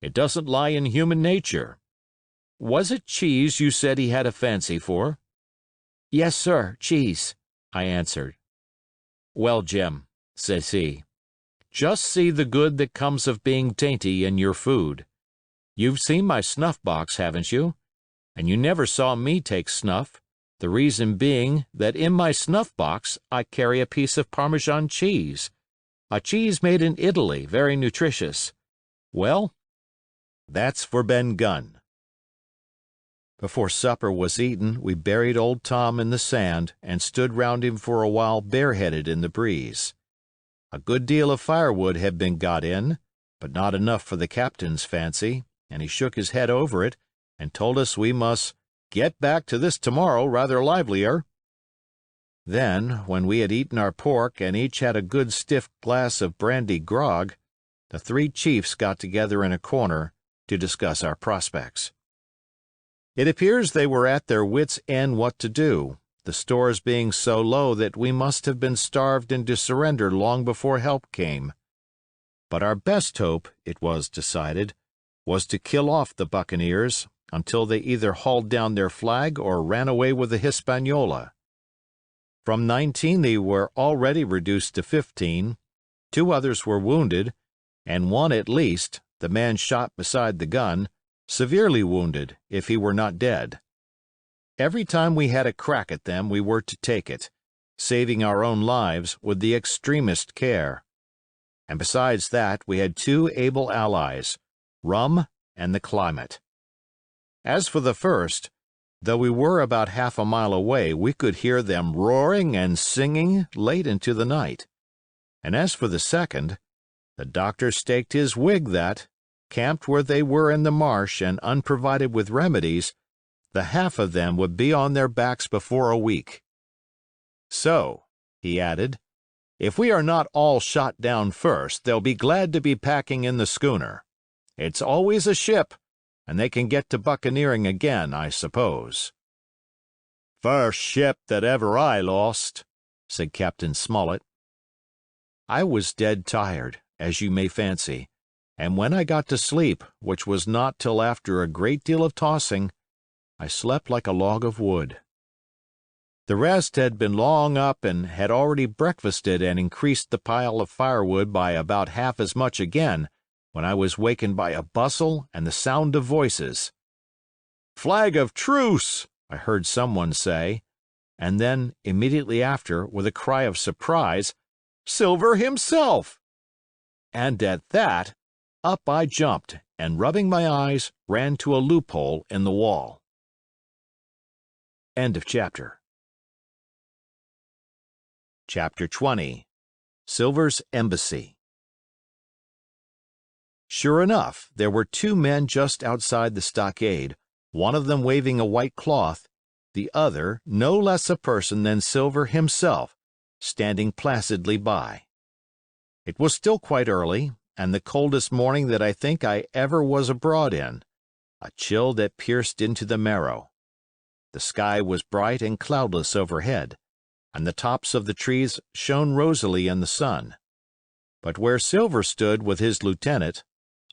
It doesn't lie in human nature. Was it cheese you said he had a fancy for?" "Yes, sir, cheese," I answered. "Well, Jim," says he, "just see the good that comes of being dainty in your food. You've seen my snuff box, haven't you? And you never saw me take snuff, the reason being that in my snuff box I carry a piece of Parmesan cheese, a cheese made in Italy, very nutritious. Well, that's for Ben Gunn." Before supper was eaten, we buried old Tom in the sand and stood round him for a while bareheaded in the breeze. A good deal of firewood had been got in, but not enough for the captain's fancy, and he shook his head over it and told us we must get back to this tomorrow rather livelier. Then, when we had eaten our pork and each had a good stiff glass of brandy grog, the 3 chiefs got together in a corner, to discuss our prospects. It appears they were at their wits' end what to do, the stores being so low that we must have been starved into surrender long before help came. But our best hope, it was decided, was to kill off the buccaneers until they either hauled down their flag or ran away with the Hispaniola. From 19 they were already reduced to 15, 2 others were wounded, and one at least, the man shot beside the gun, severely wounded if he were not dead. Every time we had a crack at them we were to take it, saving our own lives with the extremest care. And besides that we had 2 able allies, rum and the climate. As for the first, though we were about half a mile away, we could hear them roaring and singing late into the night. And as for the second, the doctor staked his wig that, camped where they were in the marsh and unprovided with remedies, the half of them would be on their backs before a week. So, he added, if we are not all shot down first, they'll be glad to be packing in the schooner. It's always a ship, and they can get to buccaneering again, I suppose. First ship that ever I lost, said Captain Smollett. I was dead tired, as you may fancy, and when I got to sleep, which was not till after a great deal of tossing, I slept like a log of wood. The rest had been long up and had already breakfasted and increased the pile of firewood by about half as much again, when I was wakened by a bustle and the sound of voices. "Flag of truce!" I heard someone say, and then, immediately after, with a cry of surprise, "Silver himself!" And at that, up I jumped, and rubbing my eyes, ran to a loophole in the wall. End of chapter. Chapter 20. Silver's Embassy. Sure enough, there were 2 men just outside the stockade, one of them waving a white cloth, the other no less a person than Silver himself, standing placidly by. It was still quite early, and the coldest morning that I think I ever was abroad in, a chill that pierced into the marrow. The sky was bright and cloudless overhead, and the tops of the trees shone rosily in the sun. But where Silver stood with his lieutenant,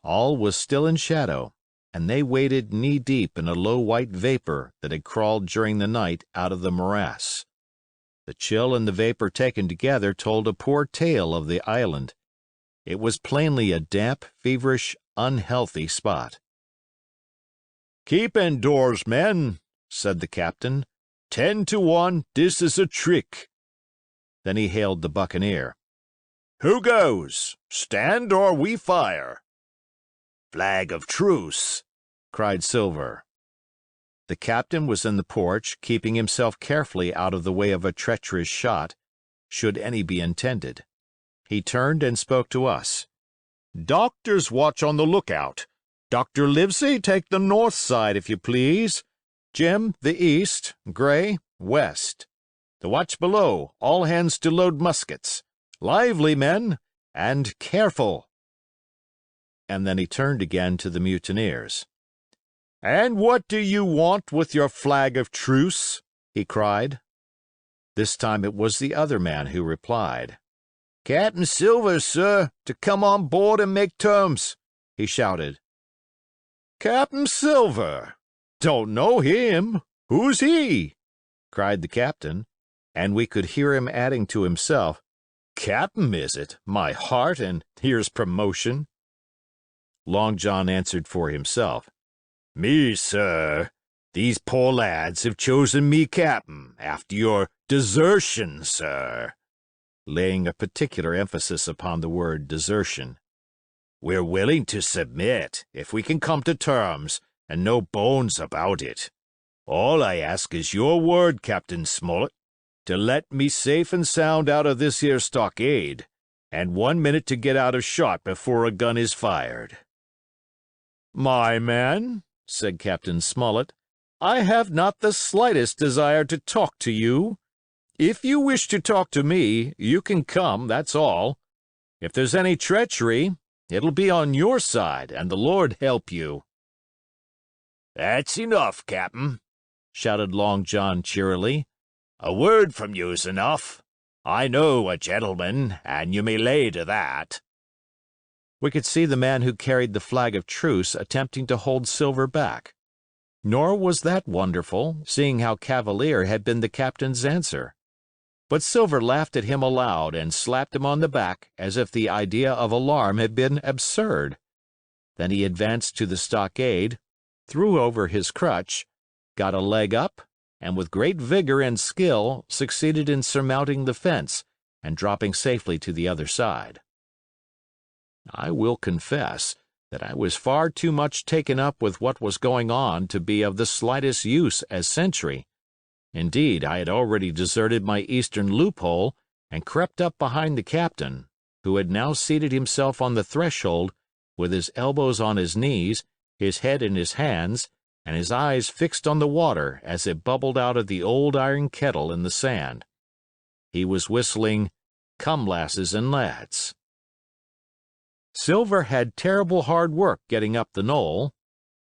all was still in shadow, and they waded knee-deep in a low white vapor that had crawled during the night out of the morass. The chill and the vapor taken together told a poor tale of the island. It was plainly a damp, feverish, unhealthy spot. "Keep indoors, men," said the captain. 10 to 1, this is a trick." Then he hailed the buccaneer. "Who goes? Stand or we fire?" "Flag of truce," cried Silver. The captain was in the porch, keeping himself carefully out of the way of a treacherous shot, should any be intended. He turned and spoke to us. "Doctor's watch on the lookout. Dr. Livesey, take the north side, if you please. Jim, the east, Gray, west. The watch below, all hands to load muskets. Lively, men, and careful." And then he turned again to the mutineers. "And what do you want with your flag of truce?" he cried. This time it was the other man who replied. "Captain Silver, sir, to come on board and make terms," he shouted. "Captain Silver? Don't know him. Who's he?" cried the captain, and we could hear him adding to himself, "Captain, is it? My heart, and here's promotion." Long John answered for himself. "Me, sir. These poor lads have chosen me captain after your desertion, sir," laying a particular emphasis upon the word desertion. "We're willing to submit if we can come to terms, and no bones about it. All I ask is your word, Captain Smollett, to let me safe and sound out of this here stockade, and 1 minute to get out of shot before a gun is fired." "My man," said Captain Smollett, "I have not the slightest desire to talk to you. If you wish to talk to me, you can come, that's all. If there's any treachery, It'll be on your side, and the Lord help you." "That's enough, Captain," shouted Long John cheerily. "A word from you's enough. I know a gentleman, and you may lay to that." We could see the man who carried the flag of truce attempting to hold Silver back. Nor was that wonderful, seeing how cavalier had been the captain's answer. But Silver laughed at him aloud and slapped him on the back as if the idea of alarm had been absurd. Then he advanced to the stockade, threw over his crutch, got a leg up, and with great vigor and skill succeeded in surmounting the fence and dropping safely to the other side. I will confess that I was far too much taken up with what was going on to be of the slightest use as sentry. Indeed, I had already deserted my eastern loophole and crept up behind the captain, who had now seated himself on the threshold with his elbows on his knees, his head in his hands, and his eyes fixed on the water as it bubbled out of the old iron kettle in the sand. He was whistling, "Come, lasses and lads." Silver had terrible hard work getting up the knoll.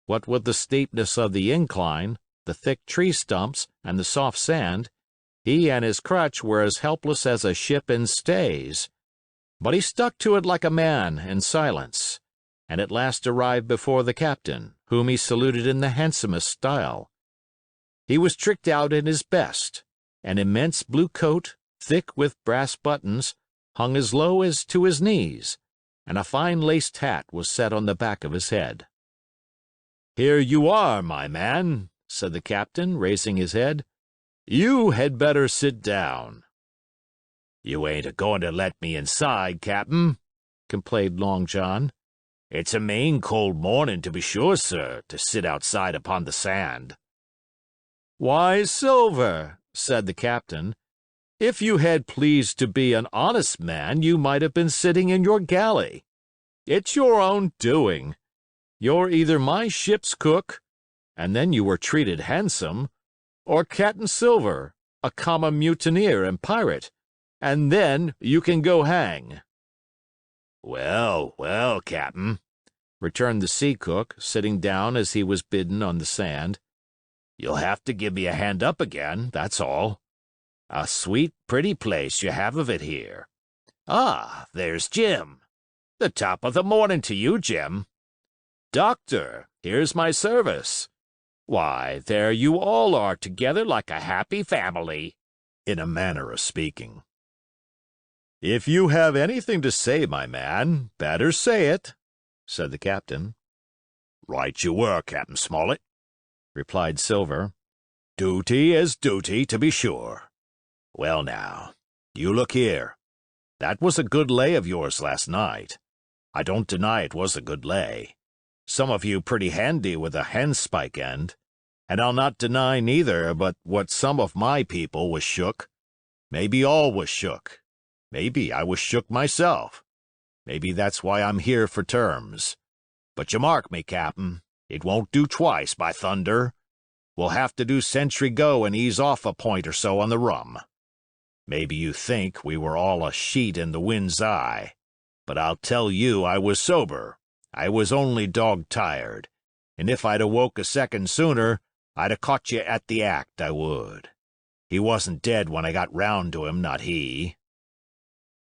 What with the steepness of the incline, the thick tree stumps, and the soft sand, he and his crutch were as helpless as a ship in stays. But he stuck to it like a man in silence, and at last arrived before the captain, whom he saluted in the handsomest style. He was tricked out in his best. An immense blue coat, thick with brass buttons, hung as low as to his knees, and a fine laced hat was set on the back of his head. "Here you are, my man," said the captain, raising his head. "You had better sit down." "You ain't a-going to let me inside, Captain," complained Long John. "It's a main cold morning, to be sure, sir, to sit outside upon the sand." "Why, Silver," said the captain, "if you had pleased to be an honest man, you might have been sitting in your galley. It's your own doing. You're either my ship's cook, and then you were treated handsome, or Captain Silver, a common mutineer and pirate, and then you can go hang." "Well, well, Captain," returned the sea cook, sitting down as he was bidden on the sand. "You'll have to give me a hand up again, that's all. A sweet, pretty place you have of it here. Ah, there's Jim. The top of the morning to you, Jim. Doctor, here's my service. Why, there you all are together like a happy family, in a manner of speaking." "If you have anything to say, my man, better say it," said the captain. "Right you were, Captain Smollett," replied Silver. "Duty is duty, to be sure. Well now, you look here. That was a good lay of yours last night. I don't deny it was a good lay. Some of you pretty handy with a handspike end. And I'll not deny neither but what some of my people was shook. Maybe all was shook. Maybe I was shook myself. Maybe that's why I'm here for terms. But you mark me, Captain, it won't do twice, by thunder. We'll have to do sentry go and ease off a point or so on the rum. Maybe you think we were all a sheet in the wind's eye, but I'll tell you I was sober. I was only dog-tired, and if I'd awoke a second sooner, I'd 'a' caught you at the act, I would. He wasn't dead when I got round to him, not he."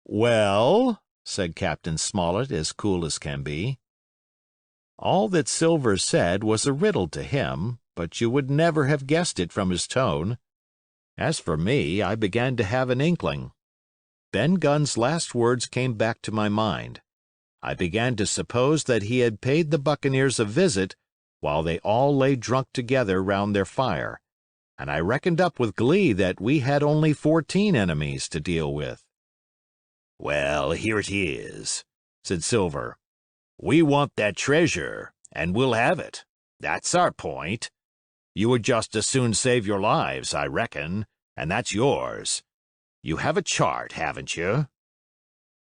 "Well," said Captain Smollett, as cool as can be. All that Silver said was a riddle to him, but you would never have guessed it from his tone. As for me, I began to have an inkling. Ben Gunn's last words came back to my mind. I began to suppose that he had paid the buccaneers a visit while they all lay drunk together round their fire, and I reckoned up with glee that we had only 14 enemies to deal with. "Well, here it is," said Silver. "We want that treasure, and we'll have it. That's our point. You would just as soon save your lives, I reckon, and that's yours. You have a chart, haven't you?"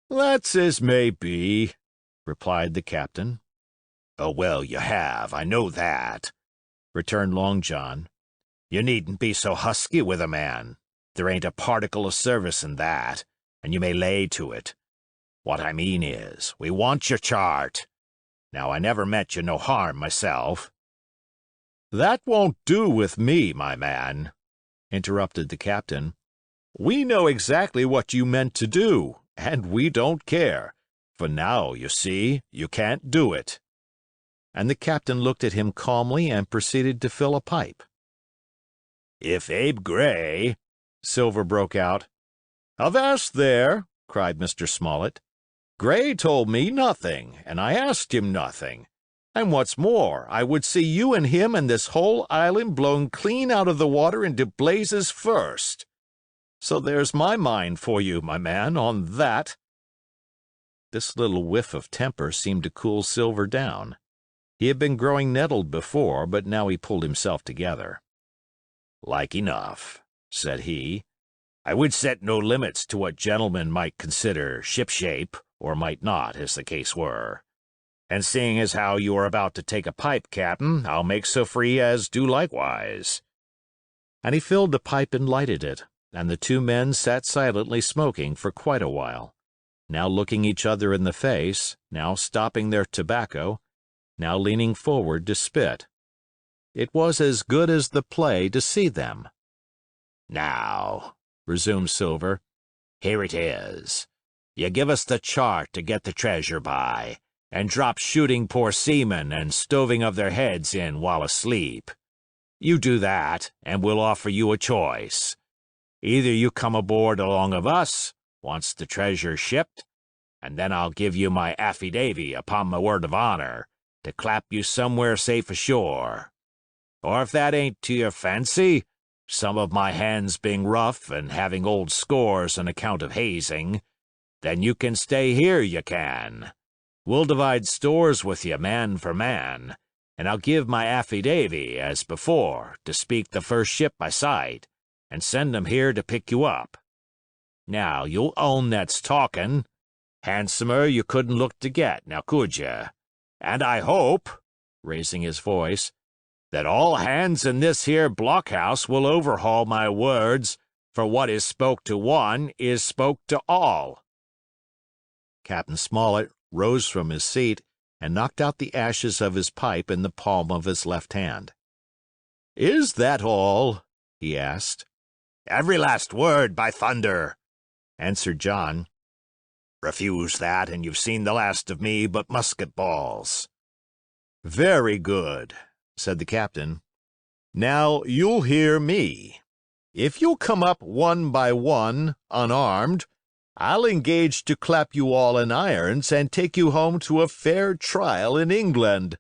"That's as may be," replied the captain. "Oh, well, you have, I know that," returned Long John. "You needn't be so husky with a man. There ain't a particle of service in that, and you may lay to it. What I mean is, we want your chart. Now, I never meant you no harm myself." "That won't do with me, my man," interrupted the captain. "We know exactly what you meant to do, and we don't care, for now, you see, you can't do it." And the captain looked at him calmly and proceeded to fill a pipe. "If Abe Gray—" Silver broke out. "Avast there!" cried Mr. Smollett. "Gray told me nothing, and I asked him nothing. And what's more, I would see you and him and this whole island blown clean out of the water into blazes first. So there's my mind for you, my man, on that." This little whiff of temper seemed to cool Silver down. He had been growing nettled before, but now he pulled himself together. "Like enough," said he. "I would set no limits to what gentlemen might consider shipshape, or might not, as the case were. And seeing as how you are about to take a pipe, Captain, I'll make so free as do likewise." And he filled the pipe and lighted it, and the two men sat silently smoking for quite a while, now looking each other in the face, now stopping their tobacco, now leaning forward to spit. It was as good as the play to see them. "Now," resumed Silver, "here it is. You give us the chart to get the treasure by, and drop shooting poor seamen and stoving of their heads in while asleep. You do that, and we'll offer you a choice. Either you come aboard along of us, once the treasure's shipped, and then I'll give you my affidavy upon my word of honor to clap you somewhere safe ashore. Or if that ain't to your fancy, some of my hands being rough and having old scores on account of hazing, then you can stay here, you can. We'll divide stores with you man for man, and I'll give my affidavy, as before, to speak the first ship I sight, and send 'em here to pick you up. Now, you'll own that's talking. Handsomer you couldn't look to get, now could you? And I hope," raising his voice, "that all hands in this here blockhouse will overhaul my words, for what is spoke to one is spoke to all." Captain Smollett rose from his seat and knocked out the ashes of his pipe in the palm of his left hand. "Is that all?" he asked. "Every last word, by thunder!" answered John. "Refuse that, and you've seen the last of me but musket balls." "Very good," said the captain. "Now you'll hear me. If you'll come up one by one, unarmed, I'll engage to clap you all in irons and take you home to a fair trial in England.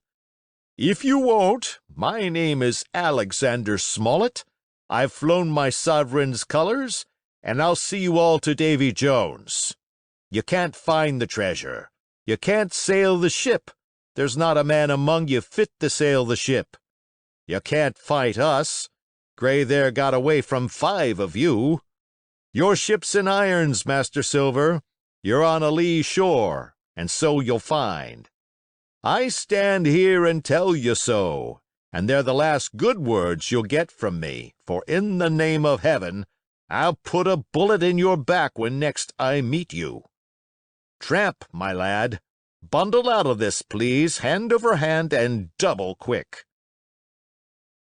If you won't, my name is Alexander Smollett, I've flown my sovereign's colors, and I'll see you all to Davy Jones. You can't find the treasure. You can't sail the ship. There's not a man among you fit to sail the ship. You can't fight us. Gray there got away from 5 of you. Your ship's in irons, Master Silver. You're on a lee shore, and so you'll find. I stand here and tell you so, and they're the last good words you'll get from me, for in the name of heaven, I'll put a bullet in your back when next I meet you. Tramp, my lad, bundle out of this, please, hand over hand and double quick."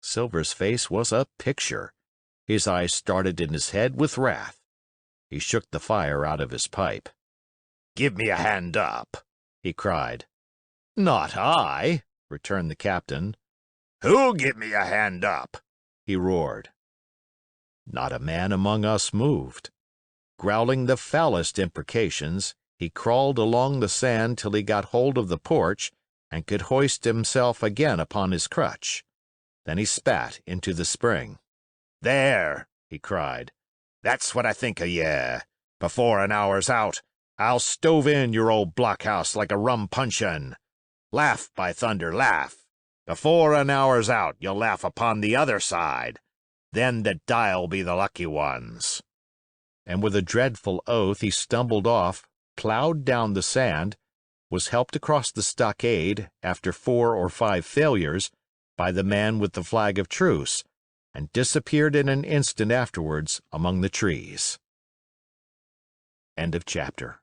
Silver's face was a picture. His eyes started in his head with wrath. He shook the fire out of his pipe. "Give me a hand up," he cried. "Not I," returned the captain. "Who'll give me a hand up?" he roared. Not a man among us moved. Growling the foulest imprecations, he crawled along the sand till he got hold of the porch and could hoist himself again upon his crutch. Then he spat into the spring. "There," he cried. "That's what I think of ye. Before an hour's out, I'll stove in your old blockhouse like a rum puncheon. Laugh, by thunder, laugh. Before an hour's out, you'll laugh upon the other side. Then the die'll be the lucky ones." And with a dreadful oath he stumbled off, plowed down the sand, was helped across the stockade, after 4 or 5 failures, by the man with the flag of truce, and disappeared in an instant afterwards among the trees. End of chapter.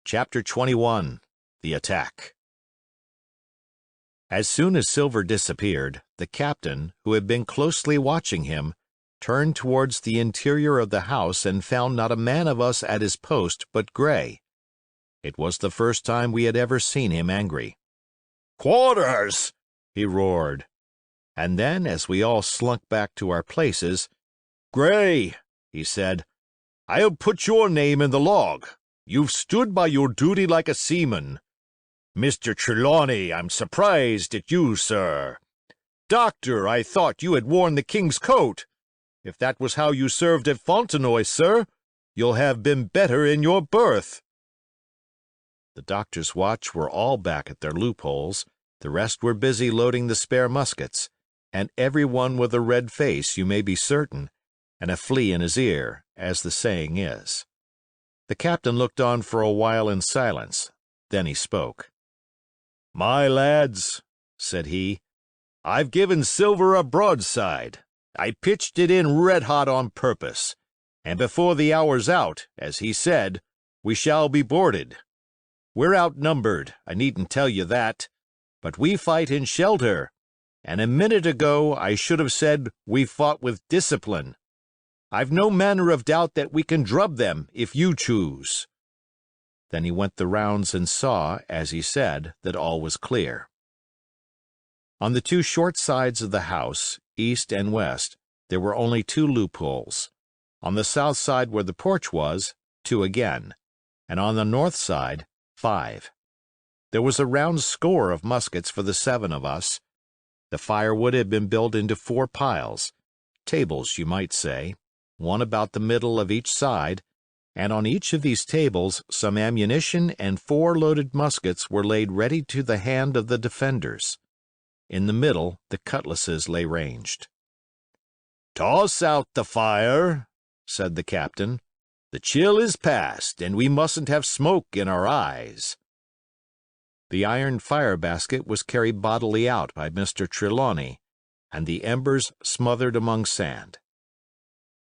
Chapter 21. The Attack. As soon as Silver disappeared, the captain, who had been closely watching him, turned towards the interior of the house and found not a man of us at his post but Gray. It was the first time we had ever seen him angry. "Quarters!" he roared. And then, as we all slunk back to our places, "Gray," he said, "I'll put your name in the log. You've stood by your duty like a seaman. Mr. Trelawney, I'm surprised at you, sir. Doctor, I thought you had worn the king's coat. If that was how you served at Fontenoy, sir, you'll have been better in your berth." The doctor's watch were all back at their loopholes, the rest were busy loading the spare muskets, and every one with a red face, you may be certain, and a flea in his ear, as the saying is. The captain looked on for a while in silence, then he spoke. "My lads," said he, "I've given Silver a broadside. I pitched it in red-hot on purpose, and before the hour's out, as he said, we shall be boarded. We're outnumbered, I needn't tell you that, but we fight in shelter, and a minute ago I should have said we fought with discipline. I've no manner of doubt that we can drub them if you choose." Then he went the rounds and saw, as he said, that all was clear. On the two short sides of the house, east and west, there were only two loopholes. On the south side where the porch was, two again, and on the north side, 5. There was a round score of muskets for the 7 of us. The firewood had been built into 4 piles, tables, you might say, one about the middle of each side, and on each of these tables some ammunition and 4 loaded muskets were laid ready to the hand of the defenders. In the middle the cutlasses lay ranged. "Toss out the fire," said the captain. "The chill is past, and we mustn't have smoke in our eyes." The iron fire basket was carried bodily out by Mr. Trelawney, and the embers smothered among sand.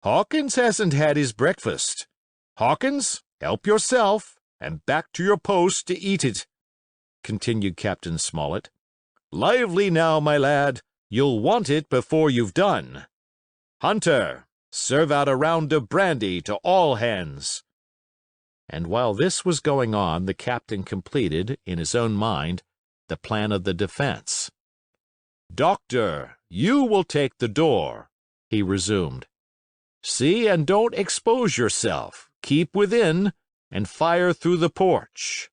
"Hawkins hasn't had his breakfast. Hawkins, help yourself, and back to your post to eat it," continued Captain Smollett. "Lively now, my lad, you'll want it before you've done. Hunter, serve out a round of brandy to all hands." And while this was going on, the captain completed, in his own mind, the plan of the defense. "Doctor, you will take the door," he resumed. "See and don't expose yourself. Keep within, and fire through the porch.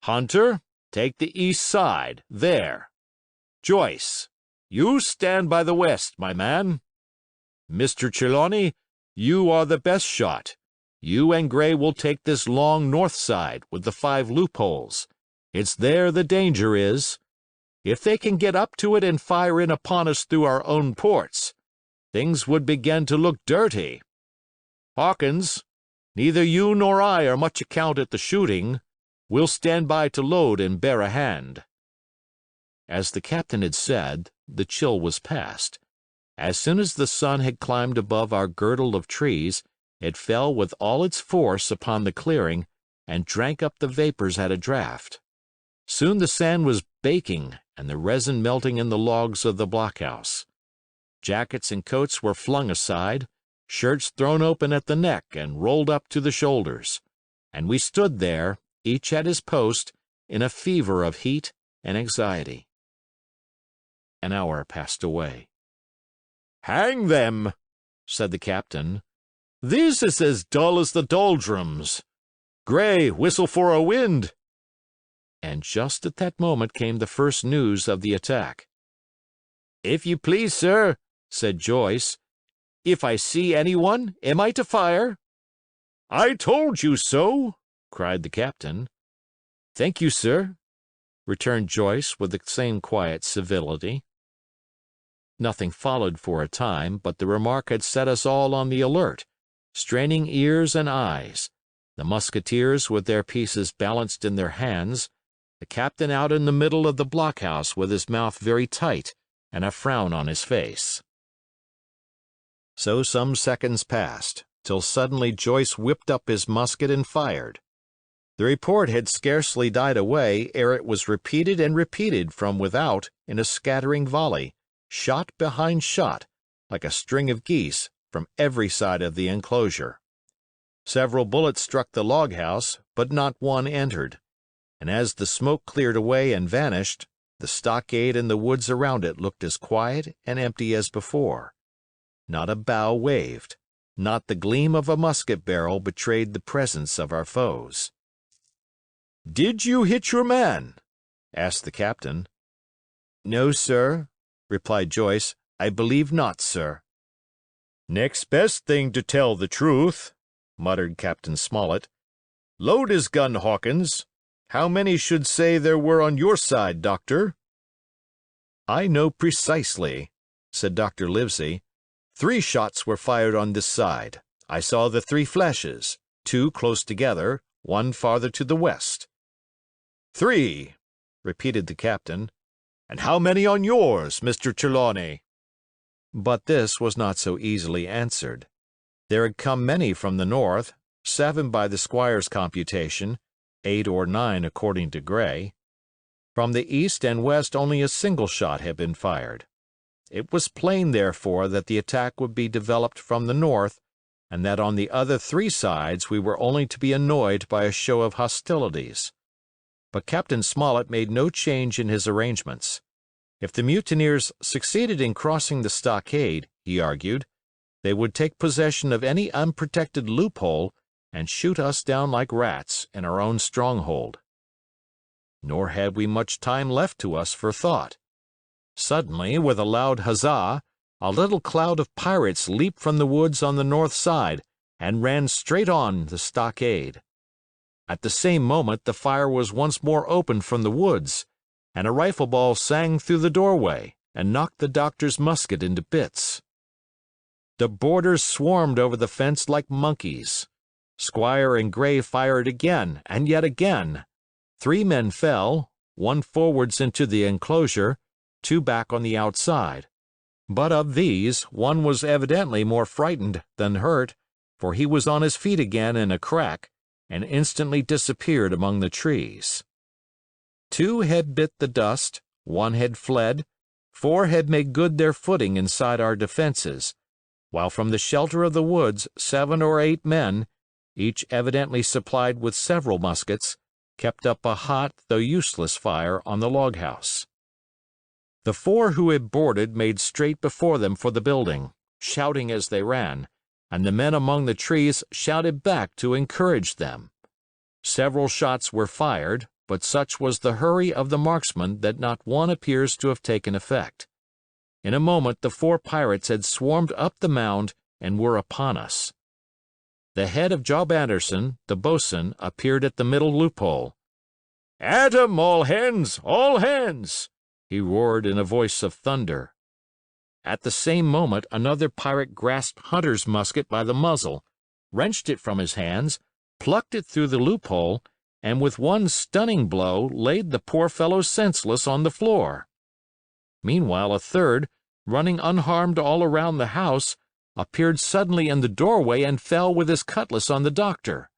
Hunter, take the east side, there. Joyce, you stand by the west, my man. Mr. Trelawney, you are the best shot. You and Gray will take this long north side with the 5 loopholes. It's there the danger is. If they can get up to it and fire in upon us through our own ports, things would begin to look dirty. Hawkins, neither you nor I are much account at the shooting. We'll stand by to load and bear a hand." As the captain had said, the chill was past. As soon as the sun had climbed above our girdle of trees, it fell with all its force upon the clearing and drank up the vapors at a draught. Soon the sand was baking and the resin melting in the logs of the blockhouse. Jackets and coats were flung aside, shirts thrown open at the neck and rolled up to the shoulders, and we stood there, each at his post, in a fever of heat and anxiety. An hour passed away. "Hang them," said the captain. "This is as dull as the doldrums. Gray, whistle for a wind." And just at that moment came the first news of the attack. "If you please, sir," said Joyce, "if I see anyone, am I to fire?" "I told you so," cried the captain. "Thank you, sir," returned Joyce with the same quiet civility. Nothing followed for a time, but the remark had set us all on the alert, straining ears and eyes, the musketeers with their pieces balanced in their hands, the captain out in the middle of the blockhouse with his mouth very tight and a frown on his face. So some seconds passed, till suddenly Joyce whipped up his musket and fired. The report had scarcely died away ere it was repeated and repeated from without in a scattering volley, shot behind shot, like a string of geese, from every side of the enclosure. Several bullets struck the log house, but not one entered, and as the smoke cleared away and vanished, the stockade and the woods around it looked as quiet and empty as before. Not a bough waved, not the gleam of a musket barrel betrayed the presence of our foes. "Did you hit your man?" asked the captain. "No, sir," replied Joyce. "I believe not, sir." "Next best thing to tell the truth," muttered Captain Smollett. "Load his gun, Hawkins. How many should say there were on your side, Doctor?" "I know precisely," said Dr. Livesey. "3 shots were fired on this side. I saw the 3 flashes, 2 close together, 1 farther to the west." "3," repeated the captain. "And how many on yours, Mr. Trelawney?" But this was not so easily answered. There had come many from the north, 7 by the squire's computation, 8 or 9 according to Gray. From the east and west only a single shot had been fired. It was plain, therefore, that the attack would be developed from the north, and that on the other 3 sides we were only to be annoyed by a show of hostilities. But Captain Smollett made no change in his arrangements. If the mutineers succeeded in crossing the stockade, he argued, they would take possession of any unprotected loophole and shoot us down like rats in our own stronghold. Nor had we much time left to us for thought. Suddenly, with a loud huzzah, a little cloud of pirates leaped from the woods on the north side and ran straight on the stockade. At the same moment the fire was once more opened from the woods, and a rifle ball sang through the doorway and knocked the doctor's musket into bits. The boarders swarmed over the fence like monkeys. Squire and Gray fired again and yet again. 3 men fell, 1 forwards into the enclosure, 2 back on the outside. But of these, 1 was evidently more frightened than hurt, for he was on his feet again in a crack, and instantly disappeared among the trees. 2 had bit the dust, 1 had fled, 4 had made good their footing inside our defenses, while from the shelter of the woods 7 or 8 men, each evidently supplied with several muskets, kept up a hot though useless fire on the log house. The 4 who had boarded made straight before them for the building, shouting as they ran, and the men among the trees shouted back to encourage them. Several shots were fired, but such was the hurry of the marksmen that not one appears to have taken effect. In a moment the 4 pirates had swarmed up the mound and were upon us. The head of Job Anderson, the boatswain, appeared at the middle loophole. "At 'em, all hands, all hands!" he roared in a voice of thunder. At the same moment another pirate grasped Hunter's musket by the muzzle, wrenched it from his hands, plucked it through the loophole, and with one stunning blow laid the poor fellow senseless on the floor. Meanwhile a third, running unharmed all around the house, appeared suddenly in the doorway and fell with his cutlass on the doctor.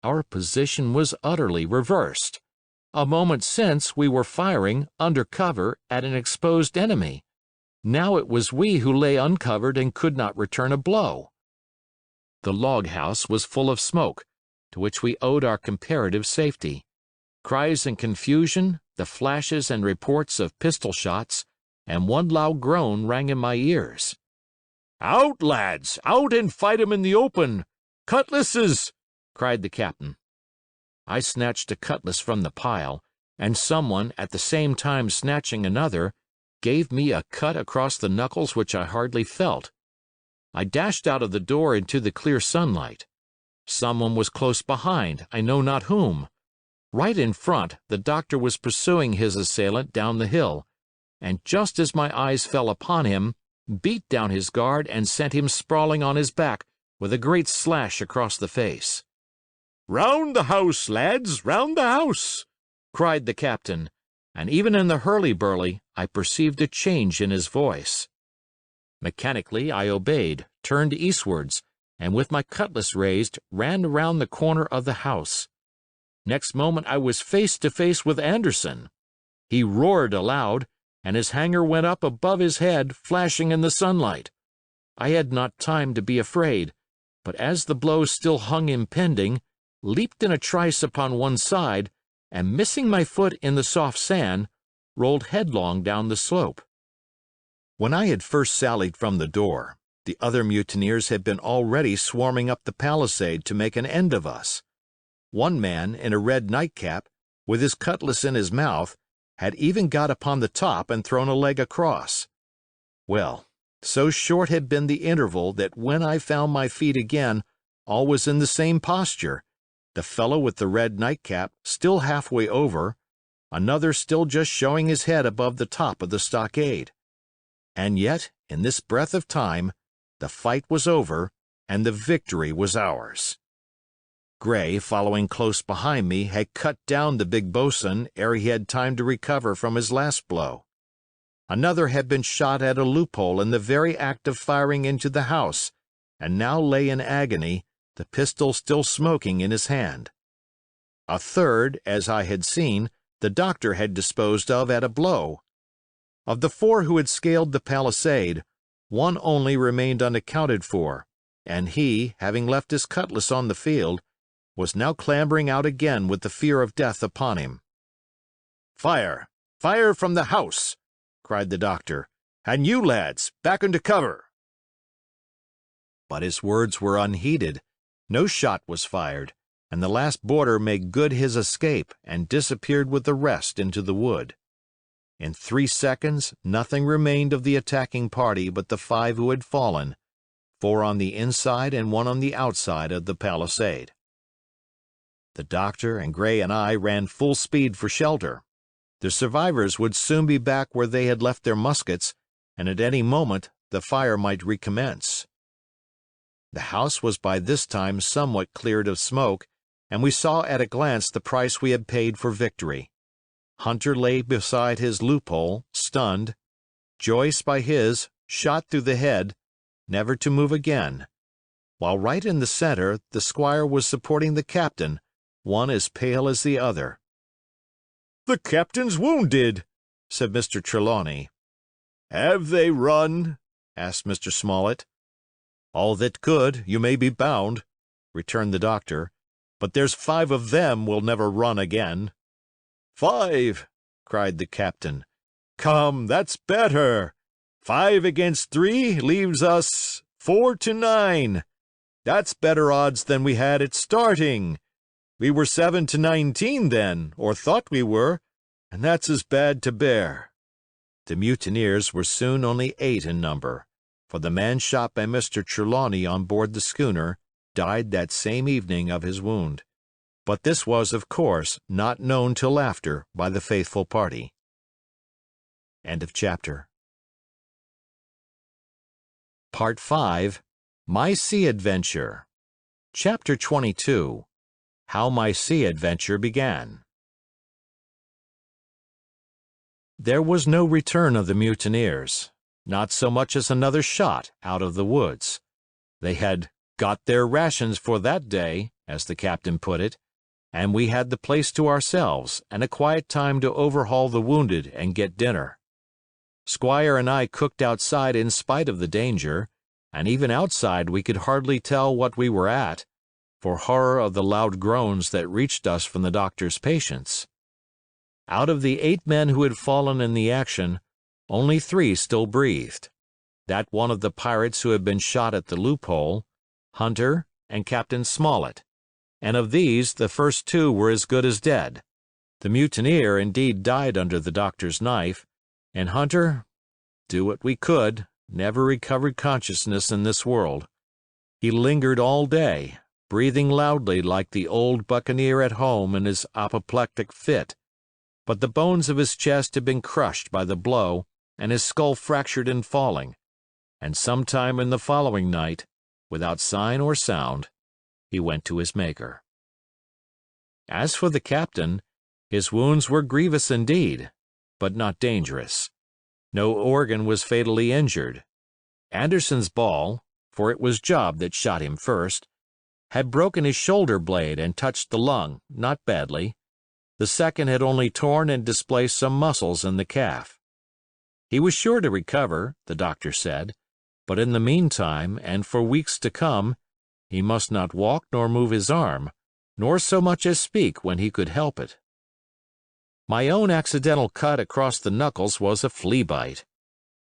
Our position was utterly reversed. A moment since we were firing, under cover, at an exposed enemy. Now it was we who lay uncovered and could not return a blow. The log house was full of smoke, to which we owed our comparative safety. Cries and confusion, the flashes and reports of pistol shots, and one loud groan rang in my ears. "Out, lads! Out and fight 'em in the open! Cutlasses!" cried the captain. I snatched a cutlass from the pile, and someone, at the same time snatching another, gave me a cut across the knuckles which I hardly felt. I dashed out of the door into the clear sunlight. Someone was close behind, I know not whom. Right in front, the doctor was pursuing his assailant down the hill, and just as my eyes fell upon him, beat down his guard and sent him sprawling on his back with a great slash across the face. "Round the house, lads, round the house!" cried the captain, and even in the hurly-burly I perceived a change in his voice. Mechanically I obeyed, turned eastwards, and with my cutlass raised ran around the corner of the house. Next moment I was face to face with Anderson. He roared aloud, and his hanger went up above his head, flashing in the sunlight. I had not time to be afraid, but as the blow still hung impending, leaped in a trice upon one side, and missing my foot in the soft sand, rolled headlong down the slope. When I had first sallied from the door, the other mutineers had been already swarming up the palisade to make an end of us. One man, in a red nightcap, with his cutlass in his mouth, had even got upon the top and thrown a leg across. Well, so short had been the interval that when I found my feet again, all was in the same posture, the fellow with the red nightcap still halfway over, another still just showing his head above the top of the stockade. And yet, in this breath of time, the fight was over, and the victory was ours. Gray, following close behind me, had cut down the big boatswain ere he had time to recover from his last blow. Another had been shot at a loophole in the very act of firing into the house, and now lay in agony, the pistol still smoking in his hand. A third, as I had seen, the doctor had disposed of at a blow. Of the four who had scaled the palisade, one only remained unaccounted for, and he, having left his cutlass on the field, was now clambering out again with the fear of death upon him. "Fire! Fire from the house!" cried the doctor. "And you lads, back into cover!" But his words were unheeded. No shot was fired, and the last boarder made good his escape and disappeared with the rest into the wood. In 3 seconds nothing remained of the attacking party but the 5 who had fallen, 4 on the inside and 1 on the outside of the palisade. The doctor and Gray and I ran full speed for shelter. The survivors would soon be back where they had left their muskets, and at any moment the fire might recommence. The house was by this time somewhat cleared of smoke, and we saw at a glance the price we had paid for victory. Hunter lay beside his loophole, stunned; Joyce by his, shot through the head, never to move again; while right in the center the squire was supporting the captain, one as pale as the other. "The captain's wounded," said Mr. Trelawney. "Have they run?" asked Mr. Smollett. "All that could, you may be bound," returned the doctor, "but there's 5 of them will never run again." "5!" cried the captain. "Come, that's better. 5 against 3 leaves us 4 to 9. That's better odds than we had at starting. We were 7 to 19 then, or thought we were, and that's as bad to bear." The mutineers were soon only 8 in number, for the man shot by Mr. Trelawney on board the schooner died that same evening of his wound. But this was, of course, not known till after by the faithful party. End of chapter. Part 5. My Sea Adventure. Chapter 22. How My Sea Adventure Began. There was no return of the mutineers, not so much as another shot out of the woods. They had got their rations for that day, as the captain put it, and we had the place to ourselves and a quiet time to overhaul the wounded and get dinner. Squire and I cooked outside in spite of the danger, and even outside we could hardly tell what we were at, for horror of the loud groans that reached us from the doctor's patients. Out of the 8 men who had fallen in the action, only 3 still breathed. That one of the pirates who had been shot at the loophole, Hunter, and Captain Smollett, and of these the first 2 were as good as dead. The mutineer indeed died under the doctor's knife, and Hunter, do what we could, never recovered consciousness in this world. He lingered all day, breathing loudly like the old buccaneer at home in his apoplectic fit, but the bones of his chest had been crushed by the blow and his skull fractured in falling, and sometime in the following night, without sign or sound, he went to his Maker. As for the captain, his wounds were grievous indeed, but not dangerous. No organ was fatally injured. Anderson's ball, for it was Job that shot him first, had broken his shoulder blade and touched the lung, not badly. The second had only torn and displaced some muscles in the calf. He was sure to recover, the doctor said, but in the meantime, and for weeks to come, he must not walk nor move his arm, nor so much as speak when he could help it. My own accidental cut across the knuckles was a flea bite.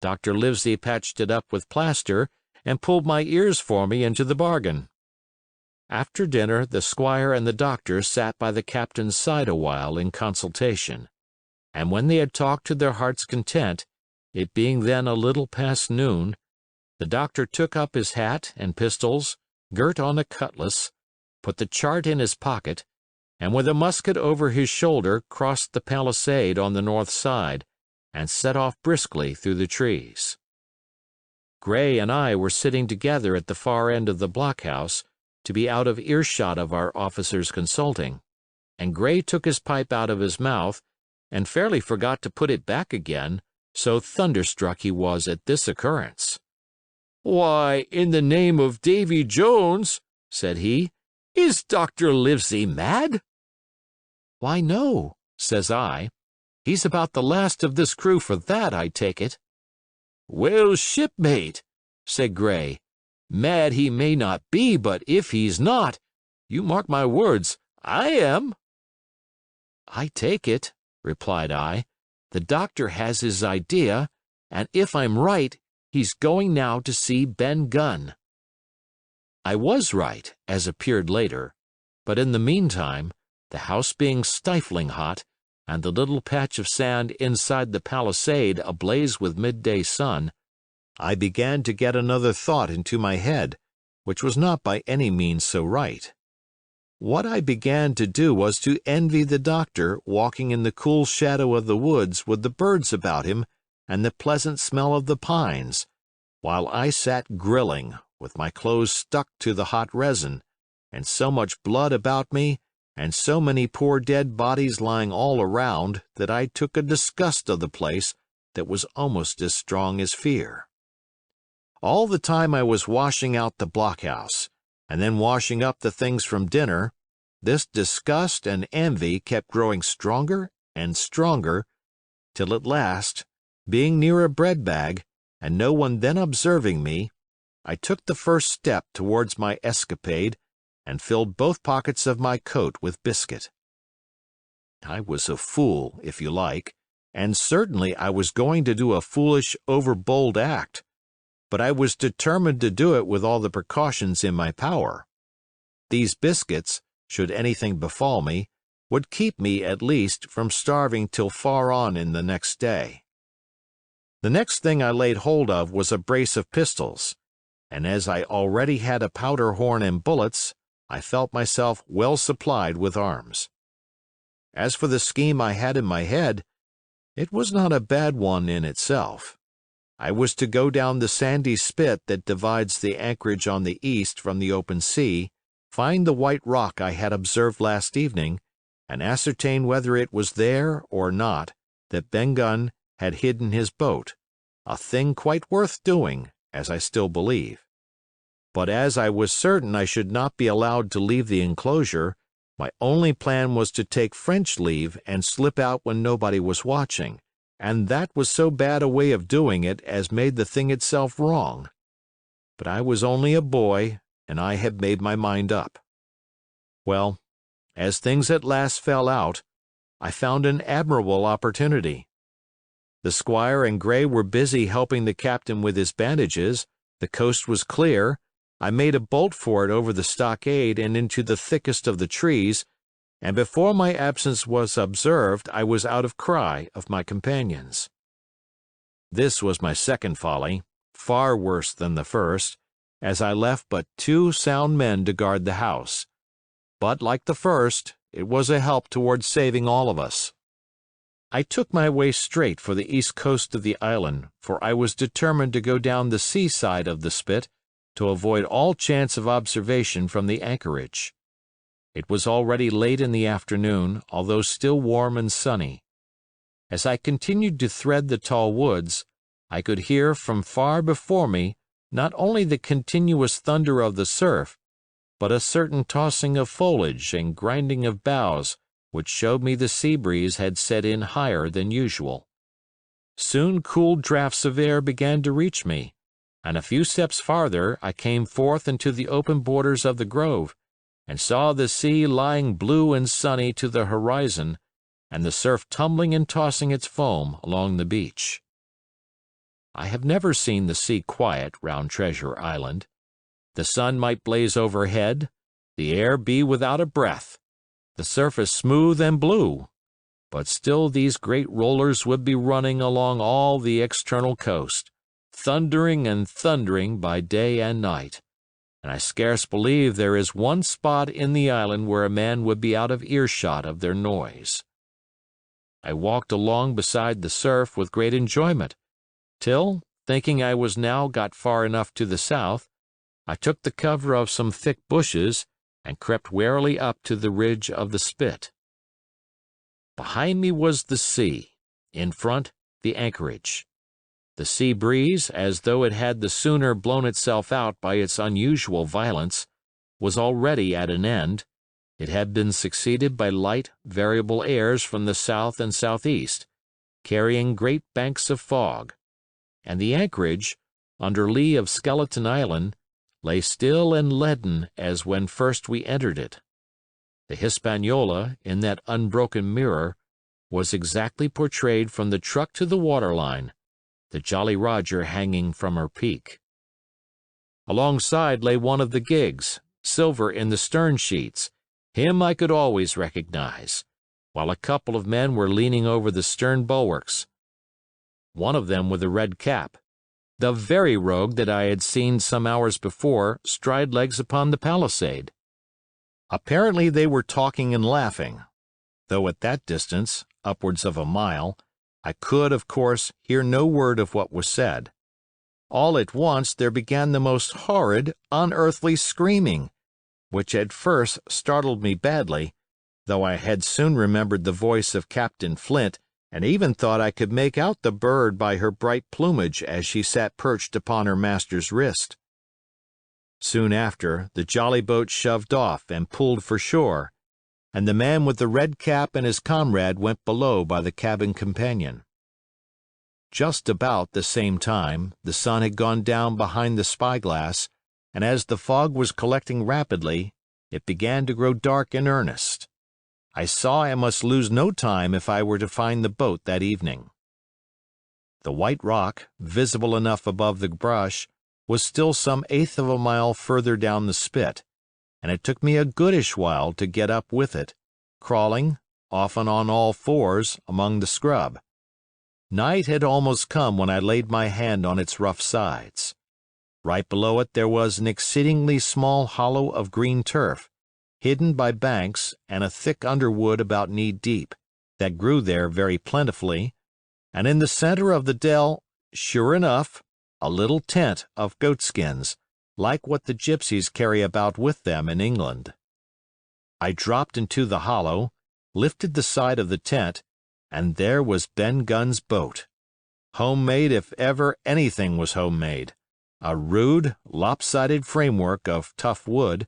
Dr. Livesey patched it up with plaster and pulled my ears for me into the bargain. After dinner, the squire and the doctor sat by the captain's side a while in consultation, and when they had talked to their heart's content, it being then a little past noon, the doctor took up his hat and pistols, girt on a cutlass, put the chart in his pocket, and with a musket over his shoulder crossed the palisade on the north side and set off briskly through the trees. Gray and I were sitting together at the far end of the blockhouse, to be out of earshot of our officers consulting, and Gray took his pipe out of his mouth and fairly forgot to put it back again, so thunderstruck he was at this occurrence. "Why, in the name of Davy Jones," said he, "is Dr. Livesey mad?" "Why, no," says I. "He's about the last of this crew for that, I take it." "Well, shipmate," said Gray, "mad he may not be, but if he's not, you mark my words, I am." "I take it," replied I, "the doctor has his idea, and if I'm right, he's going now to see Ben Gunn." I was right, as appeared later, but in the meantime, the house being stifling hot, and the little patch of sand inside the palisade ablaze with midday sun, I began to get another thought into my head, which was not by any means so right. What I began to do was to envy the doctor walking in the cool shadow of the woods with the birds about him and the pleasant smell of the pines, while I sat grilling, with my clothes stuck to the hot resin, and so much blood about me, and so many poor dead bodies lying all around, that I took a disgust of the place that was almost as strong as fear. All the time I was washing out the blockhouse, and then washing up the things from dinner, this disgust and envy kept growing stronger and stronger, till at last, being near a bread bag, and no one then observing me, I took the first step towards my escapade and filled both pockets of my coat with biscuit. I was a fool, if you like, and certainly I was going to do a foolish, overbold act, but I was determined to do it with all the precautions in my power. These biscuits, should anything befall me, would keep me, at least, from starving till far on in the next day. The next thing I laid hold of was a brace of pistols, and as I already had a powder horn and bullets, I felt myself well supplied with arms. As for the scheme I had in my head, it was not a bad one in itself. I was to go down the sandy spit that divides the anchorage on the east from the open sea, find the white rock I had observed last evening, and ascertain whether it was there or not that Ben Gunn had hidden his boat, a thing quite worth doing, as I still believe. But as I was certain I should not be allowed to leave the enclosure, my only plan was to take French leave and slip out when nobody was watching, and that was so bad a way of doing it as made the thing itself wrong. But I was only a boy, and I had made my mind up. Well, as things at last fell out, I found an admirable opportunity. The squire and Gray were busy helping the captain with his bandages, the coast was clear, I made a bolt for it over the stockade and into the thickest of the trees, and before my absence was observed I was out of cry of my companions. This was my second folly, far worse than the first, as I left but 2 sound men to guard the house. But like the first, it was a help towards saving all of us. I took my way straight for the east coast of the island, for I was determined to go down the seaside of the spit to avoid all chance of observation from the anchorage. It was already late in the afternoon, although still warm and sunny. As I continued to thread the tall woods, I could hear from far before me not only the continuous thunder of the surf, but a certain tossing of foliage and grinding of boughs which showed me the sea breeze had set in higher than usual. Soon cool draughts of air began to reach me, and a few steps farther I came forth into the open borders of the grove, and saw the sea lying blue and sunny to the horizon, and the surf tumbling and tossing its foam along the beach. I have never seen the sea quiet round Treasure Island. The sun might blaze overhead, the air be without a breath, the surface smooth and blue, but still these great rollers would be running along all the external coast, thundering and thundering by day and night, and I scarce believe there is one spot in the island where a man would be out of earshot of their noise. I walked along beside the surf with great enjoyment, till, thinking I was now got far enough to the south, I took the cover of some thick bushes and crept warily up to the ridge of the spit. Behind me was the sea, in front the anchorage. The sea breeze, as though it had the sooner blown itself out by its unusual violence, was already at an end. It had been succeeded by light, variable airs from the south and southeast, carrying great banks of fog, and the anchorage, under lee of Skeleton Island, lay still and leaden as when first we entered it. The Hispaniola, in that unbroken mirror, was exactly portrayed from the truck to the waterline, the Jolly Roger hanging from her peak. Alongside lay one of the gigs, silver in the stern sheets. Him I could always recognize, while a couple of men were leaning over the stern bulwarks. One of them with a red cap, the very rogue that I had seen some hours before stride legs upon the palisade. Apparently they were talking and laughing, though at that distance, upwards of a mile, I could, of course, hear no word of what was said. All at once there began the most horrid, unearthly screaming, which at first startled me badly, though I had soon remembered the voice of Captain Flint, and even thought I could make out the bird by her bright plumage as she sat perched upon her master's wrist. Soon after, the jolly boat shoved off and pulled for shore, and the man with the red cap and his comrade went below by the cabin companion. Just about the same time, the sun had gone down behind the spyglass, and as the fog was collecting rapidly, it began to grow dark in earnest. I saw I must lose no time if I were to find the boat that evening. The white rock, visible enough above the brush, was still some eighth of a mile further down the spit, and it took me a goodish while to get up with it, crawling, often on all fours, among the scrub. Night had almost come when I laid my hand on its rough sides. Right below it there was an exceedingly small hollow of green turf, hidden by banks and a thick underwood about knee-deep, that grew there very plentifully, and in the center of the dell, sure enough, a little tent of goatskins, like what the gypsies carry about with them in England. I dropped into the hollow, lifted the side of the tent, and there was Ben Gunn's boat. Homemade if ever anything was homemade, a rude, lopsided framework of tough wood,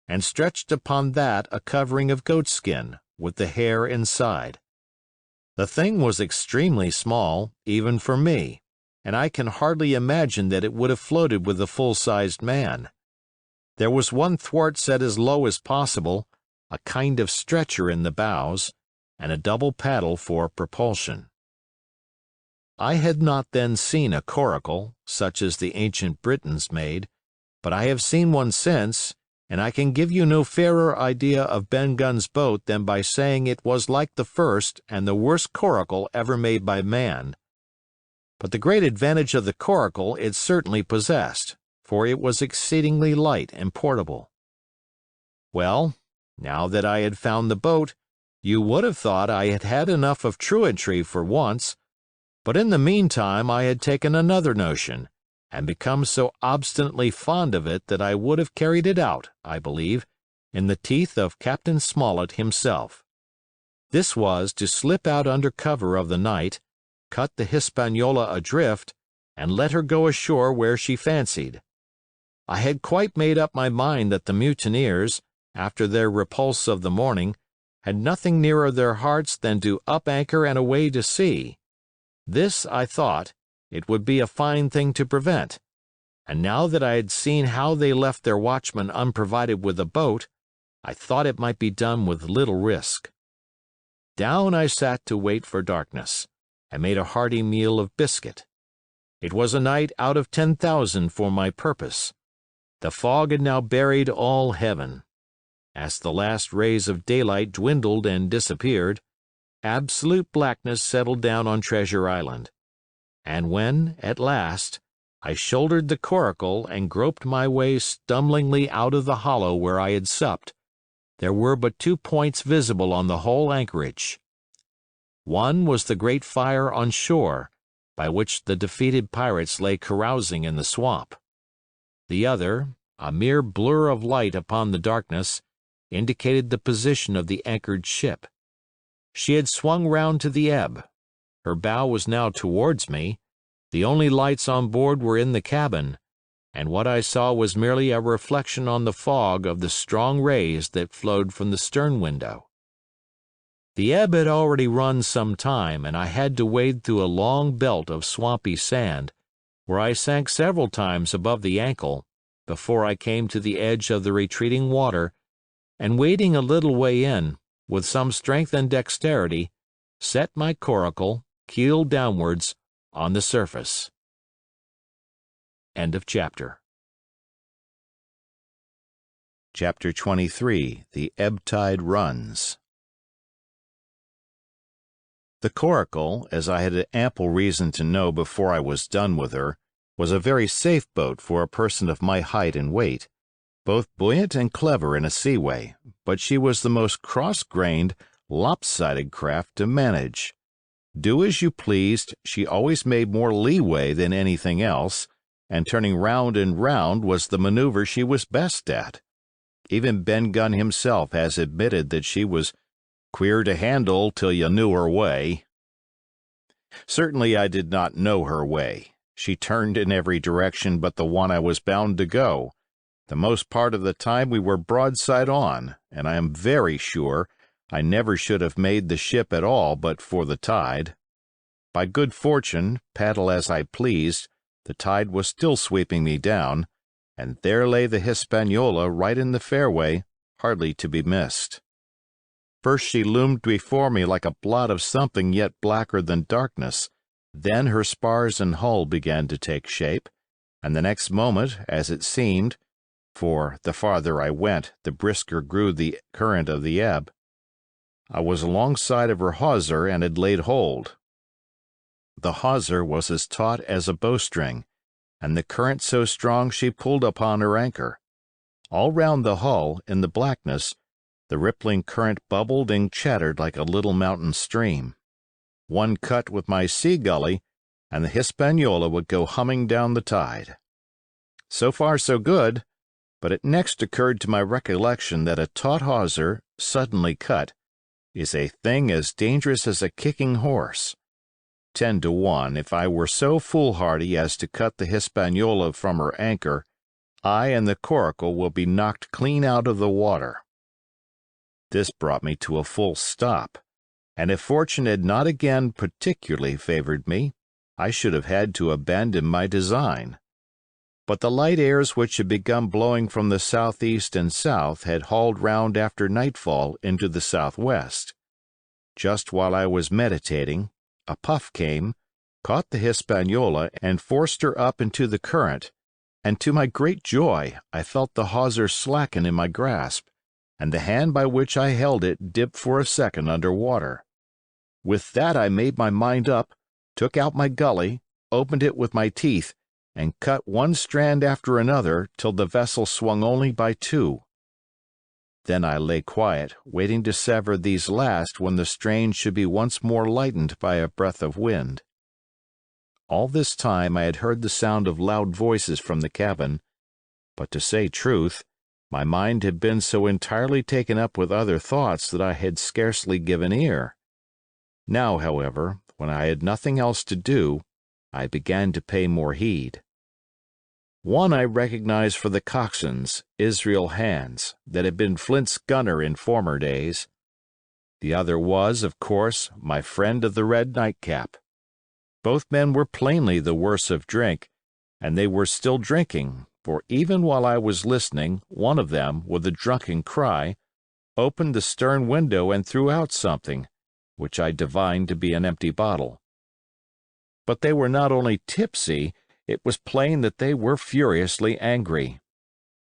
and stretched upon that a covering of goatskin, with the hair inside. The thing was extremely small, even for me, and I can hardly imagine that it would have floated with a full-sized man. There was one thwart set as low as possible, a kind of stretcher in the bows, and a double paddle for propulsion. I had not then seen a coracle, such as the ancient Britons made, but I have seen one since, and I can give you no fairer idea of Ben Gunn's boat than by saying it was like the first and the worst coracle ever made by man. But the great advantage of the coracle it certainly possessed, for it was exceedingly light and portable. Well, now that I had found the boat, you would have thought I had had enough of truantry for once, but in the meantime I had taken another notion, and become so obstinately fond of it that I would have carried it out, I believe, in the teeth of Captain Smollett himself. This was to slip out under cover of the night, cut the Hispaniola adrift, and let her go ashore where she fancied. I had quite made up my mind that the mutineers, after their repulse of the morning, had nothing nearer their hearts than to up anchor and away to sea. This, I thought, it would be a fine thing to prevent, and now that I had seen how they left their watchman unprovided with a boat, I thought it might be done with little risk. Down I sat to wait for darkness, and made a hearty meal of biscuit. It was a night out of 10,000 for my purpose. The fog had now buried all heaven. As the last rays of daylight dwindled and disappeared, absolute blackness settled down on Treasure Island. And when, at last, I shouldered the coracle and groped my way stumblingly out of the hollow where I had supped, there were but 2 points visible on the whole anchorage. One was the great fire on shore, by which the defeated pirates lay carousing in the swamp. The other, a mere blur of light upon the darkness, indicated the position of the anchored ship. She had swung round to the ebb. Her bow was now towards me. The only lights on board were in the cabin, and what I saw was merely a reflection on the fog of the strong rays that flowed from the stern window. The ebb had already run some time, and I had to wade through a long belt of swampy sand, where I sank several times above the ankle, before I came to the edge of the retreating water, and wading a little way in, with some strength and dexterity, set my coracle, keel downwards, on the surface. End of chapter. Chapter 23. The Ebb Tide Runs. The coracle, as I had ample reason to know before I was done with her, was a very safe boat for a person of my height and weight, both buoyant and clever in a seaway, but she was the most cross-grained, lopsided craft to manage. Do as you pleased, she always made more leeway than anything else, and turning round and round was the maneuver she was best at. Even Ben Gunn himself has admitted that she was queer to handle till you knew her way. Certainly I did not know her way. She turned in every direction but the one I was bound to go. The most part of the time we were broadside on, and I am very sure I never should have made the ship at all but for the tide. By good fortune, paddle as I pleased, the tide was still sweeping me down, and there lay the Hispaniola right in the fairway, hardly to be missed. First she loomed before me like a blot of something yet blacker than darkness, then her spars and hull began to take shape, and the next moment, as it seemed, for the farther I went, the brisker grew the current of the ebb, I was alongside of her hawser and had laid hold. The hawser was as taut as a bowstring, and the current so strong she pulled upon her anchor. All round the hull, in the blackness, the rippling current bubbled and chattered like a little mountain stream. One cut with my sea gully, and the Hispaniola would go humming down the tide. So far so good, but it next occurred to my recollection that a taut hawser, suddenly cut, is a thing as dangerous as a kicking horse. 10 to 1, if I were so foolhardy as to cut the Hispaniola from her anchor, I and the coracle will be knocked clean out of the water. This brought me to a full stop, and if fortune had not again particularly favored me, I should have had to abandon my design. But the light airs which had begun blowing from the southeast and south had hauled round after nightfall into the southwest. Just while I was meditating, a puff came, caught the Hispaniola, and forced her up into the current, and to my great joy I felt the hawser slacken in my grasp, and the hand by which I held it dip for a second under water. With that I made my mind up, took out my gully, opened it with my teeth, and cut one strand after another till the vessel swung only by 2. Then I lay quiet, waiting to sever these last when the strain should be once more lightened by a breath of wind. All this time I had heard the sound of loud voices from the cabin, but to say truth, my mind had been so entirely taken up with other thoughts that I had scarcely given ear. Now, however, when I had nothing else to do, I began to pay more heed. One I recognized for the coxswain's, Israel Hands, that had been Flint's gunner in former days. The other was, of course, my friend of the red nightcap. Both men were plainly the worse of drink, and they were still drinking, for even while I was listening, one of them, with a drunken cry, opened the stern window and threw out something, which I divined to be an empty bottle. But they were not only tipsy, it was plain that they were furiously angry.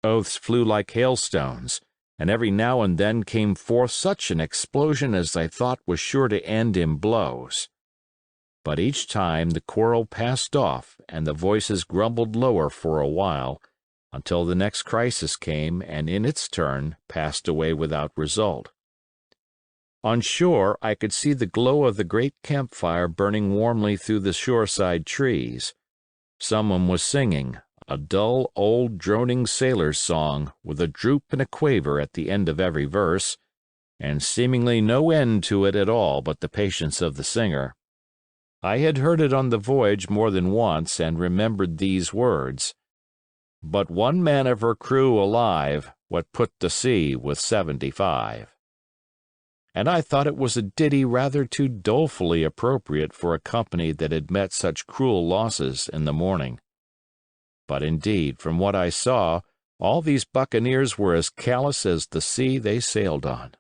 Oaths flew like hailstones, and every now and then came forth such an explosion as I thought was sure to end in blows. But each time the quarrel passed off and the voices grumbled lower for a while, until the next crisis came and in its turn passed away without result. On shore I could see the glow of the great campfire burning warmly through the shoreside trees. Someone was singing, a dull old droning sailor's song with a droop and a quaver at the end of every verse, and seemingly no end to it at all but the patience of the singer. I had heard it on the voyage more than once and remembered these words: "But one man of her crew alive, what put to sea with 75." And I thought it was a ditty rather too dolefully appropriate for a company that had met such cruel losses in the morning. But indeed, from what I saw, all these buccaneers were as callous as the sea they sailed on.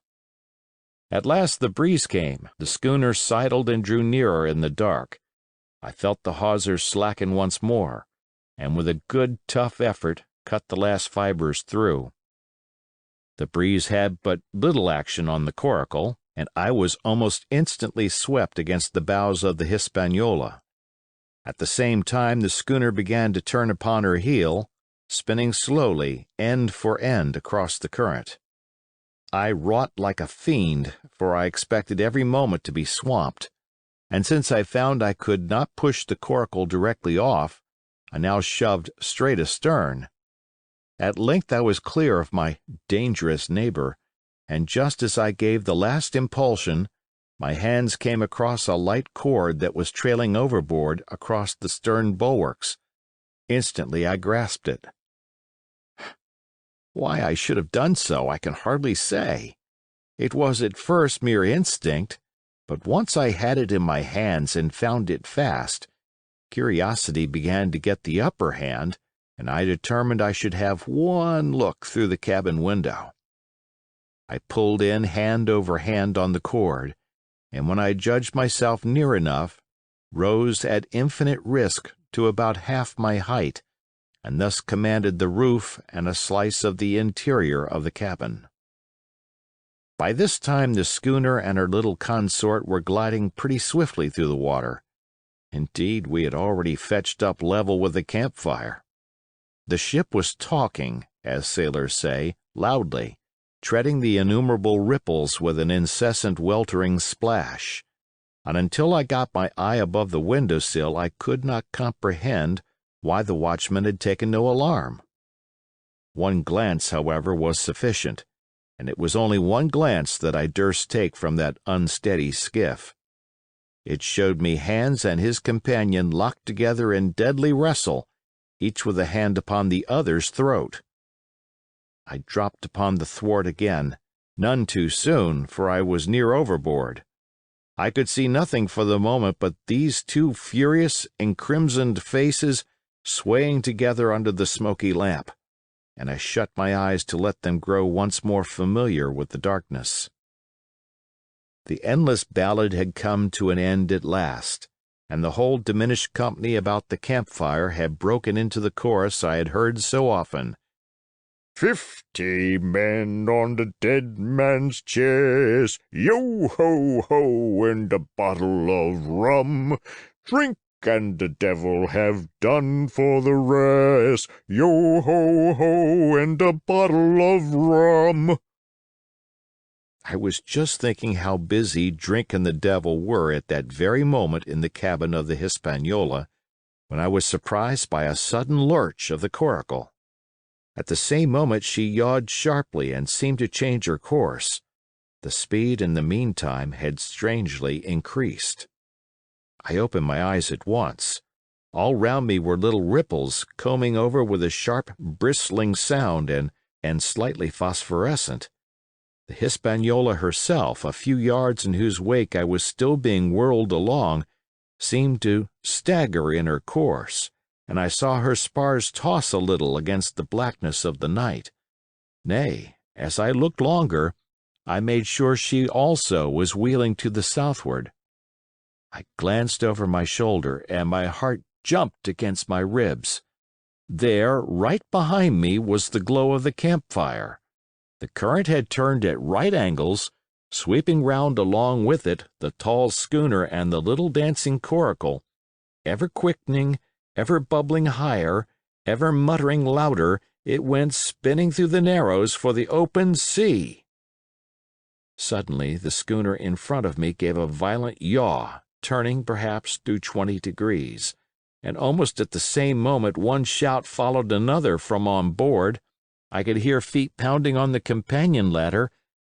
At last the breeze came, the schooner sidled and drew nearer in the dark. I felt the hawsers slacken once more, and with a good tough effort cut the last fibres through. The breeze had but little action on the coracle, and I was almost instantly swept against the bows of the Hispaniola. At the same time the schooner began to turn upon her heel, spinning slowly, end for end, across the current. I wrought like a fiend, for I expected every moment to be swamped, and since I found I could not push the coracle directly off, I now shoved straight astern. At length I was clear of my dangerous neighbor, and just as I gave the last impulsion, my hands came across a light cord that was trailing overboard across the stern bulwarks. Instantly I grasped it. Why I should have done so I can hardly say. It was at first mere instinct, but once I had it in my hands and found it fast, curiosity began to get the upper hand, and I determined I should have one look through the cabin window. I pulled in hand over hand on the cord, and when I judged myself near enough, rose at infinite risk to about half my height, and thus commanded the roof and a slice of the interior of the cabin. By this time the schooner and her little consort were gliding pretty swiftly through the water. Indeed, we had already fetched up level with the campfire. The ship was talking, as sailors say, loudly, treading the innumerable ripples with an incessant weltering splash, and until I got my eye above the window sill I could not comprehend why the watchman had taken no alarm. One glance, however, was sufficient, and it was only one glance that I durst take from that unsteady skiff. It showed me Hans and his companion locked together in deadly wrestle, each with a hand upon the other's throat. I dropped upon the thwart again, none too soon, for I was near overboard. I could see nothing for the moment but these two furious, encrimsoned faces swaying together under the smoky lamp, and I shut my eyes to let them grow once more familiar with the darkness. The endless ballad had come to an end at last, and the whole diminished company about the campfire had broken into the chorus I had heard so often. 50 men on the dead man's chest, yo-ho-ho, and a bottle of rum. Drink, and the devil have done for the rest, yo-ho-ho, and a bottle of rum. I was just thinking how busy drink and the devil were at that very moment in the cabin of the Hispaniola, when I was surprised by a sudden lurch of the coracle. At the same moment she yawed sharply and seemed to change her course. The speed in the meantime had strangely increased. I opened my eyes at once. All round me were little ripples combing over with a sharp, bristling sound and slightly phosphorescent. The Hispaniola herself, a few yards in whose wake I was still being whirled along, seemed to stagger in her course, and I saw her spars toss a little against the blackness of the night. Nay, as I looked longer, I made sure she also was wheeling to the southward. I glanced over my shoulder, and my heart jumped against my ribs. There, right behind me, was the glow of the campfire. The current had turned at right angles, sweeping round along with it the tall schooner and the little dancing coracle, ever quickening, ever bubbling higher, ever muttering louder, it went spinning through the narrows for the open sea. Suddenly the schooner in front of me gave a violent yaw, turning perhaps through 20 degrees, and almost at the same moment one shout followed another from on board. I could hear feet pounding on the companion ladder,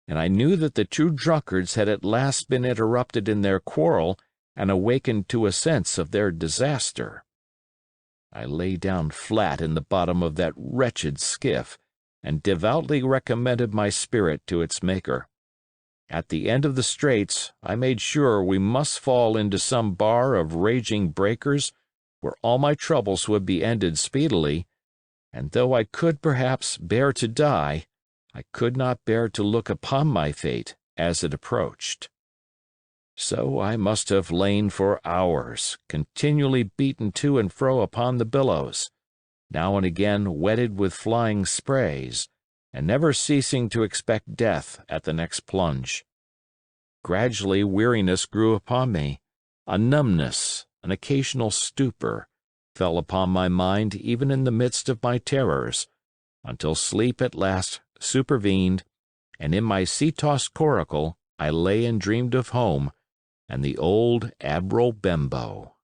and I knew that the two drunkards had at last been interrupted in their quarrel and awakened to a sense of their disaster. I lay down flat in the bottom of that wretched skiff, and devoutly recommended my spirit to its Maker. At the end of the straits, I made sure we must fall into some bar of raging breakers where all my troubles would be ended speedily, and though I could perhaps bear to die, I could not bear to look upon my fate as it approached. So I must have lain for hours, continually beaten to and fro upon the billows, now and again wetted with flying sprays, and never ceasing to expect death at the next plunge. Gradually weariness grew upon me, a numbness, an occasional stupor, fell upon my mind even in the midst of my terrors, until sleep at last supervened, and in my sea-tossed coracle I lay and dreamed of home and the old Admiral Benbow.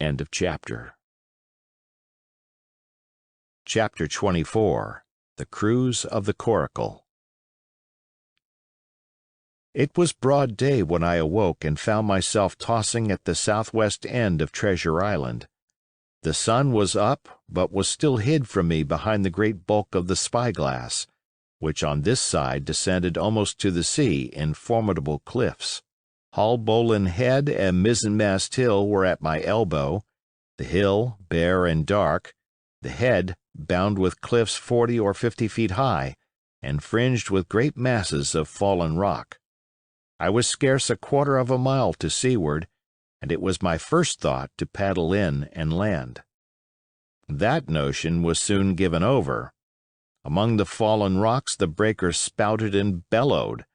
End of chapter. Chapter 24. The Cruise of the Coracle. It was broad day when I awoke and found myself tossing at the southwest end of Treasure Island. The sun was up, but was still hid from me behind the great bulk of the Spyglass, which on this side descended almost to the sea in formidable cliffs. Haulbowline Head and Mizzenmast Hill were at my elbow, the hill bare and dark, the head bound with cliffs 40 or 50 feet high, and fringed with great masses of fallen rock. I was scarce a quarter of a mile to seaward, and it was my first thought to paddle in and land. That notion was soon given over. Among the fallen rocks the breakers spouted and bellowed.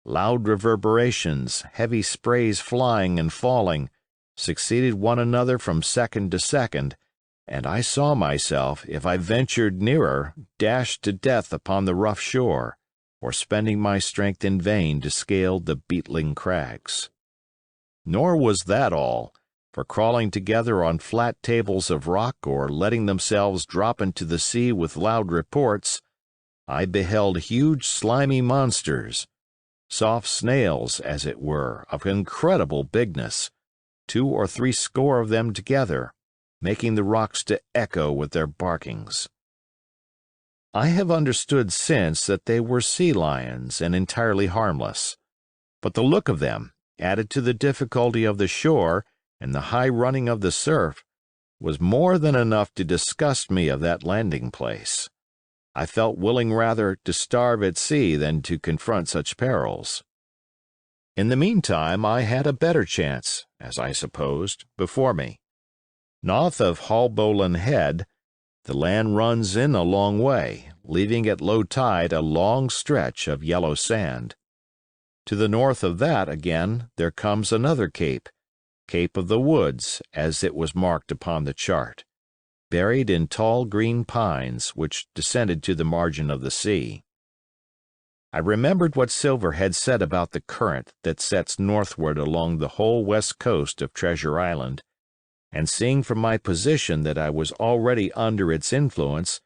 Loud reverberations, heavy sprays flying and falling, succeeded one another from second to second, and I saw myself, if I ventured nearer, dashed to death upon the rough shore, or spending my strength in vain to scale the beetling crags. Nor was that all, for crawling together on flat tables of rock or letting themselves drop into the sea with loud reports, I beheld huge slimy monsters, soft snails, as it were, of incredible bigness, 2 or 3 score of them together, making the rocks to echo with their barkings. I have understood since that they were sea lions and entirely harmless, but the look of them, added to the difficulty of the shore and the high running of the surf, was more than enough to disgust me of that landing place. I felt willing rather to starve at sea than to confront such perils. In the meantime I had a better chance, as I supposed, before me. North of Haulbowline Head, the land runs in a long way, leaving at low tide a long stretch of yellow sand. To the north of that, again, there comes another cape, Cape of the Woods, as it was marked upon the chart, buried in tall green pines which descended to the margin of the sea. I remembered what Silver had said about the current that sets northward along the whole west coast of Treasure Island, and seeing from my position that I was already under its influence,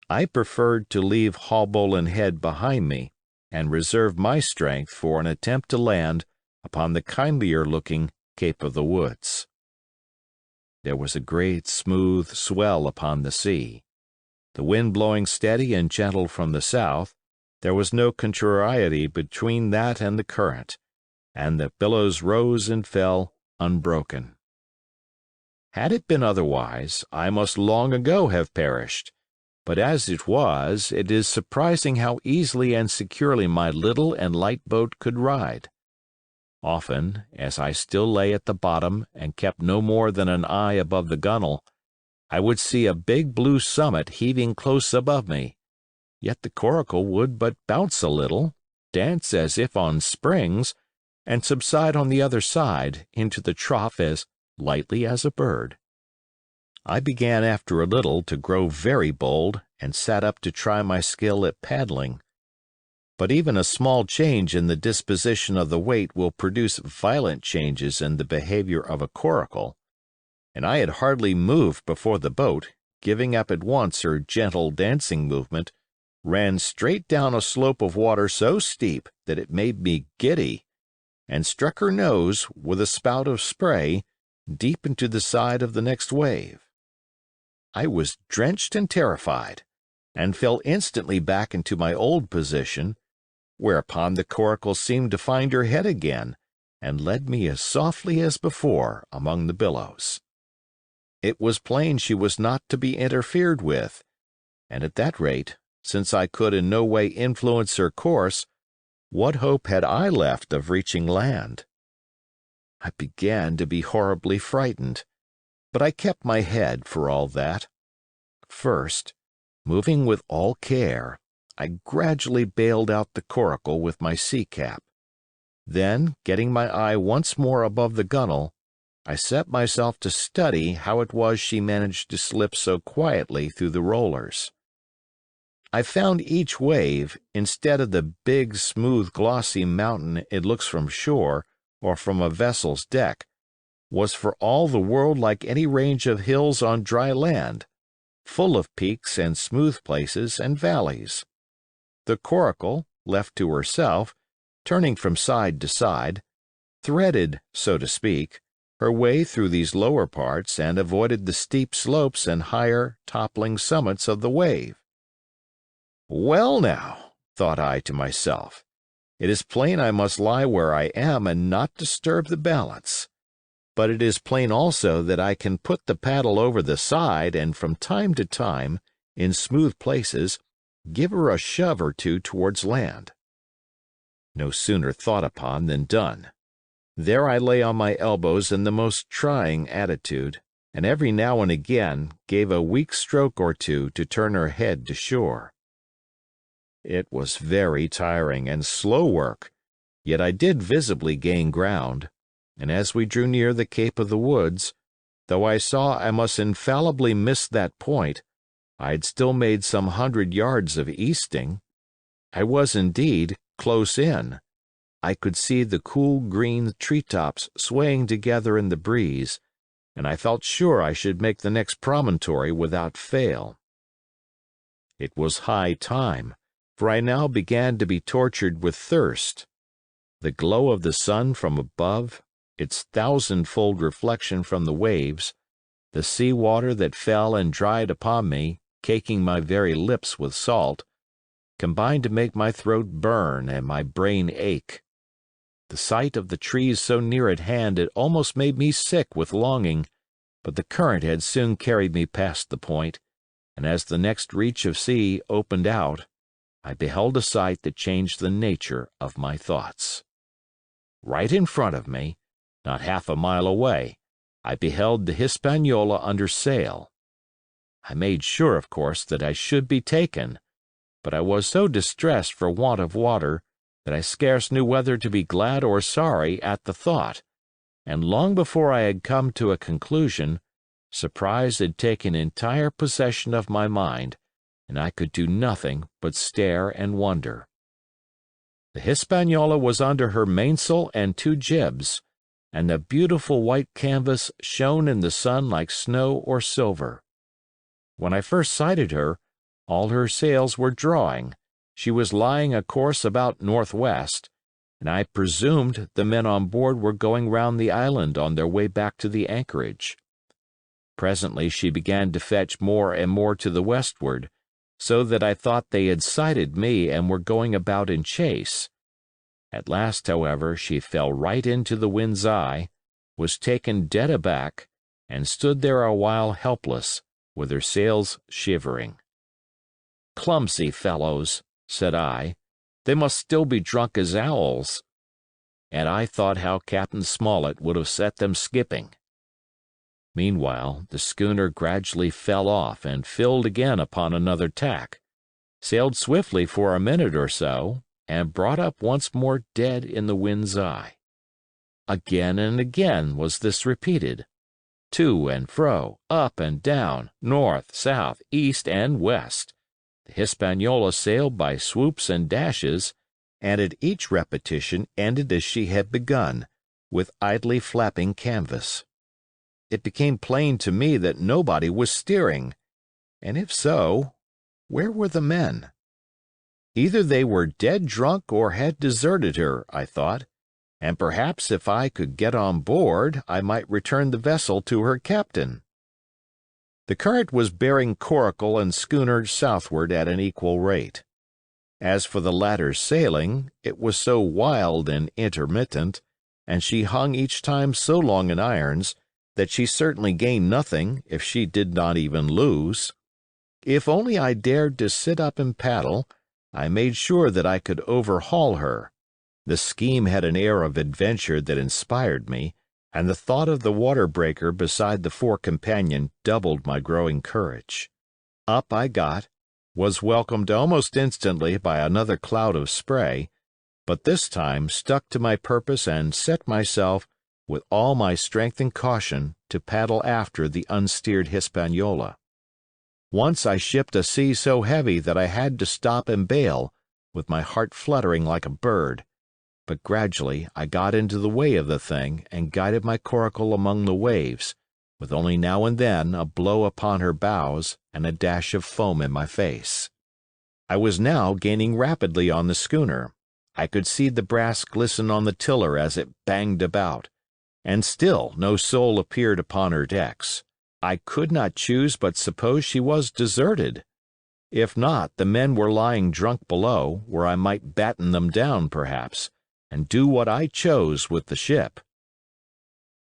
I preferred to leave Haulbowline Head behind me and reserve my strength for an attempt to land upon the kindlier-looking Cape of the Woods. There was a great smooth swell upon the sea. The wind blowing steady and gentle from the south, there was no contrariety between that and the current, and the billows rose and fell unbroken. Had it been otherwise, I must long ago have perished, but as it was, it is surprising how easily and securely my little and light boat could ride. Often, as I still lay at the bottom and kept no more than an eye above the gunwale, I would see a big blue summit heaving close above me, yet the coracle would but bounce a little, dance as if on springs, and subside on the other side into the trough as lightly as a bird. I began after a little to grow very bold and sat up to try my skill at paddling. But even a small change in the disposition of the weight will produce violent changes in the behavior of a coracle, and I had hardly moved before the boat, giving up at once her gentle dancing movement, ran straight down a slope of water so steep that it made me giddy, and struck her nose, with a spout of spray, deep into the side of the next wave. I was drenched and terrified, and fell instantly back into my old position, whereupon the coracle seemed to find her head again, and led me as softly as before among the billows. It was plain she was not to be interfered with, and at that rate, since I could in no way influence her course, what hope had I left of reaching land? I began to be horribly frightened, but I kept my head for all that. First, moving with all care, I gradually bailed out the coracle with my sea cap. Then, getting my eye once more above the gunwale, I set myself to study how it was she managed to slip so quietly through the rollers. I found each wave, instead of the big, smooth, glossy mountain it looks from shore or from a vessel's deck, was for all the world like any range of hills on dry land, full of peaks and smooth places and valleys. The coracle, left to herself, turning from side to side, threaded, so to speak, her way through these lower parts and avoided the steep slopes and higher, toppling summits of the wave. Well now, thought I to myself, it is plain I must lie where I am and not disturb the balance. But it is plain also that I can put the paddle over the side and from time to time, in smooth places, give her a shove or two towards land. No sooner thought upon than done. There I lay on my elbows in the most trying attitude, and every now and again gave a weak stroke or two to turn her head to shore. It was very tiring and slow work, yet I did visibly gain ground, and as we drew near the Cape of the Woods, though I saw I must infallibly miss that point, I had still made some 100 yards of easting. I was indeed close in. I could see the cool green treetops swaying together in the breeze, and I felt sure I should make the next promontory without fail. It was high time, for I now began to be tortured with thirst. The glow of the sun from above, its thousandfold reflection from the waves, the sea water that fell and dried upon me, caking my very lips with salt, combined to make my throat burn and my brain ache. The sight of the trees so near at hand it almost made me sick with longing, but the current had soon carried me past the point, and as the next reach of sea opened out, I beheld a sight that changed the nature of my thoughts. Right in front of me, not half a mile away, I beheld the Hispaniola under sail. I made sure, of course, that I should be taken, but I was so distressed for want of water that I scarce knew whether to be glad or sorry at the thought, and long before I had come to a conclusion, surprise had taken entire possession of my mind, and I could do nothing but stare and wonder. The Hispaniola was under her mainsail and 2 jibs, and the beautiful white canvas shone in the sun like snow or silver. When I first sighted her, all her sails were drawing, she was lying a course about northwest, and I presumed the men on board were going round the island on their way back to the anchorage. Presently she began to fetch more and more to the westward, so that I thought they had sighted me and were going about in chase. At last, however, she fell right into the wind's eye, was taken dead aback, and stood there a while helpless, with her sails shivering. "Clumsy fellows," said I, "they must still be drunk as owls." And I thought how Captain Smollett would have set them skipping. Meanwhile, the schooner gradually fell off and filled again upon another tack, sailed swiftly for a minute or so, and brought up once more dead in the wind's eye. Again and again was this repeated, to and fro, up and down, north, south, east, and west. The Hispaniola sailed by swoops and dashes, and at each repetition ended as she had begun, with idly flapping canvas. It became plain to me that nobody was steering, and if so, where were the men? Either they were dead drunk or had deserted her, I thought, and perhaps if I could get on board I might return the vessel to her captain. The current was bearing coracle and schooner southward at an equal rate. As for the latter's sailing, it was so wild and intermittent, and she hung each time so long in irons, that she certainly gained nothing if she did not even lose. If only I dared to sit up and paddle, I made sure that I could overhaul her. The scheme had an air of adventure that inspired me, and the thought of the water breaker beside the fore companion doubled my growing courage. Up I got, was welcomed almost instantly by another cloud of spray, but this time stuck to my purpose and set myself, with all my strength and caution, to paddle after the unsteered Hispaniola. Once I shipped a sea so heavy that I had to stop and bail, with my heart fluttering like a bird, but gradually I got into the way of the thing and guided my coracle among the waves, with only now and then a blow upon her bows and a dash of foam in my face. I was now gaining rapidly on the schooner. I could see the brass glisten on the tiller as it banged about, and still no soul appeared upon her decks. I could not choose but suppose she was deserted. If not, the men were lying drunk below, where I might batten them down, perhaps, and do what I chose with the ship.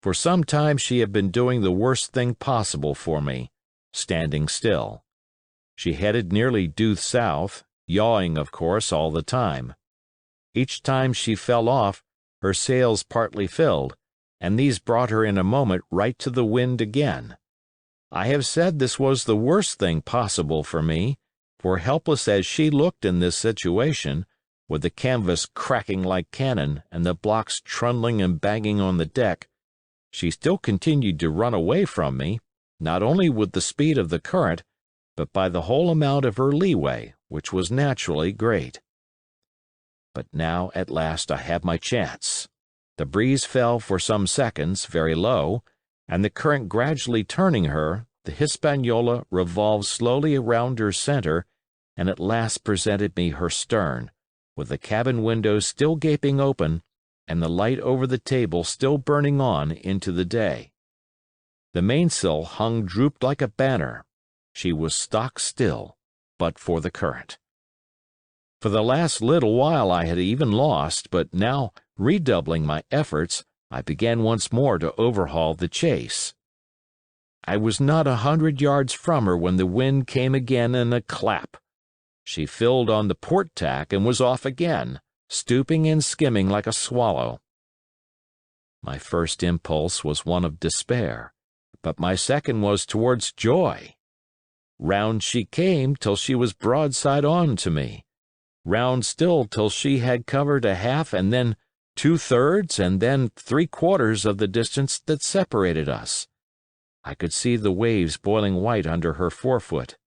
For some time she had been doing the worst thing possible for me, standing still. She headed nearly due south, yawing, of course, all the time. Each time she fell off, her sails partly filled, and these brought her in a moment right to the wind again. I have said this was the worst thing possible for me, for helpless as she looked in this situation, with the canvas cracking like cannon and the blocks trundling and banging on the deck, she still continued to run away from me, not only with the speed of the current, but by the whole amount of her leeway, which was naturally great. But now at last I had my chance. The breeze fell for some seconds very low, and the current gradually turning her, the Hispaniola revolved slowly around her center and at last presented me her stern, with the cabin windows still gaping open and the light over the table still burning on into the day. The mainsail hung drooped like a banner. She was stock still, but for the current. For the last little while I had even lost, but now, redoubling my efforts, I began once more to overhaul the chase. I was not 100 yards from her when the wind came again in a clap. She filled on the port tack and was off again, stooping and skimming like a swallow. My first impulse was one of despair, but my second was towards joy. Round she came till she was broadside on to me, round still till she had covered a half and then 2/3 and then 3/4 of the distance that separated us. I could see the waves boiling white under her forefoot.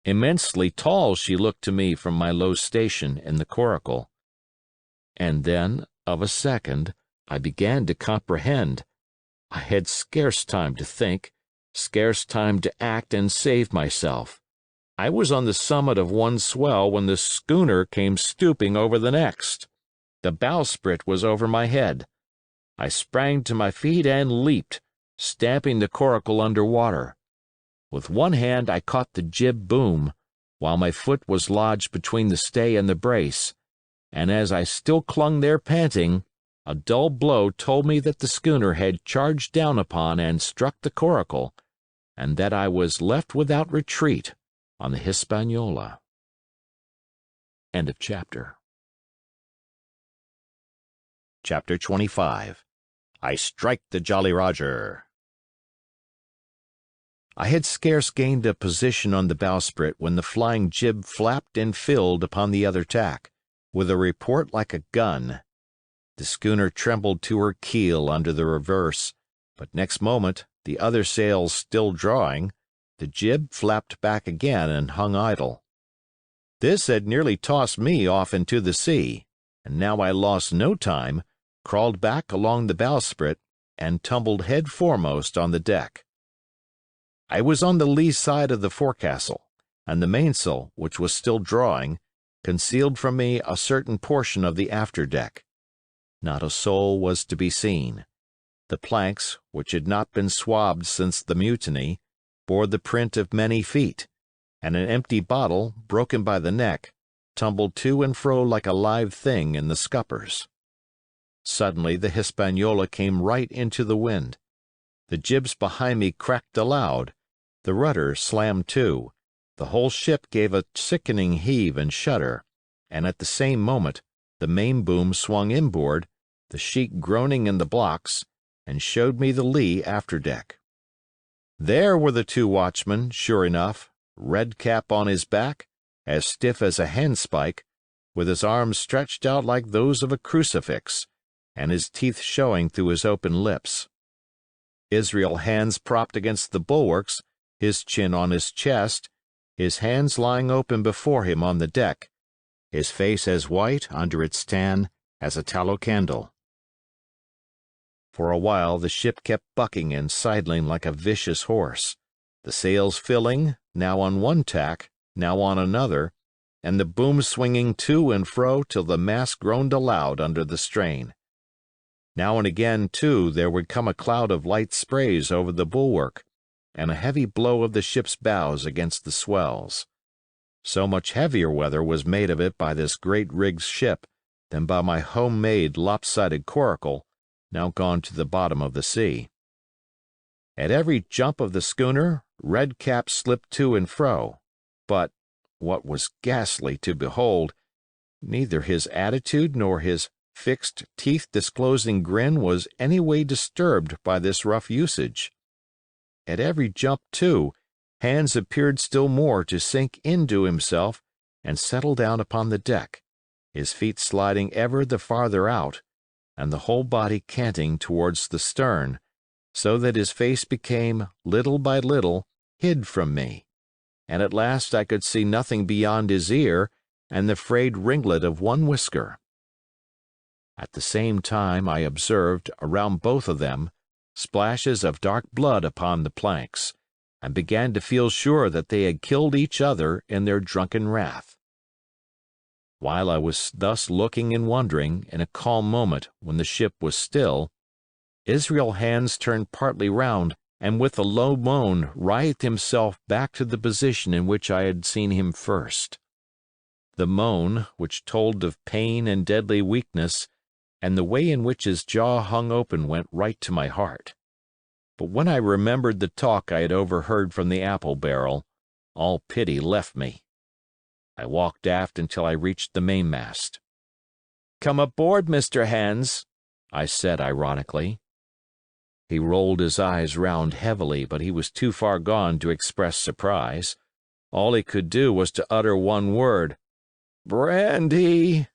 Immensely tall she looked to me from my low station in the coracle. And then, of a second, I began to comprehend. I had scarce time to think, scarce time to act and save myself. I was on the summit of one swell when the schooner came stooping over the next. The bowsprit was over my head. I sprang to my feet and leaped, stamping the coracle under water. With one hand I caught the jib boom, while my foot was lodged between the stay and the brace, and as I still clung there panting, a dull blow told me that the schooner had charged down upon and struck the coracle, and that I was left without retreat on the Hispaniola. End of chapter. Chapter 25. I Strike the Jolly Roger. I had scarce gained a position on the bowsprit when the flying jib flapped and filled upon the other tack, with a report like a gun. The schooner trembled to her keel under the reverse, but next moment, the other sails still drawing, the jib flapped back again and hung idle. This had nearly tossed me off into the sea, and now I lost no time, crawled back along the bowsprit, and tumbled head foremost on the deck. I was on the lee side of the forecastle, and the mainsail, which was still drawing, concealed from me a certain portion of the after deck. Not a soul was to be seen. The planks, which had not been swabbed since the mutiny, bore the print of many feet, and an empty bottle, broken by the neck, tumbled to and fro like a live thing in the scuppers. Suddenly the Hispaniola came right into the wind. The jibs behind me cracked aloud, the rudder slammed to, the whole ship gave a sickening heave and shudder, and at the same moment the main boom swung inboard, the sheet groaning in the blocks, and showed me the lee after deck. There were the two watchmen, sure enough, Red Cap on his back, as stiff as a handspike, with his arms stretched out like those of a crucifix, and his teeth showing through his open lips. Israel hands propped against the bulwarks, his chin on his chest, his hands lying open before him on the deck, his face as white under its tan as a tallow candle. For a while the ship kept bucking and sidling like a vicious horse, the sails filling, now on one tack, now on another, and the boom swinging to and fro till the mast groaned aloud under the strain. Now and again, too, there would come a cloud of light sprays over the bulwark, and a heavy blow of the ship's bows against the swells. So much heavier weather was made of it by this great rigged ship than by my home-made lopsided coracle, now gone to the bottom of the sea. At every jump of the schooner, Red Cap slipped to and fro, but, what was ghastly to behold, neither his attitude nor his fixed, teeth-disclosing grin was any way disturbed by this rough usage. At every jump, too, Hans appeared still more to sink into himself and settle down upon the deck, his feet sliding ever the farther out, and the whole body canting towards the stern, so that his face became, little by little, hid from me, and at last I could see nothing beyond his ear and the frayed ringlet of one whisker. At the same time I observed, around both of them, splashes of dark blood upon the planks, and began to feel sure that they had killed each other in their drunken wrath. While I was thus looking and wondering, in a calm moment when the ship was still, Israel Hands turned partly round and with a low moan writhed himself back to the position in which I had seen him first. The moan, which told of pain and deadly weakness, and the way in which his jaw hung open went right to my heart. But when I remembered the talk I had overheard from the apple barrel, all pity left me. I walked aft until I reached the mainmast. "Come aboard, Mr. Hands," I said ironically. He rolled his eyes round heavily, but he was too far gone to express surprise. All he could do was to utter one word, "Brandy."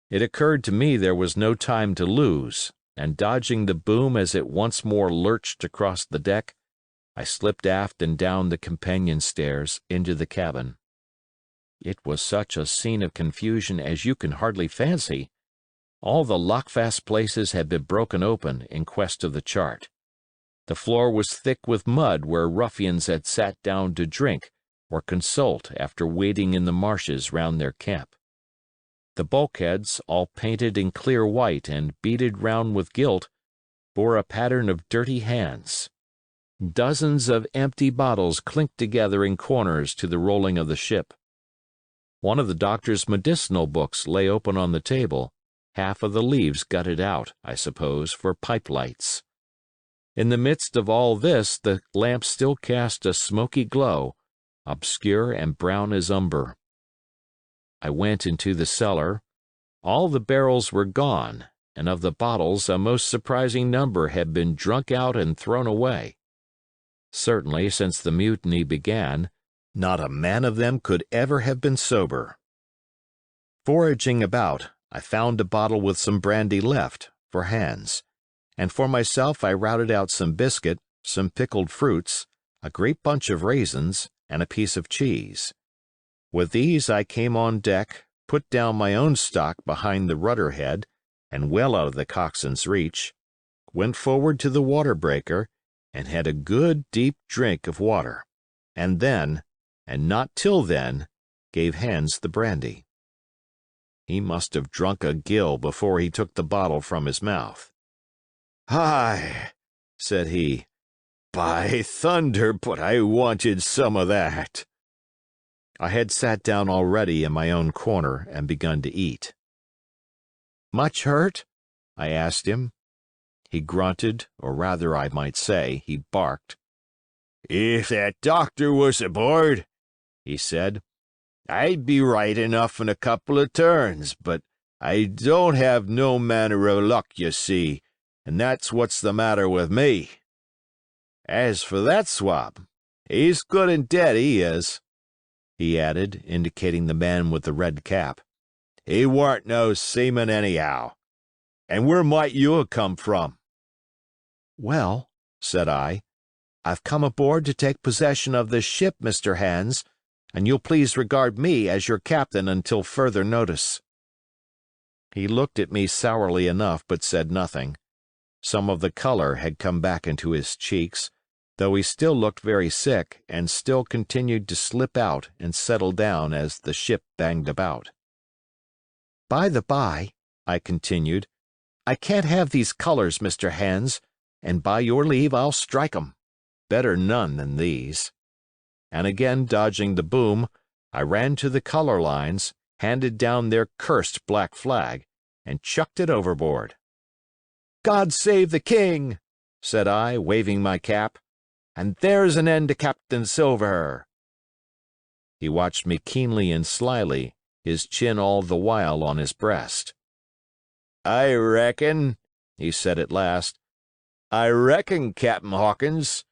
It occurred to me there was no time to lose, and dodging the boom as it once more lurched across the deck, I slipped aft and down the companion stairs into the cabin. It was such a scene of confusion as you can hardly fancy. All the lockfast places had been broken open in quest of the chart. The floor was thick with mud where ruffians had sat down to drink or consult after wading in the marshes round their camp. The bulkheads, all painted in clear white and beaded round with gilt, bore a pattern of dirty hands. Dozens of empty bottles clinked together in corners to the rolling of the ship. One of the doctor's medicinal books lay open on the table, half of the leaves gutted out, I suppose, for pipe lights. In the midst of all this the lamp still cast a smoky glow, obscure and brown as umber. I went into the cellar. All the barrels were gone, and of the bottles a most surprising number had been drunk out and thrown away. Certainly, since the mutiny began, not a man of them could ever have been sober. Foraging about, I found a bottle with some brandy left, for Hans, and for myself I routed out some biscuit, some pickled fruits, a great bunch of raisins, and a piece of cheese. With these I came on deck, put down my own stock behind the rudder head, and well out of the coxswain's reach, went forward to the water breaker, and had a good deep drink of water, and then, and not till then, gave Hans the brandy. He must have drunk a gill before he took the bottle from his mouth. "Hi," said he, "by thunder, but I wanted some of that." I had sat down already in my own corner and begun to eat. "Much hurt?" I asked him. He grunted, or rather I might say, he barked. "If that doctor was aboard," he said, "I'd be right enough in a couple of turns, but I don't have no manner of luck, you see, and that's what's the matter with me. As for that swab, he's good and dead, he is," he added, indicating the man with the red cap. "He warn't no seaman anyhow. And where might you have come from?" "Well," said I, "I've come aboard to take possession of this ship, Mr. Hans, and you'll please regard me as your captain until further notice." He looked at me sourly enough, but said nothing. Some of the color had come back into his cheeks, though he still looked very sick and still continued to slip out and settle down as the ship banged about. "By the by," I continued, "I can't have these colors, Mr. Hans, and by your leave I'll strike 'em. Better none than these." And again dodging the boom, I ran to the color lines, handed down their cursed black flag, and chucked it overboard. "God save the king!" said I, waving my cap, "and there's an end to Captain Silver." He watched me keenly and slyly, his chin all the while on his breast. "I reckon," he said at last, "I reckon, Captain Hawkins,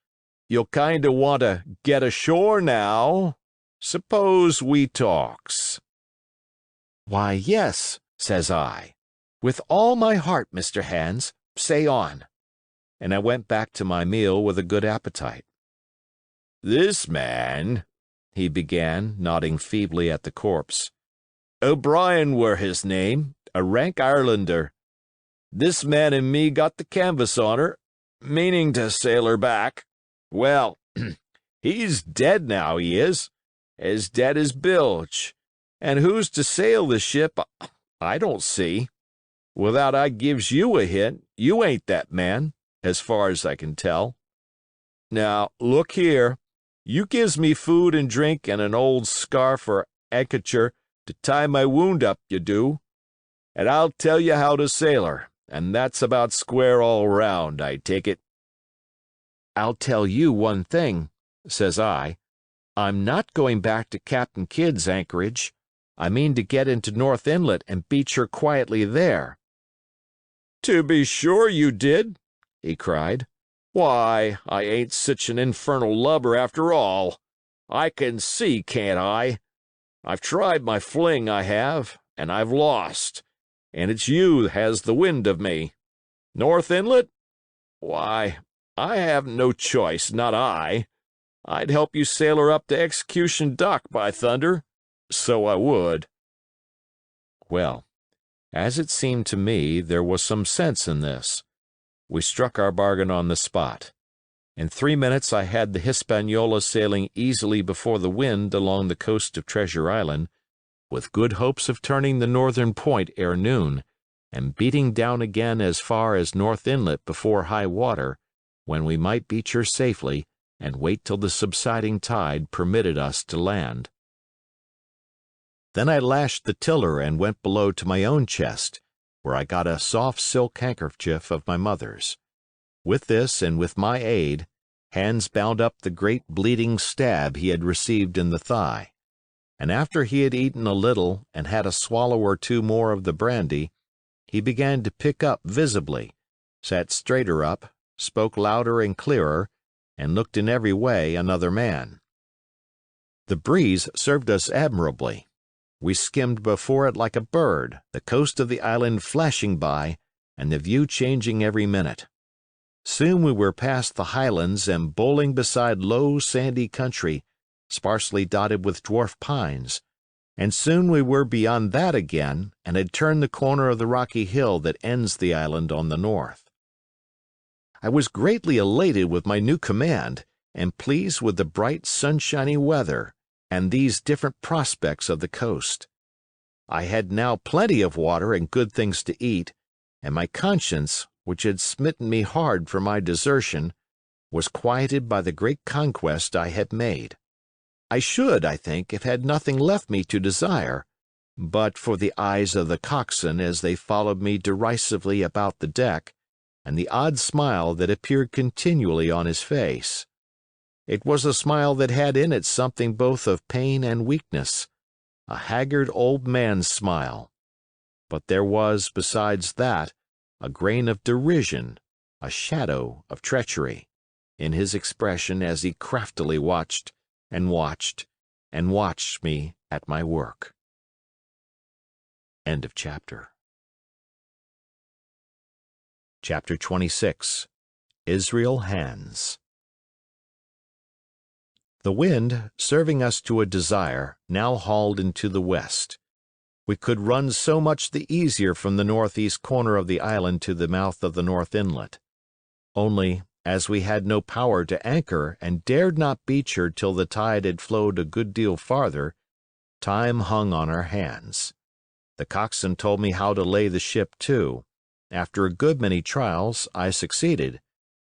you'll kinder want to get ashore now. Suppose we talks." "Why, yes," says I, "with all my heart, Mr. Hans, say on." And I went back to my meal with a good appetite. "This man," he began, nodding feebly at the corpse, "O'Brien were his name, a rank Irelander. This man and me got the canvas on her, meaning to sail her back. Well, he's dead now, he is, as dead as bilge, and who's to sail the ship, I don't see. Without I gives you a hint, you ain't that man, as far as I can tell. Now, look here, you gives me food and drink and an old scarf or handkercher to tie my wound up, you do, and I'll tell you how to sail her, and that's about square all round, I take it." "I'll tell you one thing," says I. "I'm not going back to Captain Kidd's anchorage. I mean to get into North Inlet and beach her quietly there." "To be sure you did," he cried. "Why, I ain't such an infernal lubber after all. I can see, can't I? I've tried my fling, I have, and I've lost, and it's you has the wind of me. North Inlet? Why, I haven't no choice, not I. I'd help you sail her up to Execution Dock, by thunder. So I would." Well, as it seemed to me, there was some sense in this. We struck our bargain on the spot. In 3 minutes I had the Hispaniola sailing easily before the wind along the coast of Treasure Island, with good hopes of turning the northern point ere noon, and beating down again as far as North Inlet before high water, when we might beach her safely and wait till the subsiding tide permitted us to land. Then I lashed the tiller and went below to my own chest, where I got a soft silk handkerchief of my mother's. With this and with my aid, Hans bound up the great bleeding stab he had received in the thigh, and after he had eaten a little and had a swallow or two more of the brandy, he began to pick up visibly, sat straighter up, spoke louder and clearer, and looked in every way another man. The breeze served us admirably. We skimmed before it like a bird, the coast of the island flashing by, and the view changing every minute. Soon we were past the highlands and bowling beside low, sandy country, sparsely dotted with dwarf pines, and soon we were beyond that again and had turned the corner of the rocky hill that ends the island on the north. I was greatly elated with my new command and pleased with the bright, sunshiny weather and these different prospects of the coast. I had now plenty of water and good things to eat, and my conscience, which had smitten me hard for my desertion, was quieted by the great conquest I had made. I should, I think, have had nothing left me to desire, but for the eyes of the coxswain as they followed me derisively about the deck, and the odd smile that appeared continually on his face. It was a smile that had in it something both of pain and weakness, a haggard old man's smile. But there was, besides that, a grain of derision, a shadow of treachery, in his expression as he craftily watched and watched and watched me at my work. End of chapter. Chapter 26. Israel Hands. The wind, serving us to a desire, now hauled into the west. We could run so much the easier from the northeast corner of the island to the mouth of the North Inlet. Only, as we had no power to anchor and dared not beach her till the tide had flowed a good deal farther, time hung on our hands. The coxswain told me how to lay the ship to. After a good many trials, I succeeded,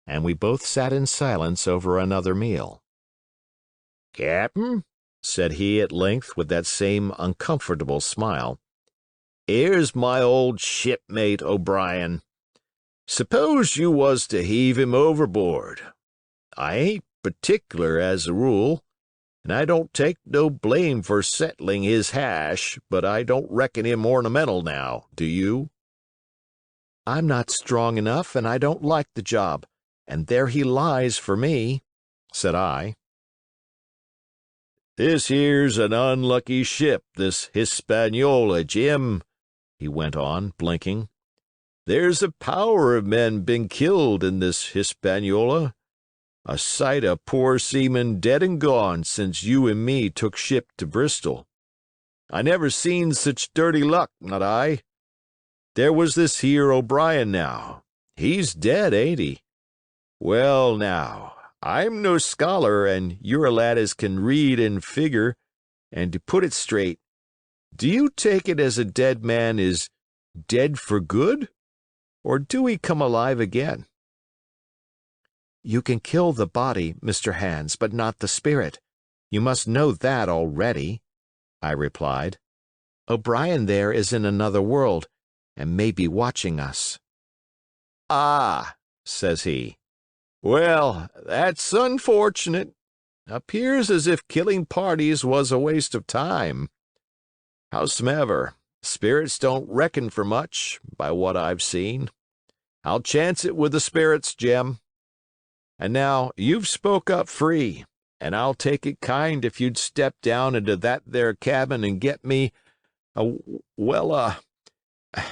and we both sat in silence over another meal. "Captain," said he at length with that same uncomfortable smile, "here's my old shipmate O'Brien. Suppose you was to heave him overboard. I ain't particular as a rule, and I don't take no blame for settling his hash, but I don't reckon him ornamental now, do you?" "I'm not strong enough, and I don't like the job, and there he lies for me," said I. "This here's an unlucky ship, this Hispaniola, Jim," he went on, blinking. "There's a power of men been killed in this Hispaniola. A sight of poor seamen dead and gone since you and me took ship to Bristol. I never seen such dirty luck, not I. There was this here O'Brien now. He's dead, ain't he? Well, now, I'm no scholar, and you're a lad as can read and figure, and to put it straight, do you take it as a dead man is dead for good, or do he come alive again?" "You can kill the body, Mr. Hans, but not the spirit. You must know that already," I replied. "O'Brien there is in another world, and may be watching us." "Ah," says he. "Well, that's unfortunate. Appears as if killing parties was a waste of time. Howsomever, spirits don't reckon for much, by what I've seen. I'll chance it with the spirits, Jem. And now you've spoke up free, and I'll take it kind if you'd step down into that there cabin and get me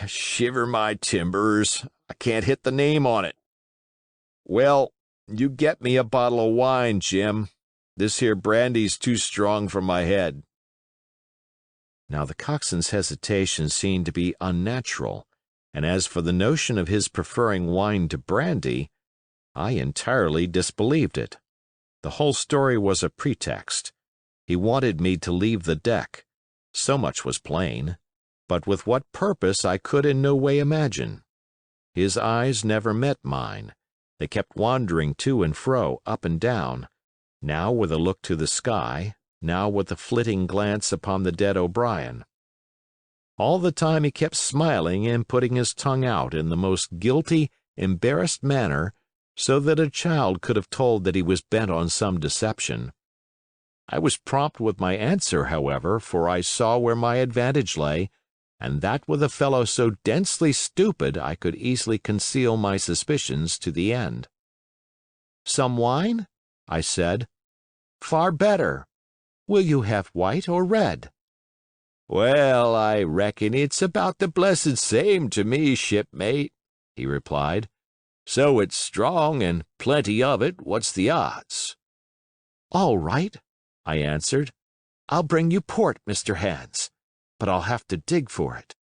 shiver my timbers, I can't hit the name on it. Well, you get me a bottle of wine, Jim. This here brandy's too strong for my head." Now the coxswain's hesitation seemed to be unnatural, and as for the notion of his preferring wine to brandy, I entirely disbelieved it. The whole story was a pretext. He wanted me to leave the deck. So much was plain. but with what purpose I could in no way imagine. His eyes never met mine. They kept wandering to and fro, up and down, now with a look to the sky, now with a flitting glance upon the dead O'Brien. All the time he kept smiling and putting his tongue out in the most guilty, embarrassed manner, so that a child could have told that he was bent on some deception. I was prompt with my answer, however, for I saw where my advantage lay, and that with a fellow so densely stupid I could easily conceal my suspicions to the end. "Some wine?" I said. "Far better. Will you have white or red?" "Well, I reckon it's about the blessed same to me, shipmate," he replied. "So it's strong and plenty of it, what's the odds?" "All right," I answered. "I'll bring you port, Mr. Hans, but I'll have to dig for it."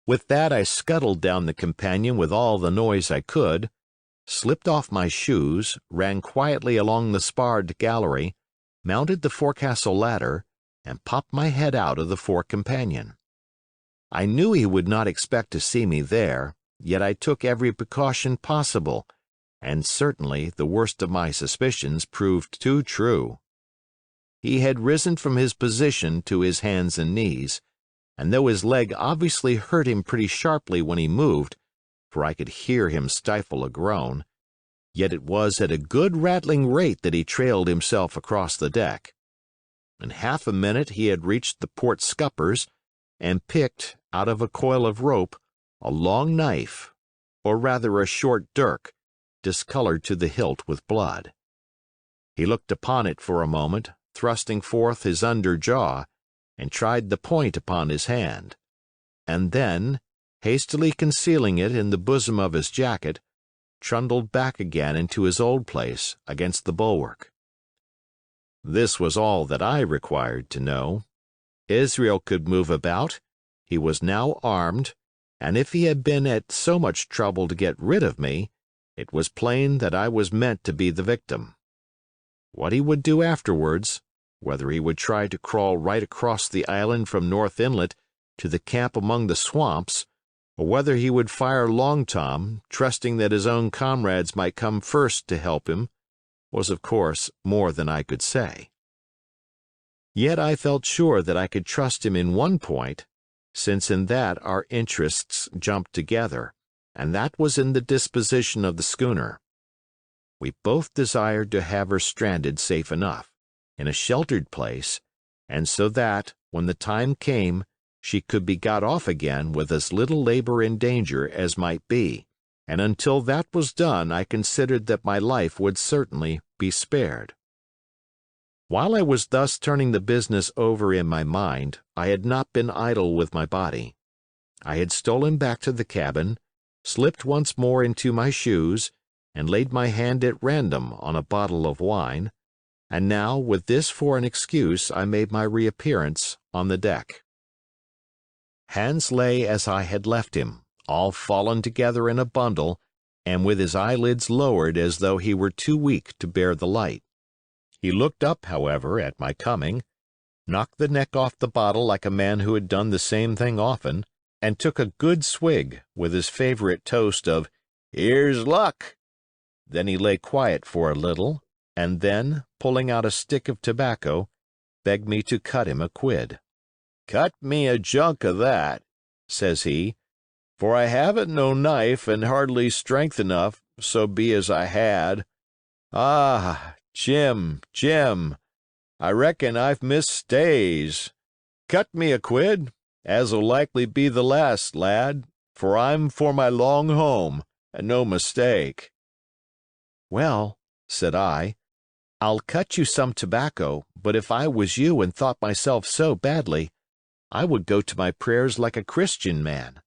With that I scuttled down the companion with all the noise I could, slipped off my shoes, ran quietly along the sparred gallery, mounted the forecastle ladder, and popped my head out of the fore companion. I knew he would not expect to see me there, yet I took every precaution possible, and certainly the worst of my suspicions proved too true. He had risen from his position to his hands and knees, and though his leg obviously hurt him pretty sharply when he moved, for I could hear him stifle a groan, yet it was at a good rattling rate that he trailed himself across the deck. In half a minute he had reached the port scuppers, and picked, out of a coil of rope, a long knife, or rather a short dirk, discolored to the hilt with blood. He looked upon it for a moment, thrusting forth his under jaw, and tried the point upon his hand, and then, hastily concealing it in the bosom of his jacket, trundled back again into his old place against the bulwark. This was all that I required to know. Israel could move about, he was now armed, and if he had been at so much trouble to get rid of me, it was plain that I was meant to be the victim. What he would do afterwards, whether he would try to crawl right across the island from North Inlet to the camp among the swamps, or whether he would fire Long Tom, trusting that his own comrades might come first to help him, was of course more than I could say. Yet I felt sure that I could trust him in one point, since in that our interests jumped together, and that was in the disposition of the schooner. We both desired to have her stranded safe enough, in a sheltered place, and so that, when the time came, she could be got off again with as little labor and danger as might be, and until that was done I considered that my life would certainly be spared. While I was thus turning the business over in my mind, I had not been idle with my body. I had stolen back to the cabin, slipped once more into my shoes, and laid my hand at random on a bottle of wine, and now, with this for an excuse, I made my reappearance on the deck. Hans lay as I had left him, all fallen together in a bundle, and with his eyelids lowered as though he were too weak to bear the light. He looked up, however, at my coming, knocked the neck off the bottle like a man who had done the same thing often, and took a good swig, with his favorite toast of "Here's luck." Then he lay quiet for a little, and then, pulling out a stick of tobacco, begged me to cut him a quid. "Cut me a junk of that," says he, "for I haven't no knife and hardly strength enough, so be as I had. Ah, Jim, I reckon I've missed stays. Cut me a quid, as'll likely be the last, lad, for I'm for my long home, and no mistake." "Well," said I, "I'll cut you some tobacco, but if I was you and thought myself so badly, I would go to my prayers like a Christian man."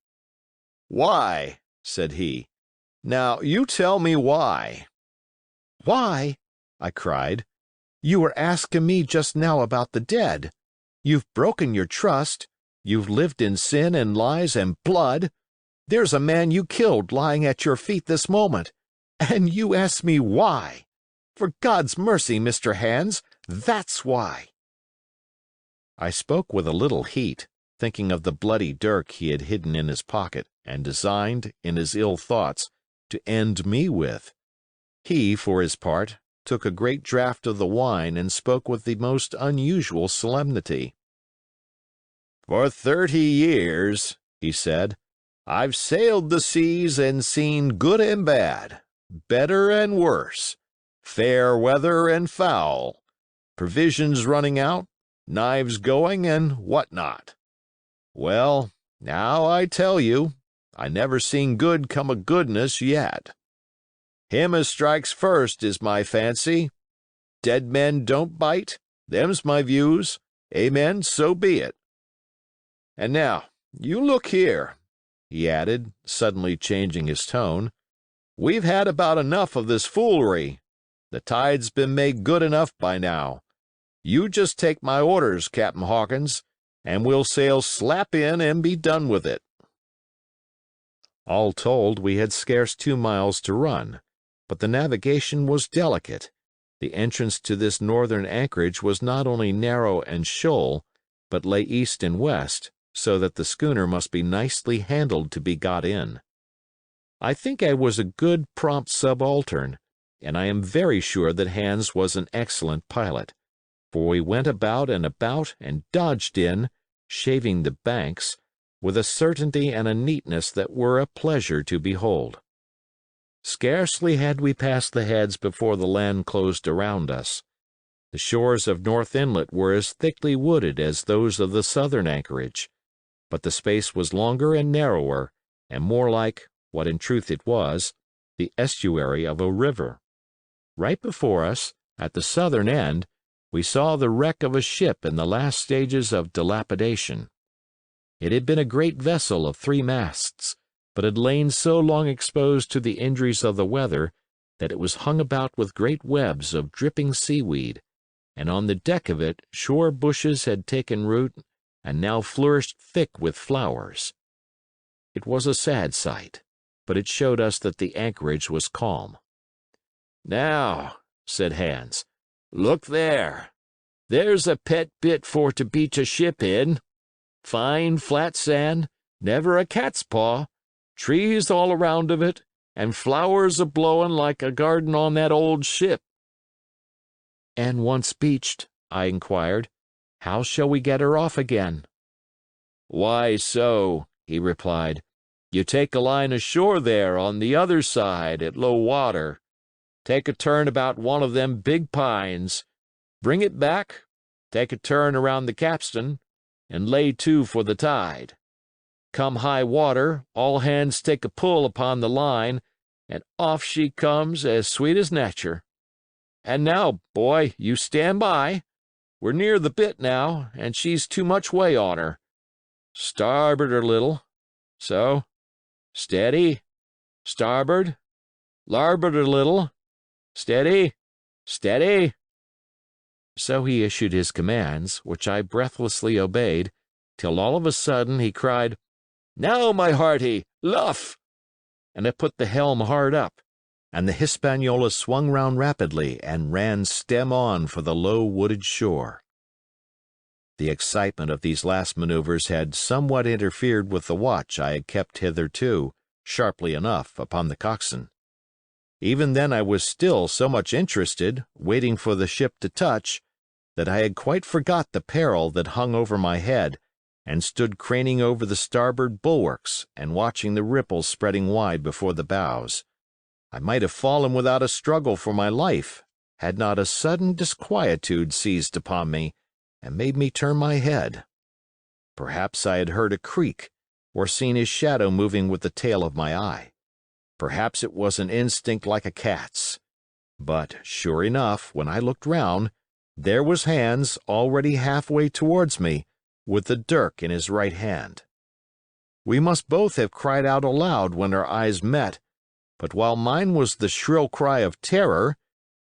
"Why?" said he. "Now, you tell me why." "Why?" I cried. "You were asking me just now about the dead. You've broken your trust. You've lived in sin and lies and blood. There's a man you killed lying at your feet this moment, and you ask me why. For God's mercy, Mr. Hans, that's why." I spoke with a little heat, thinking of the bloody dirk he had hidden in his pocket and designed, in his ill thoughts, to end me with. He, for his part, took a great draught of the wine and spoke with the most unusual solemnity. "For 30 years," he said, "I've sailed the seas and seen good and bad, better and worse, fair weather and foul, provisions running out, knives going, and what not. Well, now I tell you, I never seen good come of goodness yet. Him as strikes first is my fancy. Dead men don't bite, them's my views. Amen, so be it. And now, you look here," he added, suddenly changing his tone. "We've had about enough of this foolery. The tide's been made good enough by now. You just take my orders, Captain Hawkins, and we'll sail slap in and be done with it." All told, we had scarce 2 miles to run, but the navigation was delicate. The entrance to this northern anchorage was not only narrow and shoal, but lay east and west, so that the schooner must be nicely handled to be got in. I think I was a good, prompt subaltern, and I am very sure that Hans was an excellent pilot, for we went about and dodged in, shaving the banks, with a certainty and a neatness that were a pleasure to behold. Scarcely had we passed the heads before the land closed around us. The shores of North Inlet were as thickly wooded as those of the southern anchorage, but the space was longer and narrower, and more like, what in truth it was, the estuary of a river. Right before us, at the southern end, we saw the wreck of a ship in the last stages of dilapidation. It had been a great vessel of 3 masts, but had lain so long exposed to the injuries of the weather that it was hung about with great webs of dripping seaweed, and on the deck of it shore bushes had taken root and now flourished thick with flowers. It was a sad sight, but it showed us that the anchorage was calm. "Now," said Hans, "look there. There's a pet bit for to beach a ship in. Fine flat sand, never a cat's paw, trees all around of it, and flowers a-blowin' like a garden on that old ship." "And once beached," I inquired, "how shall we get her off again?" "Why so," he replied, "you take a line ashore there on the other side at low water. Take a turn about one of them big pines, bring it back, take a turn around the capstan, and lay to for the tide. Come high water, all hands take a pull upon the line, and off she comes as sweet as nature. And now, boy, you stand by. We're near the bit now, and she's too much way on her. Starboard a little. So. Steady. Starboard. Larboard a little. Steady. Steady." So he issued his commands, which I breathlessly obeyed, till all of a sudden he cried, "Now, my hearty, luff!" and I put the helm hard up, and the Hispaniola swung round rapidly and ran stem on for the low wooded shore. The excitement of these last maneuvers had somewhat interfered with the watch I had kept hitherto, sharply enough, upon the coxswain. Even then I was still so much interested, waiting for the ship to touch, that I had quite forgot the peril that hung over my head, and stood craning over the starboard bulwarks and watching the ripples spreading wide before the bows. I might have fallen without a struggle for my life, had not a sudden disquietude seized upon me, and made me turn my head. Perhaps I had heard a creak, or seen his shadow moving with the tail of my eye. Perhaps it was an instinct like a cat's. But, sure enough, when I looked round, there was Hans already halfway towards me, with the dirk in his right hand. We must both have cried out aloud when our eyes met, but while mine was the shrill cry of terror,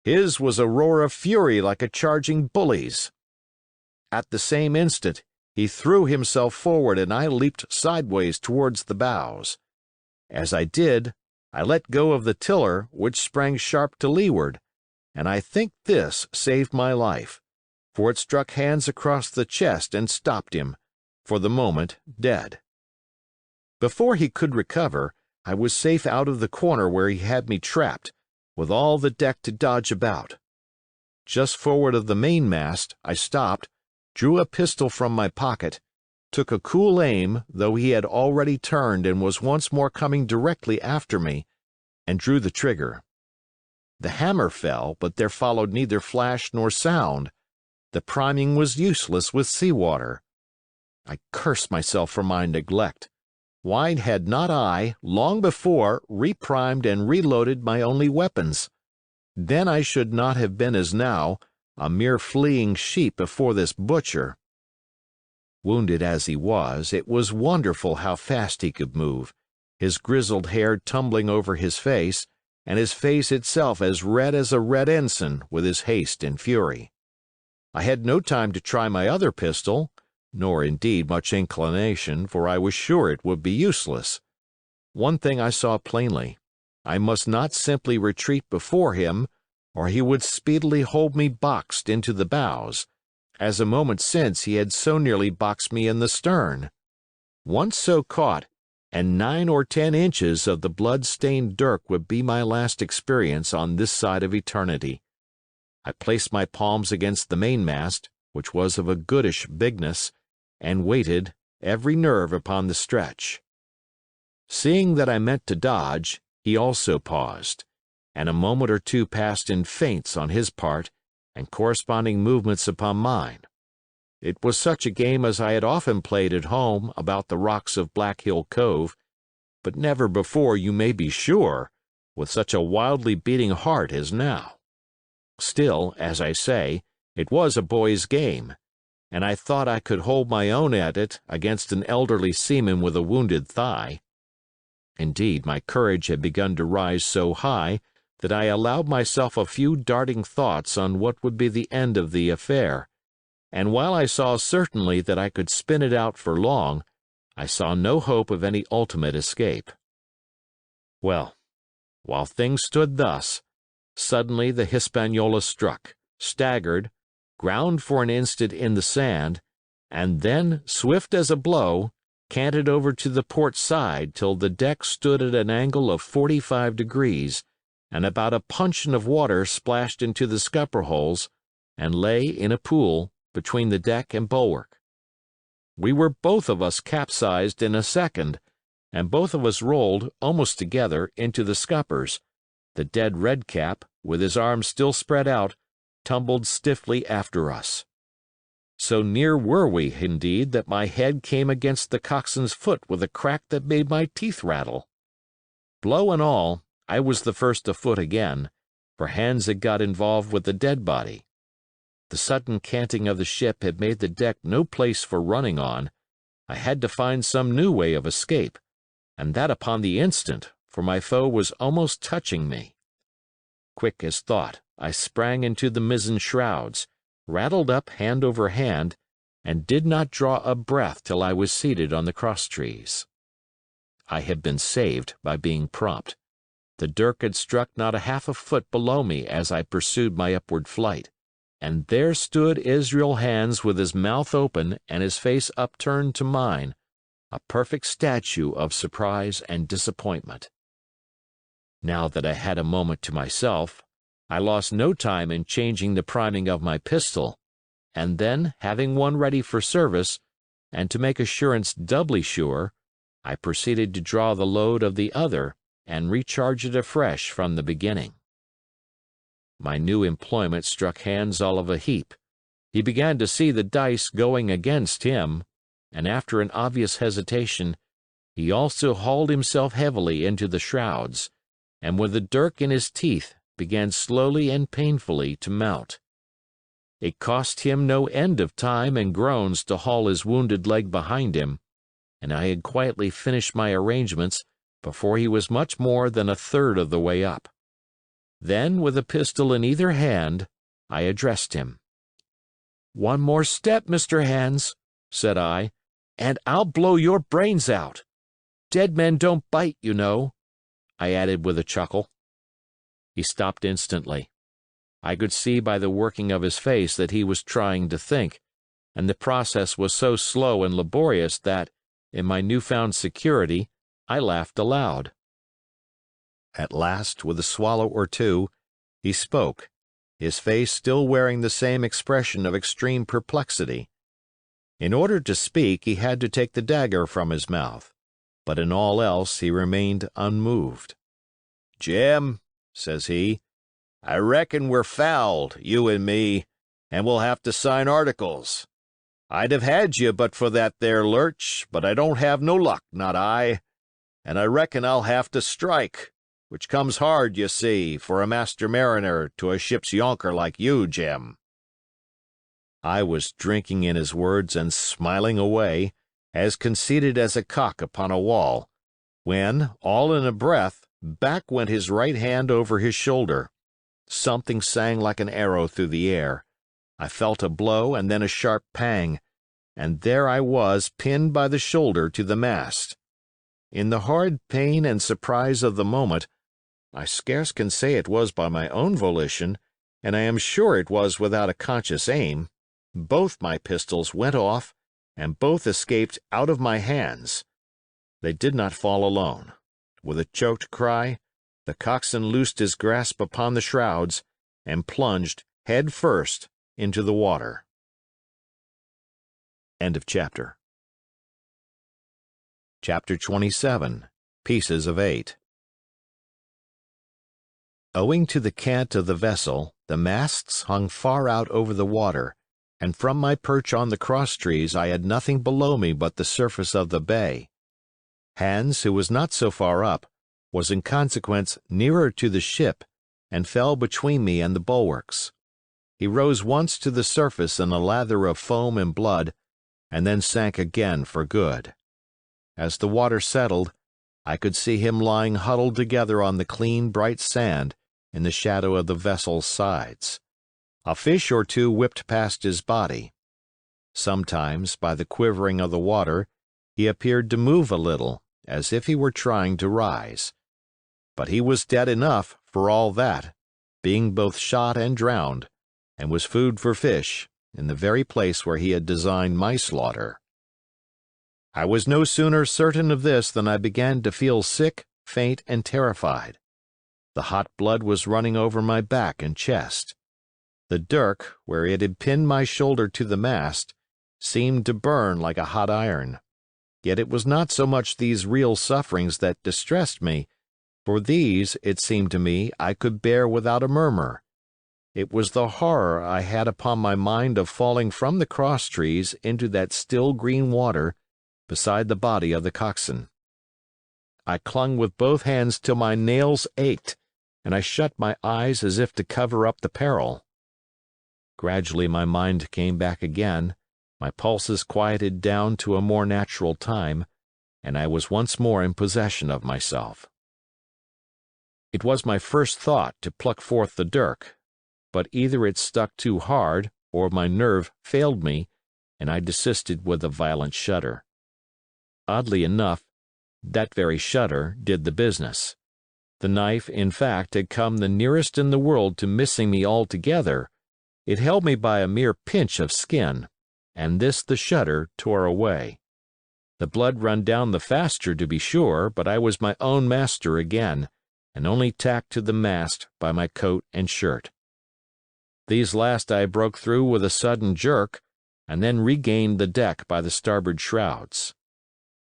his was a roar of fury like a charging bully's. At the same instant, he threw himself forward and I leaped sideways towards the bows. As I did, I let go of the tiller, which sprang sharp to leeward, and I think this saved my life, for it struck Hans across the chest and stopped him, for the moment, dead. Before he could recover, I was safe out of the corner where he had me trapped, with all the deck to dodge about. Just forward of the mainmast, I stopped, drew a pistol from my pocket, took a cool aim, though he had already turned and was once more coming directly after me, and drew the trigger. The hammer fell, but there followed neither flash nor sound. The priming was useless with sea-water. I cursed myself for my neglect. Why had not I, long before, reprimed and reloaded my only weapons? Then I should not have been as now, a mere fleeing sheep before this butcher. Wounded as he was, it was wonderful how fast he could move, his grizzled hair tumbling over his face, and his face itself as red as a red ensign with his haste and fury. I had no time to try my other pistol, nor indeed much inclination, for I was sure it would be useless. One thing I saw plainly: I must not simply retreat before him, or he would speedily hold me boxed into the bows, as a moment since he had so nearly boxed me in the stern. Once so caught, and 9 or 10 inches of the blood-stained dirk would be my last experience on this side of eternity. I placed my palms against the mainmast, which was of a goodish bigness, and waited, every nerve upon the stretch. Seeing that I meant to dodge, he also paused, and a moment or two passed in feints on his part and corresponding movements upon mine. It was such a game as I had often played at home about the rocks of Black Hill Cove, but never before, you may be sure, with such a wildly beating heart as now. Still, as I say, it was a boy's game, and I thought I could hold my own at it against an elderly seaman with a wounded thigh. Indeed, my courage had begun to rise so high that I allowed myself a few darting thoughts on what would be the end of the affair, and while I saw certainly that I could spin it out for long, I saw no hope of any ultimate escape. Well, while things stood thus, suddenly the Hispaniola struck, staggered, ground for an instant in the sand, and then, swift as a blow, canted over to the port side till the deck stood at an angle of 45 degrees, and about a puncheon of water splashed into the scupper holes, and lay in a pool between the deck and bulwark. We were both of us capsized in a second, and both of us rolled, almost together, into the scuppers. The dead redcap, with his arms still spread out, tumbled stiffly after us. So near were we, indeed, that my head came against the coxswain's foot with a crack that made my teeth rattle. Blow and all, I was the first afoot again, for hands had got involved with the dead body. The sudden canting of the ship had made the deck no place for running on. I had to find some new way of escape, and that upon the instant, for my foe was almost touching me. Quick as thought, I sprang into the mizzen shrouds, rattled up hand over hand, and did not draw a breath till I was seated on the crosstrees. I had been saved by being prompt. The dirk had struck not a half a foot below me as I pursued my upward flight, and there stood Israel Hands with his mouth open and his face upturned to mine, a perfect statue of surprise and disappointment. Now that I had a moment to myself, I lost no time in changing the priming of my pistol, and then, having one ready for service, and to make assurance doubly sure, I proceeded to draw the load of the other and recharge it afresh from the beginning. My new employment struck Hands all of a heap. He began to see the dice going against him, and after an obvious hesitation, he also hauled himself heavily into the shrouds, and with the dirk in his teeth began slowly and painfully to mount. It cost him no end of time and groans to haul his wounded leg behind him, and I had quietly finished my arrangements before he was much more than a third of the way up. Then, with a pistol in either hand, I addressed him. "One more step, Mr. Hands," said I, "and I'll blow your brains out. Dead men don't bite, you know," I added with a chuckle. He stopped instantly. I could see by the working of his face that he was trying to think, and the process was so slow and laborious that, in my newfound security, I laughed aloud. At last, with a swallow or two, he spoke, his face still wearing the same expression of extreme perplexity. In order to speak, he had to take the dagger from his mouth, but in all else he remained unmoved. "Jim," says he, "I reckon we're fouled, you and me, and we'll have to sign articles. I'd have had you but for that there lurch, but I don't have no luck, not I, and I reckon I'll have to strike, which comes hard, you see, for a master mariner to a ship's yonker like you, Jim." I was drinking in his words and smiling away, as conceited as a cock upon a wall, when, all in a breath, back went his right hand over his shoulder. Something sang like an arrow through the air. I felt a blow and then a sharp pang, and there I was pinned by the shoulder to the mast. In the horrid pain and surprise of the moment, I scarce can say it was by my own volition, and I am sure it was without a conscious aim, both my pistols went off, and both escaped out of my hands. They did not fall alone. With a choked cry, the coxswain loosed his grasp upon the shrouds, and plunged head first into the water. End of chapter. Chapter 27. Pieces of 8. Owing to the cant of the vessel, the masts hung far out over the water, and from my perch on the crosstrees I had nothing below me but the surface of the bay. Hans, who was not so far up, was in consequence nearer to the ship, and fell between me and the bulwarks. He rose once to the surface in a lather of foam and blood, and then sank again for good. As the water settled, I could see him lying huddled together on the clean, bright sand in the shadow of the vessel's sides. A fish or two whipped past his body. Sometimes, by the quivering of the water, he appeared to move a little, as if he were trying to rise. But he was dead enough, for all that, being both shot and drowned, and was food for fish, in the very place where he had designed my slaughter. I was no sooner certain of this than I began to feel sick, faint, and terrified. The hot blood was running over my back and chest. The dirk, where it had pinned my shoulder to the mast, seemed to burn like a hot iron. Yet it was not so much these real sufferings that distressed me, for these, it seemed to me, I could bear without a murmur. It was the horror I had upon my mind of falling from the crosstrees into that still green water beside the body of the coxswain. I clung with both hands till my nails ached, and I shut my eyes as if to cover up the peril. Gradually my mind came back again, my pulses quieted down to a more natural time, and I was once more in possession of myself. It was my first thought to pluck forth the dirk, but either it stuck too hard or my nerve failed me, and I desisted with a violent shudder. Oddly enough, that very shudder did the business. The knife, in fact, had come the nearest in the world to missing me altogether. It held me by a mere pinch of skin, and this the shudder tore away. The blood run down the faster, to be sure, but I was my own master again, and only tacked to the mast by my coat and shirt. These last I broke through with a sudden jerk, and then regained the deck by the starboard shrouds.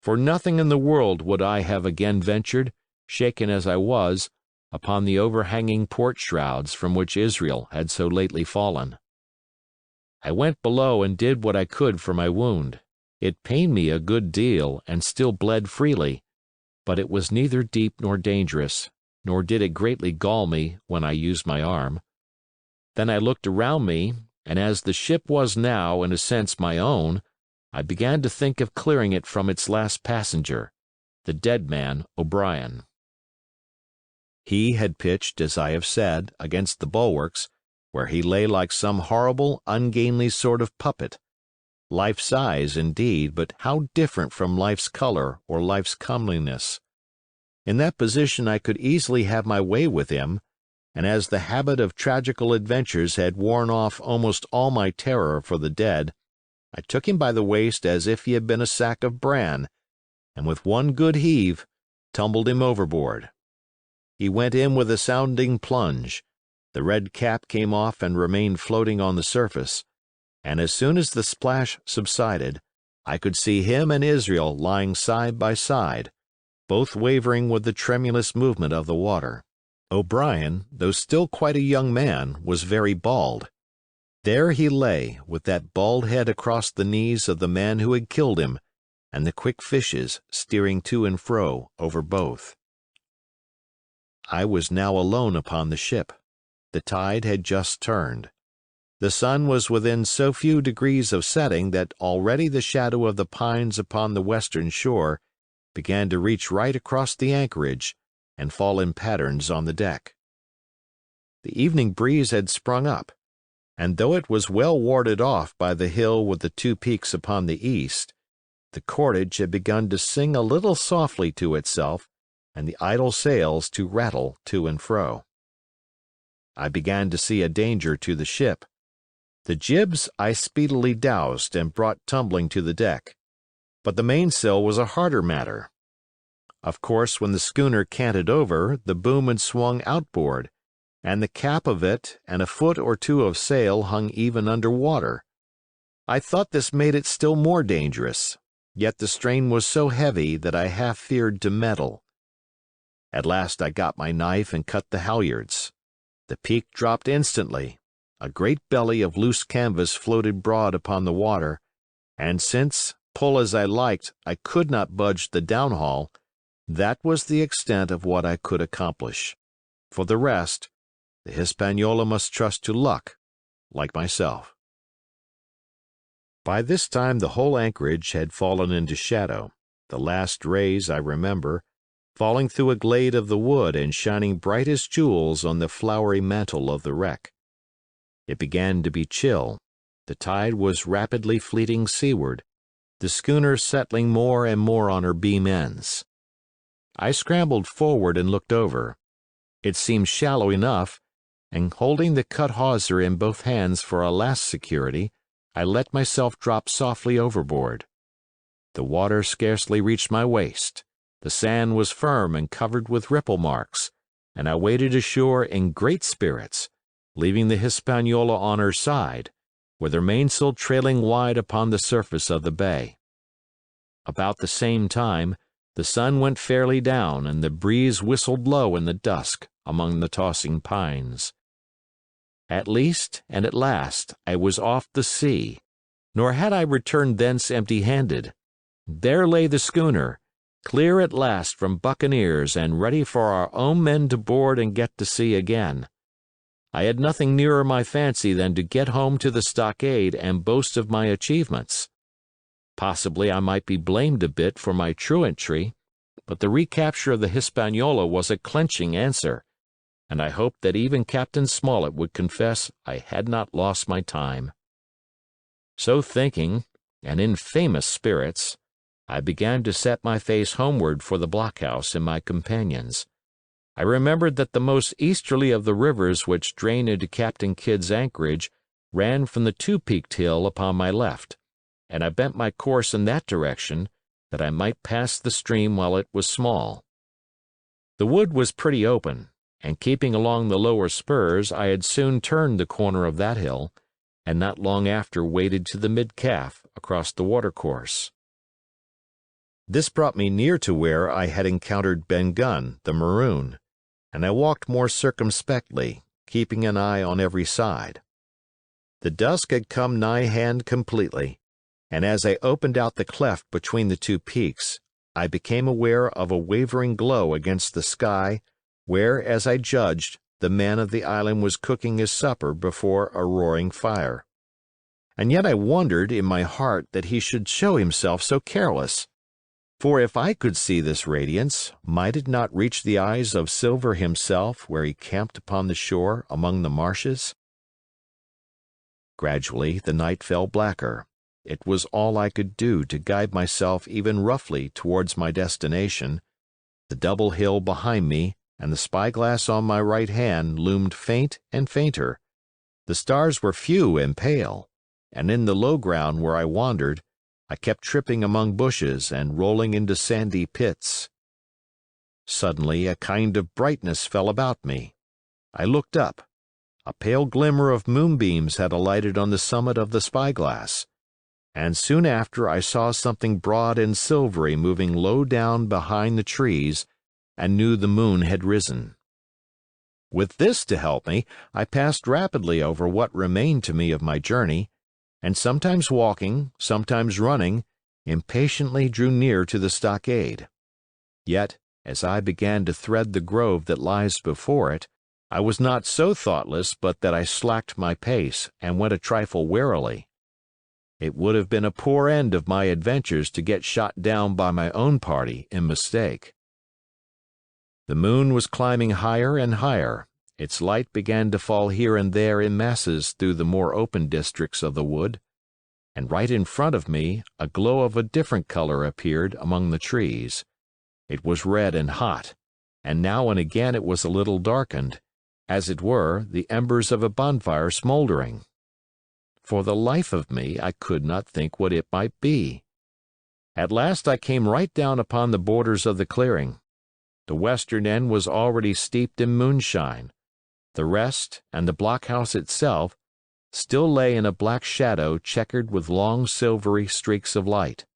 For nothing in the world would I have again ventured, shaken as I was, upon the overhanging port shrouds from which Israel had so lately fallen. I went below and did what I could for my wound. It pained me a good deal and still bled freely, but it was neither deep nor dangerous, nor did it greatly gall me when I used my arm. Then I looked around me, and as the ship was now, in a sense, my own, I began to think of clearing it from its last passenger, the dead man O'Brien. He had pitched, as I have said, against the bulwarks, where he lay like some horrible, ungainly sort of puppet. Life-size, indeed, but how different from life's color or life's comeliness. In that position I could easily have my way with him, and as the habit of tragical adventures had worn off almost all my terror for the dead, I took him by the waist as if he had been a sack of bran, and with one good heave, tumbled him overboard. He went in with a sounding plunge. The red cap came off and remained floating on the surface, and as soon as the splash subsided, I could see him and Israel lying side by side, both wavering with the tremulous movement of the water. O'Brien, though still quite a young man, was very bald. There he lay, with that bald head across the knees of the man who had killed him, and the quick fishes steering to and fro over both. I was now alone upon the ship. The tide had just turned. The sun was within so few degrees of setting that already the shadow of the pines upon the western shore began to reach right across the anchorage and fall in patterns on the deck. The evening breeze had sprung up, and though it was well warded off by the hill with the two peaks upon the east, the cordage had begun to sing a little softly to itself and the idle sails to rattle to and fro. I began to see a danger to the ship. The jibs I speedily doused and brought tumbling to the deck, but the mainsail was a harder matter. Of course, when the schooner canted over, the boom had swung outboard, and the cap of it and a foot or two of sail hung even under water. I thought this made it still more dangerous, yet the strain was so heavy that I half feared to meddle. At last I got my knife and cut the halyards. The peak dropped instantly. A great belly of loose canvas floated broad upon the water, and since, pull as I liked, I could not budge the downhaul, that was the extent of what I could accomplish. For the rest, the Hispaniola must trust to luck, like myself. By this time the whole anchorage had fallen into shadow, the last rays, I remember, falling through a glade of the wood and shining bright as jewels on the flowery mantle of the wreck. It began to be chill. The tide was rapidly fleeting seaward, the schooner settling more and more on her beam ends. I scrambled forward and looked over. It seemed shallow enough, and holding the cut hawser in both hands for a last security, I let myself drop softly overboard. The water scarcely reached my waist. The sand was firm and covered with ripple marks, and I waded ashore in great spirits, leaving the Hispaniola on her side, with her mainsail trailing wide upon the surface of the bay. About the same time, the sun went fairly down, and the breeze whistled low in the dusk among the tossing pines. At least and at last I was off the sea, nor had I returned thence empty-handed. There lay the schooner, clear at last from buccaneers and ready for our own men to board and get to sea again. I had nothing nearer my fancy than to get home to the stockade and boast of my achievements. Possibly I might be blamed a bit for my truantry, but the recapture of the Hispaniola was a clenching answer, and I hoped that even Captain Smollett would confess I had not lost my time. So thinking, and in famous spirits, I began to set my face homeward for the blockhouse and my companions. I remembered that the most easterly of the rivers which drain into Captain Kidd's anchorage ran from the two-peaked hill upon my left, and I bent my course in that direction, that I might pass the stream while it was small. The wood was pretty open, and keeping along the lower spurs I had soon turned the corner of that hill, and not long after waded to the mid-calf across the watercourse. This brought me near to where I had encountered Ben Gunn, the Maroon, and I walked more circumspectly, keeping an eye on every side. The dusk had come nigh hand completely, and as I opened out the cleft between the two peaks, I became aware of a wavering glow against the sky where, as I judged, the man of the island was cooking his supper before a roaring fire. And yet I wondered in my heart that he should show himself so careless. For if I could see this radiance, might it not reach the eyes of Silver himself where he camped upon the shore among the marshes? Gradually the night fell blacker. It was all I could do to guide myself even roughly towards my destination. The double hill behind me and the spyglass on my right hand loomed faint and fainter. The stars were few and pale, and in the low ground where I wandered, I kept tripping among bushes and rolling into sandy pits. Suddenly a kind of brightness fell about me. I looked up. A pale glimmer of moonbeams had alighted on the summit of the spyglass, and soon after I saw something broad and silvery moving low down behind the trees, and knew the moon had risen. With this to help me, I passed rapidly over what remained to me of my journey, and sometimes walking, sometimes running, impatiently drew near to the stockade. Yet, as I began to thread the grove that lies before it, I was not so thoughtless but that I slacked my pace and went a trifle warily. It would have been a poor end of my adventures to get shot down by my own party in mistake. The moon was climbing higher and higher. Its light began to fall here and there in masses through the more open districts of the wood, and right in front of me a glow of a different color appeared among the trees. It was red and hot, and now and again it was a little darkened, as it were the embers of a bonfire smoldering. For the life of me I could not think what it might be. At last I came right down upon the borders of the clearing. The western end was already steeped in moonshine. The rest, and the blockhouse itself, still lay in a black shadow checkered with long silvery streaks of light.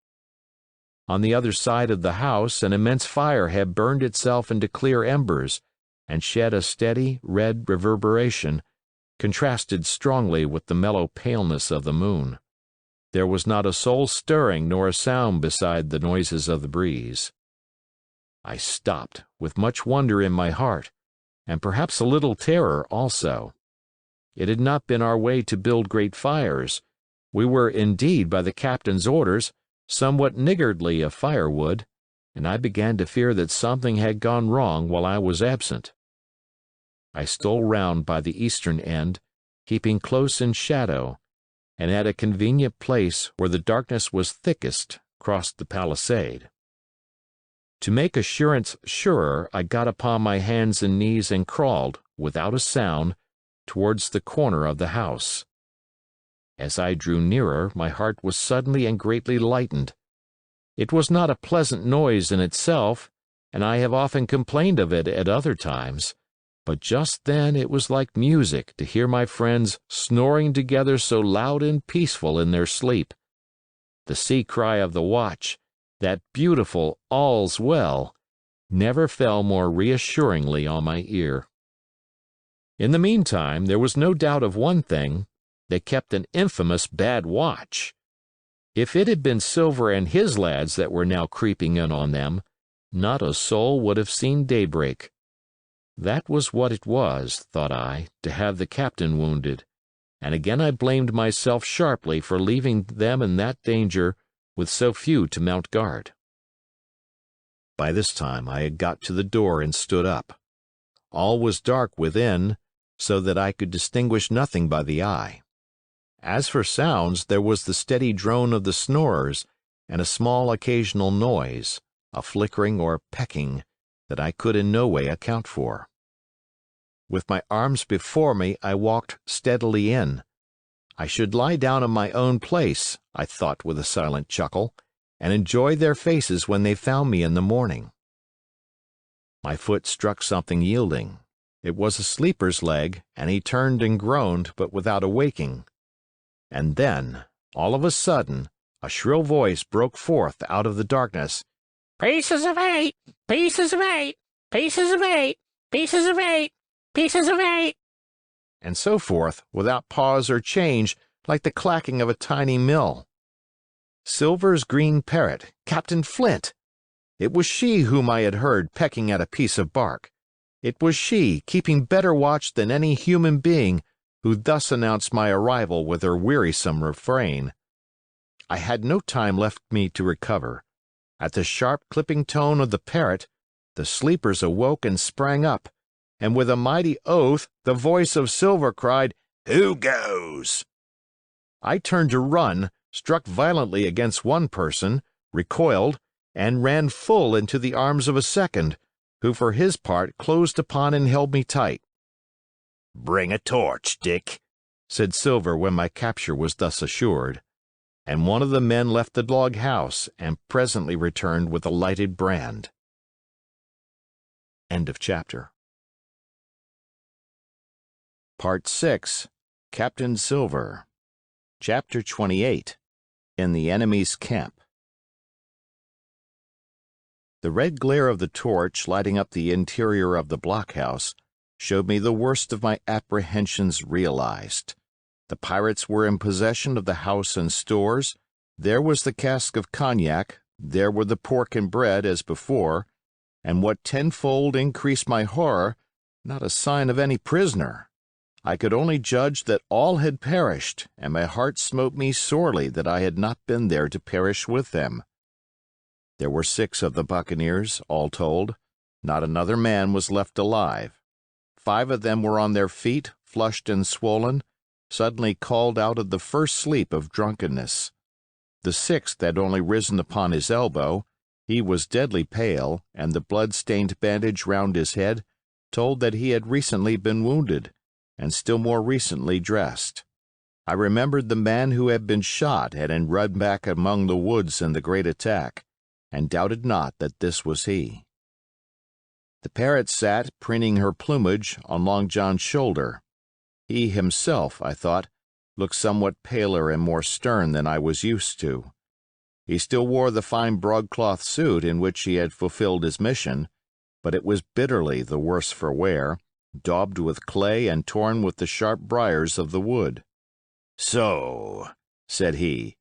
On the other side of the house an immense fire had burned itself into clear embers, and shed a steady, red reverberation, contrasted strongly with the mellow paleness of the moon. There was not a soul stirring nor a sound beside the noises of the breeze. I stopped, with much wonder in my heart, and perhaps a little terror also. It had not been our way to build great fires. We were indeed, by the captain's orders, somewhat niggardly of firewood, and I began to fear that something had gone wrong while I was absent. I stole round by the eastern end, keeping close in shadow, and at a convenient place where the darkness was thickest crossed the palisade. To make assurance surer, I got upon my hands and knees and crawled, without a sound, towards the corner of the house. As I drew nearer, my heart was suddenly and greatly lightened. It was not a pleasant noise in itself, and I have often complained of it at other times, but just then it was like music to hear my friends snoring together so loud and peaceful in their sleep. The sea cry of the watch, that beautiful "All's well," never fell more reassuringly on my ear. In the meantime, there was no doubt of one thing: they kept an infamous bad watch. If it had been Silver and his lads that were now creeping in on them, not a soul would have seen daybreak. That was what it was, thought I, to have the captain wounded, and again I blamed myself sharply for leaving them in that danger with so few to mount guard. By this time I had got to the door and stood up. All was dark within, so that I could distinguish nothing by the eye. As for sounds, there was the steady drone of the snorers, and a small occasional noise, a flickering or pecking, that I could in no way account for. With my arms before me, I walked steadily in. I should lie down in my own place, I thought with a silent chuckle, and enjoy their faces when they found me in the morning. My foot struck something yielding. It was a sleeper's leg, and he turned and groaned, but without awaking. And then, all of a sudden, a shrill voice broke forth out of the darkness. "Pieces of 8! Pieces of 8! Pieces of 8! Pieces of 8! Pieces of 8! And so forth, without pause or change, like the clacking of a tiny mill. Silver's green parrot, Captain Flint! It was she whom I had heard pecking at a piece of bark. It was she, keeping better watch than any human being, who thus announced my arrival with her wearisome refrain. I had no time left me to recover. At the sharp clipping tone of the parrot, the sleepers awoke and sprang up, and with a mighty oath the voice of Silver cried, "Who goes?" I turned to run, struck violently against one person, recoiled, and ran full into the arms of a second, who for his part closed upon and held me tight. "Bring a torch, Dick," said Silver when my capture was thus assured, and one of the men left the log house and presently returned with a lighted brand. End of chapter. Part 6. Captain Silver. Chapter 28. In the Enemy's Camp. The red glare of the torch lighting up the interior of the blockhouse showed me the worst of my apprehensions realized. The pirates were in possession of the house and stores. There was the cask of cognac, there were the pork and bread as before, and what tenfold increased my horror, not a sign of any prisoner. I could only judge that all had perished, and my heart smote me sorely that I had not been there to perish with them. There were 6 of the buccaneers, all told. Not another man was left alive. 5 of them were on their feet, flushed and swollen, suddenly called out of the first sleep of drunkenness. The 6th had only risen upon his elbow. He was deadly pale, and the blood-stained bandage round his head told that he had recently been wounded, and still more recently dressed. I remembered the man who had been shot and had run back among the woods in the great attack, and doubted not that this was he. The parrot sat, preening her plumage, on Long John's shoulder. He himself, I thought, looked somewhat paler and more stern than I was used to. He still wore the fine broadcloth suit in which he had fulfilled his mission, but it was bitterly the worse for wear, daubed with clay and torn with the sharp briars of the wood. "So," said he,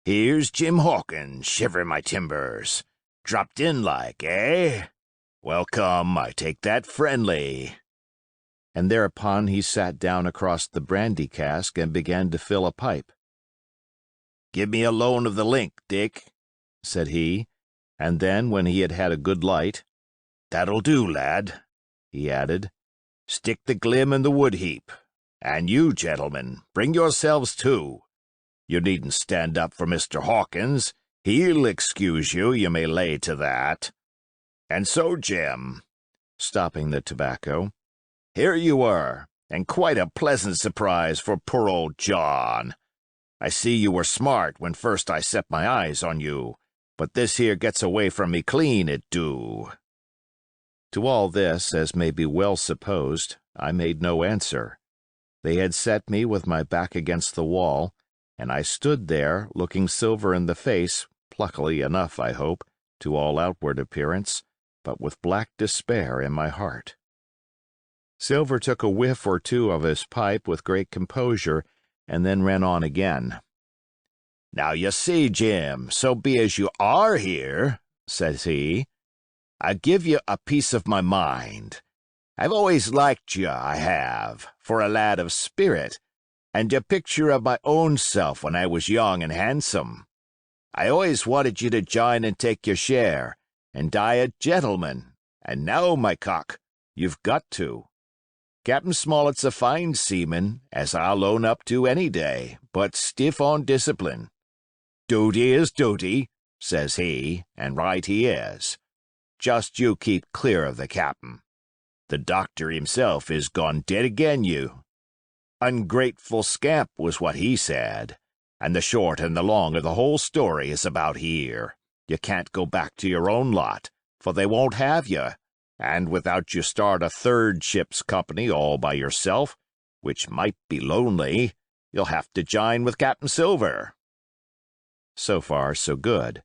"here's Jim Hawkins, shiver my timbers. Dropped in like, eh? Welcome, I take that friendly." And thereupon he sat down across the brandy cask and began to fill a pipe. "Give me a loan of the link, Dick," said he, and then, when he had had a good light, "That'll do, lad," he added. "Stick the glim in the wood heap. And you, gentlemen, bring yourselves too. You needn't stand up for Mr. Hawkins. He'll excuse you, you may lay to that. And so, Jim," stopping the tobacco, "here you were, and quite a pleasant surprise for poor old John. I see you were smart when first I set my eyes on you, but this here gets away from me clean, it do." To all this, as may be well supposed, I made no answer. They had set me with my back against the wall, and I stood there, looking Silver in the face, pluckily enough, I hope, to all outward appearance, but with black despair in my heart. Silver took a whiff or two of his pipe with great composure, and then ran on again. "Now you see, Jim, so be as you are here," says he, "I give you a piece of my mind. I've always liked you, I have, for a lad of spirit, and a picture of my own self when I was young and handsome. I always wanted you to join and take your share, and die a gentleman, and now, my cock, you've got to. Captain Smollett's a fine seaman, as I'll own up to any day, but stiff on discipline. Duty is duty, says he, and right he is. Just you keep clear of the captain. The doctor himself is gone dead again you. Ungrateful scamp was what he said, and the short and the long of the whole story is about here. You can't go back to your own lot, for they won't have you, and without you start a third ship's company all by yourself, which might be lonely, you'll have to join with Captain Silver." So far, so good.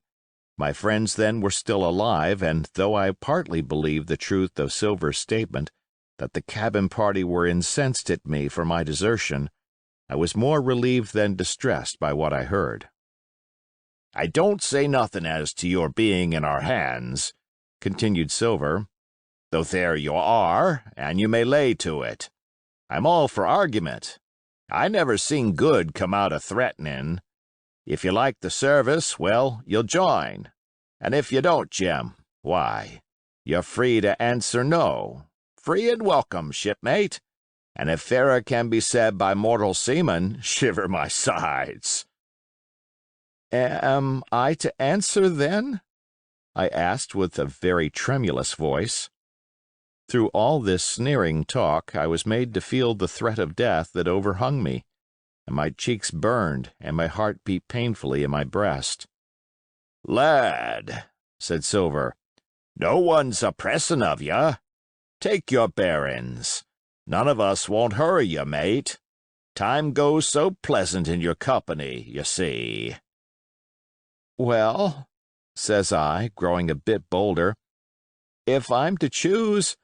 My friends then were still alive, and though I partly believed the truth of Silver's statement that the cabin party were incensed at me for my desertion, I was more relieved than distressed by what I heard. "I don't say nothing as to your being in our hands," continued Silver, "though there you are, and you may lay to it. I'm all for argument. I never seen good come out of threatening. If you like the service, well, you'll join. And if you don't, Jim, why, you're free to answer no. Free and welcome, shipmate. And if fairer can be said by mortal seaman, shiver my sides." "Am I to answer, then?" I asked with a very tremulous voice. Through all this sneering talk, I was made to feel the threat of death that overhung me, and my cheeks burned, and my heart beat painfully in my breast. "Lad," said Silver, "no one's a-pressin' of you. Take your bearin's. None of us won't hurry you, mate. Time goes so pleasant in your company, you see." "Well," says I, growing a bit bolder, "if I'm to choose,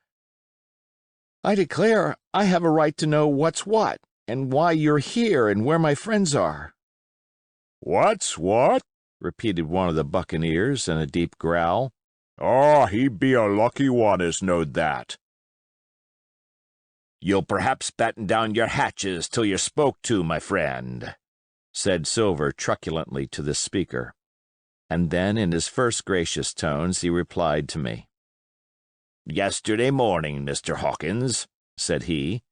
I declare I have a right to know what's what, and why you're here, and where my friends are." "What's what?" repeated one of the buccaneers in a deep growl. "Oh, he be a lucky one as knowed that." "You'll perhaps batten down your hatches till you're spoke to, my friend," said Silver truculently to the speaker. And then, in his first gracious tones, he replied to me. "Yesterday morning, Mr. Hawkins," said he,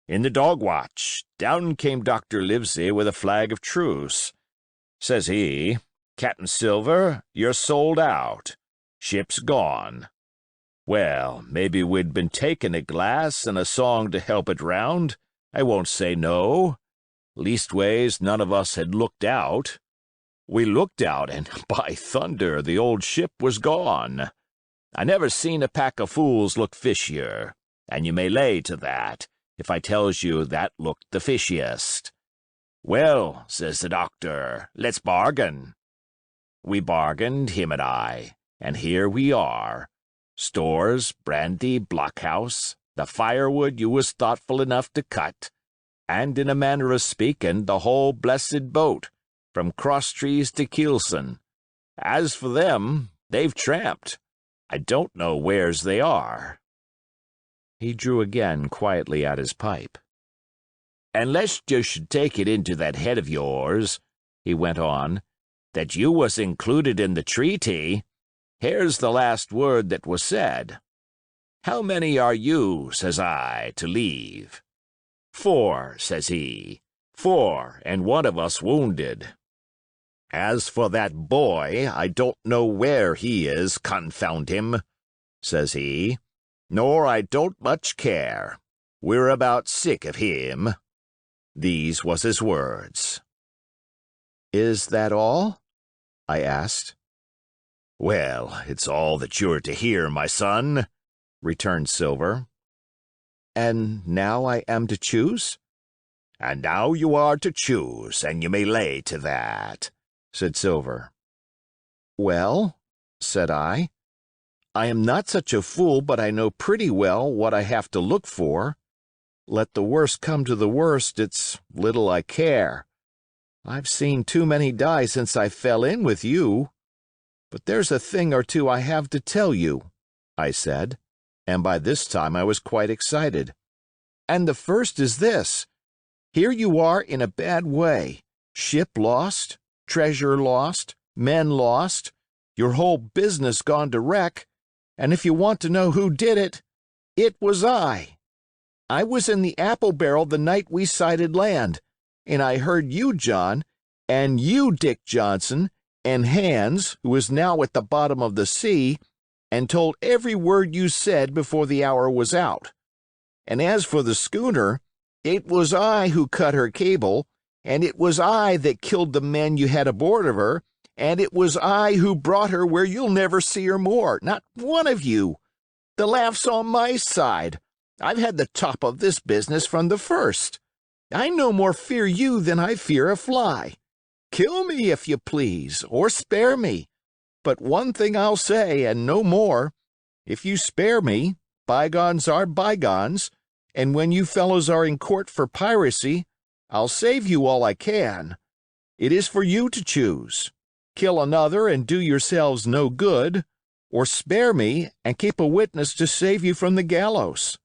"in the dog watch, down came Dr. Livesey with a flag of truce. Says he, 'Captain Silver, you're sold out. Ship's gone.' Well, maybe we'd been taking a glass and a song to help it round. I won't say no. Leastways, none of us had looked out. We looked out, and by thunder, the old ship was gone. I never seen a pack of fools look fishier, and you may lay to that, if I tells you that looked the fishiest. Well, says the doctor, let's bargain. We bargained, him and I, and here we are. Stores, brandy, blockhouse, the firewood you was thoughtful enough to cut, and in a manner of speaking, the whole blessed boat, from Crosstrees to Kielson. As for them, they've tramped. I don't know wheres they are." He drew again quietly at his pipe. "And lest you should take it into that head of yours," he went on, "that you was included in the treaty, here's the last word that was said. 'How many are you,' says I, 'to leave?' 'Four,' says he. 'Four, and one of us wounded. As for that boy, I don't know where he is, confound him,' says he, 'nor I don't much care. We're about sick of him.' These was his words." "Is that all?" I asked. "Well, it's all that you're to hear, my son," returned Silver. "And now I am to choose?" "And now you are to choose, and you may lay to that," said Silver. "Well," said I am not such a fool but I know pretty well what I have to look for. Let the worst come to the worst, it's little I care. I've seen too many die since I fell in with you. But there's a thing or two I have to tell you," I said, and by this time I was quite excited. "And the first is this. Here you are in a bad way. Ship lost, treasure lost, men lost, your whole business gone to wreck, and if you want to know who did it, it was I. I was in the apple barrel the night we sighted land, and I heard you, John, and you, Dick Johnson, and Hans, who is now at the bottom of the sea, and told every word you said before the hour was out. And as for the schooner, it was I who cut her cable, and it was I that killed the men you had aboard of her, and it was I who brought her where you'll never see her more, not one of you. The laugh's on my side. I've had the top of this business from the first. I no more fear you than I fear a fly. Kill me if you please, or spare me. But one thing I'll say, and no more. If you spare me, bygones are bygones, and when you fellows are in court for piracy, I'll save you all I can. It is for you to choose. Kill another and do yourselves no good, or spare me and keep a witness to save you from the gallows."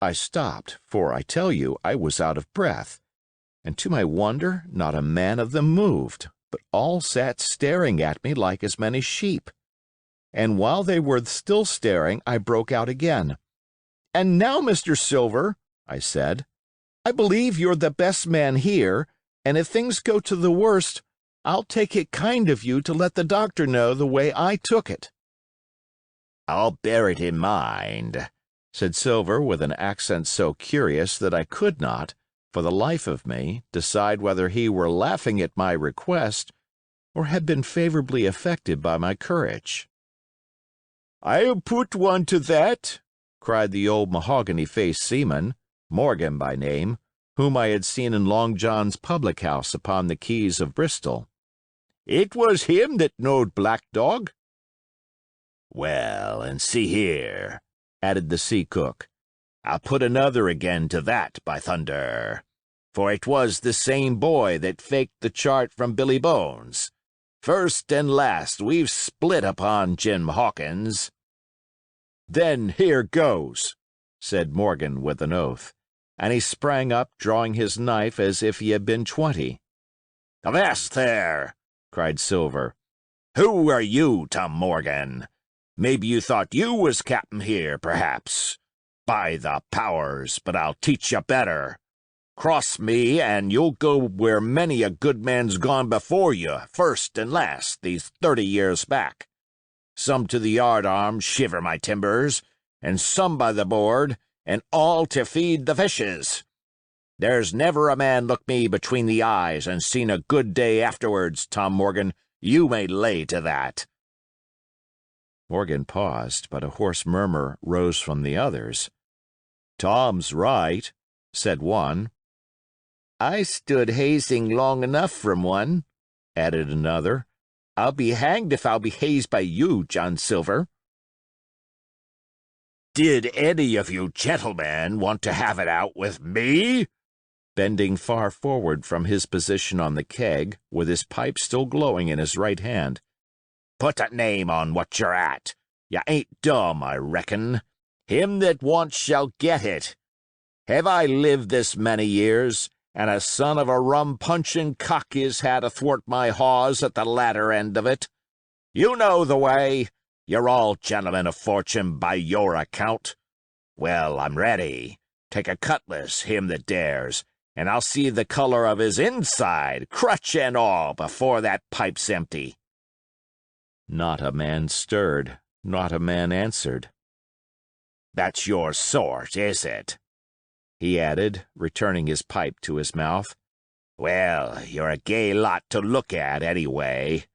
I stopped, for I tell you I was out of breath, and to my wonder not a man of them moved, but all sat staring at me like as many sheep. And while they were still staring, I broke out again. "And now, Mr. Silver," I said, "I believe you're the best man here, and if things go to the worst, I'll take it kind of you to let the doctor know the way I took it." "I'll bear it in mind," said Silver with an accent so curious that I could not, for the life of me, decide whether he were laughing at my request or had been favorably affected by my courage. "I'll put one to that," cried the old mahogany-faced seaman, Morgan by name, whom I had seen in Long John's public house upon the quays of Bristol. "It was him that knowed Black Dog." "Well, and see here," added the sea cook, "I'll put another again to that, by thunder. For it was the same boy that faked the chart from Billy Bones. First and last we've split upon Jim Hawkins." "Then here goes," said Morgan with an oath, and he sprang up, drawing his knife as if he had been 20. "Avast there!" cried Silver. "Who are you, Tom Morgan? Maybe you thought you was captain here, perhaps. By the powers, but I'll teach you better. Cross me, and you'll go where many a good man's gone before you, first and last, these 30 years back. Some to the yardarm, shiver my timbers, and some by the board, and all to feed the fishes. There's never a man looked me between the eyes and seen a good day afterwards, Tom Morgan, you may lay to that." Morgan paused, but a hoarse murmur rose from the others. "Tom's right," said one. "I stood hazing long enough from one," added another. "I'll be hanged if I'll be hazed by you, John Silver." "Did any of you gentlemen want to have it out with me?" Bending far forward from his position on the keg, with his pipe still glowing in his right hand. "Put a name on what you're at. You ain't dumb, I reckon. Him that wants shall get it. Have I lived this many years, and a son of a rum-punchin' cockey's had athwart my hawse at the latter end of it? You know the way. You're all gentlemen of fortune by your account. Well, I'm ready. Take a cutlass, him that dares, and I'll see the color of his inside, crutch and all, before that pipe's empty." Not a man stirred, not a man answered. "That's your sort, is it?" he added, returning his pipe to his mouth. "Well, you're a gay lot to look at, anyway.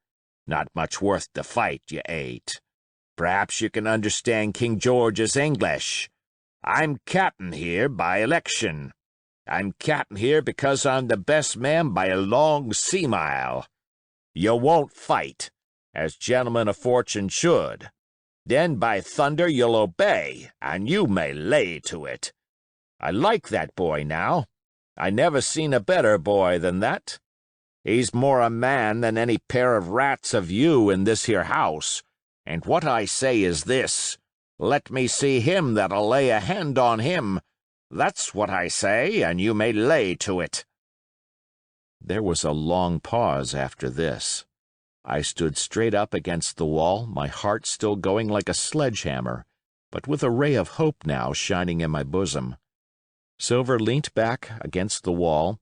Not much worth the fight, you ain't. Perhaps you can understand King George's English. I'm captain here by election. I'm captain here because I'm the best man by a long sea mile. You won't fight, as gentlemen of fortune should. Then, by thunder, you'll obey, and you may lay to it. I like that boy now. I never seen a better boy than that. He's more a man than any pair of rats of you in this here house, and what I say is this, let me see him that'll lay a hand on him. That's what I say, and you may lay to it." There was a long pause after this. I stood straight up against the wall, my heart still going like a sledgehammer, but with a ray of hope now shining in my bosom. Silver leant back against the wall,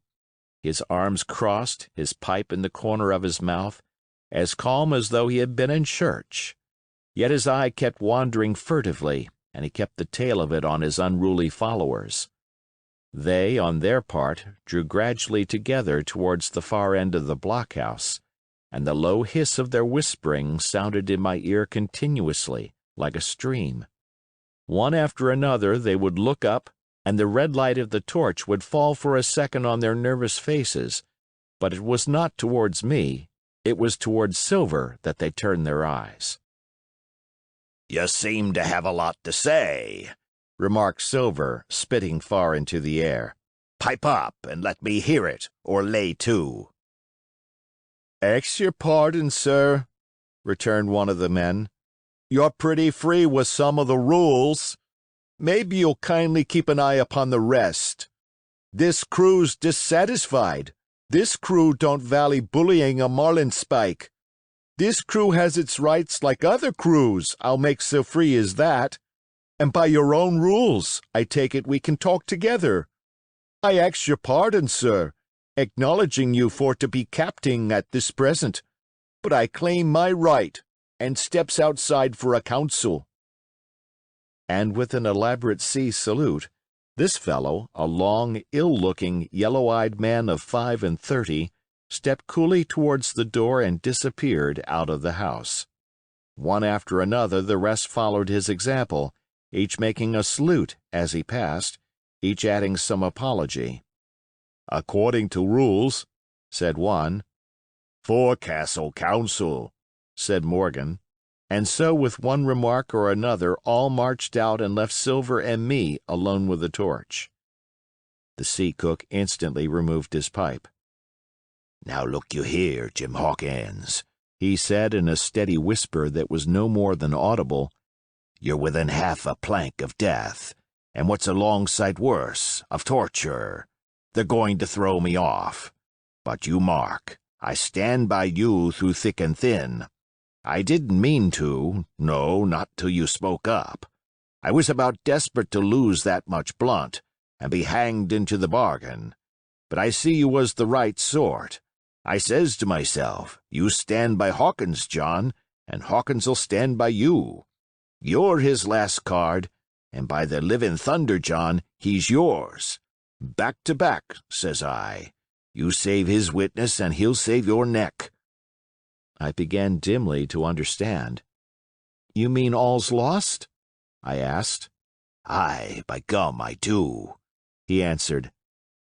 his arms crossed, his pipe in the corner of his mouth, as calm as though he had been in church. Yet his eye kept wandering furtively, and he kept the tail of it on his unruly followers. They, on their part, drew gradually together towards the far end of the blockhouse, and the low hiss of their whispering sounded in my ear continuously, like a stream. One after another they would look up, and the red light of the torch would fall for a second on their nervous faces, but it was not towards me, it was towards Silver that they turned their eyes. "You seem to have a lot to say," remarked Silver, spitting far into the air. "Pipe up and let me hear it, or lay to." "Ax your pardon, sir," returned one of the men. "You're pretty free with some of the rules. Maybe you'll kindly keep an eye upon the rest. This crew's dissatisfied. This crew don't vally bullying a marlinspike. This crew has its rights like other crews, I'll make so free as that. And by your own rules, I take it we can talk together. I ax your pardon, sir, acknowledging you for to be capting at this present, but I claim my right, and steps outside for a council." And with an elaborate sea salute, This fellow, a long, ill-looking, yellow-eyed man of 35, stepped coolly towards the door and disappeared out of the house. One after another the rest followed his example, each making a salute as he passed, each adding some apology. According to rules, said one. Forecastle Council, said Morgan. And so with one remark or another all marched out and left Silver and me alone with the torch. The sea cook instantly removed his pipe. Now look you here, Jim Hawkins, he said in a steady whisper that was no more than audible. You're within half a plank of death, and what's a long sight worse, of torture. They're going to throw me off. But you mark, I stand by you through thick and thin. I didn't mean to, no, not till you spoke up. I was about desperate to lose that much blunt, and be hanged into the bargain. But I see you was the right sort. I says to myself, you stand by Hawkins, John, and Hawkins'll stand by you. You're his last card, and by the living thunder, John, he's yours. Back to back, says I. You save his witness, and he'll save your neck. I began dimly to understand. You mean all's lost? I asked. Aye, by gum, I do, he answered.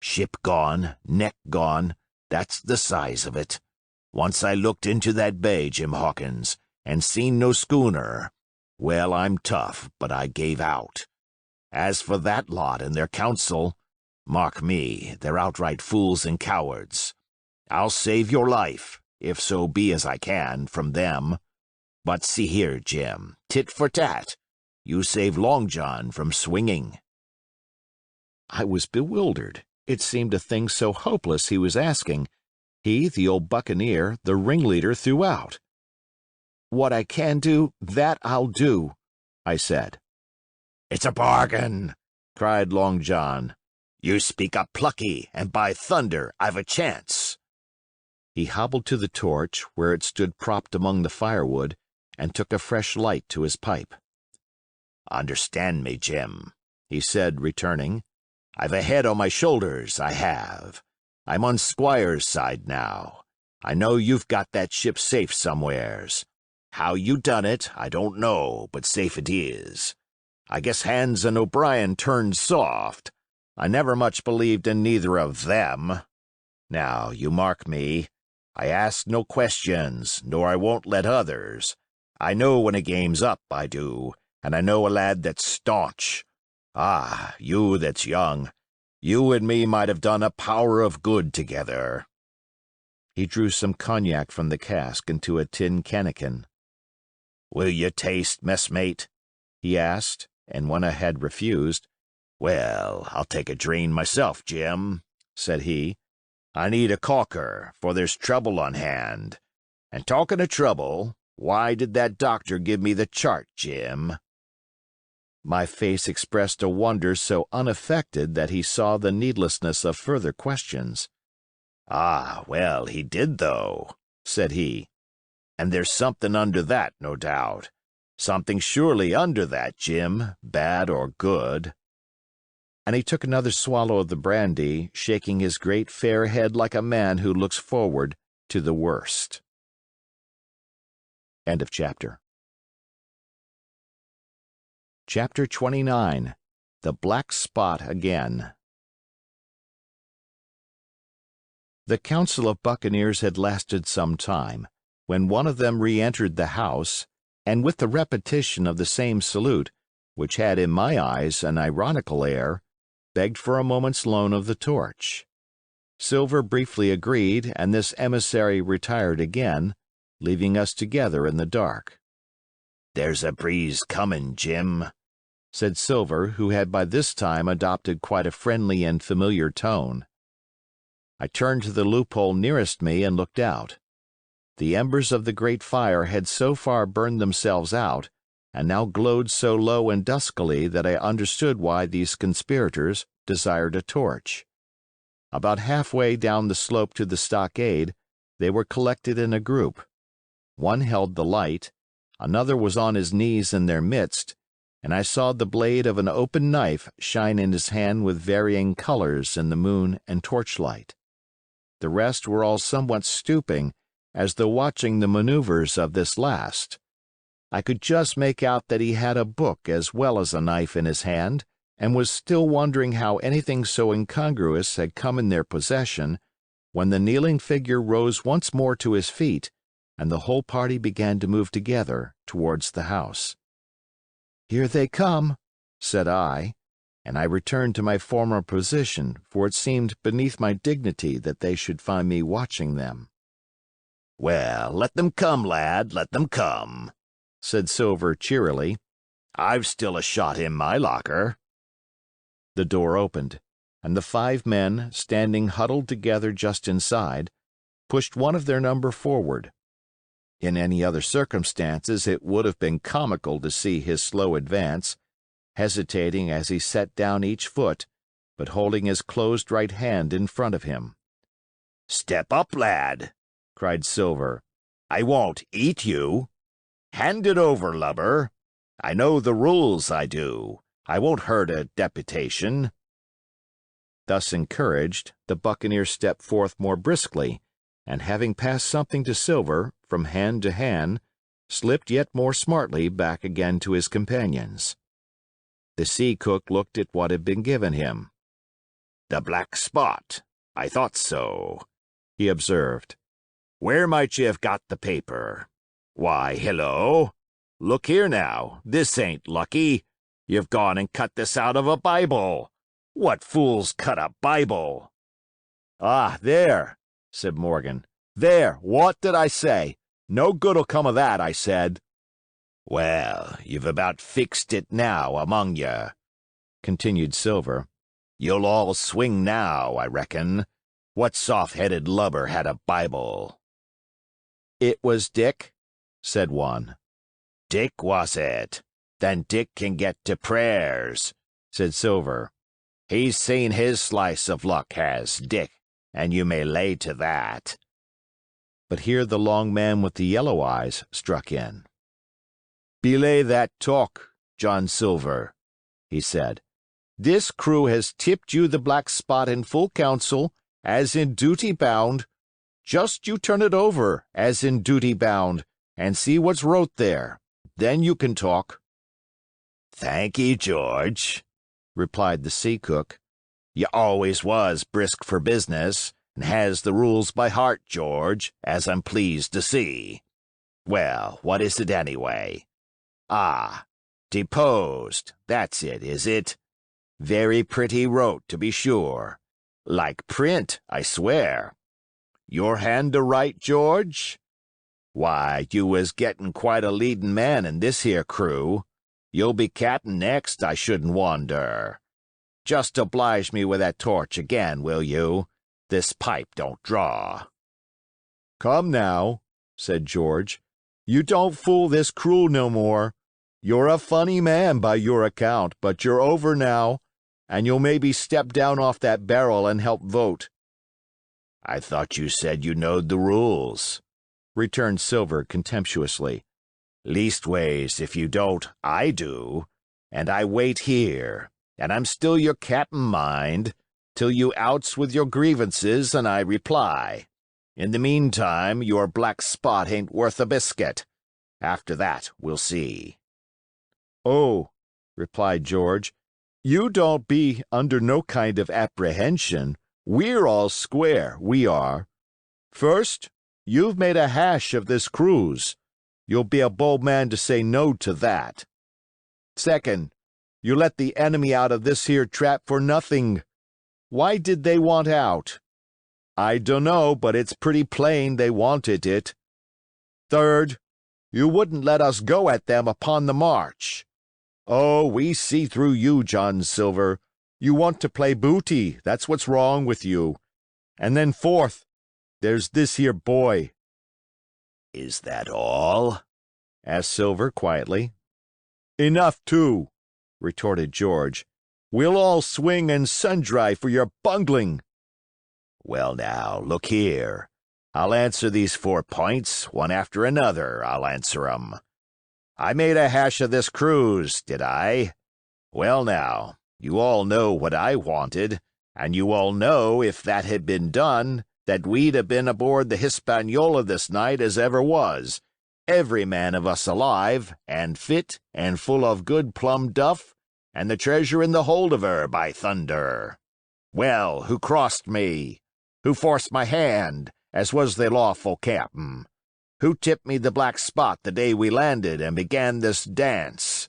Ship gone, neck gone, that's the size of it. Once I looked into that bay, Jim Hawkins, and seen no schooner. Well, I'm tough, but I gave out. As for that lot and their counsel, mark me, they're outright fools and cowards. I'll save your life, if so be as I can, from them. But see here, Jim, tit for tat. You save Long John from swinging. I was bewildered. It seemed a thing so hopeless he was asking. He, the old buccaneer, the ringleader throughout. What I can do, that I'll do, I said. It's a bargain, cried Long John. You speak up plucky, and by thunder, I've a chance. He hobbled to the torch, where it stood propped among the firewood, and took a fresh light to his pipe. Understand me, Jim, he said, returning. I've a head on my shoulders, I have. I'm on Squire's side now. I know you've got that ship safe somewheres. How you done it, I don't know, but safe it is. I guess Hans and O'Brien turned soft. I never much believed in neither of them. Now, you mark me. I ask no questions, nor I won't let others. I know when a game's up, I do, and I know a lad that's staunch. Ah, you that's young, you and me might have done a power of good together. He drew some cognac from the cask into a tin cannikin. Will you taste, messmate? He asked, and when I had refused, Well, I'll take a drain myself, Jim, said he. I need a caulker, for there's trouble on hand. And talking of trouble, why did that doctor give me the chart, Jim? My face expressed a wonder so unaffected that he saw the needlessness of further questions. Ah, well, he did, though, said he. And there's something under that, no doubt. Something surely under that, Jim, bad or good. And he took another swallow of the brandy, shaking his great fair head like a man who looks forward to the worst. End of chapter. Chapter 29. The Black Spot Again. The council of buccaneers had lasted some time, when one of them re-entered the house, and with the repetition of the same salute, which had in my eyes an ironical air, begged for a moment's loan of the torch. Silver briefly agreed, and this emissary retired again, leaving us together in the dark. "There's a breeze coming, Jim," said Silver, who had by this time adopted quite a friendly and familiar tone. I turned to the loophole nearest me and looked out. The embers of the great fire had so far burned themselves out, and now glowed so low and duskily that I understood why these conspirators desired a torch. About halfway down the slope to the stockade, they were collected in a group. One held the light, another was on his knees in their midst, and I saw the blade of an open knife shine in his hand with varying colors in the moon and torchlight. The rest were all somewhat stooping, as though watching the maneuvers of this last. I could just make out that he had a book as well as a knife in his hand, and was still wondering how anything so incongruous had come in their possession, when the kneeling figure rose once more to his feet, and the whole party began to move together towards the house. "Here they come," said I, and I returned to my former position, for it seemed beneath my dignity that they should find me watching them. "Well, let them come, lad, let them come," said Silver cheerily. "I've still a shot in my locker." The door opened, and the 5 men, standing huddled together just inside, pushed one of their number forward. In any other circumstances it would have been comical to see his slow advance, hesitating as he set down each foot, but holding his closed right hand in front of him. "Step up, lad," cried Silver. "I won't eat you. Hand it over, lubber. I know the rules, I do. I won't hurt a deputation." Thus encouraged, the buccaneer stepped forth more briskly, and having passed something to Silver, from hand to hand, slipped yet more smartly back again to his companions. The sea cook looked at what had been given him. "The black spot. I thought so," he observed. "Where might you have got the paper? Why, hello! Look here now, this ain't lucky. You've gone and cut this out of a Bible. What fools cut a Bible?" "Ah, there," said Morgan. "There, what did I say? No good'll come of that, I said." "Well, you've about fixed it now among you," continued Silver. "You'll all swing now, I reckon. What soft-headed lubber had a Bible?" "It was Dick," said one. "Dick, was it? Then Dick can get to prayers," said Silver. "He's seen his slice of luck, has Dick, and you may lay to that." But here the long man with the yellow eyes struck in. "Belay that talk, John Silver," he said. "This crew has tipped you the black spot in full council, as in duty bound. Just you turn it over, as in duty bound, and see what's wrote there. Then you can talk." "Thank'ee, George," replied the sea cook. "You always was brisk for business, and has the rules by heart, George, as I'm pleased to see. Well, what is it anyway? Ah, deposed, that's it, is it? Very pretty wrote, to be sure. Like print, I swear. Your hand to write, George? Why, you was getting quite a leadin' man in this here crew. You'll be captain next, I shouldn't wonder. Just oblige me with that torch again, will you? This pipe don't draw." "Come now," said George. "You don't fool this crew no more. You're a funny man by your account, but you're over now, and you'll maybe step down off that barrel and help vote." "I thought you said you knowed the rules," returned Silver contemptuously. "Leastways, if you don't, I do, and I wait here, and I'm still your cap'n, mind, till you outs with your grievances and I reply. In the meantime, your black spot ain't worth a biscuit. After that, we'll see." "Oh," replied George, "you don't be under no kind of apprehension. We're all square, we are. First, you've made a hash of this cruise. You'll be a bold man to say no to that. Second, you let the enemy out of this here trap for nothing. Why did they want out? I dunno, but it's pretty plain they wanted it. Third, you wouldn't let us go at them upon the march. Oh, we see through you, John Silver. You want to play booty, that's what's wrong with you. And then fourth, there's this here boy." "Is that all?" asked Silver quietly. "Enough, too," retorted George. "We'll all swing and sun-dry for your bungling." "Well, now, look here. I'll answer these 4 points, one after another, I'll answer 'em. I made a hash of this cruise, did I? Well now, you all know what I wanted, and you all know if that had been done, that we'd have been aboard the Hispaniola this night as ever was, every man of us alive, and fit, and full of good plum duff, and the treasure in the hold of her, by thunder. Well, who crossed me? Who forced my hand, as was the lawful captain? Who tipped me the black spot the day we landed and began this dance?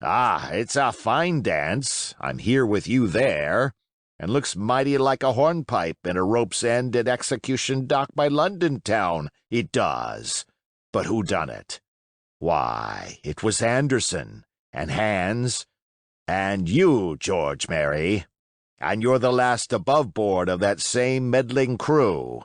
Ah, it's a fine dance, I'm here with you there, and looks mighty like a hornpipe in a rope's end at Execution Dock by London town, it does. But who done it? Why, it was Anderson, and Hans, and you, George Mary, and you're the last above board of that same meddling crew,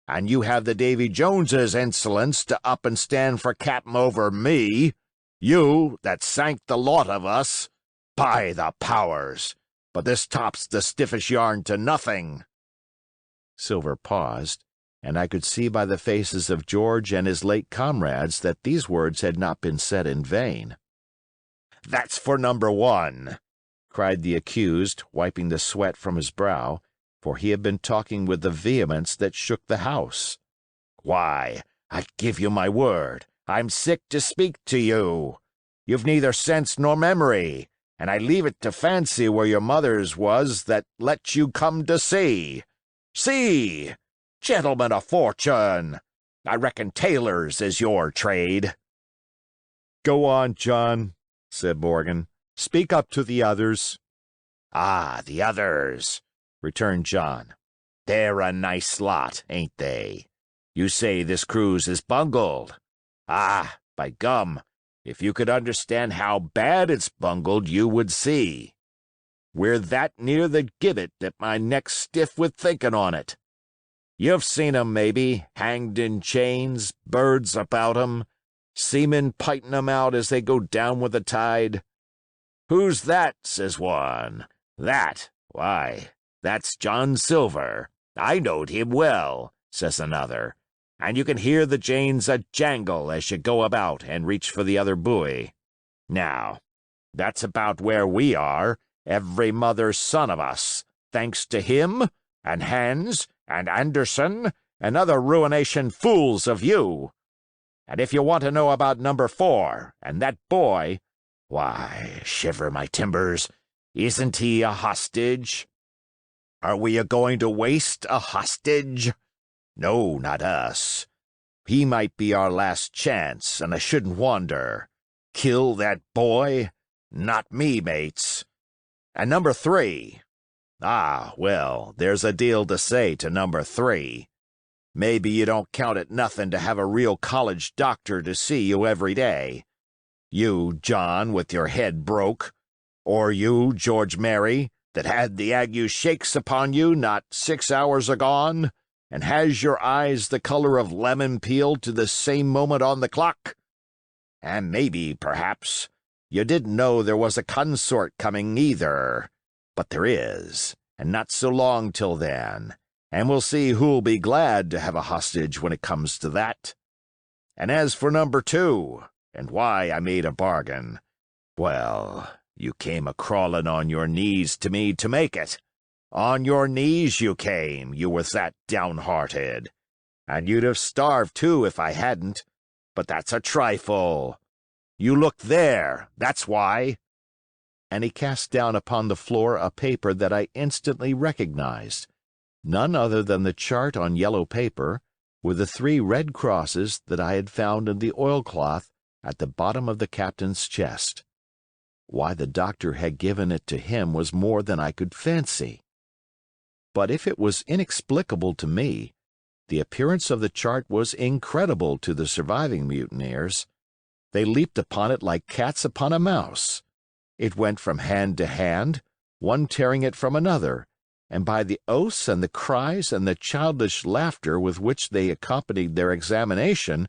and you have the Davy Jones's insolence to up and stand for captain over me, you that sank the lot of us. By the powers! But this tops the stiffest yarn to nothing. Silver paused, and I could see by the faces of George and his late comrades that these words had not been said in vain. That's for number one, cried the accused, wiping the sweat from his brow, for he had been talking with a vehemence that shook the house. Why, I give you my word, I'm sick to speak to you. You've neither sense nor memory, and I leave it to fancy where your mother's was that let you come to sea. See, gentlemen of fortune, I reckon tailors is your trade. Go on, John, said Morgan. Speak up to the others. Ah, the others, returned John. They're a nice lot, ain't they? You say this cruise is bungled. Ah, by gum, if you could understand how bad it's bungled, you would see. We're that near the gibbet that my neck's stiff with thinking on it. You've seen 'em, maybe, hanged in chains, birds about 'em, seamen piting 'em out as they go down with the tide. Who's that, says one. That? Why, that's John Silver. I knowed him well, says another. And you can hear the chains a-jangle as you go about and reach for the other buoy. Now, that's about where we are, every mother's son of us, thanks to him, and Hans, and Anderson, and other ruination fools of you. And if you want to know about number 4, and that boy, why, shiver my timbers, isn't he a hostage? Are we a-going to waste a hostage? No, not us. He might be our last chance, and I shouldn't wonder. Kill that boy? Not me, mates. And number 3. Ah, well, there's a deal to say to number 3. Maybe you don't count it nothing to have a real college doctor to see you every day. You, John, with your head broke. Or you, George Mary, that had the ague shakes upon you not 6 hours agone, and has your eyes the color of lemon peel to the same moment on the clock. And maybe, perhaps, you didn't know there was a consort coming either. But there is, and not so long till then, and we'll see who'll be glad to have a hostage when it comes to that. And as for number 2, and why I made a bargain, well, you came a-crawling on your knees to me to make it. On your knees you came, you was that downhearted. And you'd have starved too if I hadn't, but that's a trifle. You look there, that's why. And he cast down upon the floor a paper that I instantly recognized, none other than the chart on yellow paper, with the 3 red crosses that I had found in the oilcloth at the bottom of the captain's chest. Why the doctor had given it to him was more than I could fancy. But if it was inexplicable to me, the appearance of the chart was incredible to the surviving mutineers. They leaped upon it like cats upon a mouse. It went from hand to hand, one tearing it from another, and by the oaths and the cries and the childish laughter with which they accompanied their examination,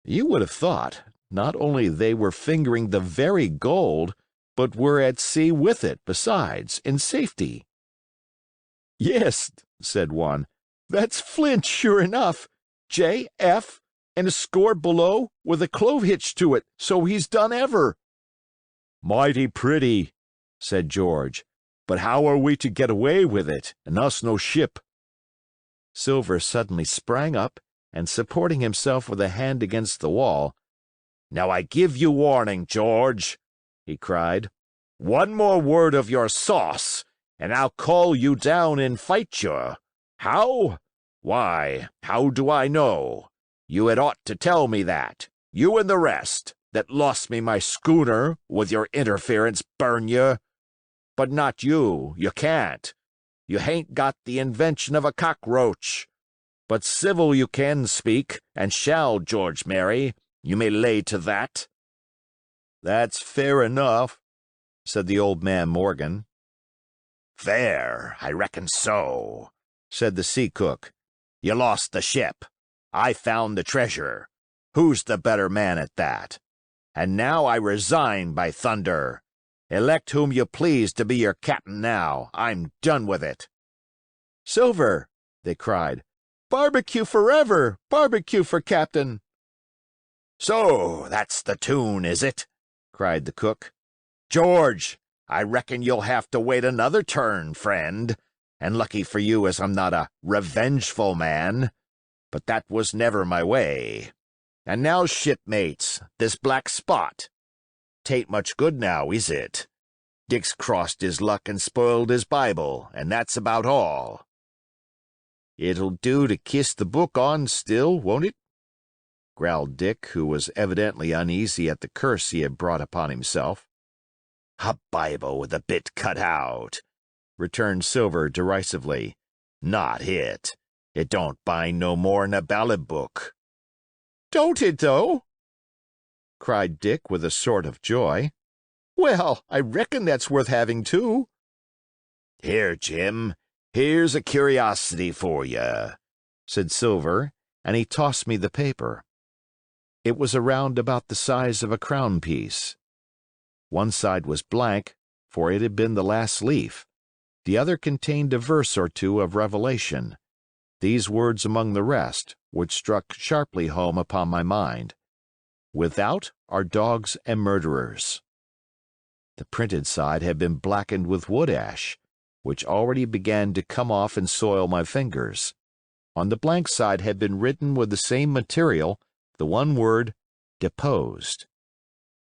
you would have thought not only they were fingering the very gold, but were at sea with it, besides, in safety. "Yes," said one, "that's Flint, sure enough. J.F. and a score below with a clove hitch to it, so he's done ever." "Mighty pretty," said George, "but how are we to get away with it, and us no ship?" Silver suddenly sprang up, and supporting himself with a hand against the wall, Now I give you warning, George," he cried. "One more word of your sauce, and I'll call you down and fight you. How? Why, how do I know? You had ought to tell me that, you and the rest, that lost me my schooner with your interference, burn you. But not you, you can't. You hain't got the invention of a cockroach. But civil you can speak, and shall, George Merry, you may lay to that." "That's fair enough," said the old man Morgan. "Fair, I reckon so," said the sea cook. "You lost the ship. I found the treasure. Who's the better man at that? And now I resign, by thunder. Elect whom you please to be your captain now. I'm done with it." "Silver!" they cried. "Barbecue forever! Barbecue for captain!" "So that's the tune, is it?" cried the cook. "George, I reckon you'll have to wait another turn, friend, and lucky for you as I'm not a revengeful man. But that was never my way. And now, shipmates, this black spot. 'Tain't much good now, is it? Dick's crossed his luck and spoiled his Bible, and that's about all." "It'll do to kiss the book on still, won't it?" growled Dick, who was evidently uneasy at the curse he had brought upon himself. "A Bible with a bit cut out," returned Silver derisively. "Not it. It don't bind no more'n a ballad book." "Don't it, though?" cried Dick with a sort of joy. "Well, I reckon that's worth having, too." "Here, Jim, here's a curiosity for you," said Silver, and he tossed me the paper. It was around about the size of a crown piece. One side was blank, for it had been the last leaf. The other contained a verse or two of Revelation, these words among the rest, which struck sharply home upon my mind: "Without are dogs and murderers." The printed side had been blackened with wood ash, which already began to come off and soil my fingers. On the blank side had been written with the same material the one word, "deposed."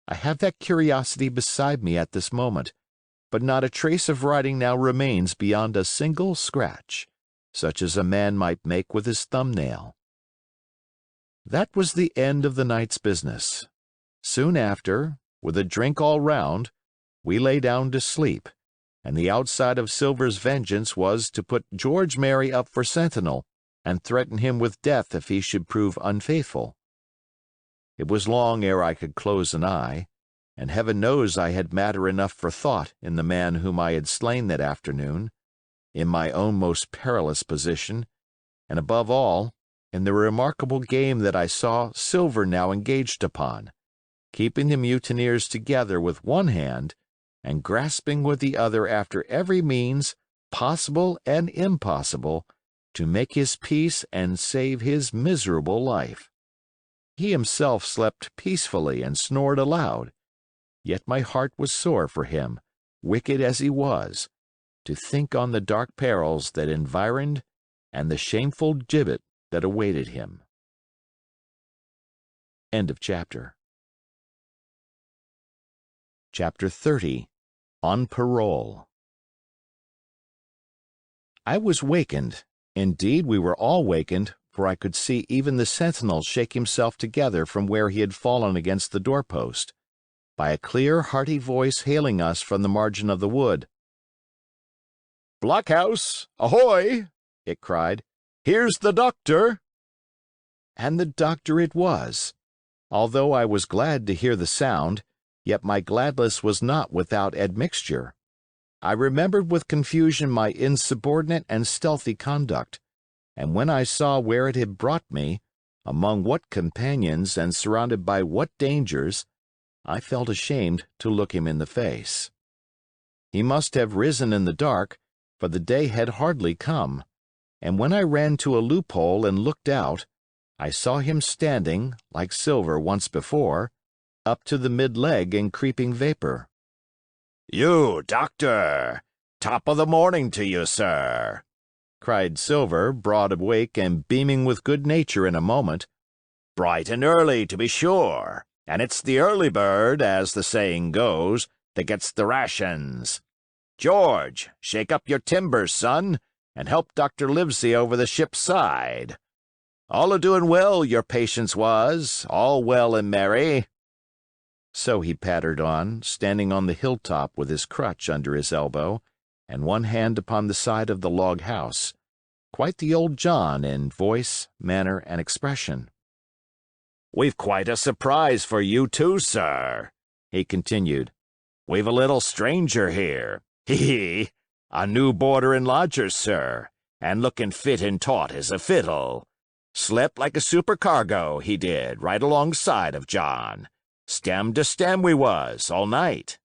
I have that curiosity beside me at this moment, but not a trace of writing now remains beyond a single scratch, such as a man might make with his thumbnail. That was the end of the night's business. Soon after, with a drink all round, we lay down to sleep, and the outside of Silver's vengeance was to put George Merry up for sentinel and threaten him with death if he should prove unfaithful. It was long ere I could close an eye, and heaven knows I had matter enough for thought in the man whom I had slain that afternoon, in my own most perilous position, and above all, in the remarkable game that I saw Silver now engaged upon, keeping the mutineers together with one hand and grasping with the other after every means, possible and impossible, to make his peace and save his miserable life. He himself slept peacefully and snored aloud, yet my heart was sore for him, wicked as he was, to think on the dark perils that environed and the shameful gibbet that awaited him. End of chapter. Chapter 30. On Parole. I was wakened. Indeed, we were all wakened, for I could see even the sentinel shake himself together from where he had fallen against the doorpost, by a clear, hearty voice hailing us from the margin of the wood. "Blockhouse, ahoy!" it cried. "Here's the doctor." And the doctor it was. Although I was glad to hear the sound, yet my gladness was not without admixture. I remembered with confusion my insubordinate and stealthy conduct, and when I saw where it had brought me, among what companions and surrounded by what dangers, I felt ashamed to look him in the face. He must have risen in the dark, for the day had hardly come, and when I ran to a loophole and looked out, I saw him standing, like Silver once before, up to the mid-leg in creeping vapor. "You, doctor! Top of the morning to you, sir!" cried Silver, broad awake and beaming with good nature in a moment. "Bright and early, to be sure, and it's the early bird, as the saying goes, that gets the rations. George, shake up your timbers, son, and help Dr. Livesey over the ship's side. All a-doing well, your patience was, all well and merry." So he pattered on, standing on the hilltop with his crutch under his elbow and one hand upon the side of the log house, quite the old John in voice, manner, and expression. "We've quite a surprise for you, too, sir," he continued. "We've a little stranger here. Hee! A new boarder and lodger, sir, and looking fit and taut as a fiddle. Slept like a supercargo, he did, right alongside of John. Stem to stem we was, all night."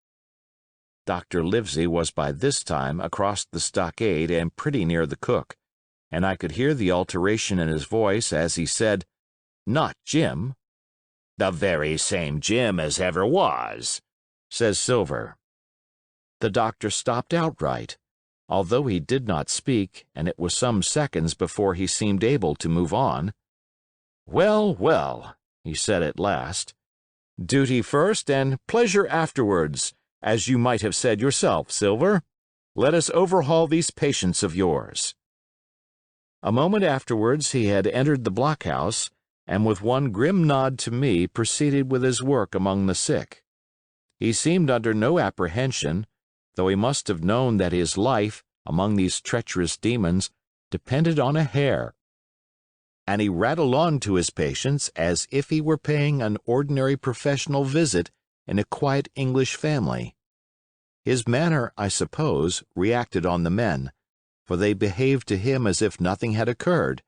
Dr. Livesey was by this time across the stockade and pretty near the cook, and I could hear the alteration in his voice as he said, "Not Jim." "The very same Jim as ever was," says Silver. The doctor stopped outright, although he did not speak, and it was some seconds before he seemed able to move on. "Well, well," he said at last. "Duty first and pleasure afterwards, as you might have said yourself, Silver. Let us overhaul these patients of yours." A moment afterwards he had entered the blockhouse, and with one grim nod to me proceeded with his work among the sick. He seemed under no apprehension, though he must have known that his life, among these treacherous demons, depended on a hair. And he rattled on to his patients as if he were paying an ordinary professional visit in a quiet English family. His manner, I suppose, reacted on the men, for they behaved to him as if nothing had occurred,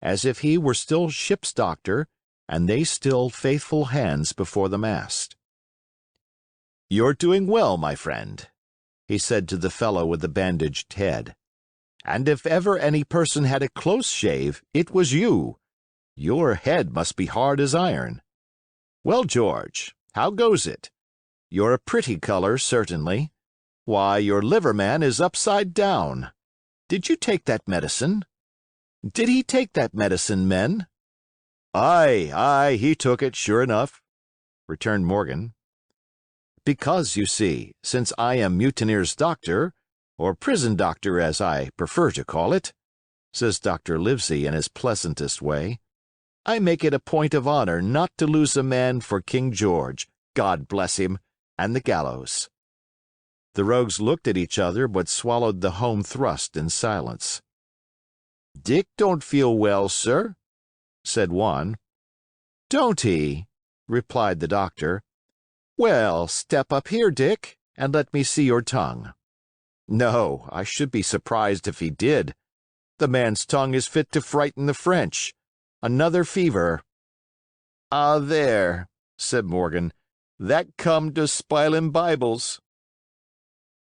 as if he were still ship's doctor and they still faithful hands before the mast. "You're doing well, my friend," he said to the fellow with the bandaged head. "And if ever any person had a close shave, it was you. Your head must be hard as iron. Well, George, how goes it? You're a pretty color, certainly. Why, your liver man is upside down. Did you take that medicine? Did he take that medicine, men?" "Aye, aye, he took it, sure enough," returned Morgan. "Because, you see, since I am mutineer's doctor, or prison doctor as I prefer to call it," says Dr. Livesey in his pleasantest way, "I make it a point of honor not to lose a man for King George, God bless him, and the gallows." The rogues looked at each other but swallowed the home thrust in silence. "Dick don't feel well, sir," said one. "Don't he?" replied the doctor. "Well, step up here, Dick, and let me see your tongue." "No, I should be surprised if he did. The man's tongue is fit to frighten the French. Another fever." "Ah, there," said Morgan, "that come to spilin' Bibles."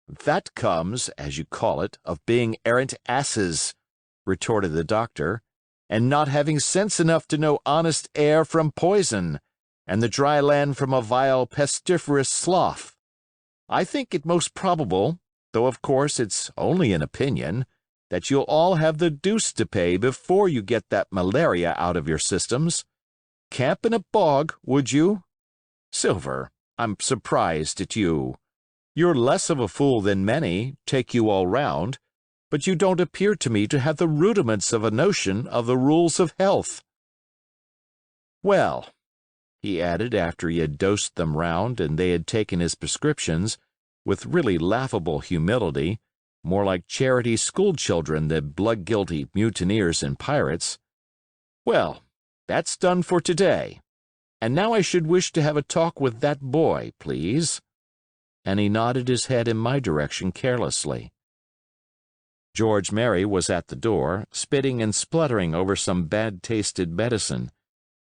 "That comes, as you call it, of being arrant asses," retorted the doctor, "and not having sense enough to know honest air from poison, and the dry land from a vile pestiferous slough. I think it most probable, though of course it's only an opinion, that you'll all have the deuce to pay before you get that malaria out of your systems. Camp in a bog, would you? Silver, I'm surprised at you. You're less of a fool than many, take you all round, but you don't appear to me to have the rudiments of a notion of the rules of health. Well," he added after he had dosed them round and they had taken his prescriptions, with really laughable humility, more like charity schoolchildren than blood-guilty mutineers and pirates, "well, that's done for today. And now I should wish to have a talk with that boy, please." And he nodded his head in my direction carelessly. George Merry was at the door, spitting and spluttering over some bad-tasted medicine,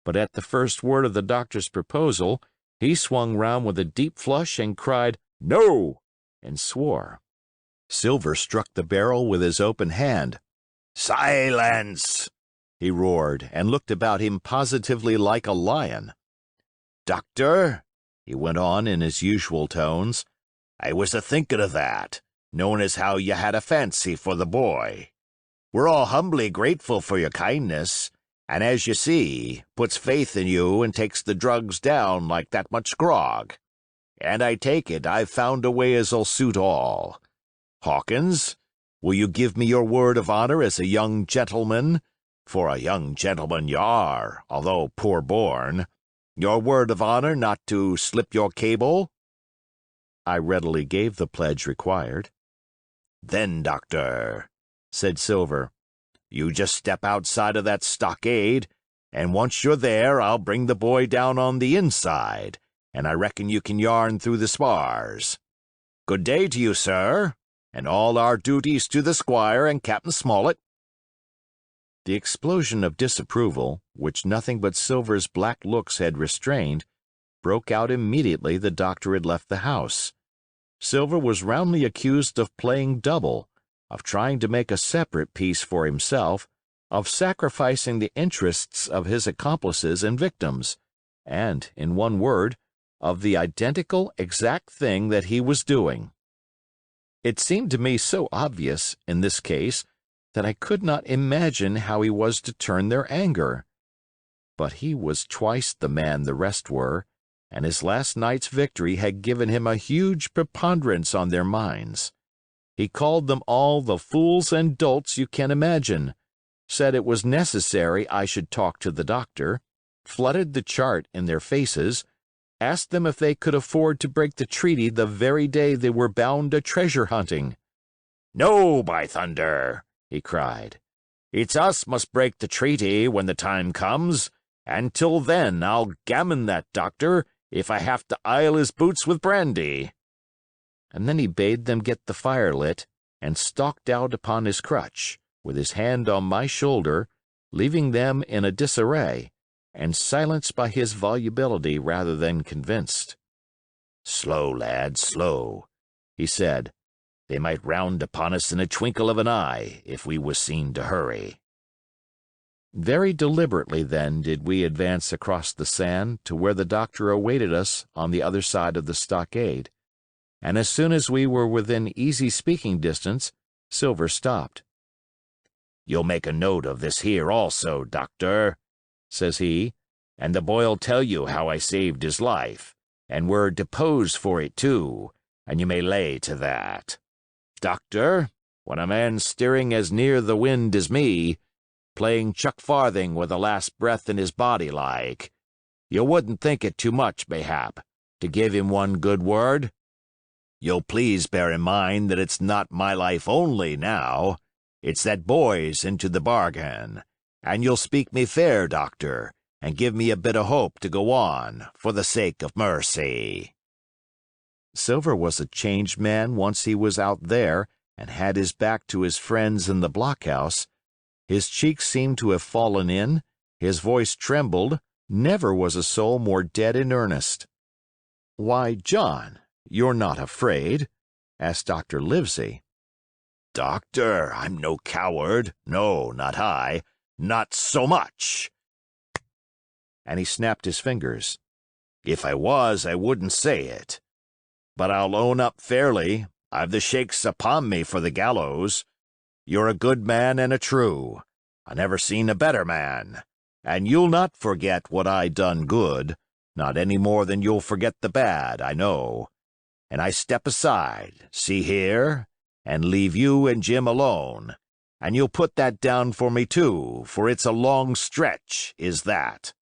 but at the first word of the doctor's proposal, he swung round with a deep flush and cried, "No!" and swore. Silver struck the barrel with his open hand. "Silence!" he roared, and looked about him positively like a lion. Doctor, he went on in his usual tones, I was a-thinking of that, knowing as how you had a fancy for the boy. We're all humbly grateful for your kindness, and as you see, puts faith in you and takes the drugs down like that much grog. And I take it I've found a way as'll suit all. Hawkins, will you give me your word of honor as a young gentleman, for a young gentleman you are, although poor born, your word of honor not to slip your cable? I readily gave the pledge required. Then, Doctor, said Silver, you just step outside of that stockade, and once you're there I'll bring the boy down on the inside, and I reckon you can yarn through the spars. Good day to you, sir, and all our duties to the squire and Captain Smollett. The explosion of disapproval, which nothing but Silver's black looks had restrained, broke out immediately the doctor had left the house. Silver was roundly accused of playing double, of trying to make a separate peace for himself, of sacrificing the interests of his accomplices and victims, and, in one word, of the identical exact thing that he was doing. It seemed to me so obvious, in this case, that I could not imagine how he was to turn their anger. But he was twice the man the rest were, and his last night's victory had given him a huge preponderance on their minds. He called them all the fools and dolts you can imagine, said it was necessary I should talk to the doctor, flooded the chart in their faces, asked them if they could afford to break the treaty the very day they were bound to treasure hunting. No, by thunder, he cried. It's us must break the treaty when the time comes, and till then I'll gammon that doctor if I have to ile his boots with brandy. And then he bade them get the fire lit, and stalked out upon his crutch, with his hand on my shoulder, leaving them in a disarray, and silenced by his volubility rather than convinced. Slow, lad, slow, he said. They might round upon us in a twinkle of an eye if we was seen to hurry. Very deliberately, then, did we advance across the sand to where the doctor awaited us on the other side of the stockade, and as soon as we were within easy speaking distance, Silver stopped. You'll make a note of this here also, doctor, says he, and the boy'll tell you how I saved his life, and were deposed for it too, and you may lay to that. Doctor, when a man's steering as near the wind as me, playing chuck-farthing with the last breath in his body like, you wouldn't think it too much, mayhap, to give him one good word? You'll please bear in mind that it's not my life only now, it's that boy's into the bargain, and you'll speak me fair, doctor, and give me a bit of hope to go on, for the sake of mercy. Silver was a changed man once he was out there and had his back to his friends in the blockhouse. His cheeks seemed to have fallen in, his voice trembled, never was a soul more dead in earnest. "Why, John, you're not afraid?" asked Dr. Livesey. "Doctor, I'm no coward, no, not I, not so much." And he snapped his fingers. "If I was, I wouldn't say it. But I'll own up fairly, I've the shakes upon me for the gallows. You're a good man and a true. I never seen a better man. And you'll not forget what I done good, not any more than you'll forget the bad, I know. And I step aside, see here, and leave you and Jim alone. And you'll put that down for me too, for it's a long stretch, is that."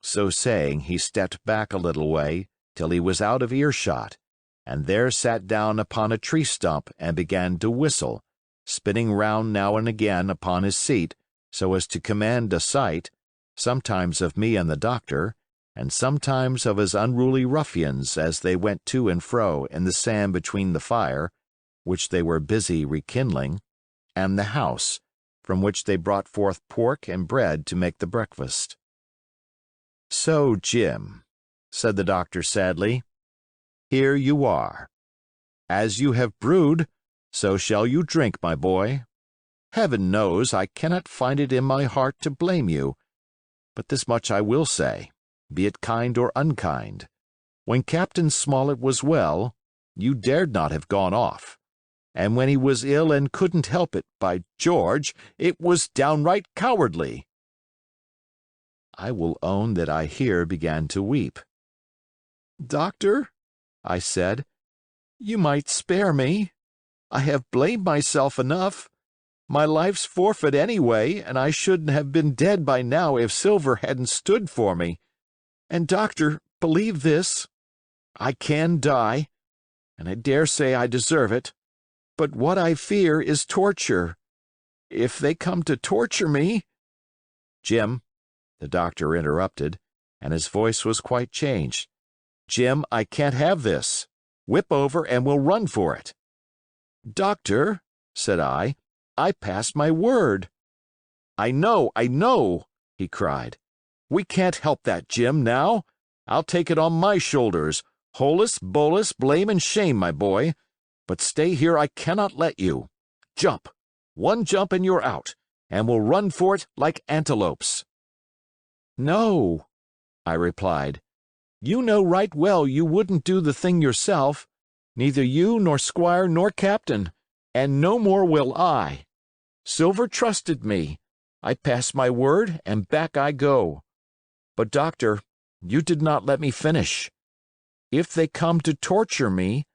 So saying, he stepped back a little way, till he was out of earshot, and there sat down upon a tree stump and began to whistle, spinning round now and again upon his seat so as to command a sight, sometimes of me and the doctor, and sometimes of his unruly ruffians as they went to and fro in the sand between the fire, which they were busy rekindling, and the house, from which they brought forth pork and bread to make the breakfast. "So, Jim," said the doctor sadly, "here you are. As you have brewed, so shall you drink, my boy. Heaven knows I cannot find it in my heart to blame you. But this much I will say, be it kind or unkind. When Captain Smollett was well, you dared not have gone off. And when he was ill and couldn't help it, by George, it was downright cowardly." I will own that I here began to weep. "Doctor," I said, "you might spare me. I have blamed myself enough. My life's forfeit anyway, and I shouldn't have been dead by now if Silver hadn't stood for me. And, doctor, believe this. I can die, and I dare say I deserve it, but what I fear is torture. If they come to torture me—" "Jim," the doctor interrupted, and his voice was quite changed. "Jim, I can't have this. Whip over and we'll run for it." "Doctor," said I passed my word." I know," he cried. "We can't help that, Jim, now. I'll take it on my shoulders. Holus, bolus, blame and shame, my boy. But stay here I cannot let you. Jump. One jump and you're out, and we'll run for it like antelopes." "No," I replied. "You know right well you wouldn't do the thing yourself. Neither you nor squire nor captain, and no more will I. Silver trusted me. I passed my word, and back I go. But, doctor, you did not let me finish. If they come to torture me,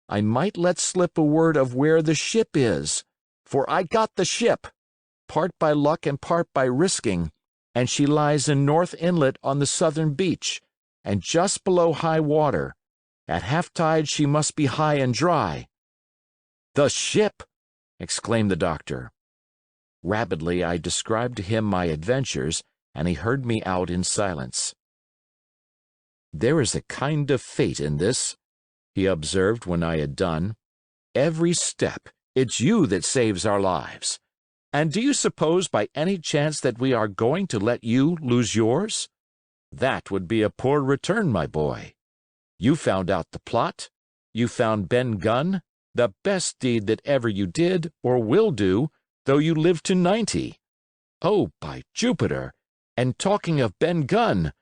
I might let slip a word of where the ship is, for I got the ship, part by luck and part by risking, and she lies in North Inlet on the southern beach, and just below high water. At half-tide she must be high and dry." "The ship!" exclaimed the doctor. Rapidly I described to him my adventures, and he heard me out in silence. "There is a kind of fate in this," he observed when I had done. "Every step, it's you that saves our lives. And do you suppose by any chance that we are going to let you lose yours? That would be a poor return, my boy. You found out the plot. You found Ben Gunn, the best deed that ever you did or will do, though you live to 90. Oh, by Jupiter! And talking of Ben Gunn,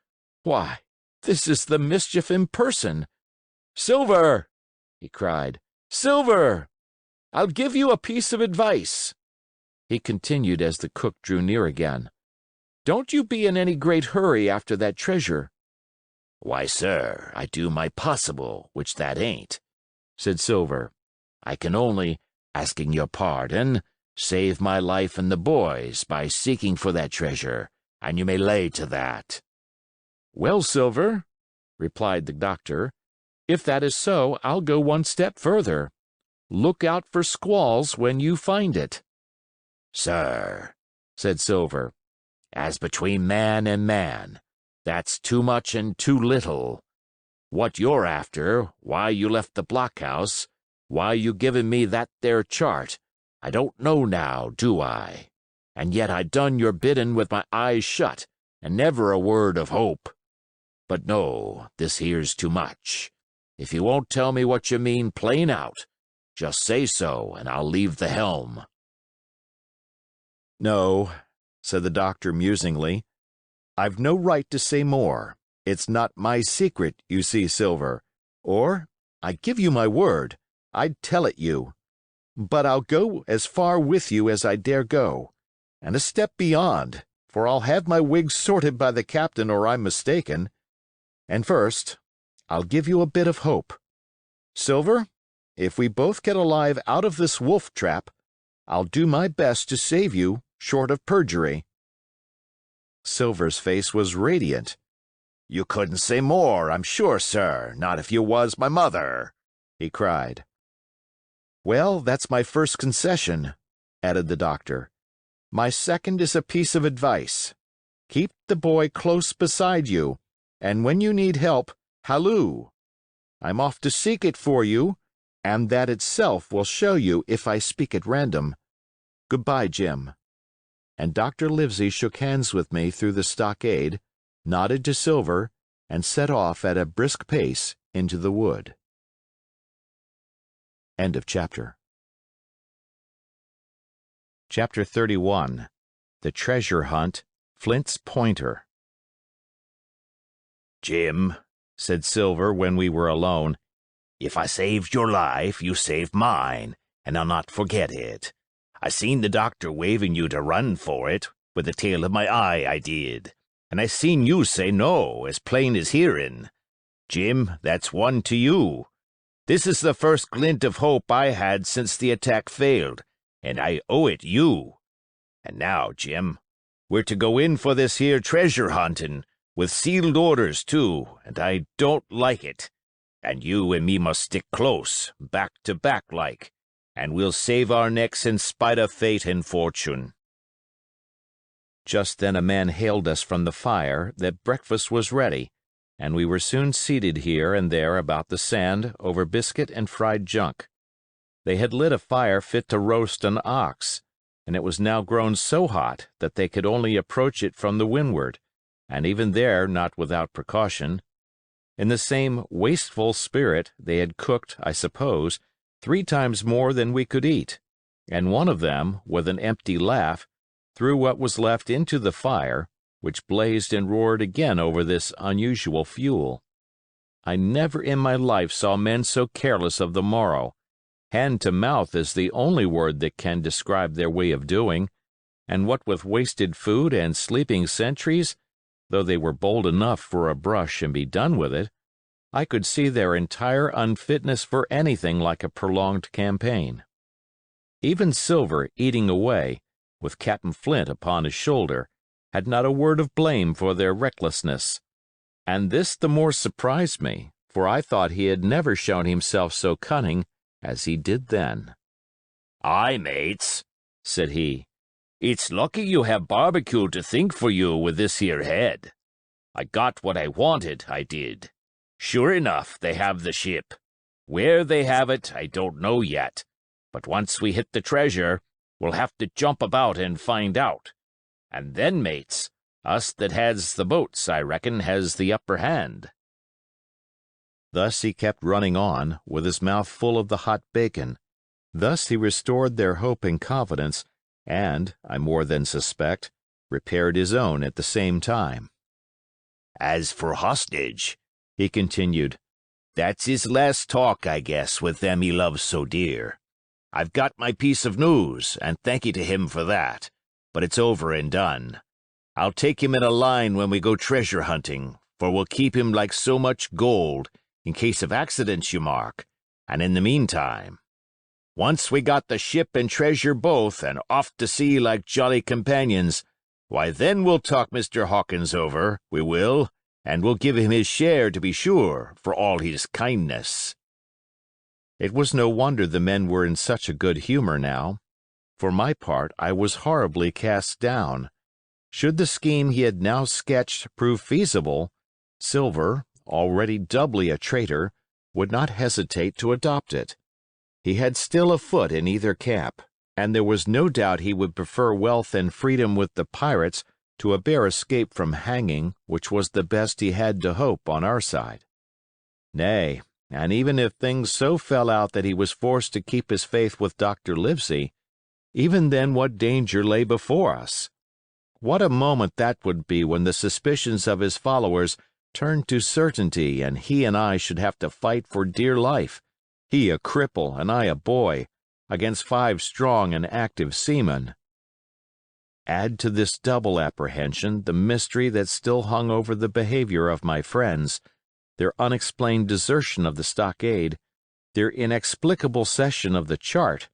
why, this is the mischief in person. Silver!" he cried. "Silver! I'll give you a piece of advice," he continued as the cook drew near again. "Don't you be in any great hurry after that treasure." "Why, sir, I do my possible, which that ain't," said Silver. "I can only, asking your pardon, save my life and the boys by seeking for that treasure, and you may lay to that." "Well, Silver," replied the doctor, "if that is so, I'll go one step further. Look out for squalls when you find it." "Sir," said Silver, "as between man and man, that's too much and too little. What you're after, why you left the blockhouse, why you given me that there chart, I don't know now, do I? And yet I done your biddin' with my eyes shut, and never a word of hope. But no, this here's too much. If you won't tell me what you mean plain out, just say so, and I'll leave the helm." "No," said the doctor musingly. "I've no right to say more. It's not my secret, you see, Silver. Or, I give you my word, I'd tell it you. But I'll go as far with you as I dare go, and a step beyond, for I'll have my wig sorted by the captain or I'm mistaken. And first, I'll give you a bit of hope. Silver, if we both get alive out of this wolf trap, I'll do my best to save you, short of perjury." Silver's face was radiant. "You couldn't say more, I'm sure, sir, not if you was my mother," he cried. "Well, that's my first concession," added the doctor. "My second is a piece of advice. Keep the boy close beside you, and when you need help, halloo. I'm off to seek it for you, and that itself will show you if I speak at random. Goodbye, Jim." And Dr. Livesey shook hands with me through the stockade, nodded to Silver, and set off at a brisk pace into the wood. End of chapter. Chapter 31. The Treasure Hunt, Flint's Pointer. "Jim," said Silver when we were alone, "if I saved your life, you saved mine, and I'll not forget it. I seen the doctor waving you to run for it, with the tail of my eye I did, and I seen you say no, as plain as hearing. Jim, that's one to you. This is the first glint of hope I had since the attack failed, and I owe it you. And now, Jim, we're to go in for this here treasure hunting, with sealed orders, too, and I don't like it. And you and me must stick close, back to back like, and we'll save our necks in spite of fate and fortune." Just then a man hailed us from the fire that breakfast was ready, and we were soon seated here and there about the sand over biscuit and fried junk. They had lit a fire fit to roast an ox, and it was now grown so hot that they could only approach it from the windward, and even there not without precaution. In the same wasteful spirit they had cooked, I suppose, 3 times more than we could eat, and one of them, with an empty laugh, threw what was left into the fire, which blazed and roared again over this unusual fuel. I never in my life saw men so careless of the morrow. Hand to mouth is the only word that can describe their way of doing, and what with wasted food and sleeping sentries, though they were bold enough for a brush and be done with it, I could see their entire unfitness for anything like a prolonged campaign. Even Silver, eating away, with Captain Flint upon his shoulder, had not a word of blame for their recklessness. And this the more surprised me, for I thought he had never shown himself so cunning as he did then. "Aye, mates," said he, "it's lucky you have barbecue to think for you with this here head. I got what I wanted, I did. Sure enough, they have the ship. Where they have it, I don't know yet, but once we hit the treasure, we'll have to jump about and find out. And then, mates, us that has the boats, I reckon, has the upper hand." Thus he kept running on, with his mouth full of the hot bacon. Thus he restored their hope and confidence, and, I more than suspect, repaired his own at the same time. "As for hostage," he continued, "that's his last talk, I guess, with them he loves so dear. I've got my piece of news, and thank you to him for that, but it's over and done. I'll take him in a line when we go treasure hunting, for we'll keep him like so much gold, in case of accidents, you mark, and in the meantime. Once we got the ship and treasure both, and off to sea like jolly companions, why then we'll talk Mr. Hawkins over, we will, and we'll give him his share, to be sure, for all his kindness." It was no wonder the men were in such a good humor now. For my part, I was horribly cast down. Should the scheme he had now sketched prove feasible, Silver, already doubly a traitor, would not hesitate to adopt it. He had still a foot in either camp, and there was no doubt he would prefer wealth and freedom with the pirates to a bare escape from hanging, which was the best he had to hope on our side. Nay, and even if things so fell out that he was forced to keep his faith with Dr. Livesey, even then what danger lay before us? What a moment that would be when the suspicions of his followers turned to certainty and he and I should have to fight for dear life, he a cripple and I a boy, against 5 strong and active seamen. Add to this double apprehension the mystery that still hung over the behavior of my friends, their unexplained desertion of the stockade, their inexplicable cession of the chart,